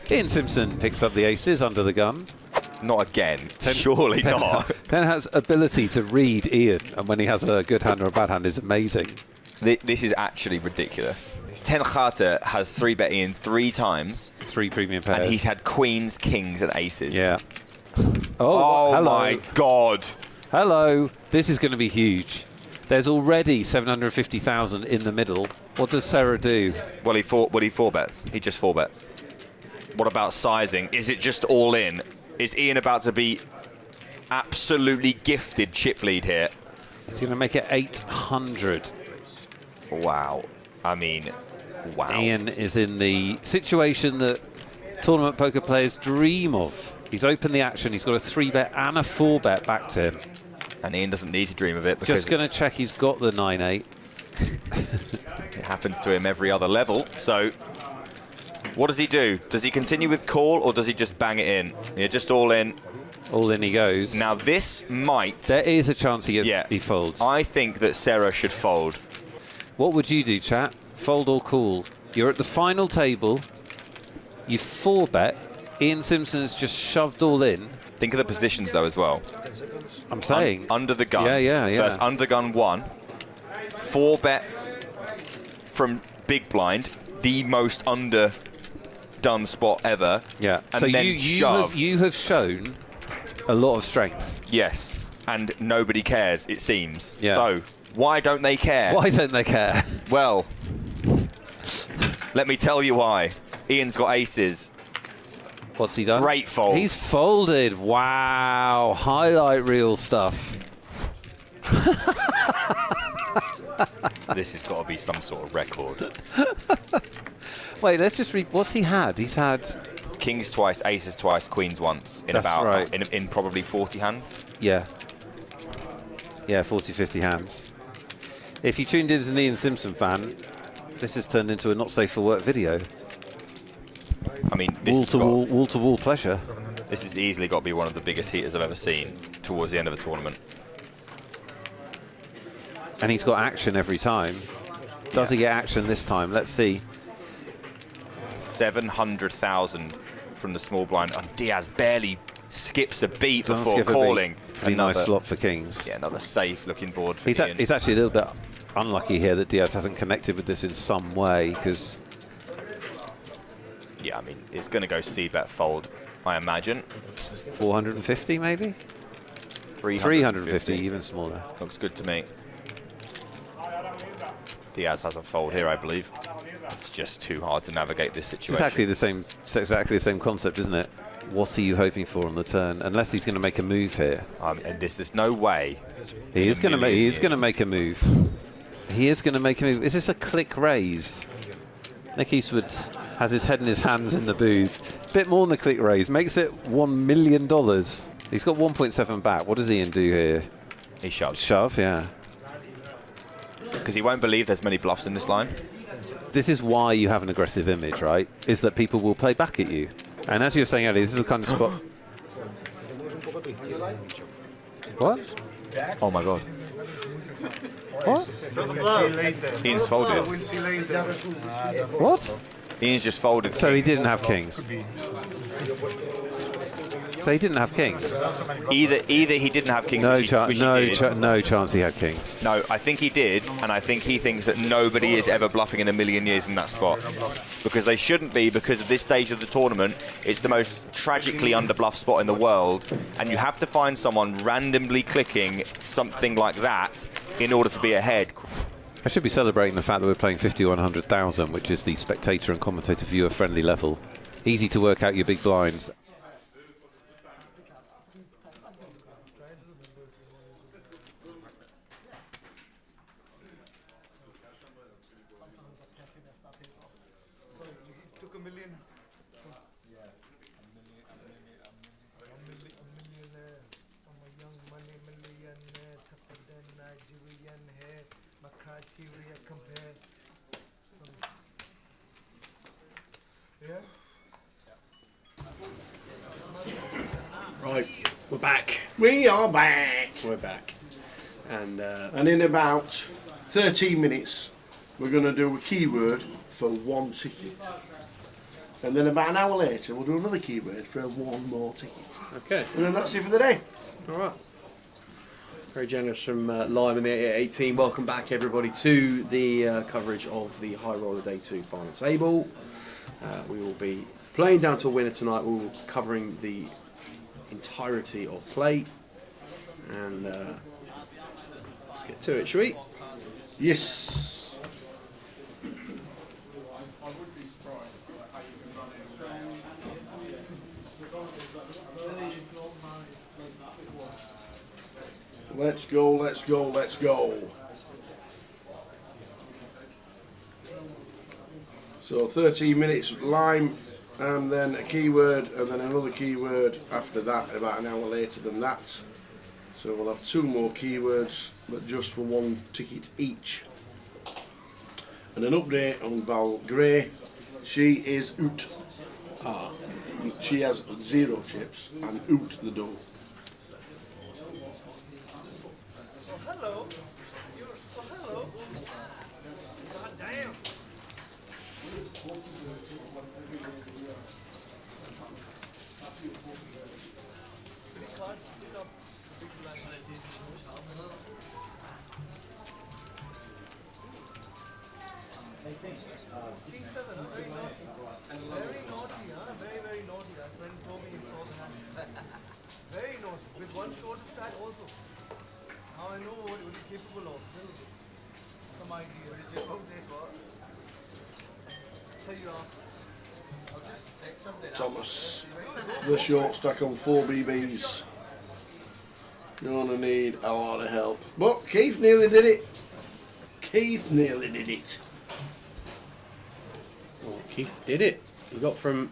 Ian Simpson picks up the aces under the gun. Not again. Surely not. Penn has ability to read Ian, and when he has a good hand or a bad hand, is amazing. This is actually ridiculous. Ten Carter has 3-bet Ian 3 times. 3 premium pairs. And he's had queens, kings, and aces. Yeah. Oh hello. my God. Hello. This is going to be huge. There's already 750,000 in the middle. What does Sarah do? Well, he 4-bets. He just 4-bets. What about sizing? Is it just all in? Is Ian about to be absolutely gifted chip lead here? He's going to make it 800. Wow. I mean, wow. Ian is in the situation that tournament poker players dream of. He's opened the action. He's got a 3-bet and a 4-bet back to him. And Ian doesn't need to dream of it because just going to check he's got the 9-8. it happens to him every other level. So what does he do? Does he continue with call or does he just bang it in? Yeah, just all in. All in he goes. Now this might... There is a chance he folds. I think that Sarah should fold. What would you do, chat? Fold or call? You're at the final table. You 4-bet. Ian Simpson has just shoved all in. Think of the positions though as well. I'm saying. Under the gun. Yeah. First under gun 1. 4-bet from big blind. The most underdone spot ever. Yeah. And so then you have shown a lot of strength. Yes. And nobody cares, it seems. Yeah. So why don't they care? Why don't they care? Well, let me tell you why. Ian's got aces. What's he done? Great fold. He's folded. Wow. Highlight reel stuff. This has got to be some sort of record. Wait, let's just read. What's he had? He's had kings twice, aces twice, queens once in That's about right. in probably 40 hands. Yeah. Yeah, 40, 50 hands. If you tuned in as an Ian Simpson fan, this has turned into a not safe for work video. I mean, wall to wall pleasure. This has easily got to be one of the biggest heaters I've ever seen towards the end of a tournament. And he's got action every time. Does he get action this time? Let's see. 700,000 from the small blind. And Diaz barely skips a beat Doesn't before skip a calling. beat. Pretty nice slot for kings. Yeah, another safe looking board for He's Ian. actually a little bit unlucky here that Diaz hasn't connected with this in some way, because... Yeah, I mean, it's going to go C-bet fold, I imagine. 450 maybe? 350, even smaller. Looks good to me. Diaz has a fold here, I believe. It's just too hard to navigate this situation. It's exactly the same concept, isn't it? What are you hoping for on the turn? Unless he's going to make a move here. And there's no way. He is going to make. He is going to make a move. He is going to make a move. Is this a click raise? Nick Eastwood has his head in his hands in the booth. Bit more than the click raise. Makes it $1 million. He's got 1.7 back. What does Ian do here? He shoves. Shove, yeah. Because he won't believe there's many bluffs in this line. This is why you have an aggressive image, right? Is that people will play back at you. And as you were saying earlier, this is the kind of spot... What? Oh my God. What? Ian's folded. What? Ian's just folded. So he didn't have kings. So he didn't have kings. Either he didn't have kings, No which he did. no chance he had kings. No, I think he did, and I think he thinks that nobody is ever bluffing in a million years in that spot. Because they shouldn't be, because at this stage of the tournament, it's the most tragically underbluffed spot in the world, and you have to find someone randomly clicking something like that in order to be ahead. I should be celebrating the fact that we're playing 50-100,000, which is the spectator and commentator viewer friendly level. Easy to work out your big blinds. Right, we're back. We are back. We're back. And in about 13 minutes, we're going to do a keyword for one ticket. And then about an hour later, we'll do another keyword for one more ticket. Okay. And then that's it for the day. All right. Very generous from Lime and the 88 team. Welcome back, everybody, to the coverage of the High Roller Day 2 final table. We will be playing down to a winner tonight. We'll be covering the entirety of play. And let's get to it, shall we? Yes. Let's go, let's go, let's go. So 13 minutes Lime, and then a keyword, and then another keyword after that, about an hour later than that. So we'll have two more keywords, but just for one ticket each. And an update on Val Gray. She is out. She has 0 chips and out the door. Hello. Hello. God damn. Very naughty, huh? Very, very naughty. Our friend told me you saw the hand. Very naughty. With one shorter stat also. Now I know what you're capable of. Some idea. Tell you I'll just take something. Thomas, the short stack on 4 BBs. You're gonna need a lot of help. But Keith nearly did it. Keith nearly did it. Well, Keith did it. He got from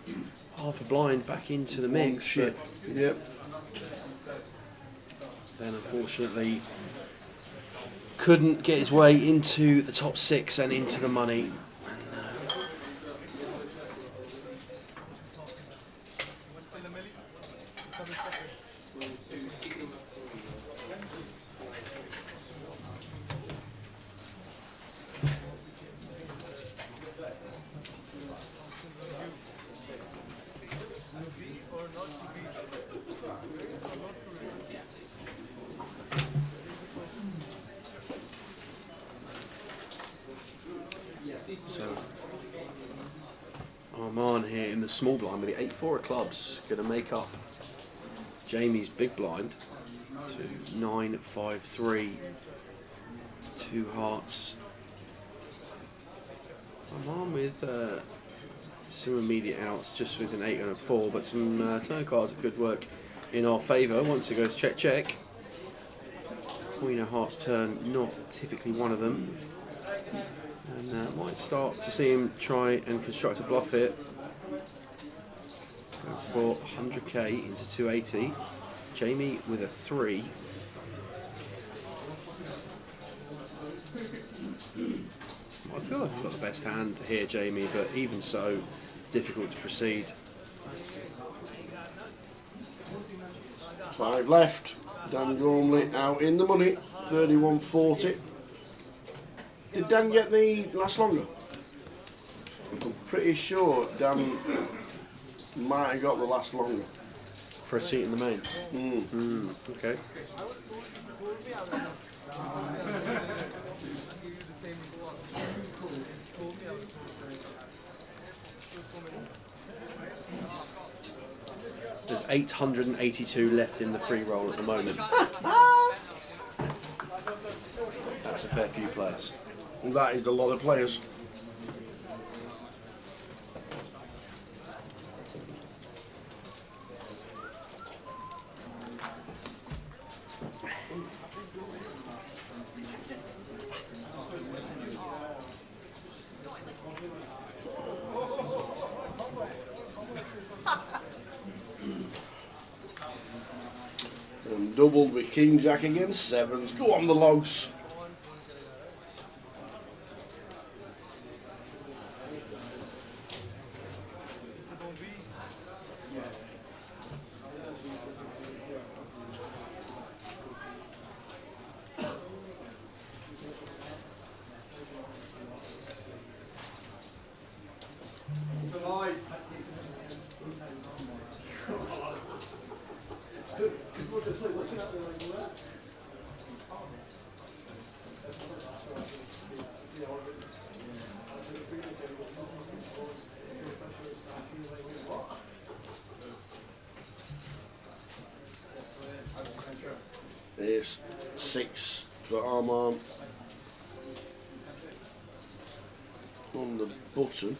half a blind back into the mix. Shit. Yep. Then unfortunately couldn't get his way into the top 6 and into the money. So Arman here in the small blind with the 8-4 of clubs, going to make up Jamie's big blind to 9-5-3, 2 hearts. Arman with some immediate outs, just with an 8 and a 4, but some turn cards that could work in our favour once it goes check check. Queen of hearts turn, not typically one of them. And might start to see him try and construct a bluff here. Goes for 100k into 280. Jamie with a 3. I feel like he's got the best hand here, Jamie, but even so, difficult to proceed. 5 left. Dan Gormley out in the money. 31.40. Did Dan get the last longer? I'm pretty sure Dan might have got the last longer. For a seat in the main? Okay. There's 882 left in the free roll at the moment. That's a fair few players. And that is a lot of players. And doubled with King Jack against sevens. Go on the logs. Ace 6 for Armand on the button.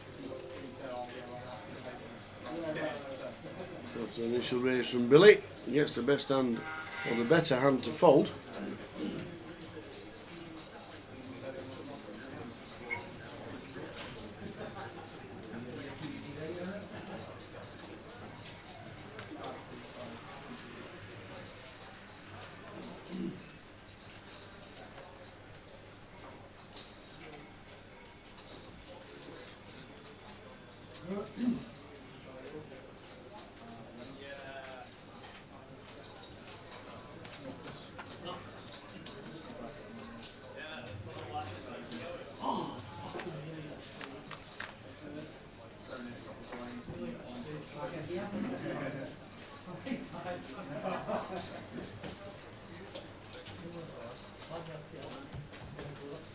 That's the initial raise from Billy. He gets the best hand, or the better hand to fold.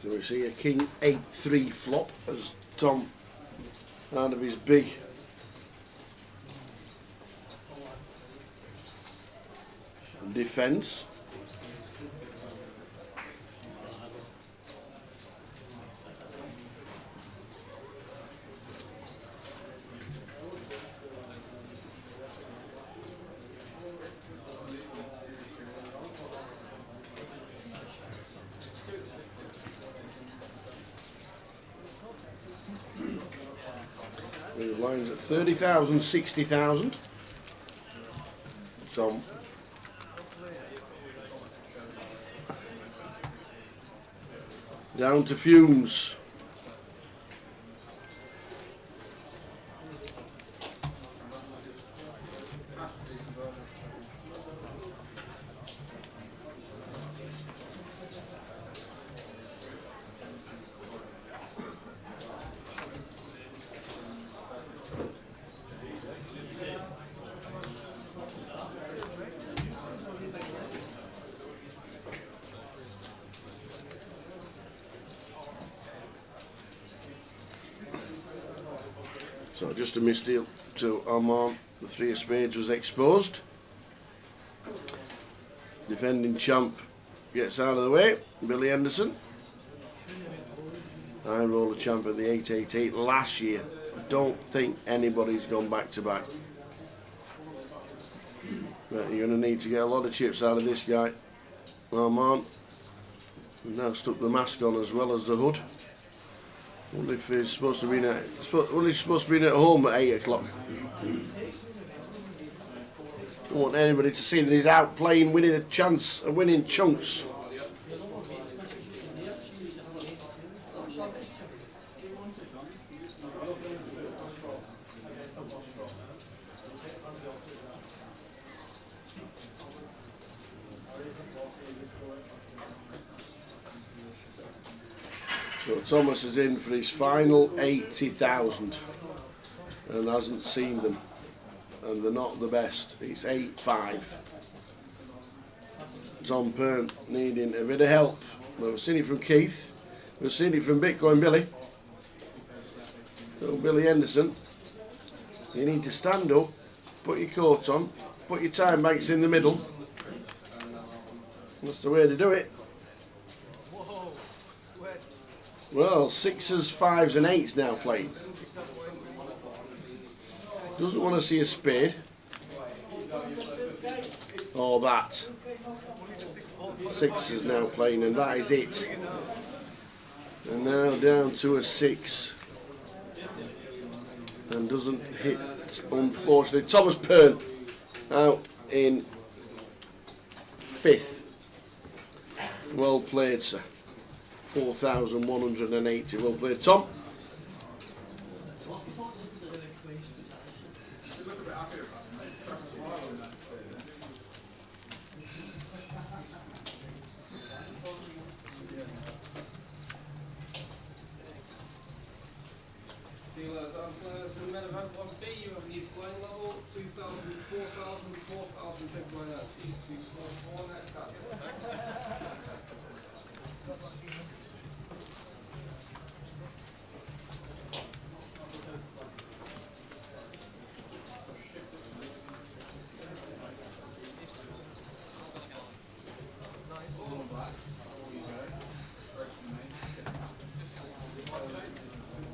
So we see a King 8-3 flop as Tom, out of his big defence. The lines at 30,000, 60,000. Tom. Down to fumes. So just a misdeal to Armand. The 3 of spades was exposed. Defending champ gets out of the way. Billy Henderson. High roller champ at the 888 last year. I don't think anybody's gone back to back. But you're going to need to get a lot of chips out of this guy. Armand. Now stuck the mask on as well as the hood. Wonder if he's supposed to be at home at 8 o'clock. Don't want anybody to see that he's out playing, winning a chance of winning chunks. So Thomas is in for his final 80,000 and hasn't seen them, and they're not the best. It's 8-5. Tom Pern needing a bit of help. Well, we've seen it from Keith, we've seen it from Bitcoin Billy. So Billy Henderson, you need to stand up, put your coat on, put your time banks in the middle. That's the way to do it. Well, 6s, 5s and 8s now playing. Doesn't want to see a spade. Or that. 6 is now playing, and that is it. And now down to a 6. And doesn't hit, unfortunately. Thomas Pern out in 5th. Well played, sir. 4,180. Well played, Tom. Dealers and players in the main event 1B, you have the blind level 2,000, 4,000, 4,000 big blind at 2, 2, 4, 4 next card.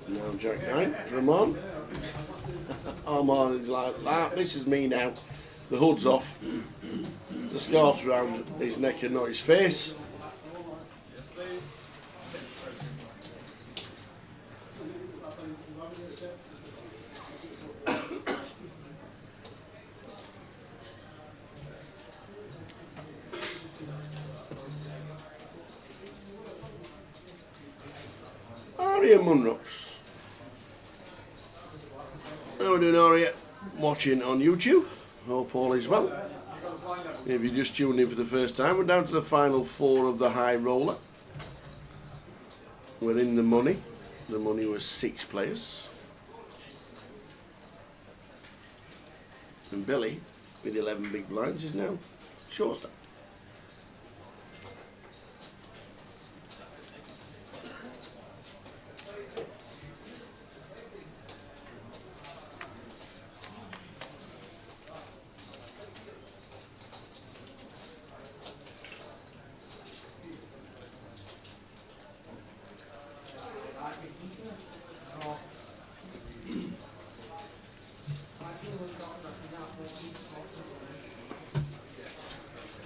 Now Jack 9 from on. Armand is like that. This is me now. The hood's off. The scarf's round his neck and not his face. Aria Munro. How are we doing, Aria? Watching on YouTube. Hope all is well. If you just tuned in for the first time, we're down to the final 4 of the High Roller. We're in the money. The money was 6 players. And Billy, with 11 big blinds, is now shortstop.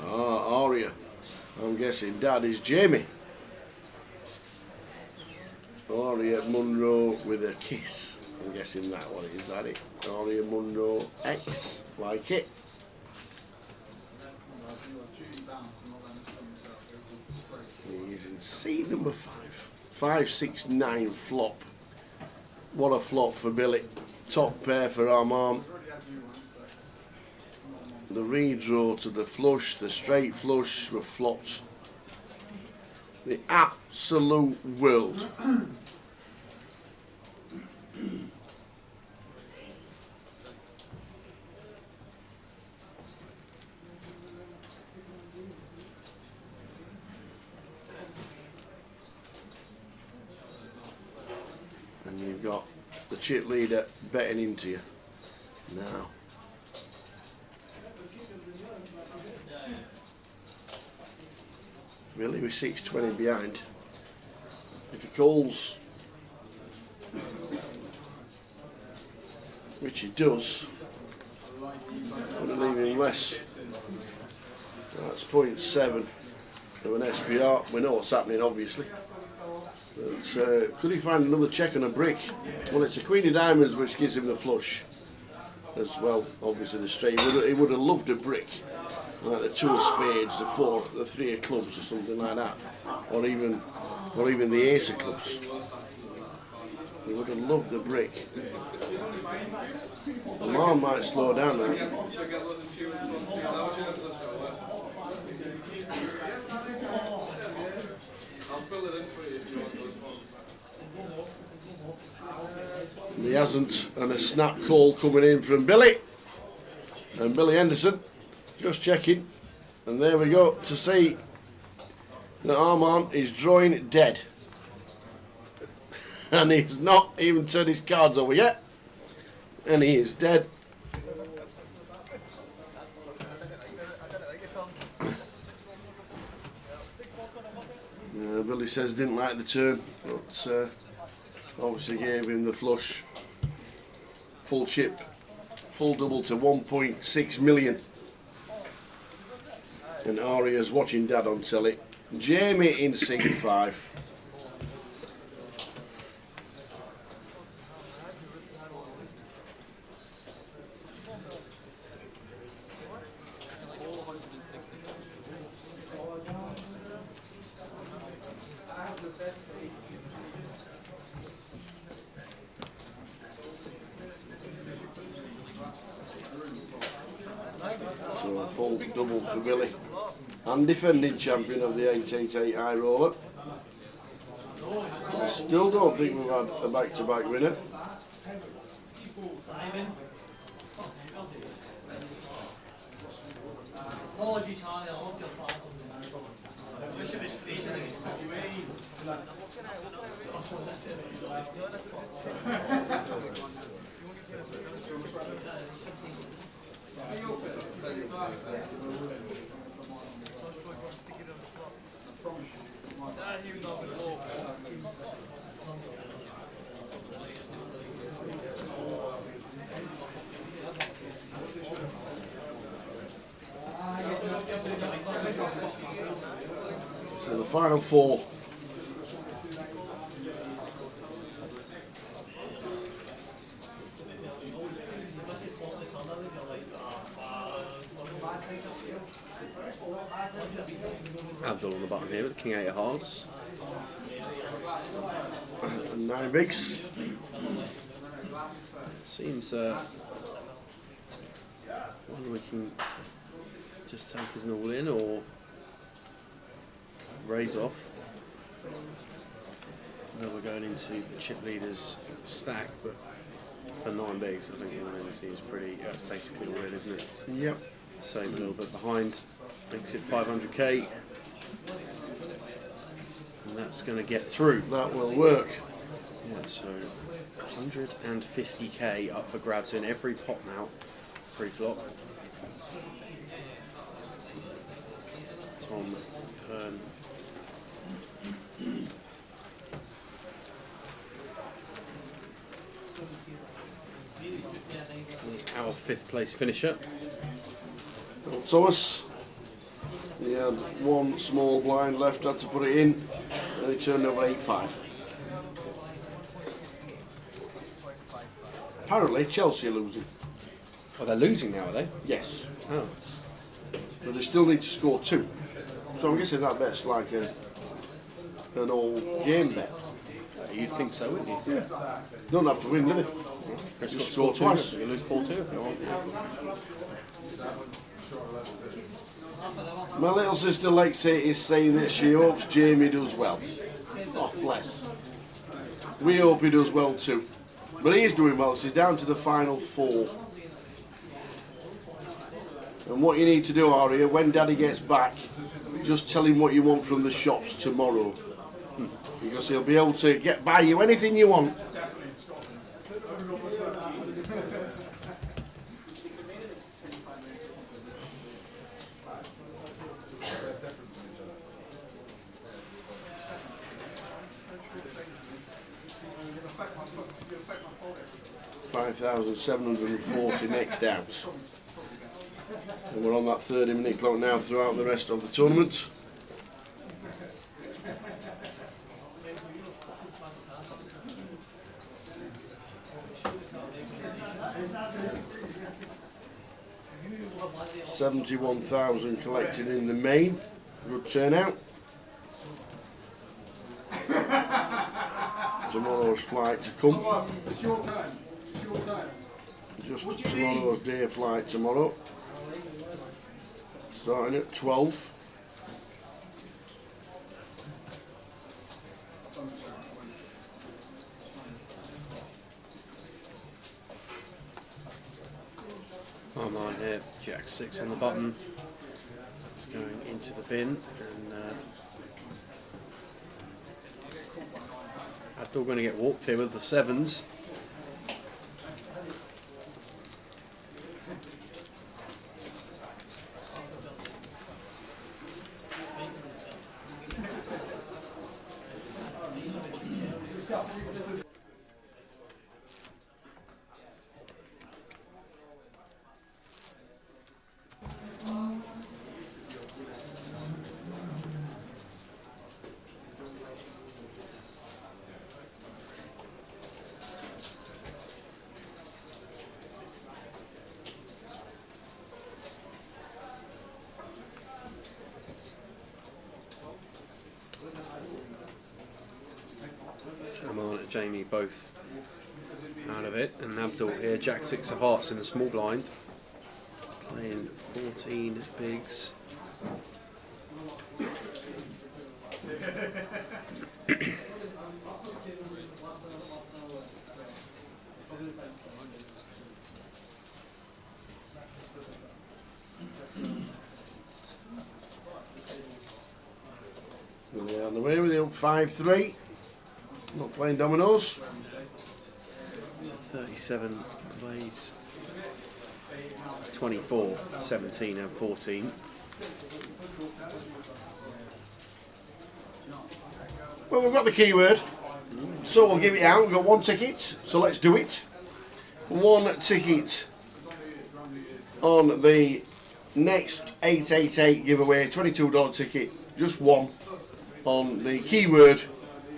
Aria. I'm guessing Dad is Jamie. Aria Munro with a kiss. I'm guessing that one is that it. Aria Munro X. Like it. He's in seat number 5. 5, 6, 9 flop. What a flop for Billy. Top pair for Armand. The redraw to the flush, the straight flush were flopped. The absolute world. And you've got the chip leader betting into you now. Really, with 620 behind. If he calls, which he does, I'm going to leave him less. That's 0.7 of an SPR. We know what's happening, obviously. But could he find another check on a brick? Well, it's a Queen of Diamonds which gives him the flush. As well, obviously the straight. He would have loved a brick. Like the 2 of spades, the 4, the 3 of clubs or something like that. Or even the ace of clubs. He would have loved the brick. The Alarm might slow down now. He hasn't, and a snap call coming in from Billy. And Billy Henderson, just checking. And there we go to see that Armand is drawing dead. And he's not even turned his cards over yet. And he is dead. Billy says didn't like the turn, but obviously gave him the flush. Full chip, full double to 1.6 million. And Aria's watching Dad on telly. Jamie in Sing 5. So a full double for Billy. And defending champion of the 888 High Roller. I still don't think we've had a back-to-back winner. So the final four. Abdul on the button here with King 8 of Hearts. And 9 bigs. Seems whether we can just take us an all in or raise off. Now we're going into the chip leaders stack, but for 9 bigs, I think all in seems pretty. It's basically all in, isn't it? Yep. Same a little bit behind. Makes it 500k. And that's going to get through. That will work. Yeah, so 150k up for grabs in every pot now, pre-flop. Tom Hearn. There's our 5th place finisher. Thomas. He had one small blind left, had to put it in, and he turned over 8-5. Apparently Chelsea are losing. Oh, they're losing now, are they? Yes. Oh. But they still need to score 2. So I'm guessing that bet's like an old game bet. You'd think so, wouldn't you? Yeah. Don't have to win, do they? Just score twice. You lose 4-2 if you want. My little sister Lexi is saying that she hopes Jamie does well. Oh, bless. We hope he does well too. But he is doing well, so he's down to the final 4. And what you need to do, Aria, when Daddy gets back, just tell him what you want from the shops tomorrow. Because he'll be able to buy you anything you want. $5,740 next out. And we're on that 30-minute clock now throughout the rest of the tournament. $71,000 collected in the main. Good turnout. Tomorrow's flight to come. It's your time. It's your time. Just tomorrow's day flight tomorrow. Starting at 12. I'm on here, Jack 6 on the button. It's going into the bin, and Abdul going to get walked here with the 7s. Jamie both out of it. And Abdul here, Jack 6 of hearts in the small blind, playing 14 bigs. We're on the way with the 5-3. Not playing dominoes. So 37 plays 24, 17 and 14. Well, we've got the keyword, so we'll give it out. We've got one ticket, so let's do it. One ticket on the next 888 giveaway, $22 ticket, just one on the keyword.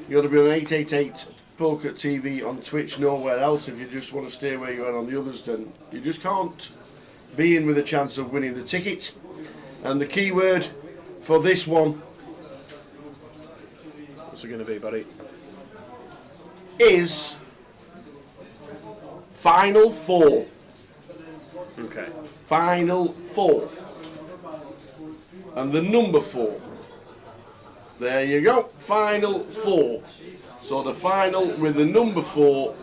You've got to be on 888 Poker TV on Twitch, nowhere else. If you just want to stay where you are on the others, then you just can't be in with a chance of winning the ticket. And the keyword for this one, what's it going to be, buddy? Is Final Four. Okay. Final Four. And the number 4. There you go. Final 4. So the final with the number 4.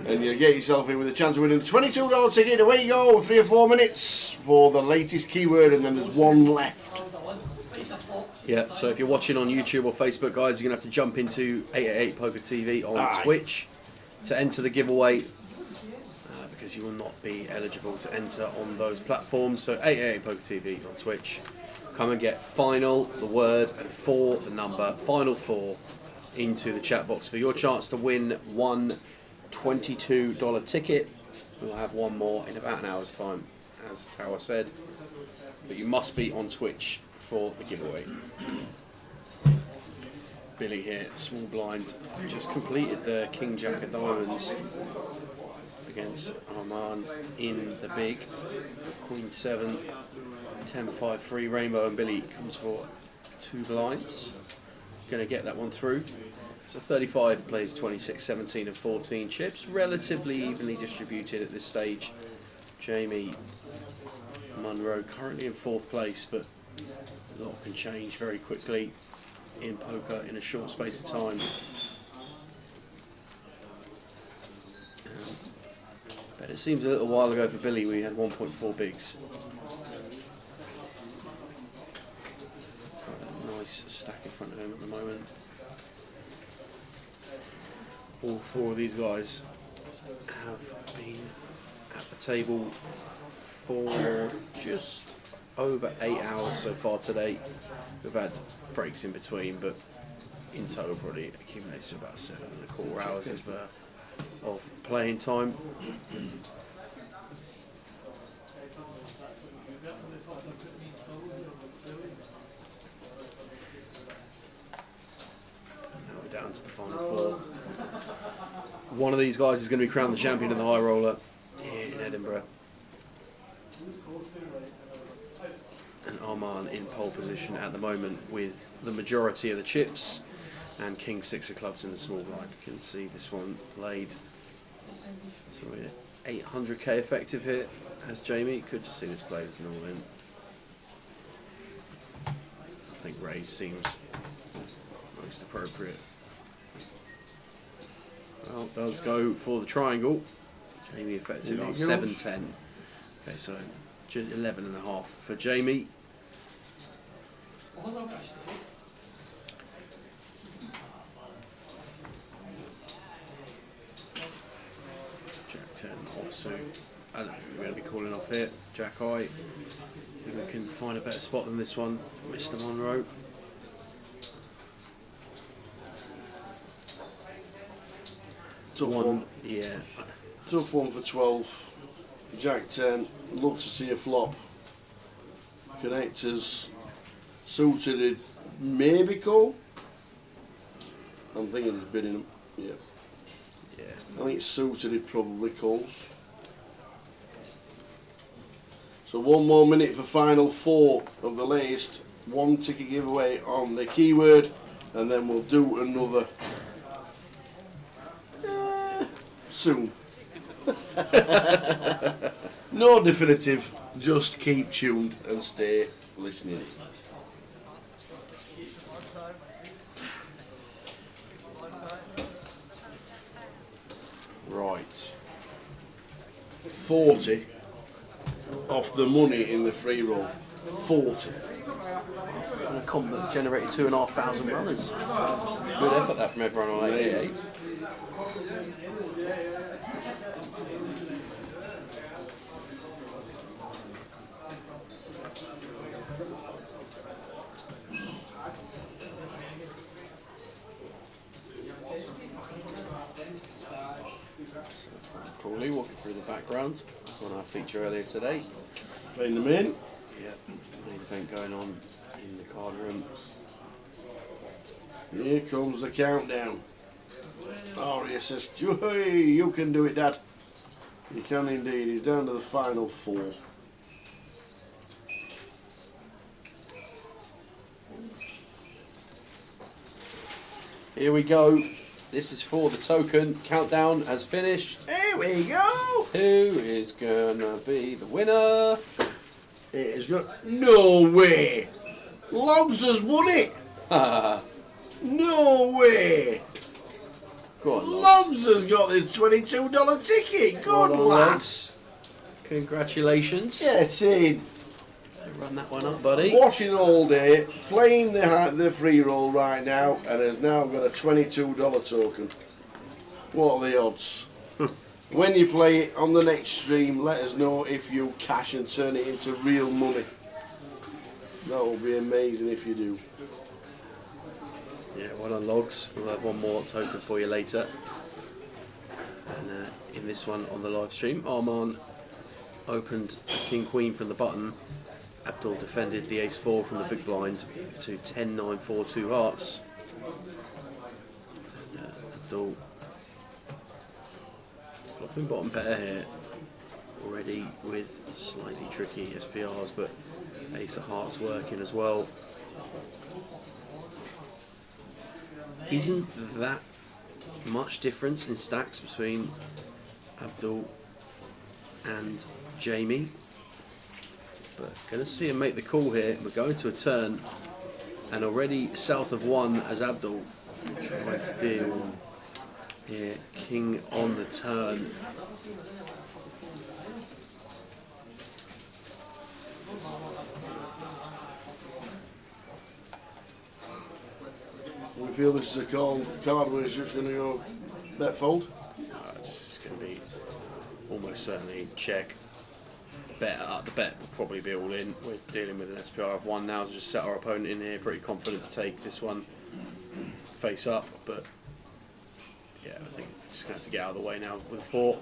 And you get yourself in with a chance of winning a $22 ticket. Away you go. 3 or 4 minutes for the latest keyword, and then there's one left. Yeah, so if you're watching on YouTube or Facebook, guys, you're going to have to jump into 888 Poker TV on Twitch to enter the giveaway, because you will not be eligible to enter on those platforms. So 888 Poker TV on Twitch. Come and get final, the word, and 4, the number, final 4, into the chat box for your chance to win one $22 ticket. We'll have one more in about an hour's time, as Tower said. But you must be on Twitch for the giveaway. Billy here, small blind, just completed the King Jack of Diamonds against Arman in the big. Queen 7, 10-5 free rainbow, and Billy comes for 2 blinds. Going to get that one through. So 35 plays 26, 17 and 14 chips, relatively evenly distributed at this stage. Jamie Munro currently in 4th place, but a lot can change very quickly in poker in a short space of time. But it seems a little while ago for Billy we had 1.4 bigs. Got a nice stack in front of him at the moment. All 4 of these guys have been at the table for just over 8 hours so far today. We've had breaks in between, but in total probably accumulates to about 7.25 hours of playing time. And now we're down to the final 4. One of these guys is going to be crowned the champion of the High Roller here in Edinburgh. And Arman in pole position at the moment with the majority of the chips, and King 6 of clubs in the small blind. You can see this one played. So we're 800k effective here as Jamie. Could just see this played as an all-in. I think raise seems most appropriate. Well, does go for the triangle. Jamie effective on 7-10. Okay, so 11.5 for Jamie. Jack 10 offsuit. I don't know who we're going to be calling off here. Jack High. Maybe we can find a better spot than this one. Mr. Monroe. Tough one. Yeah. Tough one for 12. Jack 10. Love to see a flop. Connectors. Suited it. Maybe call. I'm thinking of bidding them. Yeah. Yeah. I think suited it probably calls. So 1 more minute for final 4 of the latest. 1 ticket giveaway on the keyword, and then we'll do another soon. No definitive, just keep tuned and stay listening. Right. 40 off the money in the free roll. 40. And a comp that generated 2,500 runners. Good effort that from everyone on 88. Crawley walking through the background. That's on our feature earlier today. Playing them in. Yep, main event going on in the card room. Here comes the countdown. Aria says, "Hey, you can do it, Dad." He can indeed. He's down to the final 4. Here we go. This is for the token. Countdown has finished. Here we go. Who is gonna be the winner? It is good. No way. Logs has won it. No way. Go on, Logs has got the $22 ticket. Good Well done, lads. Congratulations. Yeah, Sid. Run that one up, buddy. Watching all day, playing the free roll right now, and has now got a $22 token. What are the odds? When you play it on the next stream, let us know if you cash and turn it into real money. That will be amazing if you do. Yeah, well done, Logs. We'll have one more token for you later. And in this one on the live stream, Arman opened King Queen from the button. Abdul defended the Ace-4 from the big blind to 10-9-4 2 hearts. And, Abdul flopping bottom pair here, already with slightly tricky SPRs, but Ace of Hearts working as well. Isn't that much difference in stacks between Abdul and Jamie? But going to see him make the call here. We're going to a turn, and already south of 1 as Abdul trying to deal here. King on the turn. We feel this is a card where it's just going to go bet fold. This is going to be almost certainly check. The bet will probably be all in. We're dealing with an SPR of 1 now, to just set our opponent in here. Pretty confident to take this one face up, but yeah, I think we're just going to have to get out of the way now with a 4.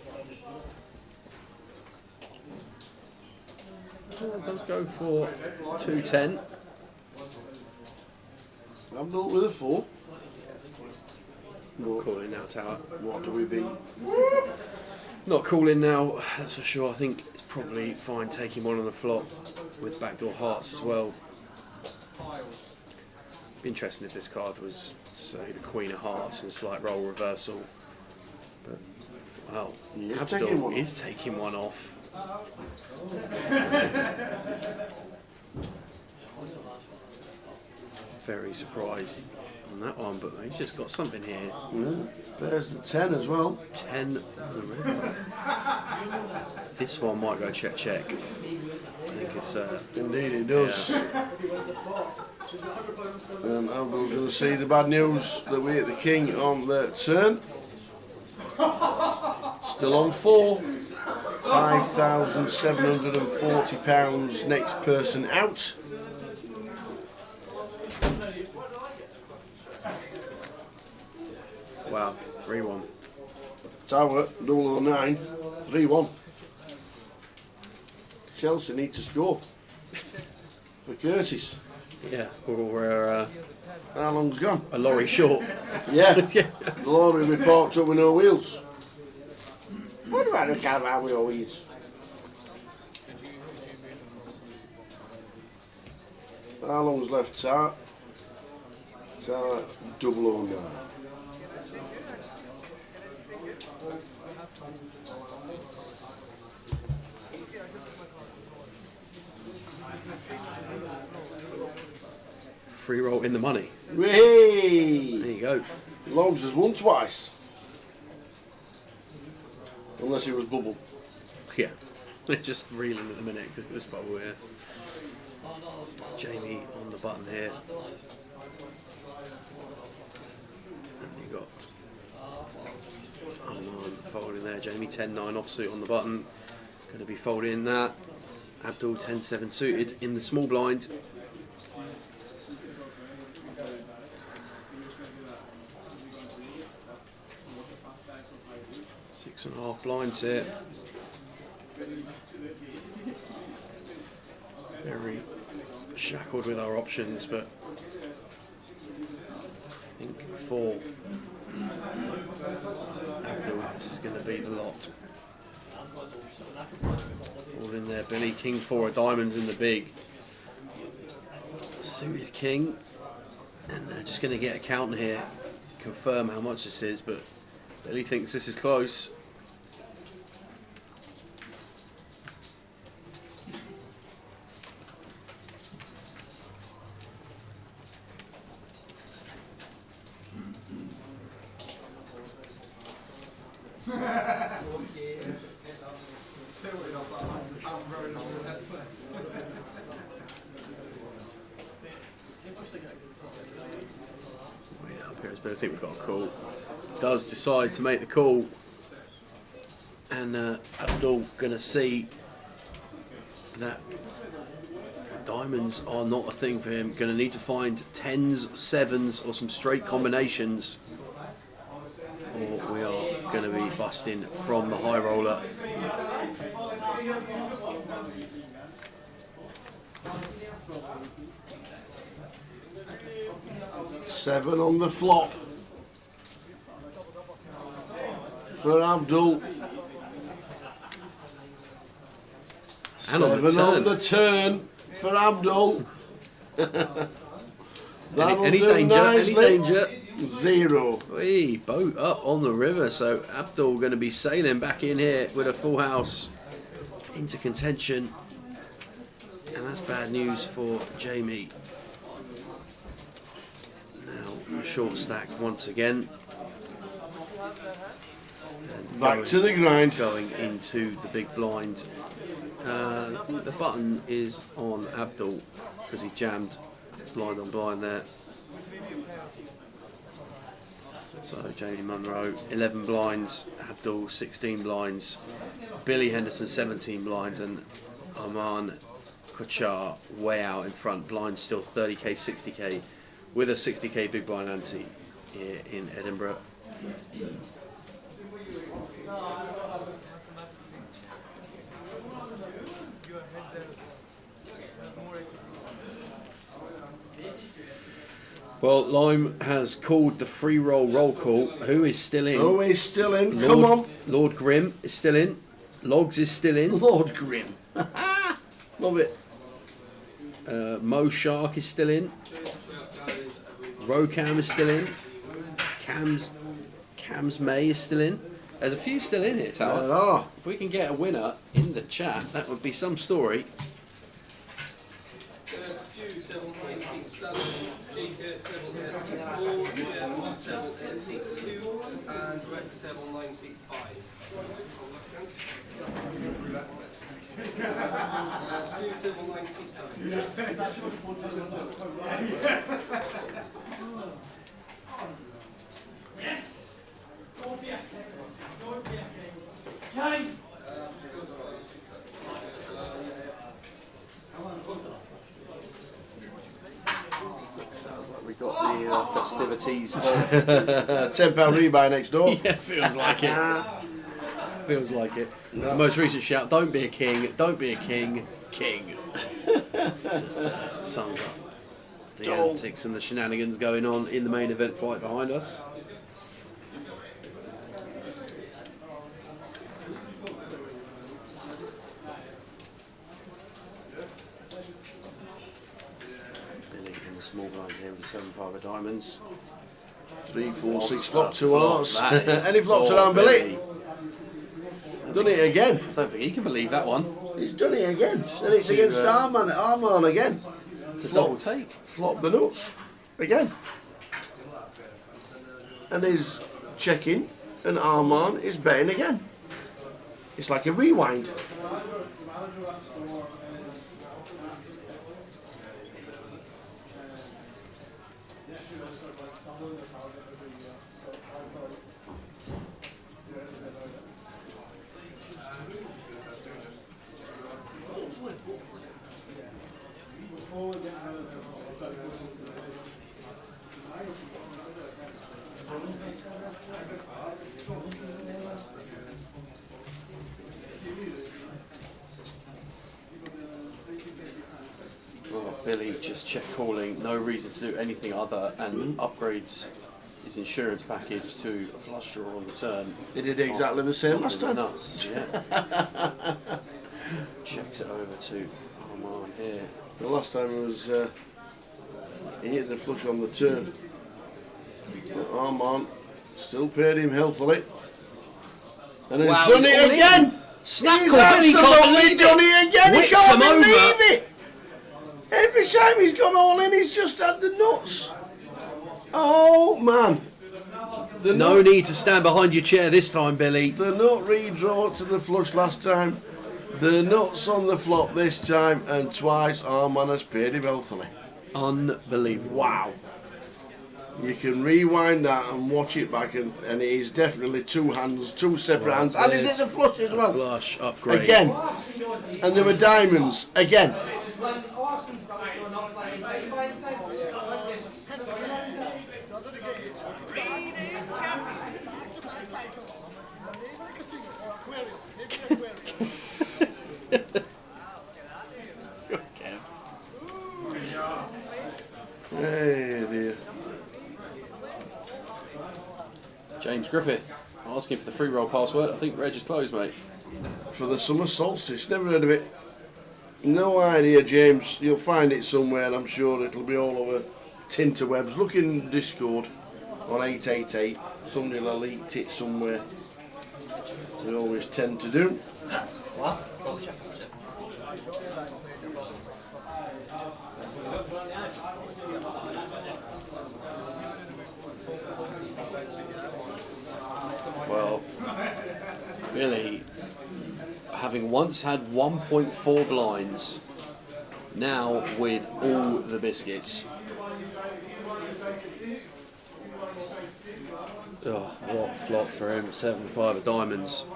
It does go for 210. Abdul with a 4. Not calling now, Tower. What do we beat? Not calling now, that's for sure. I think it's probably fine taking one on the flop with backdoor hearts as well. Be interesting if this card was, say, the Queen of Hearts and slight roll reversal. But, well, Abdul is taking one off. Very surprised on that one, but he's just got something here. Yeah, there's the 10 as well. 10 the river. This one might go check check. I think it's indeed it does. Yeah. Abdul's going to see the bad news that we hit the king on the turn. Still on 4. £5,740. Next person out. Wow, 3-1. Tower, 009, 3-1. Chelsea need to score for Curtis. Yeah, we're how long's gone? A lorry short. Yeah, the lorry we parked up with no wheels. What about the caravan with no wheels? How long's left, Tower? Tower, 009. Free roll in the money. Hey! There you go. Logs has won twice. Unless it was bubble. Yeah. They're just reeling at the minute because it was bubble here. Jamie on the button here. And you got Armand folding there. Jamie 10-9 offsuit on the button. Going to be folding that. Abdul 10-7 suited in the small blind. Six and a half blinds here. Very shackled with our options, but I think for Abdul, this is going to be the lot. All in there, Billy. King 4 of diamonds in the big. Suited king. And they're just going to get a count here, confirm how much this is, but Billy thinks this is close. Way up here, but I think we've got a call. Does decide to make the call, and Abdul gonna see that diamonds are not a thing for him. Gonna need to find 10s, 7s, or some straight combinations, or we are gonna be busting from the high roller. Seven on the flop for Abdul. And on the Seven on the turn for Abdul. Any danger? Nicely. Any danger? Zero. Wee, boat up on the river, so Abdul going to be sailing back in here with a full house into contention, and that's bad news for Jamie. Now a short stack once again. And Back to the grind. Going into the big blind. I think the button is on Abdul because he jammed blind on blind there. So Jamie Munro, 11 blinds, Abdul 16 blinds, Billy Henderson 17 blinds, and Arman Kochar way out in front. Blinds still 30k, 60k, with a 60k big blind ante here in Edinburgh. Well, Lime has called the free roll call. Who is still in? Who is still in? Come on. Lord Grimm is still in. Logs is still in. Lord Grimm. Love it. Mo Shark is still in. Rocam is still in. Cams May is still in. There's a few still in here, Tower. There are. If we can get a winner in the chat, that would be some story. Sounds like we got the festivities of £10 rebuy next door. Yeah, feels like it. Feels like it. No. The most recent shout: "Don't be a king, don't be a king, king." Just sums up the antics and the shenanigans going on in the main event flight behind us. Small blind here with the 7-5 of diamonds. 3, 4, 6 flop, flop, 2 hearts. That is Any flops around, Billy? Done it again. I don't think he can believe that one. He's done it again. And it's against Arman again. It's a double take. Flop the nuts. Again. And he's checking, and Arman is betting again. It's like a rewind. Oh, Billy just check calling, no reason to do anything other, and upgrades his insurance package to a flush draw on the turn. He did exactly the same last time. Nuts, yeah. Checks it over to Arman here. The last time it was he hit the flush on the turn. But Arman still paid him healthily. And he's done it again! Snap He's call, Billy can't absolutely believe done it. it again! He Whips can't him believe over. it! Every time he's gone all in, he's just had the nuts. Oh man! No need to stand behind your chair this time, Billy. The nut redraw to the flush last time. The nuts on the flop this time, and twice Arman has paid him healthily. Unbelievable. Wow. You can rewind that and watch it back, and it is definitely two hands, two separate hands. And it is a flush as well. Flush, upgrade. Again. And there were diamonds. Again. Hey dear. James Griffith asking for the free roll password. I think Reg is closed, mate. For the summer solstice, never heard of it. No idea, James. You'll find it somewhere. I'm sure it'll be all over Tinterwebs. Look in Discord on 888. Somebody will have leaked it somewhere. They always tend to do. What? Well, Billy, having once had 1.4 blinds, now with all the biscuits. Oh, what flop for him, 7-5 of diamonds.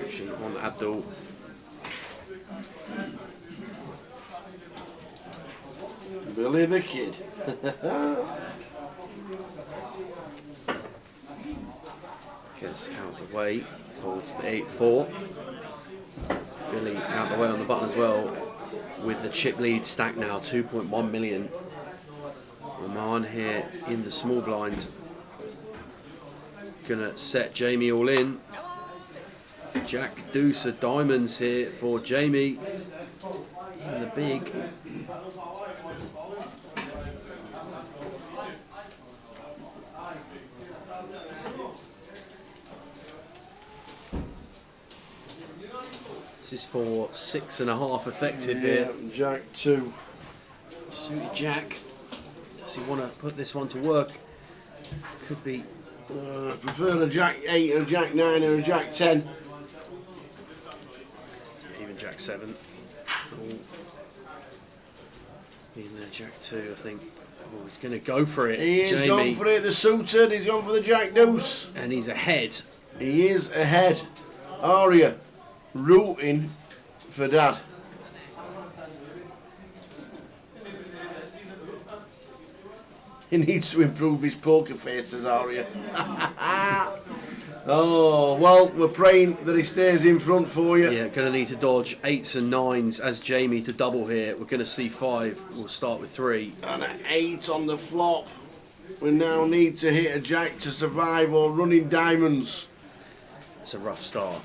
Action on Abdul. Billy the Kid. Gets out of the way, folds the 8-4. Billy out the way on the button as well, with the chip lead stacked now, 2.1 million. Oman here in the small blind. Gonna set Jamie all in. Jack deuce of diamonds here for Jamie in the big. This is for 6.5 effective here. Jack 2. Suited Jack. Does he want to put this one to work? Could be. I prefer a Jack 8 or a Jack 9 or a Jack 10. Even Jack 7. Oh. In there, Jack 2, I think. Oh, he's going to go for it. He is Jamie. gone for it, the suited. He's gone for the Jack deuce. And he's ahead. He is ahead. Aria rooting for Dad. He needs to improve his poker face, says Aria. Oh, well, we're praying that he stays in front for you. Yeah, going to need to dodge 8s and 9s as Jamie to double here. We're going to see 5. We'll start with 3. And an 8 on the flop. We now need to hit a jack to survive or running diamonds. It's a rough start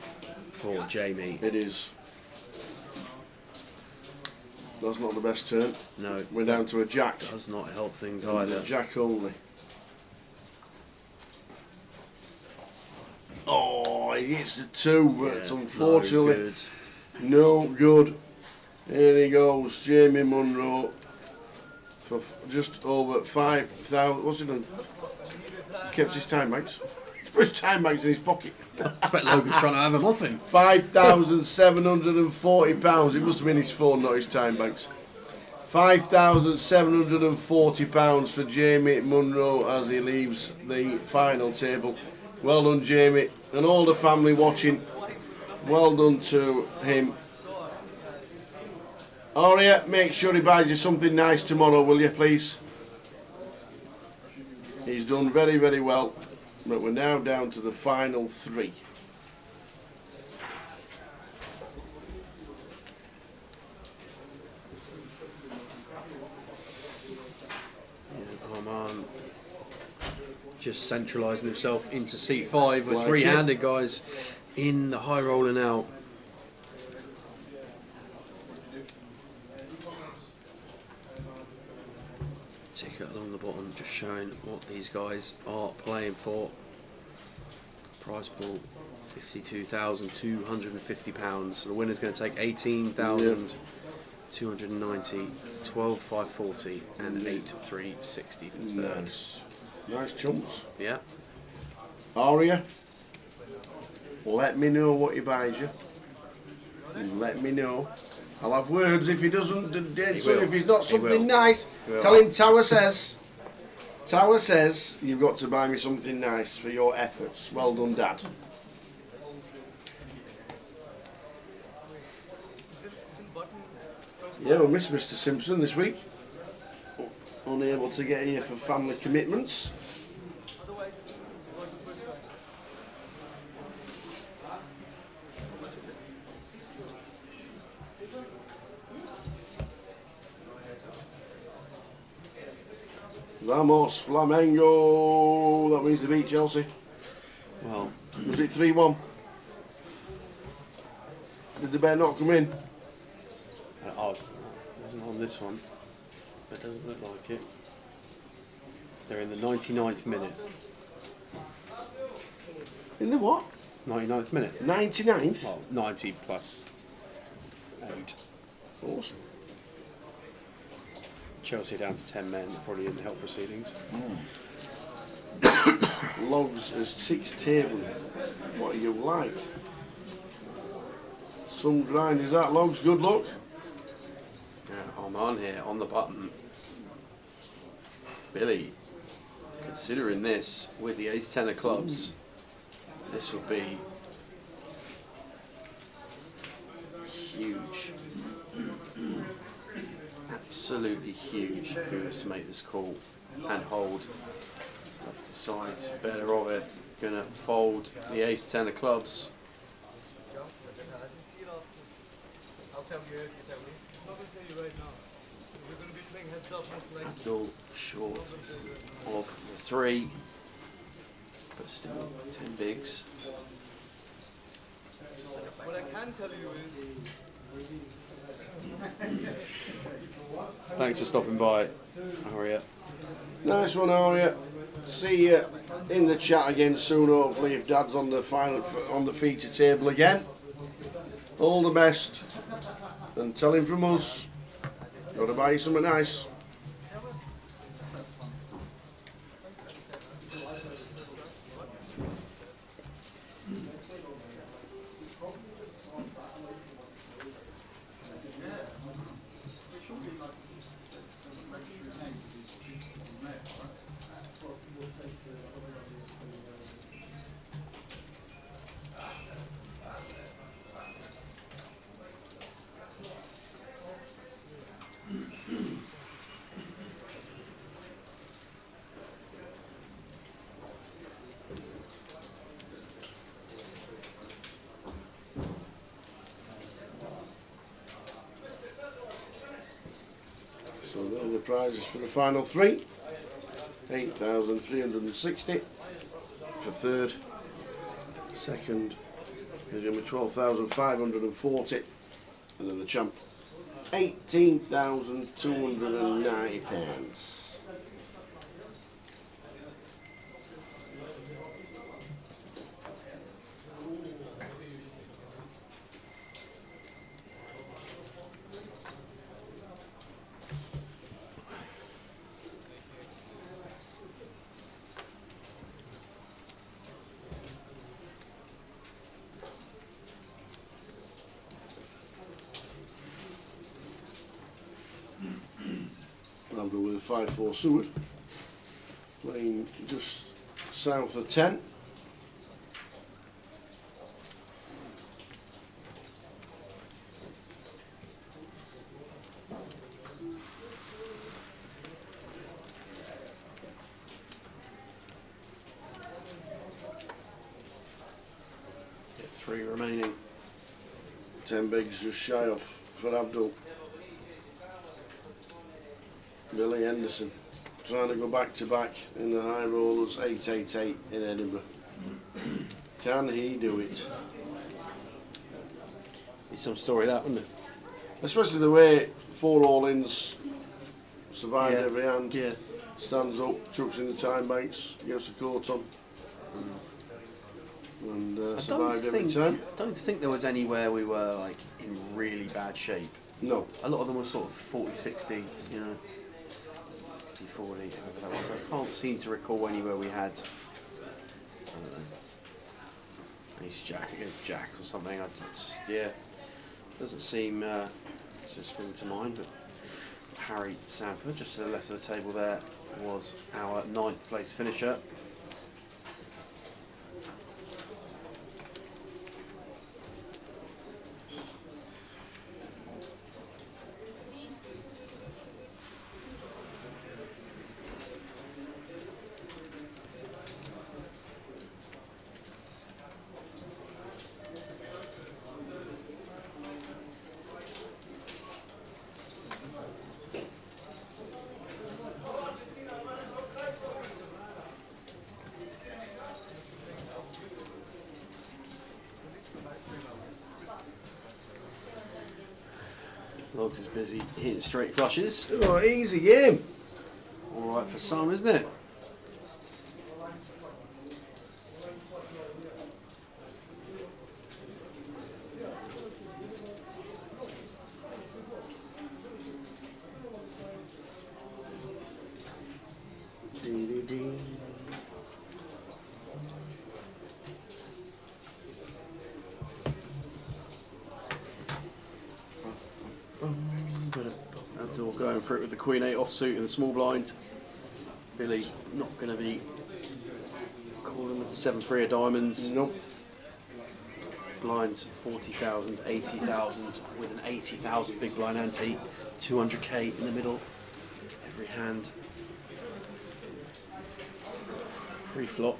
for Jamie. It is. That's not the best turn. No. We're down to a jack. Does not help things And either. a jack only. Oh, he hits the 2, but unfortunately, no good. Here he goes, Jamie Munro, for just over 5,000. What's he done? He kept his time banks. He's put his time banks in his pocket. I expect Logan's trying to have a muffin. £5,740. It must have been his phone, not his time banks. £5,740 for Jamie Munro as he leaves the final table. Well done, Jamie, and all the family watching. Well done to him. Aria, make sure he buys you something nice tomorrow, will you, please? He's done very, very well, but we're now down to the final 3. Arman just centralising himself into seat 5 with Like 3-handed guys in the high roller now. Ticket along the bottom just showing what these guys are playing for. Prize pool £52,250. So the winner's going to take 18,290, 12,540 and 8,360 for third. Nice chumps. Yeah. Aria, let me know what he buys you. Let me know. I'll have words if he doesn't. If he's not something nice, tell him Tower says. Tower says you've got to buy me something nice for your efforts. Well done, Dad. Yeah, we missed Mr. Simpson this week. Unable to get here for family commitments. Vamos Flamengo. That means to beat Chelsea. Well, was it 3-1? Did the bet not come in? Oh, it wasn't on this one. But it doesn't look like it. They're in the 99th minute. In the what? 99th minute. 99th? Well, 90 plus 8. Awesome. Chelsea down to 10 men, probably in the help proceedings. Logs as 6 table. What do you like? Some grind is that, Logs. Good luck. Yeah, I'm on here on the button. Billy, considering this with the ace-10 of clubs, this would be huge. Absolutely huge if he was to make this call and hold. Decides better of it. Gonna fold the ace-10 of clubs. I'll tell you if you tell me. I'm not going to tell you right now. We're going to be playing heads up most likely. Abdul short of the 3, but still 10 bigs. What I can tell you is... Thanks for stopping by, Aria. Nice one, Aria. See you in the chat again soon, hopefully, if Dad's on the feature table again. All the best, and tell him from us. Got to buy you something nice. prizes for the final three. 8,360 for third. Second is going to be 12,540. And then the champ, £18,290. I'll go with a 5-4 Seward, playing just south of 10. Get 3 remaining. 10 bigs just shy off for Abdul. Billy Henderson trying to go back to back in the high rollers, 888 in Edinburgh. Can he do it? It's some story that, wouldn't it? Especially the way 4 all-ins survived Yeah. every hand. Yeah. Stands up, chucks in the time banks, gets the court on. And survived every time. I don't think there was anywhere we were like in really bad shape. No. A lot of them were sort of 40-60, you know, 60-40, whatever that was. I can't seem to recall anywhere we had, I don't know, ace jack against jacks or something. I just, yeah, doesn't seem to spring to mind. But Harry Sanford, just to the left of the table there, was our 9th place finisher. Logs is busy hitting straight flushes. Oh, easy game. All right for some, isn't it? Abdul going for it with the Queen 8 offsuit in the small blind. Billy not going to be calling with the 7-3 of diamonds. Nope. Blinds 40,000, 80,000 with an 80,000 big blind ante. 200k in the middle. Every hand. Pre-flop.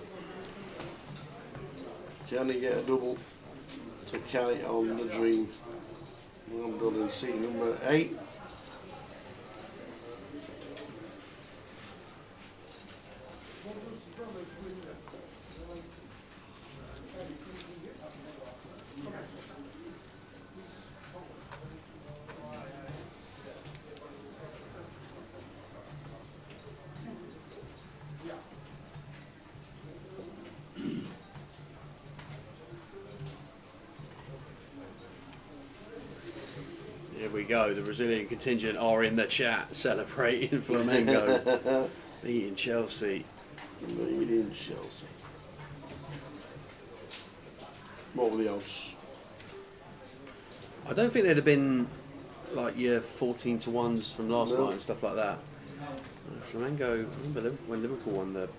Can he get a double to carry on the dream? I'm done in seat number 8. Here we go, the Brazilian contingent are in the chat celebrating Flamengo beating Chelsea. Beating Chelsea. What were the odds? I don't think they'd have been like your 14 to 1s from last No. night and stuff like that. Flamengo, I remember when Liverpool won the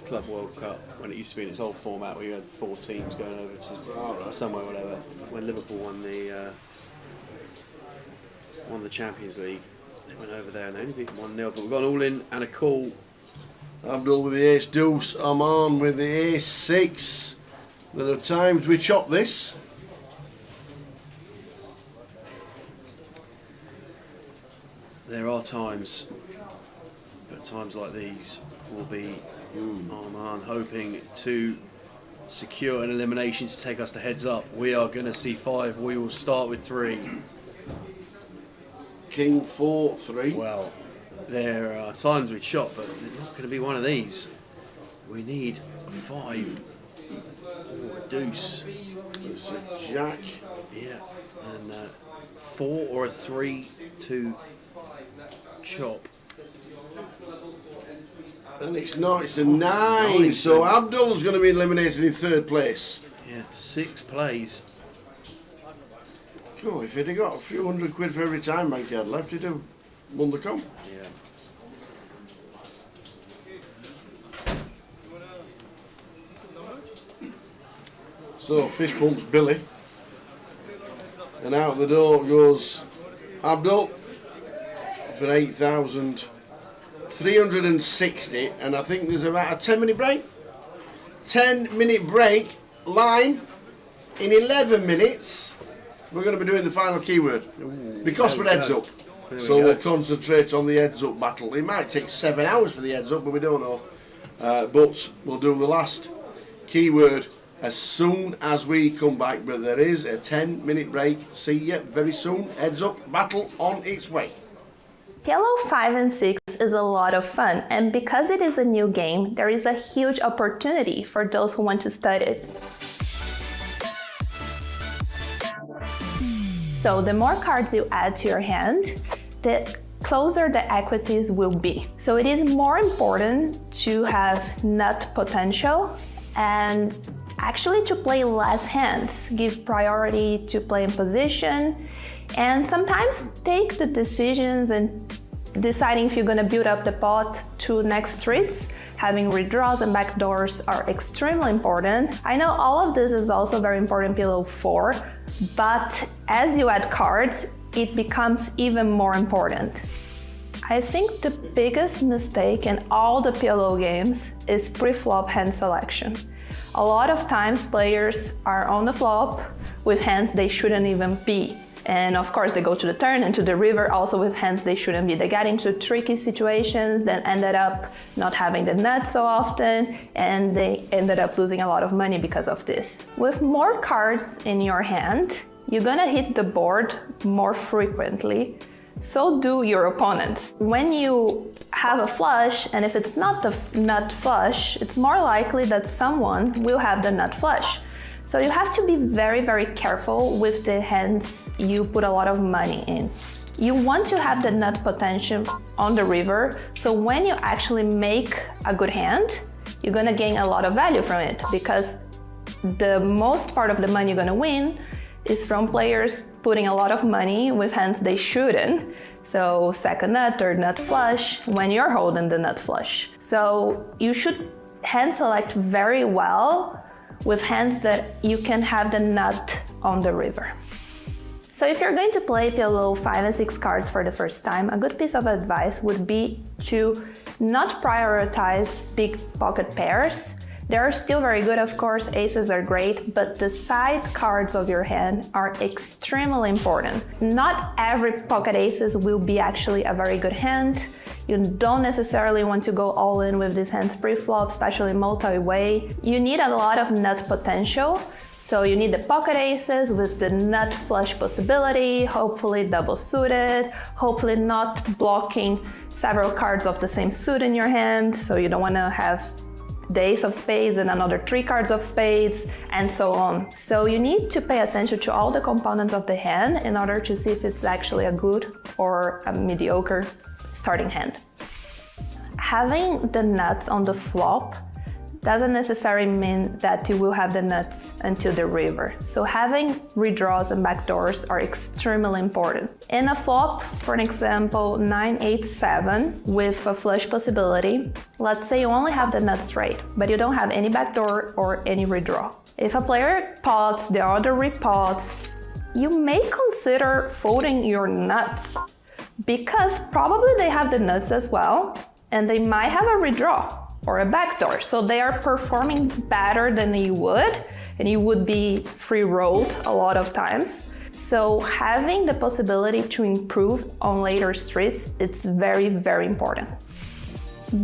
Club World Cup, when it used to be in its old format where you had 4 teams going over to somewhere, whatever. When Liverpool won the Champions League, they went over there and they only beat 1-0, but we've got an all-in and a call. Abdul with the ace deuce, Aman with the ace 6. There are times we chop this. there are times, but times like these will be Arman hoping to secure an elimination to take us to heads up. We are going to see 5. We will start with 3. King 4, 3. Well, there are times we'd shot, but they're not going to be one of these. We need a 5 or a deuce. It's a jack. Yeah, and 4 or a 3 to chop. And it's not, it's a 9. So Abdul's going to be eliminated in 3rd place. Yeah, 6 plays. Cool, if he'd have got a few £100 for every time bank he had left, he'd have won the comp. Yeah. So fish pumps Billy. And out the door goes Abdul for 8,360, and I think there's about a 10-minute break. 10-minute break, line in 11 minutes. We're going to be doing the final keyword because we're heads up. So we'll concentrate on the heads up battle. It might take 7 hours for the heads up, but we don't know. But we'll do the last keyword as soon as we come back. But there is a 10-minute break. See you very soon. Heads up battle on its way. PLO 5 and 6 is a lot of fun, and because it is a new game, there is a huge opportunity for those who want to study it. So the more cards you add to your hand, the closer the equities will be. So it is more important to have nut potential and actually to play less hands, give priority to play in position, and sometimes take the decisions and deciding if you're going to build up the pot to next streets. Having redraws and backdoors are extremely important. I know all of this is also very important in PLO 4, but as you add cards, it becomes even more important. I think the biggest mistake in all the PLO games is pre-flop hand selection. A lot of times players are on the flop with hands they shouldn't even be. And of course they go to the turn and to the river also with hands they shouldn't be. They get into tricky situations, then ended up not having the nuts so often, and they ended up losing a lot of money because of this. With more cards in your hand, you're gonna hit the board more frequently. So do your opponents. When you have a flush, and if it's not the nut flush, it's more likely that someone will have the nut flush. So you have to be very, very careful with the hands you put a lot of money in. You want to have the nut potential on the river, so when you actually make a good hand, you're gonna gain a lot of value from it, because the most part of the money you're gonna win is from players putting a lot of money with hands they shouldn't. So second nut, third nut flush, when you're holding the nut flush. So you should hand select very well with hands that you can have the nut on the river. So if you're going to play PLO 5 and 6 cards for the first time, a good piece of advice would be to not prioritize big pocket pairs. They are still very good, of course, aces are great, but the side cards of your hand are extremely important. Not every pocket aces will be actually a very good hand. You don't necessarily want to go all in with these hands pre-flop, especially multi-way. You need a lot of nut potential. So you need the pocket aces with the nut flush possibility, hopefully double suited, hopefully not blocking several cards of the same suit in your hand. So you don't want to have the ace of spades and another 3 cards of spades, and so on. So you need to pay attention to all the components of the hand in order to see if it's actually a good or a mediocre starting hand. Having the nuts on the flop doesn't necessarily mean that you will have the nuts until the river. So having redraws and backdoors are extremely important. In a flop, for an example, 9-8-7 with a flush possibility, let's say you only have the nuts straight, but you don't have any backdoor or any redraw. If a player pots, the other repots, you may consider folding your nuts because probably they have the nuts as well, and they might have a redraw or a backdoor. So they are performing better than you would, and you would be free rolled a lot of times. So having the possibility to improve on later streets, it's very, very important.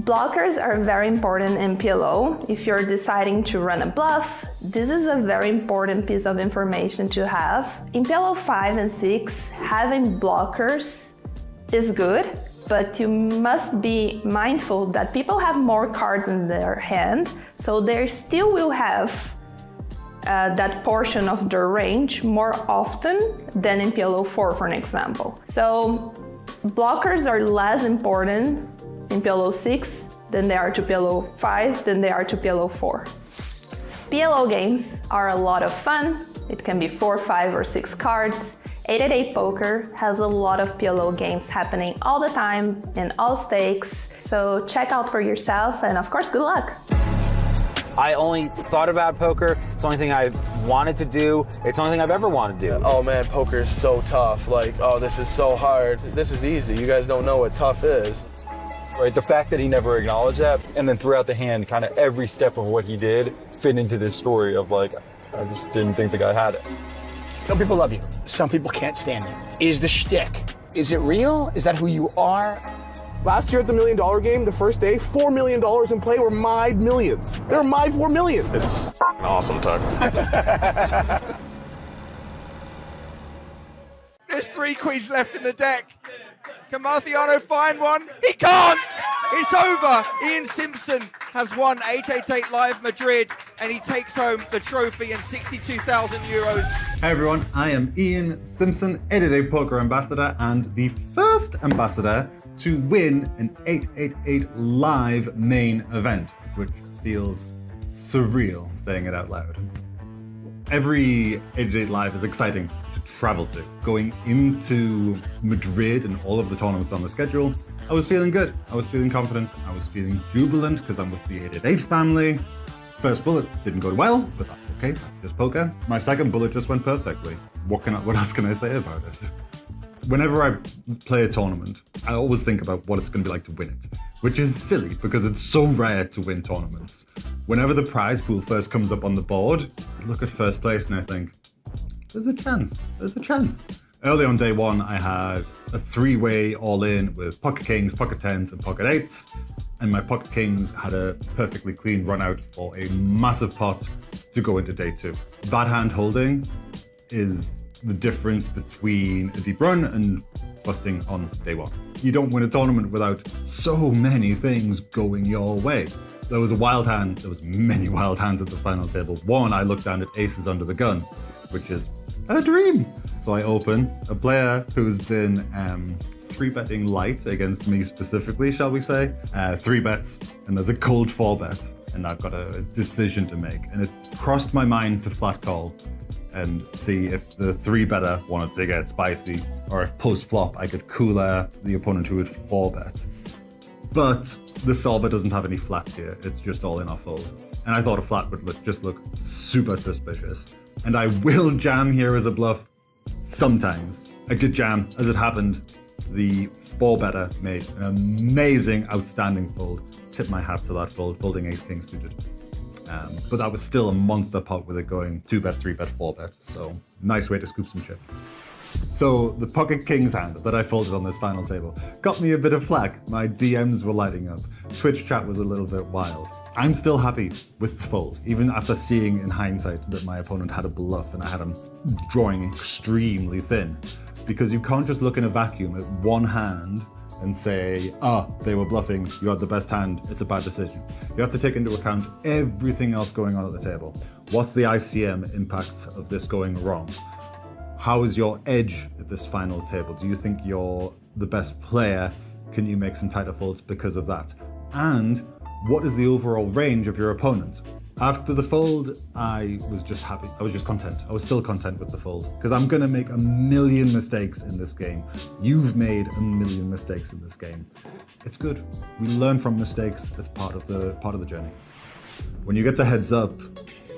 Blockers are very important in PLO. If you're deciding to run a bluff, this is a very important piece of information to have. In PLO 5 and 6, having blockers is good, but you must be mindful that people have more cards in their hand, so they still will have that portion of their range more often than in PLO 4, for an example. So blockers are less important in PLO 6 than they are to PLO 5 than they are to PLO 4. PLO games are a lot of fun. It can be 4, 5, or 6 cards. 888 Poker has a lot of PLO games happening all the time in all stakes. So check out for yourself, and of course, good luck. I only thought about poker. It's the only thing I wanted to do. It's the only thing I've ever wanted to do. Oh man, poker is so tough. Like, oh, this is so hard. This is easy. You guys don't know what tough is. Right, the fact that he never acknowledged that, and then throughout the hand, kind of every step of what he did fit into this story of like, I just didn't think the guy had it. Some people love you. Some people can't stand you. Is the shtick, is it real? Is that who you are? Last year at the $1 Million Game, the first day, $4 million in play were my millions. They're my $4 million. It's awesome, Tuck. There's 3 queens left in the deck. Can Marciano find one? He can't! It's over! Ian Simpson has won 888 Live Madrid, and he takes home the trophy and 62,000 euros. Hi everyone, I am Ian Simpson, 888 Poker Ambassador, and the first ambassador to win an 888 Live main event, which feels surreal saying it out loud. Every 888 Live is exciting to travel to. Going into Madrid and all of the tournaments on the schedule, I was feeling good. I was feeling confident. I was feeling jubilant because I'm with the 888 family. First bullet didn't go well, but that's okay. That's just poker. My second bullet just went perfectly. What else can I say about it? Whenever I play a tournament, I always think about what it's going to be like to win it, which is silly because it's so rare to win tournaments. Whenever the prize pool first comes up on the board, I look at first place and I think, there's a chance, there's a chance. Early on day one, I had a 3-way all-in with pocket kings, pocket tens, and pocket eights, and my pocket kings had a perfectly clean run out for a massive pot to go into day 2. That hand holding is the difference between a deep run and busting on day 1. You don't win a tournament without so many things going your way. There was a wild hand, there was many wild hands at the final table. One, I looked down at aces under the gun, which is a dream. So I open, a player who's been 3-betting light against me specifically, shall we say, 3 bets, and there's a cold 4-bet, and I've got a decision to make. And it crossed my mind to flat call and see if the 3-better wanted to get spicy, or if post-flop I could cooler the opponent who would 4-bet. But the solver doesn't have any flats here, it's just all in or fold. And I thought a flat would just look super suspicious. And I will jam here as a bluff sometimes. I did jam, as it happened. The 4-better made an amazing, outstanding fold. Tip my hat to that fold, folding ace-king suited. But that was still a monster pot with it going 2-bet, 3-bet, 4-bet. So nice way to scoop some chips. So the pocket kings hand that I folded on this final table got me a bit of flack. My DMs were lighting up. Twitch chat was a little bit wild. I'm still happy with the fold, even after seeing in hindsight that my opponent had a bluff and I had him drawing extremely thin. Because you can't just look in a vacuum at one hand and say, they were bluffing, you had the best hand, it's a bad decision. You have to take into account everything else going on at the table. What's the ICM impact of this going wrong? How is your edge at this final table? Do you think you're the best player? Can you make some tighter folds because of that? And what is the overall range of your opponent? After the fold, I was just happy. I was just content. I was still content with the fold because I'm gonna make a million mistakes in this game. You've made a million mistakes in this game. It's good. We learn from mistakes. It's part of the journey. When you get to heads up,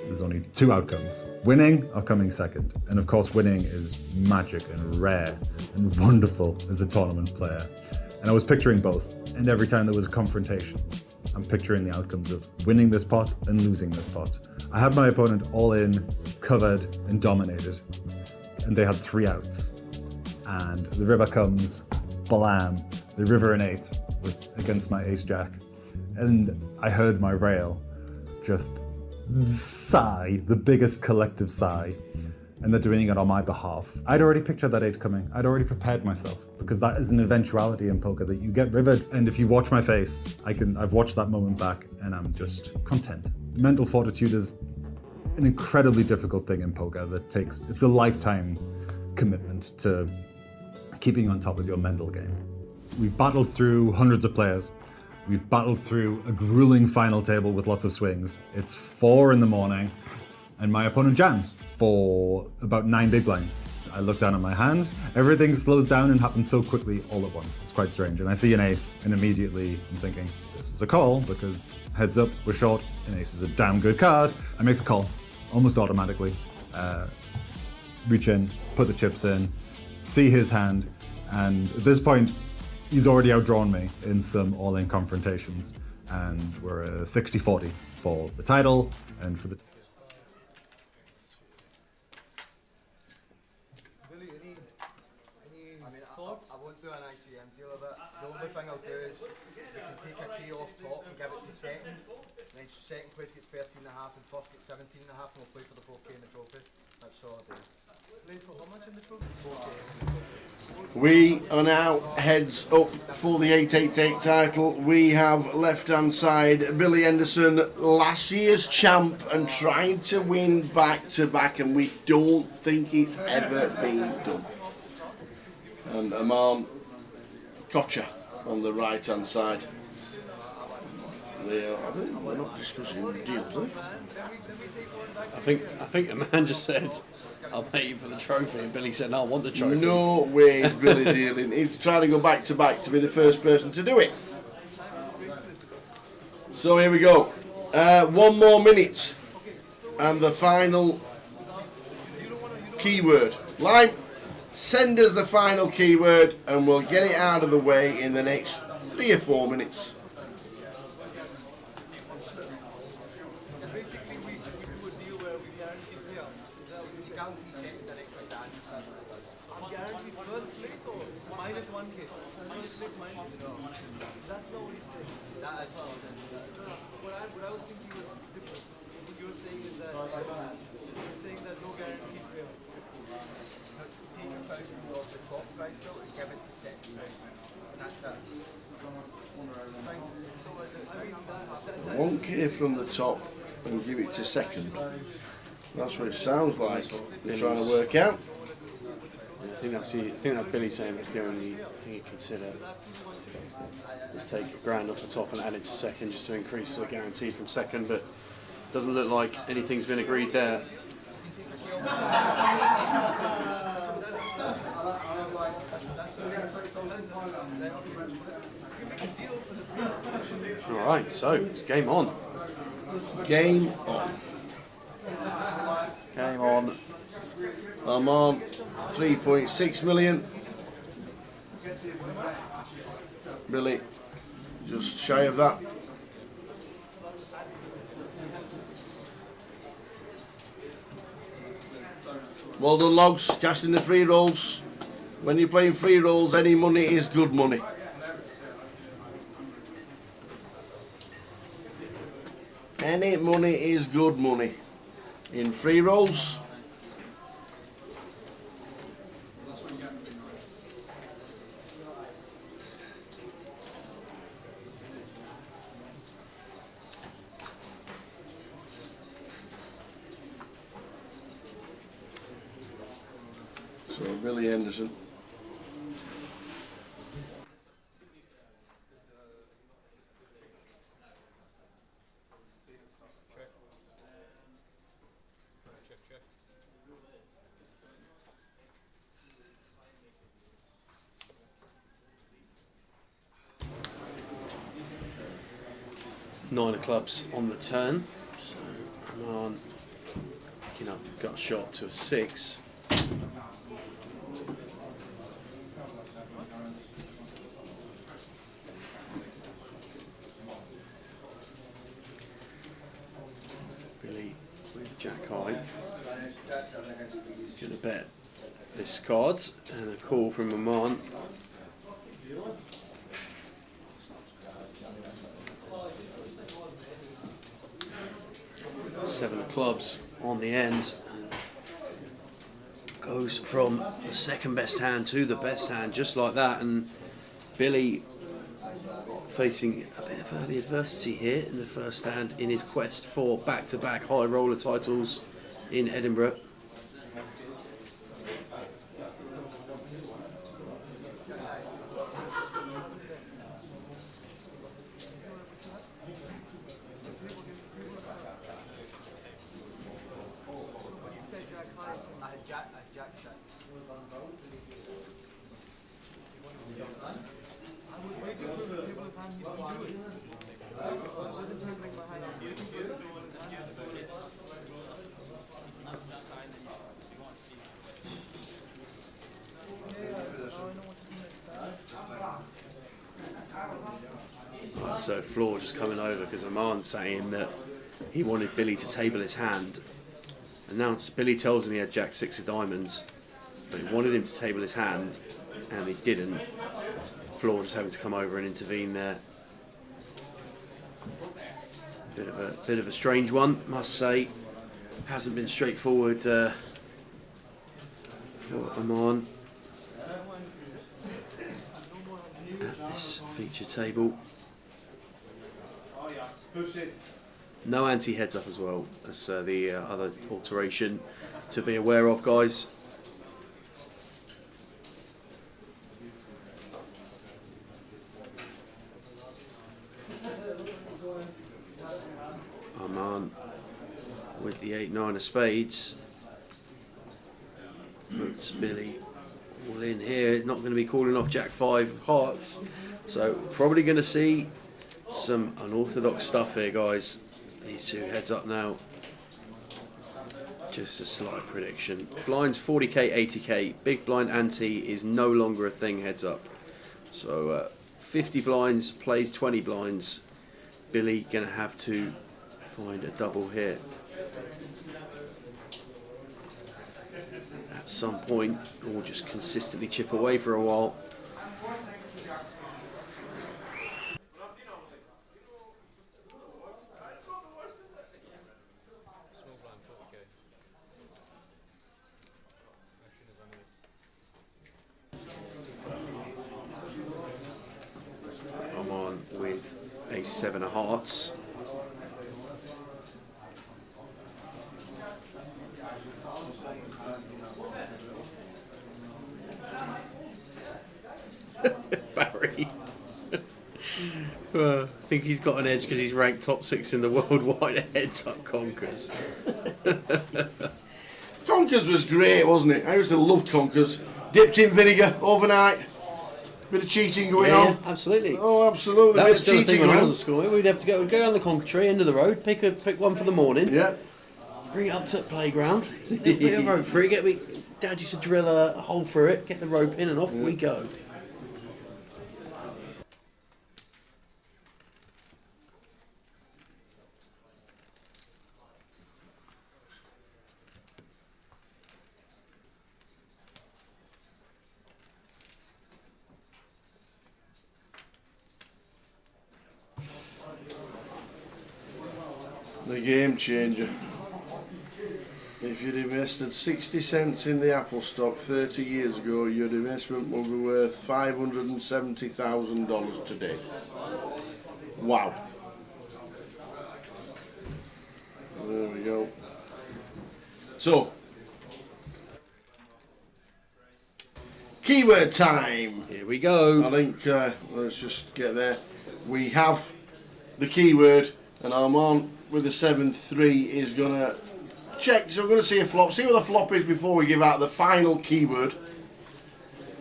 there's only 2 outcomes. Winning or coming second. And of course, winning is magic and rare and wonderful as a tournament player. And I was picturing both. And every time there was a confrontation, I'm picturing the outcomes of winning this pot and losing this pot. I had my opponent all in, covered, and dominated. and they had 3 outs. And the river comes, blam, the river in 8 against my ace jack. And I heard my rail just sigh, the biggest collective sigh. And they're doing it on my behalf. I'd already pictured that 8 coming. I'd already prepared myself, because that is an eventuality in poker, that you get rivered. And if you watch my face, I've watched that moment back and I'm just content. Mental fortitude is an incredibly difficult thing in poker it's a lifetime commitment to keeping on top of your mental game. We've battled through hundreds of players. We've battled through a grueling final table with lots of swings. It's 4 a.m. and my opponent jams for about 9 big blinds. I look down at my hand, everything slows down and happens so quickly all at once. It's quite strange. And I see an ace, and immediately I'm thinking, this is a call, because heads up, we're short, an ace is a damn good card. I make the call, almost automatically. Reach in, put the chips in, see his hand, and at this point, he's already outdrawn me in some all-in confrontations. And we're a 60-40 for the title, and for the... I won't do an ICM deal of it. The only thing I'll do is we can take a key off top and give it to second. And then second place gets 13.5 and first gets 17.5 and we'll play for the 4K in the trophy. That's all I do. Play for how much in the trophy? 4K. We are now heads up for the 888 title. We have left-hand side Billy Henderson, last year's champ, and trying to win back-to-back, and we don't think it's ever been done. And Amman Kocha on the right-hand side. We're not discussing deals, are we? I think a man just said, I'll pay you for the trophy, and Billy said, no, I want the trophy. No way is Billy dealing. He's trying to go back-to-back to be the first person to do it. So here we go. 1 more minute. And the final keyword. Lime, send us the final keyword and we'll get it out of the way in the next 3 or 4 minutes. One K from the top and give it to second. That's what it sounds like. They're trying to work out. I think that Billy's saying that's the only thing you consider. Let's take $1,000 off the top and add it to second just to increase the guarantee from second, but doesn't look like anything's been agreed there. Alright, so it's game on. Game on. Game on. I'm on 3.6 million. Billy, just shy of that. Well done, Logs, casting the free rolls. When you're playing free rolls, any money is good money. Any money is good money. In free rolls. So Billy Henderson. Nine of clubs on the turn. So Amman picking up, got a shot to a 6. Billy with Jack high. Gonna bet this card, and a call from Oman. Seven of clubs on the end, and goes from the second best hand to the best hand just like that. And Billy facing a bit of early adversity here in the first hand in his quest for back-to-back high roller titles in Edinburgh. Right, so Floor just coming over because Aman's saying that he wanted Billy to table his hand. And now Billy tells him he had Jack 6 of diamonds, but he wanted him to table his hand, and he didn't. Floor just having to come over and intervene there. Bit of a strange one, must say. Hasn't been straightforward for Aman at this feature table. No anti-heads up as well as the other alteration to be aware of, guys. Aman with the 8-9 of spades. Puts Billy all in here. Not going to be calling off Jack 5 of hearts. So probably going to see some unorthodox stuff here, guys. These two heads up now. Just a slight prediction. Blinds 40k, 80k. Big blind ante is no longer a thing heads up. So 50 blinds plays 20 blinds. Billy going to have to find a double here at some point, or just consistently chip away for a while. I'm on with a 7 of hearts. Barry. I think he's got an edge because he's ranked top 6 in the worldwide heads up conkers. Conkers was great, wasn't it? I used to love conkers. Dipped in vinegar overnight. Bit of cheating going on. Absolutely. Oh, absolutely. That was still a thing when I was on. at school. We'd have to go down the conker tree, end of the road, pick one for the morning. Yeah. Bring it up to the playground. Bit of rope for it. Dad used to drill a hole through it, get the rope in, and off we go. The game changer. If you'd invested 60 cents in the Apple stock 30 years ago, your investment will be worth $570,000 today. Wow. There we go. So, keyword time. Here we go. I think, let's just get there. We have the keyword, and Armand with the 7-3 is going to check. So we're going to see a flop. See what the flop is before we give out the final keyword.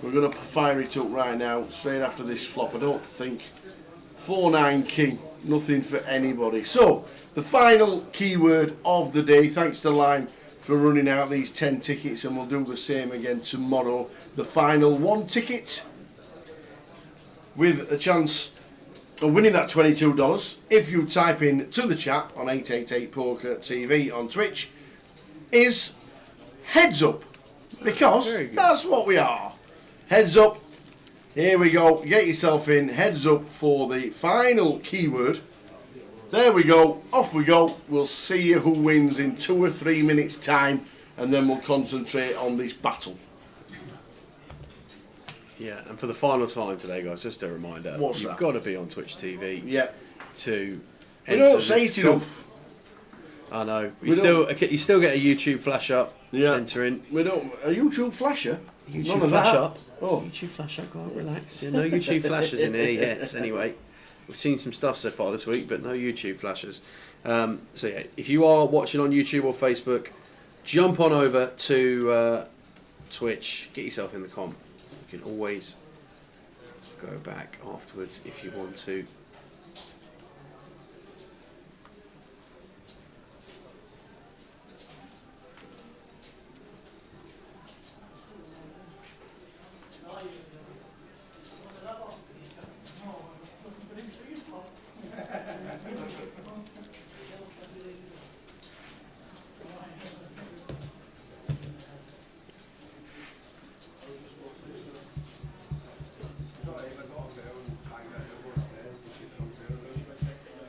We're going to fire it up right now, straight after this flop. I don't think. 4-9 king. Nothing for anybody. So, the final keyword of the day. Thanks to Lime for running out these 10 tickets, and we'll do the same again tomorrow. The final 1 ticket with a chance of winning that $22 if you type in to the chat on 888 Poker TV on Twitch is heads up. Because that's what we are. Heads up. Here we go. Get yourself in. Heads up for the final keyword. There we go. Off we go. We'll see you who wins in 2 or 3 minutes' time, and then we'll concentrate on this battle. Yeah, and for the final time today, guys, just a reminder. You've got to be on Twitch TV. Yeah. To We don't say it enough. I know. You still get a YouTube flash up. Yeah. Entering. We don't. A YouTube flasher. YouTube flash up. Oh, YouTube flash up. Go on, relax. Yeah, no YouTube flashes in here yet. Anyway, we've seen some stuff so far this week, but no YouTube flashes. So yeah, if you are watching on YouTube or Facebook, jump on over to Twitch. Get yourself in the comp. You can always go back afterwards if you want to.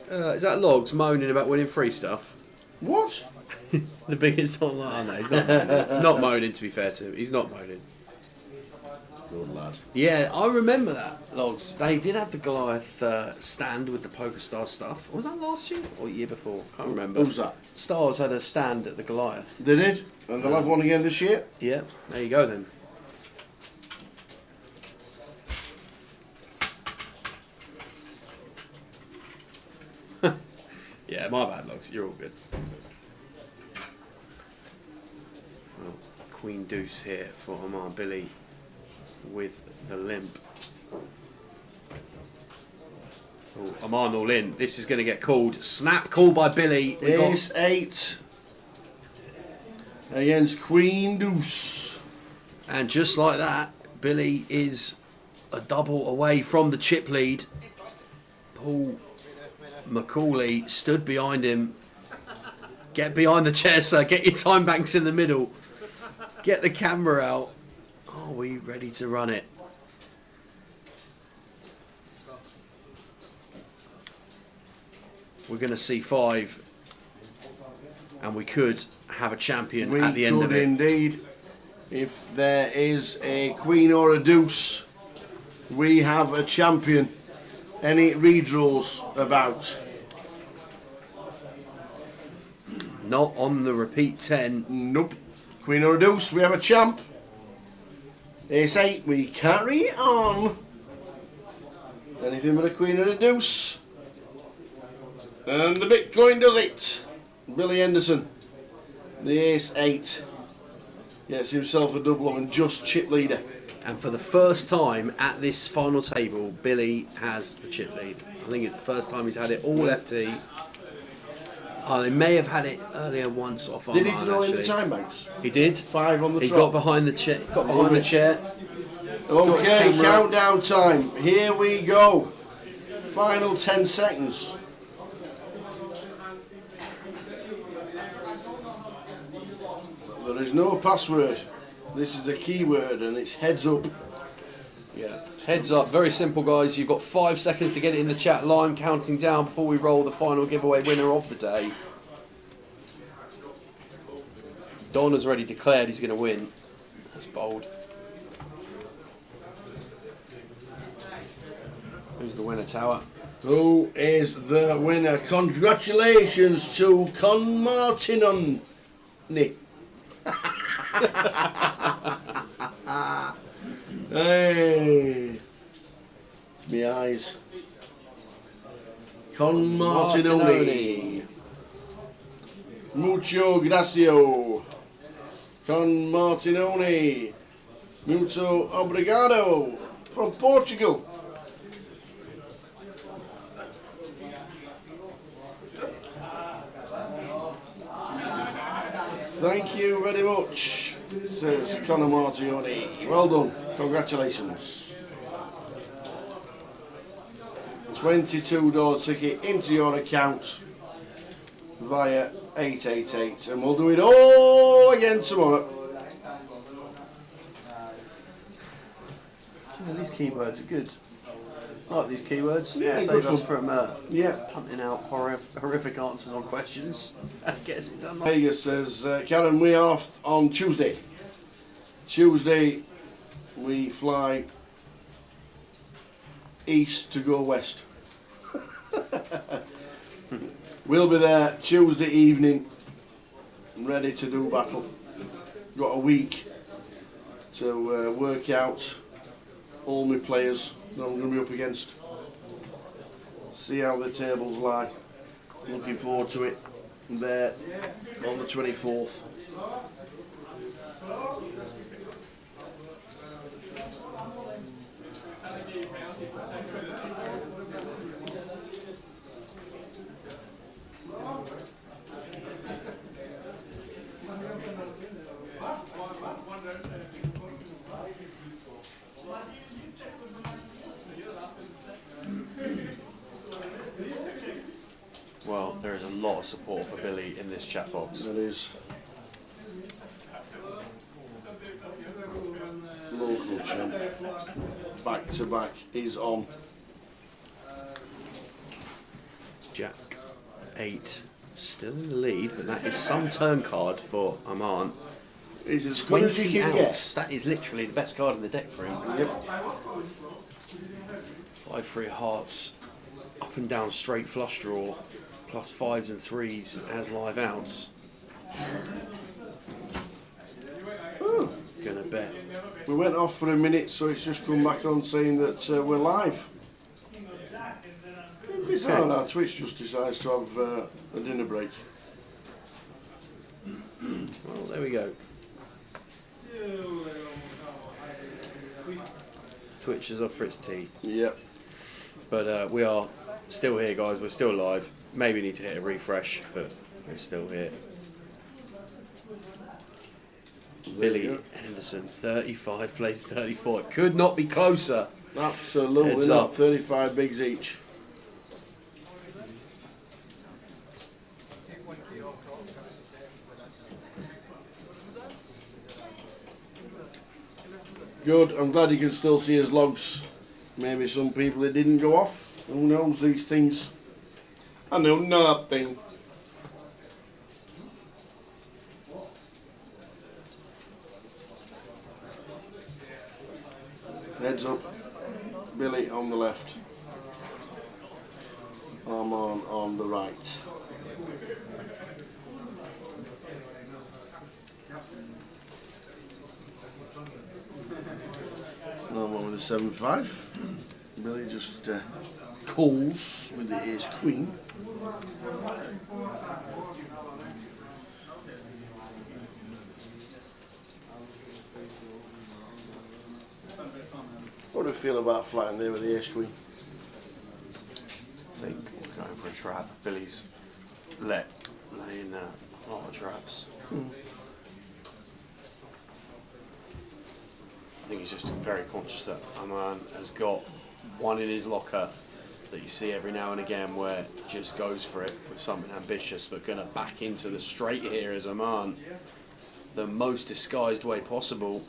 Is that Logs moaning about winning free stuff? What? The biggest online. Oh, no, he's not, not moaning, to be fair to him. He's not moaning. Good lad. Yeah, I remember that, Logs. They did have the Goliath stand with the PokerStars stuff. Was that last year or year before? Can't remember. Who's that? Stars had a stand at the Goliath. They did? And they'll have one again this year? Yeah, there you go then. Yeah, my bad, Logs. You're all good. Well, Queen Deuce here for Omar Billy with the limp. Oh, Oman all in. This is going to get called. Snap call by Billy. Ace 8 against Queen Deuce. And just like that, Billy is a double away from the chip lead. Paul Macaulay stood behind him. Get behind the chair, sir. Get your time banks in the middle. Get the camera out. Are we ready to run it? We're going to see 5. And we could have a champion at the end of it. We could indeed. If there is a queen or a deuce, we have a champion. Any redraws about? Not on the repeat 10. Nope. Queen or a deuce, we have a champ. Ace 8, we carry on. Anything but a queen and a deuce. And the Bitcoin does it. Billy Henderson, the Ace 8, gets himself a double and just chip leader. And for the first time at this final table, Billy has the chip lead. I think it's the first time he's had it all FT. Oh, they may have had it earlier once off. Did he throw in the time banks? He did. 5 on the He trot. got behind the chair. Got behind the chair. Okay, countdown time. Here we go. Final 10 seconds. There is no password. This is the keyword and it's heads up. Yeah, heads up. Very simple, guys. You've got 5 seconds to get it in the chat line, counting down before we roll the final giveaway winner of the day. Don has already declared he's going to win. That's bold. Who's the winner, Tower? Who is the winner? Congratulations to Con Martinon. Nick. Hey, my eyes. Con Martinoni. Mucho gracio. Con Martinoni. Mucho obrigado. From Portugal. Thank you very much, says Conor Martioni. Well done. Congratulations. $22 ticket into your account via 888, and we'll do it all again tomorrow. Yeah, these keywords are good. I like these keywords. Yeah, Save good us for- from yeah. punting out horrific answers on questions and gets it done. Vegas says, Karen, we are off on Tuesday. Tuesday, we fly east to go west. We'll be there Tuesday evening, ready to do battle. Got a week to work out all my players that I'm going to be up against. See how the tables lie. Looking forward to it. I'm there on the 24th. Well, there is a lot of support for Billy in this chat box. There is. Local champ. Back to back is on. Jack 8 still in the lead, but that is some turn card for Aman. He's as good as he can get. That is literally the best card in the deck for him. Yep. 5-3 hearts, up and down straight flush draw, plus 5s and 3s as live outs. Oh. Gonna bet. We went off for a minute, so it's just come back on saying that we're live. Bizarre how Twitch just decides to have a dinner break. Well, there we go. Twitch is off for its tea. Yep. But we are still here, guys. We're still live. Maybe need to hit a refresh, but we're still here. Billy Henderson, 35 plays 34. It could not be closer. Absolutely Heads not. up. 35 bigs each. Good. I'm glad you can still see his logs. Maybe some people it didn't go off. Who knows these things? I know nothing. Heads up. Billy on the left. Armand on the right. Armand with a 7-5. Billy just calls with the ace queen. What do you feel about flying there with the ace queen? I think we're going for a trap. Billy's laying a lot of traps. I think he's just very conscious that Aman has got one in his locker that you see every now and again where it just goes for it with something ambitious, but going to back into the straight here as Aman. The most disguised way possible.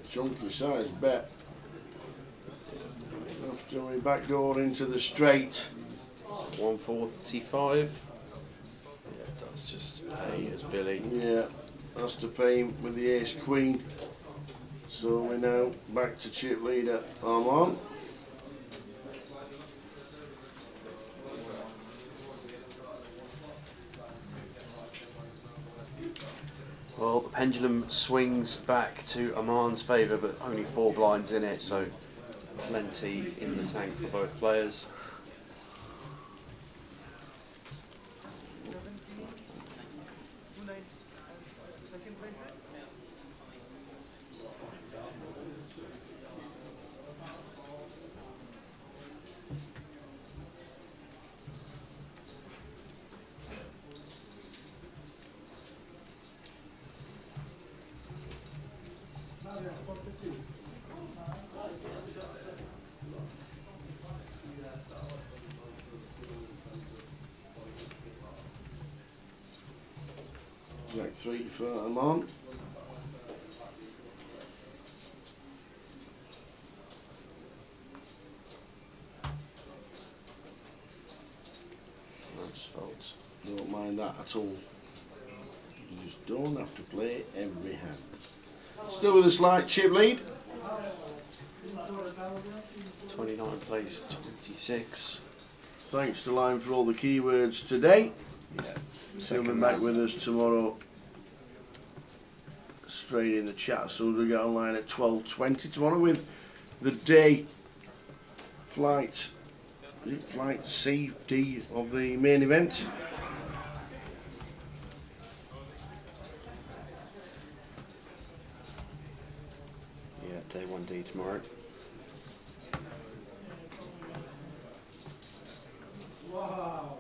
Chunky size bet. After we backdoor into the straight. 145. Yeah, that's just pay as Billy. Yeah, that's to pay him with the ace queen. So we're now back to chip leader Armand. Well, the pendulum swings back to Aman's favour, but only 4 blinds in it, so plenty in the tank for both players. Jack 3 for Amon. That's folks. Don't mind that at all. You just don't have to play every hand. Still with a slight chip lead. 29 plays 26. Thanks to Line for all the keywords today. Yeah. He'll be back with us tomorrow. Straight in the chat. So we get online at 12:20 tomorrow with the day flight C, D of the main event. Yeah, day 1D tomorrow. Wow.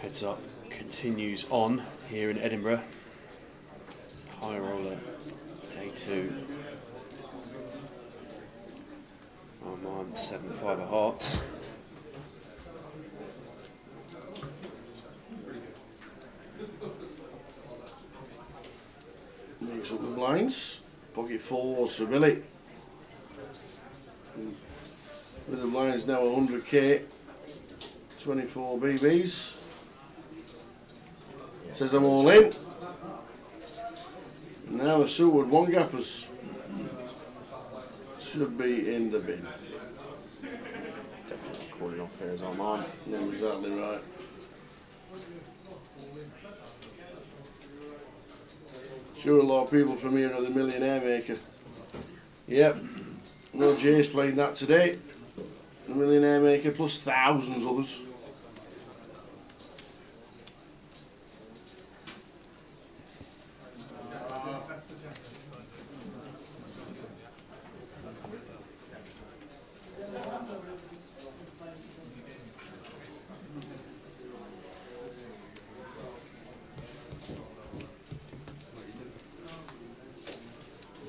Heads Up continues on here in Edinburgh. High Roller, day 2. I'm on 7-5 of hearts. Mix up the blinds. Pocket 4s for Billy. With the blinds now 100k. 24 BBs. Says I'm all in. Now the Seward 1 gappers should be in the bin. Definitely calling off here as I'm on. Yeah, exactly right. Sure, a lot of people from here are the Millionaire Maker. Yep. No, Jay's playing that today. The Millionaire Maker plus thousands others.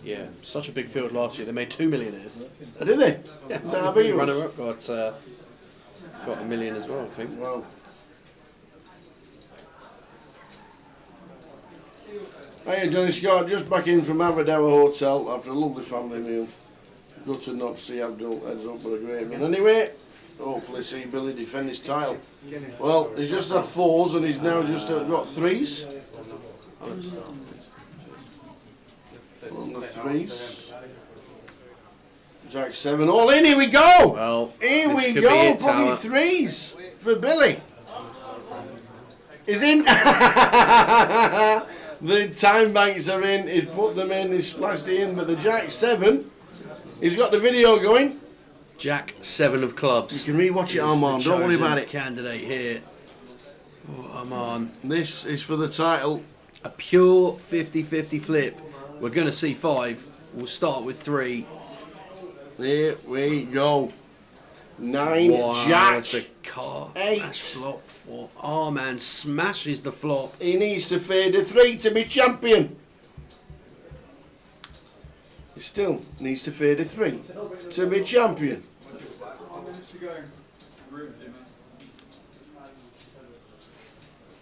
Yeah, such a big field last year. They made 2 millionaires. Did they? Yeah. Nah, I bet you was. Runner-up got $1 million as well, I think. Wow. Hey, Johnny Scott, just back in from Aberdour Hotel after a lovely family meal. Gutted not to see Abdul heads up with a great run. Anyway, hopefully see Billy defend his title. Well, he's just had 4s and he's now just got 3s. On the 3s. Jack 7, all in, here we go! Well, here we go, pocket 3s for Billy. Is in. The time banks are in, he's put them in, he's splashed it in, but the Jack 7, he's got the video going. Jack 7 of clubs. You can re-watch it, Armand, don't worry about it. Candidate here for Armand. This is for the title. A pure 50-50 flip. We're going to see 5. We'll start with 3. Here we go. 9, wow, Jack. It's a car. 8. Flop for Armand. Smashes the flop. He needs to fade a 3 to be champion. He still needs to fade a 3 to be champion.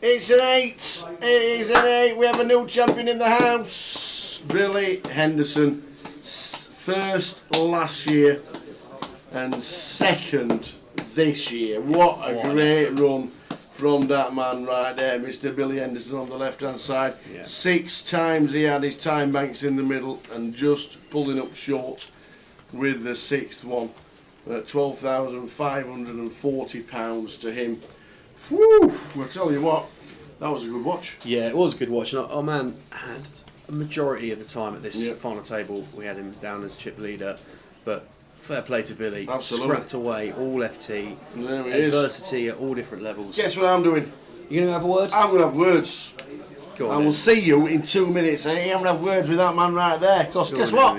It's an 8. It is an 8. We have a new champion in the house. Billy Henderson. First last year and second this year. What a great run from that man right there, Mr. Billy Henderson on the left hand side. Yeah. 6 times he had his time banks in the middle and just pulling up short with the 6th one. £12,540 to him. Whew, I tell you what, That was a good watch. Yeah, it was a good watch. And our man had a majority of the time at this final table. We had him down as chip leader, but fair play to Billy. Absolutely. Scrapped away all FT, There he is. adversity at all different levels. Guess what I'm doing? You gonna have a word? I'm gonna have words. Go on, I will then. see you in 2 minutes. I am gonna have words with that man right there. Because guess what?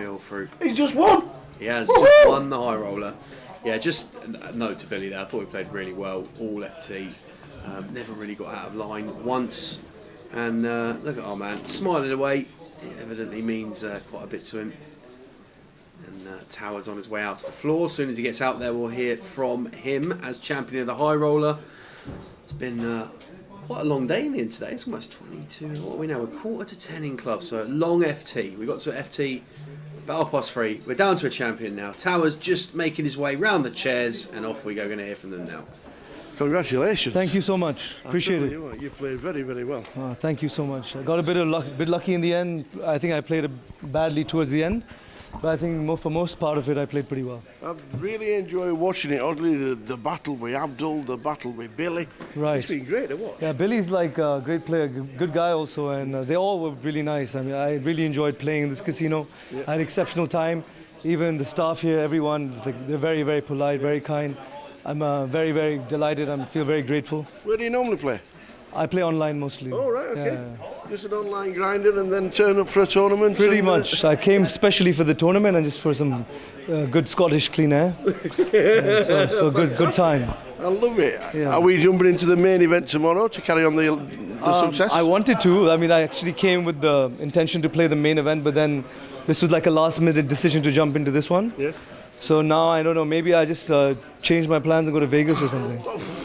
He just won. He has Woo-hoo! just won the high roller. Yeah, just a note to Billy there. I thought he played really well. All FT. Never really got out of line once. And look at our man smiling away. It evidently means quite a bit to him. And Tower's on his way out to the floor. As soon as he gets out there, we'll hear from him as champion of the high roller. It's been quite a long day in the end today. It's almost 22. What are we now? We're 9:45 in club, so a long FT. We got to FT about 3:30. We're down to a champion now. Tower's just making his way round the chairs, and off we go. Going to hear from them now. Congratulations. Thank you so much. Appreciate it. You played very, very well. Thank you so much. I got a bit lucky in the end. I think I played badly towards the end, but I think for most part of it, I played pretty well. I really enjoy watching it. Oddly, the battle with Abdul, the battle with Billy. Right. It's been great to watch. Yeah, Billy's like a great player, good guy also, and they all were really nice. I mean, I really enjoyed playing in this casino. Yeah. I had exceptional time. Even the staff here, everyone, they're very, very polite, very kind. I'm very, very delighted. I feel very grateful. Where do you normally play? I play online mostly. Oh, right, okay. Yeah. Just an online grinder and then turn up for a tournament? Pretty much. I came specially for the tournament and just for some good Scottish clean air. So good time. I love it. Yeah. Are we jumping into the main event tomorrow to carry on the success? I wanted to. I mean, I actually came with the intention to play the main event, but then this was like a last-minute decision to jump into this one. Yeah. So now, I don't know, maybe I just change my plans and go to Vegas or something.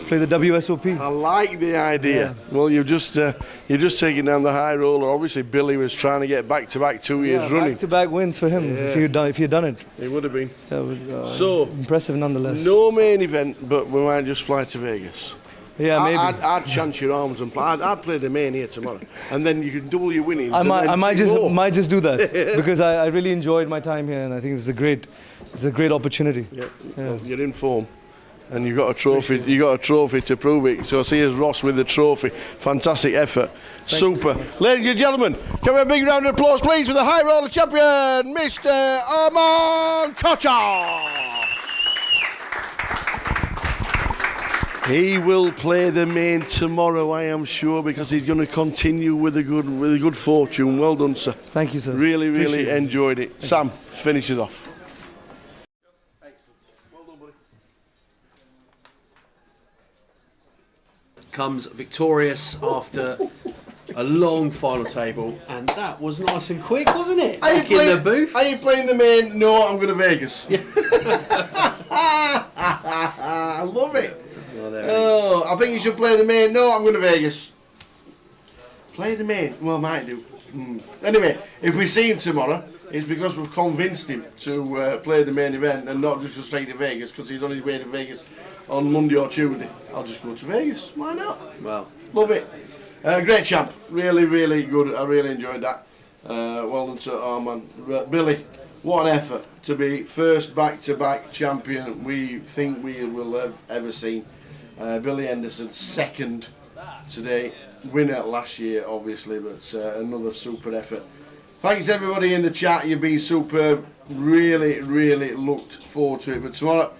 Play the WSOP. I like the idea. Yeah. Well, you're just taking down the high roller. Obviously, Billy was trying to get back-to-back 2 years running. Back-to-back wins for him if he had done it. It would have been. That was so impressive nonetheless. No main event, but we might just fly to Vegas. Yeah, maybe. I'd chance your arms and play. I'd play the main here tomorrow, and then you can double your winnings. I might just do that because I really enjoyed my time here, and I think it's a great opportunity. Yeah. Well, you're in form, and you've got a trophy. You got a trophy to prove it. So see, here's Ross with the trophy. Fantastic effort. Super. Ladies and gentlemen, can we have a big round of applause, please, for the high roller champion, Mr. Armand Kocher. He will play the main tomorrow, I am sure, because he's going to continue with a good fortune. Well done, sir. Thank you, sir. Really enjoyed it. Sam, finish it off. Comes victorious after a long final table, and that was nice and quick, wasn't it? Back in the booth. Are you playing the main? No, I'm going to Vegas. I love it. I think you should play the main. No, I'm going to Vegas. Play the main? Well, might do. Anyway, if we see him tomorrow, it's because we've convinced him to play the main event and not just go straight to Vegas, because he's on his way to Vegas on Monday or Tuesday. I'll just go to Vegas. Why not? Well, love it. Great champ. Really good. I really enjoyed that. Well done to Armand. Billy, what an effort to be first back-to-back champion we think we will have ever seen. Billy Henderson, second today. Winner last year, obviously, but another super effort. Thanks everybody in the chat. You've been superb. Really looked forward to it. But tomorrow,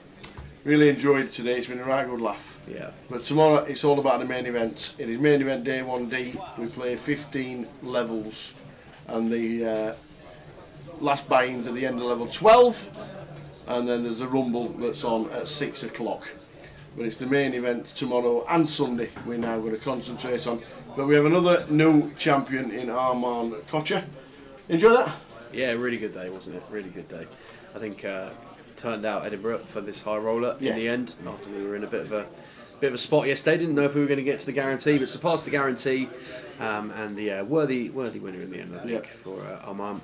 really enjoyed today. It's been a right good laugh. Yeah. But tomorrow, it's all about the main event. It is main event day 1D. We play 15 levels, and the last buy-ins at the end of level 12, and then there's a rumble that's on at 6 o'clock. But it's the main event tomorrow and Sunday we're now going to concentrate on. But we have another new champion in Armand Kocher. Enjoy that? Yeah, really good day, wasn't it? Really good day. I think turned out Edinburgh for this high roller in the end. After we were in a bit of a spot yesterday, didn't know if we were going to get to the guarantee, but surpassed the guarantee, and yeah, worthy winner in the end, I think, for Armand.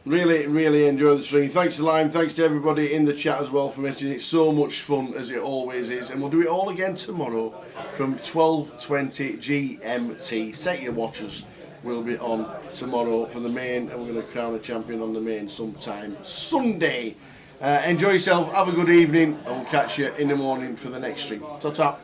Really enjoyed the stream. Thanks to Lime, thanks to everybody in the chat as well for making it so much fun as it always is. And we'll do it all again tomorrow from 12:20 GMT. Set your watches. We'll be on tomorrow for the main, and we're going to crown a champion on the main sometime Sunday. Enjoy yourself, have a good evening, and we'll catch you in the morning for the next stream. Ta-ta.